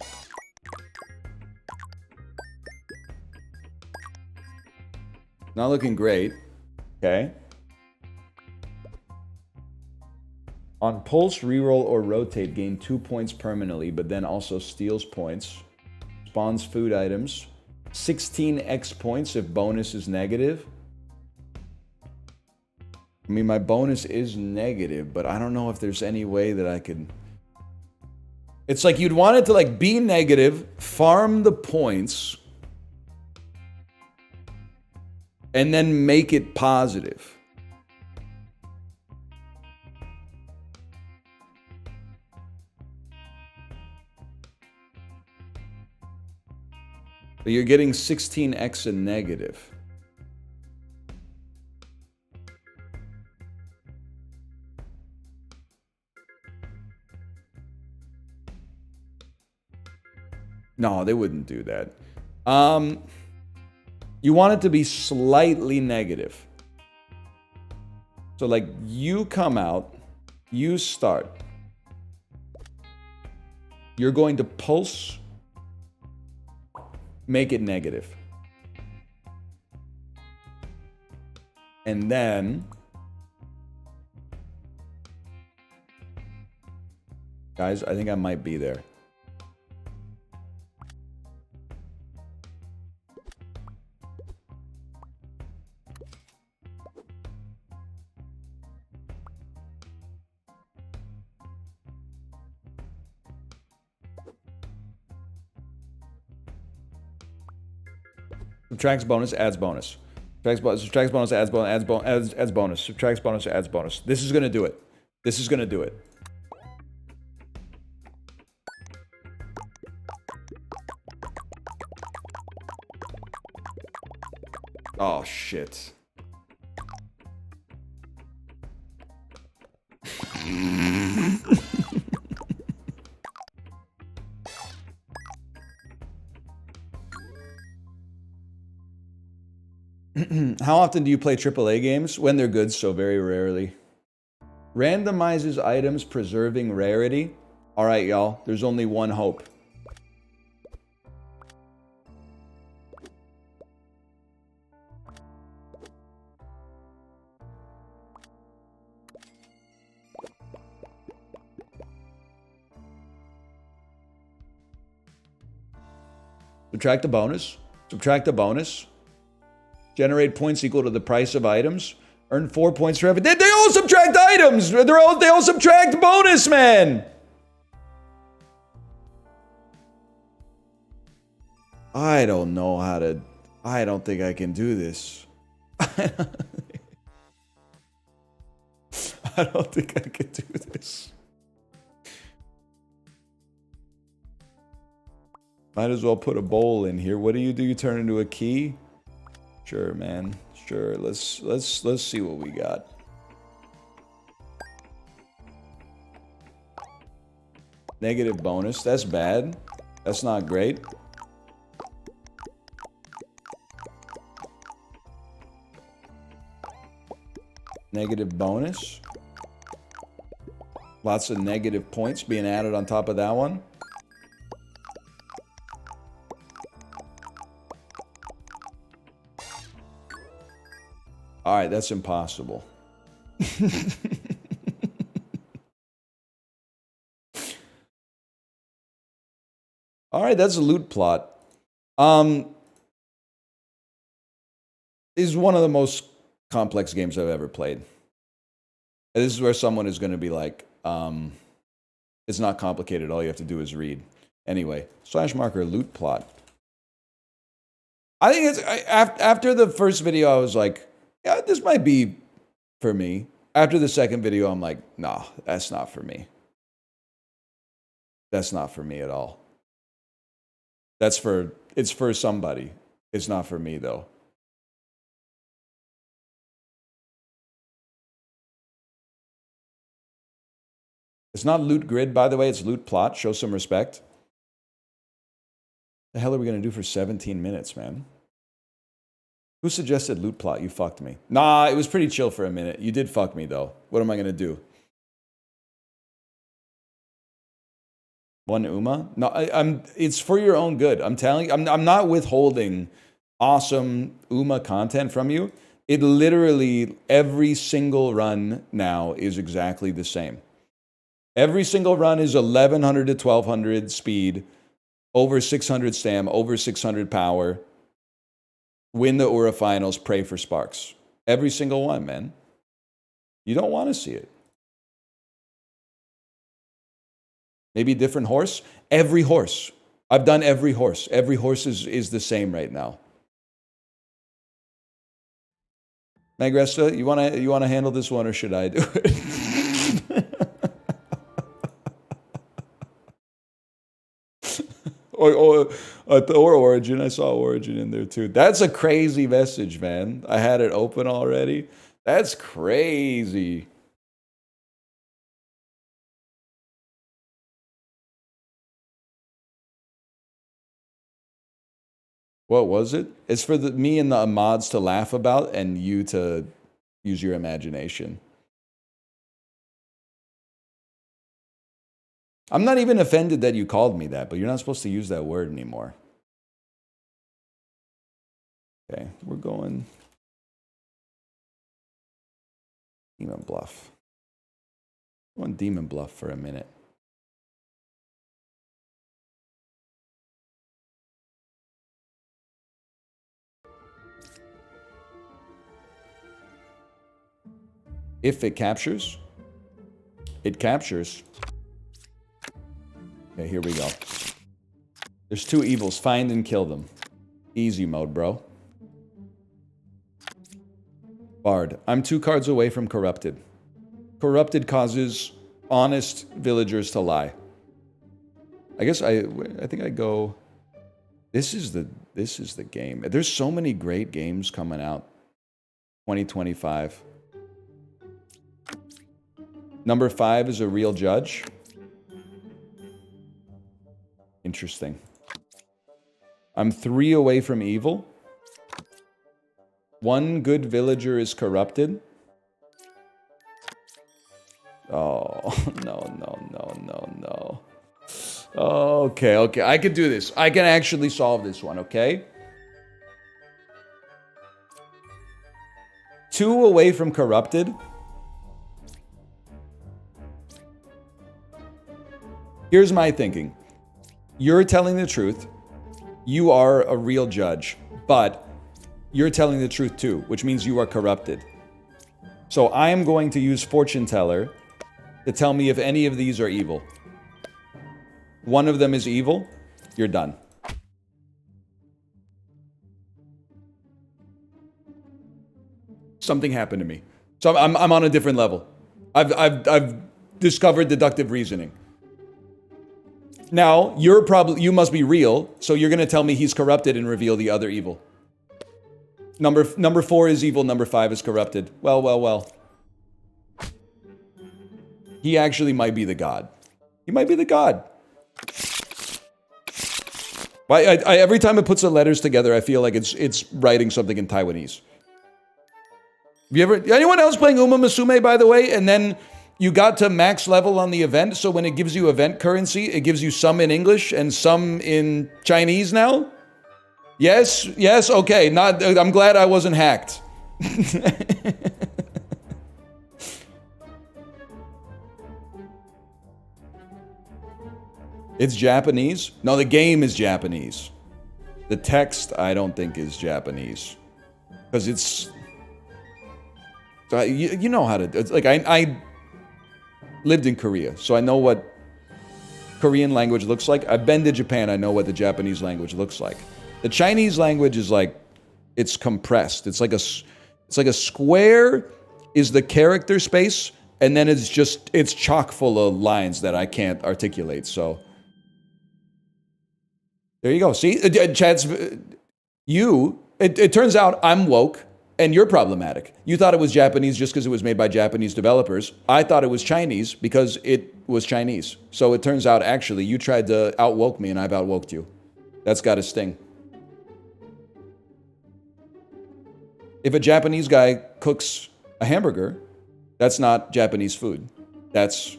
Not looking great. Okay. On pulse, reroll, or rotate, gain 2 points permanently, but then also steals points. Spawns food items. 16x points if bonus is negative. I mean, my bonus is negative, but I don't know if there's any way that I could... It's like you'd want it to like be negative, farm the points, and then make it positive. But you're getting 16x in negative. No, they wouldn't do that. You want it to be slightly negative. So like you come out, you start. You're going to pulse, make it negative. And then, guys, I think I might be there. Subtracts bonus, adds bonus. Subtracts bonus, adds bonus, adds bonus. Subtracts bonus, adds bonus. This is gonna do it. This is gonna do it. Oh shit. How often do you play AAA games? When they're good, so very rarely. Randomizes items, preserving rarity. Alright, y'all. There's only one hope. Subtract a bonus. Subtract a bonus. Generate points equal to the price of items. Earn 4 points for every... They all subtract items! They all subtract bonus, man! I don't know how to... I don't think I can do this. I don't think I can do this. Might as well put a bowl in here. What do? You turn into a key? Sure, man. Sure. Let's see what we got. Negative bonus. That's bad. That's not great. Negative bonus. Lots of negative points being added on top of that one. All right, that's impossible. All right, that's a loot plot. Is one of the most complex games I've ever played. And this is where someone is going to be like, it's not complicated. All you have to do is read. Anyway, /marker loot plot. I think it's after the first video, I was like, yeah, this might be for me. After the second video, I'm like, nah, that's not for me. That's not for me at all. It's for somebody. It's not for me though. It's not loot grid, by the way. It's loot plot. Show some respect. The hell are we going to do for 17 minutes, man? Who suggested loot plot? You fucked me. Nah, it was pretty chill for a minute. You did fuck me, though. What am I going to do? One Uma? No, it's for your own good. I'm telling you. I'm not withholding awesome Uma content from you. It literally, every single run now is exactly the same. Every single run is 1100 to 1200 speed, over 600 stam, over 600 power. Win the Ura finals, pray for sparks. Every single one, man. You don't want to see it. Maybe a different horse? Every horse. I've done every horse. Every horse is the same right now. Magresta, you wanna handle this one or should I do it? or Origin. I saw Origin in there too. That's a crazy message, man. I had it open already. That's crazy. What was it? It's for me and the mods to laugh about and you to use your imagination. I'm not even offended that you called me that, but you're not supposed to use that word anymore. Okay, we're going Demon Bluff. We're on Demon Bluff for a minute. If it captures, it captures. Okay, here we go. There's two evils. Find and kill them. Easy mode, bro. Bard. I'm 2 cards away from Corrupted. Corrupted causes honest villagers to lie. I guess I think I go... This is the game. There's so many great games coming out. 2025. Number 5 is a real judge. Interesting. I'm 3 away from evil. 1 good villager is corrupted. Oh, no. Okay. I can do this. I can actually solve this one, okay? 2 away from corrupted. Here's my thinking. You're telling the truth. You are a real judge, but you're telling the truth too, which means you are corrupted. So I am going to use Fortune Teller to tell me if any of these are evil. 1 of them is evil, you're done. Something happened to me. So I'm on a different level. I've discovered deductive reasoning. Now, you must be real, so you're going to tell me he's corrupted and reveal the other evil. Number 4 is evil, number 5 is corrupted. Well. He actually might be the god. He might be the god. Every time it puts the letters together, I feel like it's writing something in Taiwanese. Anyone else playing Uma Musume, by the way? And then you got to max level on the event, so when it gives you event currency, it gives you some in English and some in Chinese now? Yes, okay. I'm glad I wasn't hacked. It's Japanese? No, the game is Japanese. The text, I don't think, is Japanese. Because it's... You know how to... It's like, I lived in Korea, so I know what Korean language looks like. I've been to Japan, I know what the Japanese language looks like. The Chinese language is like... It's compressed. It's like a square is the character space, and then it's chock full of lines that I can't articulate, so... There you go. See, Chad's, it turns out I'm woke and you're problematic. You thought it was Japanese just because it was made by Japanese developers. I thought it was Chinese because it was Chinese. So it turns out, actually, you tried to out-woke me and I've out-woked you. That's got to sting. If a Japanese guy cooks a hamburger, that's not Japanese food. That's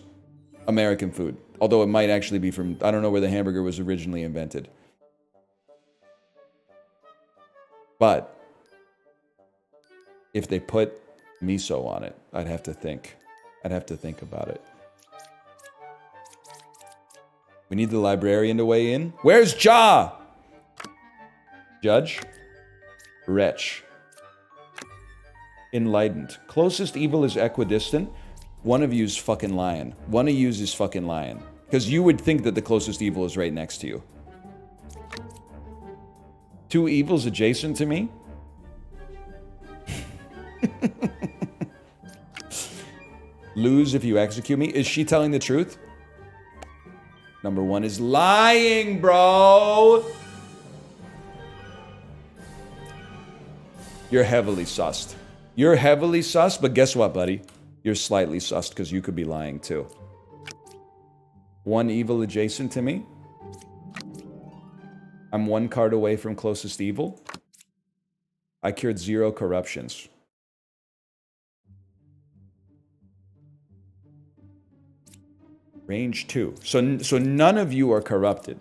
American food. Although it might actually be from, I don't know where the hamburger was originally invented. But if they put miso on it, I'd have to think. I'd have to think about it. We need the librarian to weigh in. Where's Ja? Judge? Wretch. Enlightened. Closest evil is equidistant. One of you's fucking lying. One of you's is fucking lying. Because you would think that the closest evil is right next to you. Two evils adjacent to me? Lose if you execute me. Is she telling the truth? Number one is lying, bro. You're heavily sussed. You're heavily sussed, but guess what, buddy? You're slightly sussed because you could be lying too. One evil adjacent to me. I'm one card away from closest evil. I cured 0 corruptions. Range 2. So none of you are corrupted.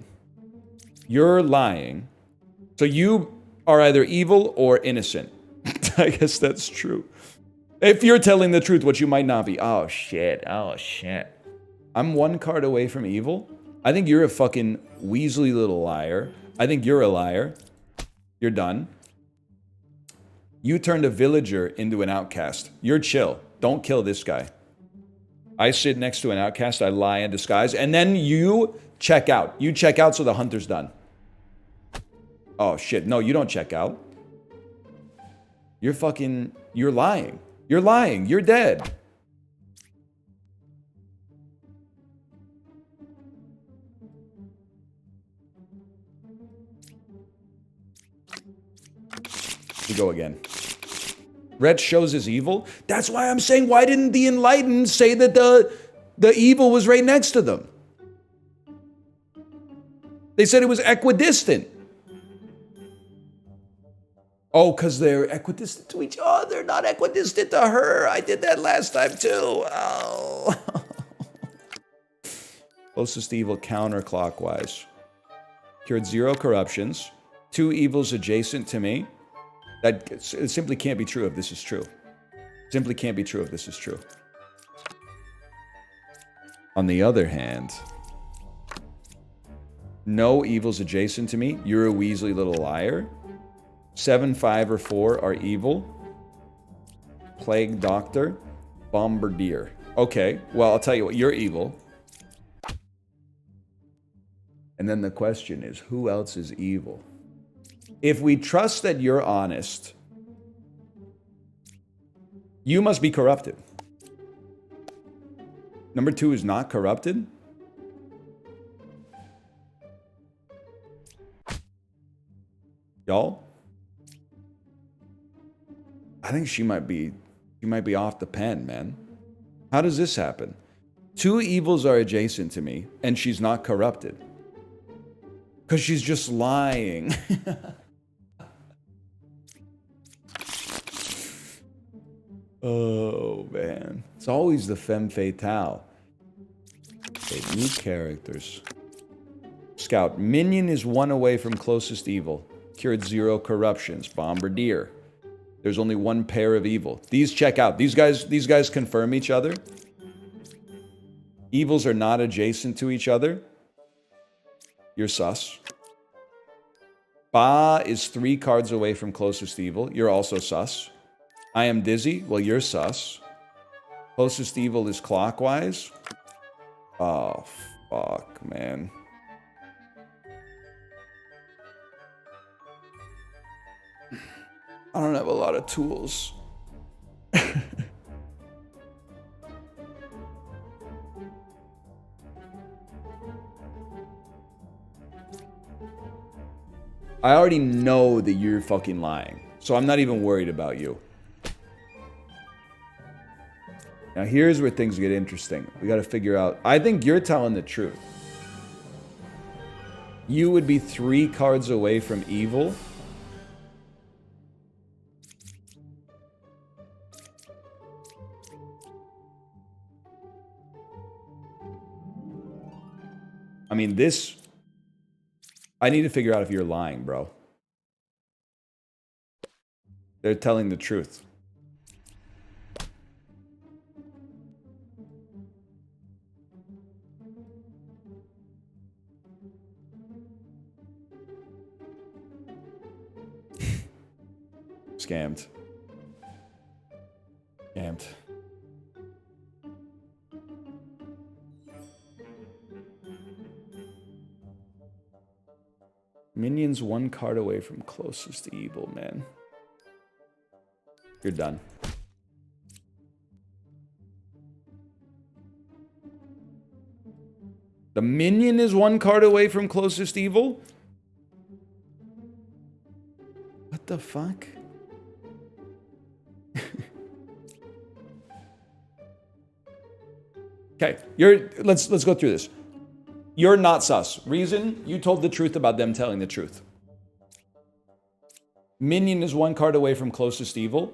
You're lying. So you are either evil or innocent. I guess that's true. If you're telling the truth, what you might not be. Oh, shit. Oh, shit. I'm one card away from evil. I think you're a fucking Weasley little liar. I think you're a liar. You're done. You turned a villager into an outcast. You're chill. Don't kill this guy. I sit next to an outcast. I lie in disguise. And then you check out. You check out so the hunter's done. Oh, shit. No, you don't check out. You're lying. You're lying. You're dead. We go again. Red shows his evil. That's why I'm saying, why didn't the enlightened say that the evil was right next to them? They said it was equidistant. Oh, because they're equidistant to each other, not equidistant to her. I did that last time too. Oh. Closest evil counterclockwise. Cured 0 corruptions. 2 evils adjacent to me. It simply can't be true if this is true. Simply can't be true if this is true. On the other hand, no evils adjacent to me. You're a Weasley little liar. 7, 5, or 4 are evil. Plague Doctor. Bombardier. Okay, well, I'll tell you what. You're evil. And then the question is, who else is evil? If we trust that you're honest, you must be corrupted. Number 2 is not corrupted. Y'all? I think she might be off the pen, man. How does this happen? 2 evils are adjacent to me, and she's not corrupted. Because she's just lying. Oh, man. It's always the femme fatale. Okay, new characters. Scout. Minion is 1 away from closest evil. Cured 0 corruptions. Bombardier. There's only 1 pair of evil. These check out. These guys confirm each other. Evils are not adjacent to each other. You're sus. Ba is 3 cards away from closest evil. You're also sus. I am dizzy. Well, you're sus. Closest evil is clockwise. Oh, fuck, man. I don't have a lot of tools. I already know that you're fucking lying, so I'm not even worried about you. Now here's where things get interesting. We gotta figure out... I think you're telling the truth. You would be 3 cards away from evil. I mean, this... I need to figure out if you're lying, bro. They're telling the truth. Scammed. Scammed. Minions 1 card away from closest evil, man. You're done. The minion is 1 card away from closest evil? What the fuck? Okay, let's go through this. You're not sus. Reason, you told the truth about them telling the truth. Minion is 1 card away from closest evil.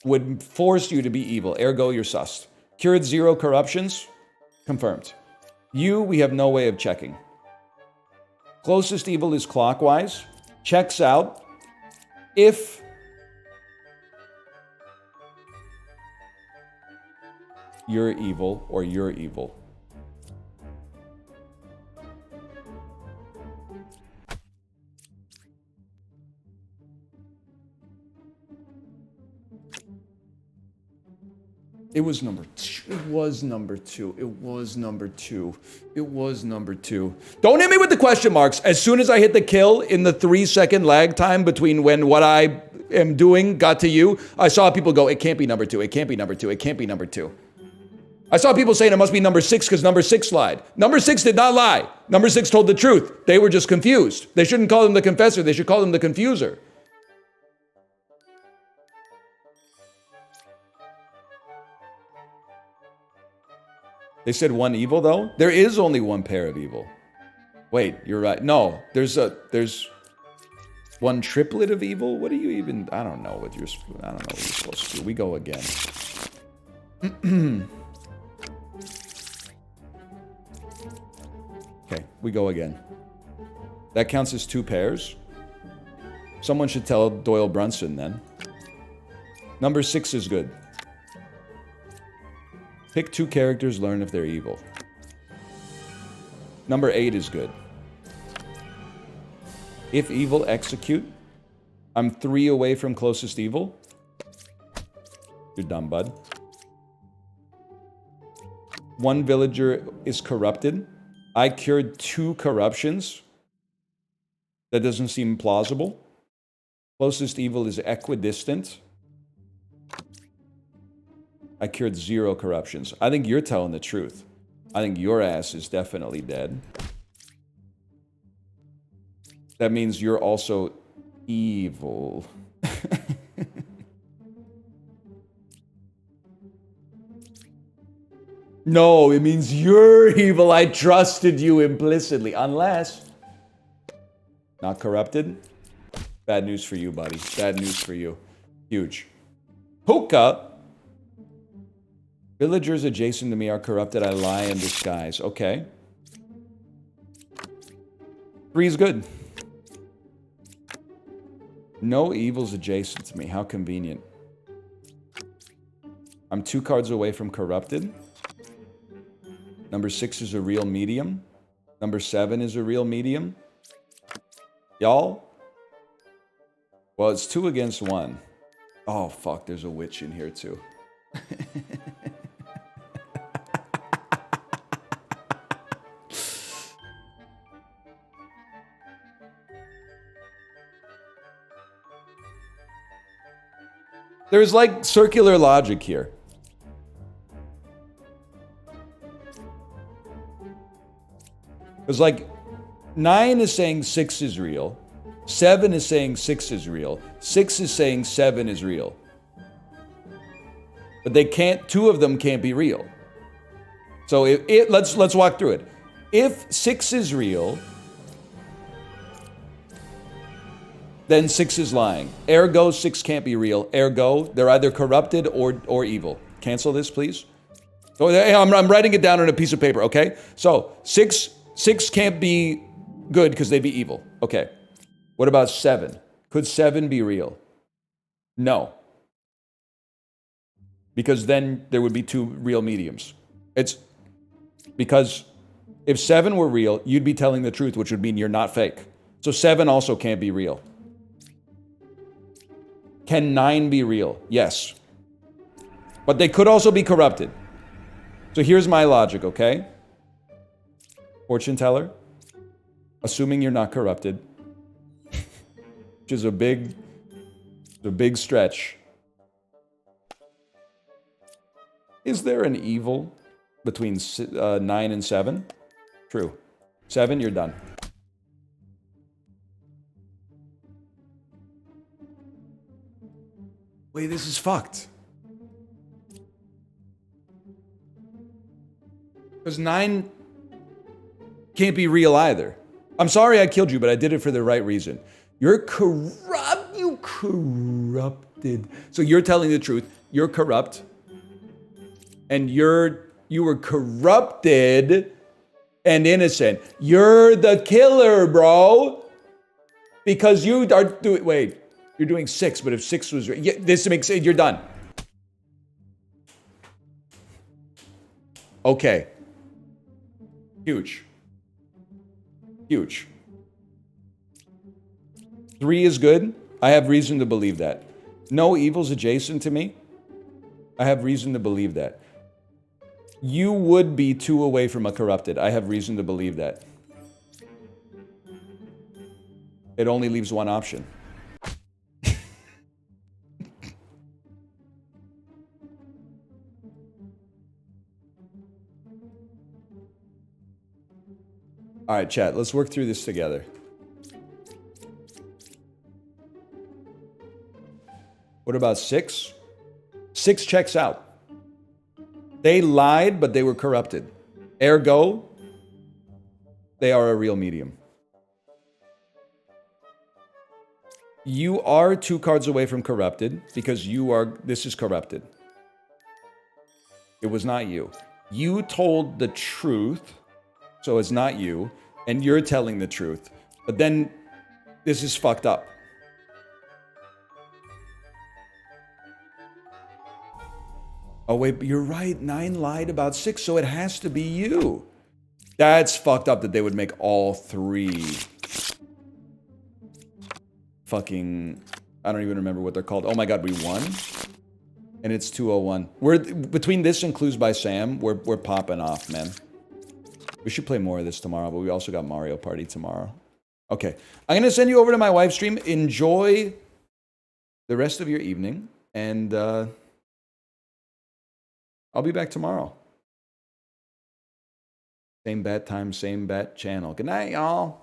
Would force you to be evil, ergo you're sus. Cured 0 corruptions, confirmed. You, we have no way of checking. Closest evil is clockwise, checks out if you're evil or you're evil. It was number 2. It was number 2. It was number 2. It was number 2. Don't hit me with the question marks. As soon as I hit the kill in the 3-second lag time between when what I am doing got to you, I saw people go, it can't be number 2. It can't be number 2. It can't be number 2. I saw people saying it must be number 6 because number 6 lied. Number 6 did not lie. Number 6 told the truth. They were just confused. They shouldn't call him the confessor. They should call him the confuser. They said 1 evil, though? There is only 1 pair of evil. Wait, you're right. No, there's 1 triplet of evil? What are you even... I don't know what you're supposed to do. We go again. Okay, we go again. That counts as 2 pairs. Someone should tell Doyle Brunson, then. Number 6 is good. Pick 2 characters, learn if they're evil. Number 8 is good. If evil, execute. I'm 3 away from closest evil. You're dumb, bud. 1 villager is corrupted. I cured 2 corruptions. That doesn't seem plausible. Closest evil is equidistant. I cured 0 corruptions. I think you're telling the truth. I think your ass is definitely dead. That means you're also evil. No, it means you're evil. I trusted you implicitly. Unless... Not corrupted? Bad news for you, buddy. Bad news for you. Huge. Hookah! Villagers adjacent to me are corrupted. I lie in disguise. Okay. 3 is good. No evils adjacent to me. How convenient. I'm 2 cards away from corrupted. Number 6 is a real medium. Number 7 is a real medium. Y'all? Well, it's 2 against 1. Oh, fuck, there's a witch in here, too. There's, like, circular logic here. Because, like, 9 is saying 6 is real. 7 is saying 6 is real. 6 is saying 7 is real. But they can't, 2 of them can't be real. So let's walk through it. If 6 is real, then 6 is lying. Ergo, 6 can't be real. Ergo, they're either corrupted or evil. Cancel this, please. So I'm writing it down on a piece of paper, okay? So 6 can't be good because they'd be evil. Okay. What about 7? Could 7 be real? No. Because then there would be 2 real mediums. It's because if 7 were real, you'd be telling the truth, which would mean you're not fake. So 7 also can't be real. Can 9 be real? Yes. But they could also be corrupted. So here's my logic, okay? Fortune teller, assuming you're not corrupted, which is a big stretch. Is there an evil between 9 and 7? True. 7, you're done. Wait, this is fucked. Because 9 can't be real either. I'm sorry I killed you, but I did it for the right reason. You're corrupt. You corrupted. So you're telling the truth. You're corrupt. And you were corrupted and innocent. You're the killer, bro. Because you are doing... Wait. You're doing 6, but if 6 was... Yeah, this makes it... You're done. Okay. Huge. Huge. 3 is good. I have reason to believe that. No evil's adjacent to me. I have reason to believe that. You would be 2 away from a corrupted. I have reason to believe that. It only leaves one option. All right, chat, let's work through this together. What about 6? 6 checks out. They lied, but they were corrupted. Ergo, they are a real medium. You are 2 cards away from corrupted because this is corrupted. It was not you. You told the truth, so it's not you, and you're telling the truth. But then this is fucked up. Oh, wait, but you're right. 9 lied about 6, so it has to be you. That's fucked up that they would make all 3 fucking... I don't even remember what they're called. Oh my god, we won? And it's 201. We're between this and Clues by Sam, we're popping off, man. We should play more of this tomorrow, but we also got Mario Party tomorrow. Okay. I'm going to send you over to my wife's stream. Enjoy the rest of your evening, and I'll be back tomorrow. Same bat time, same bat channel. Good night, y'all.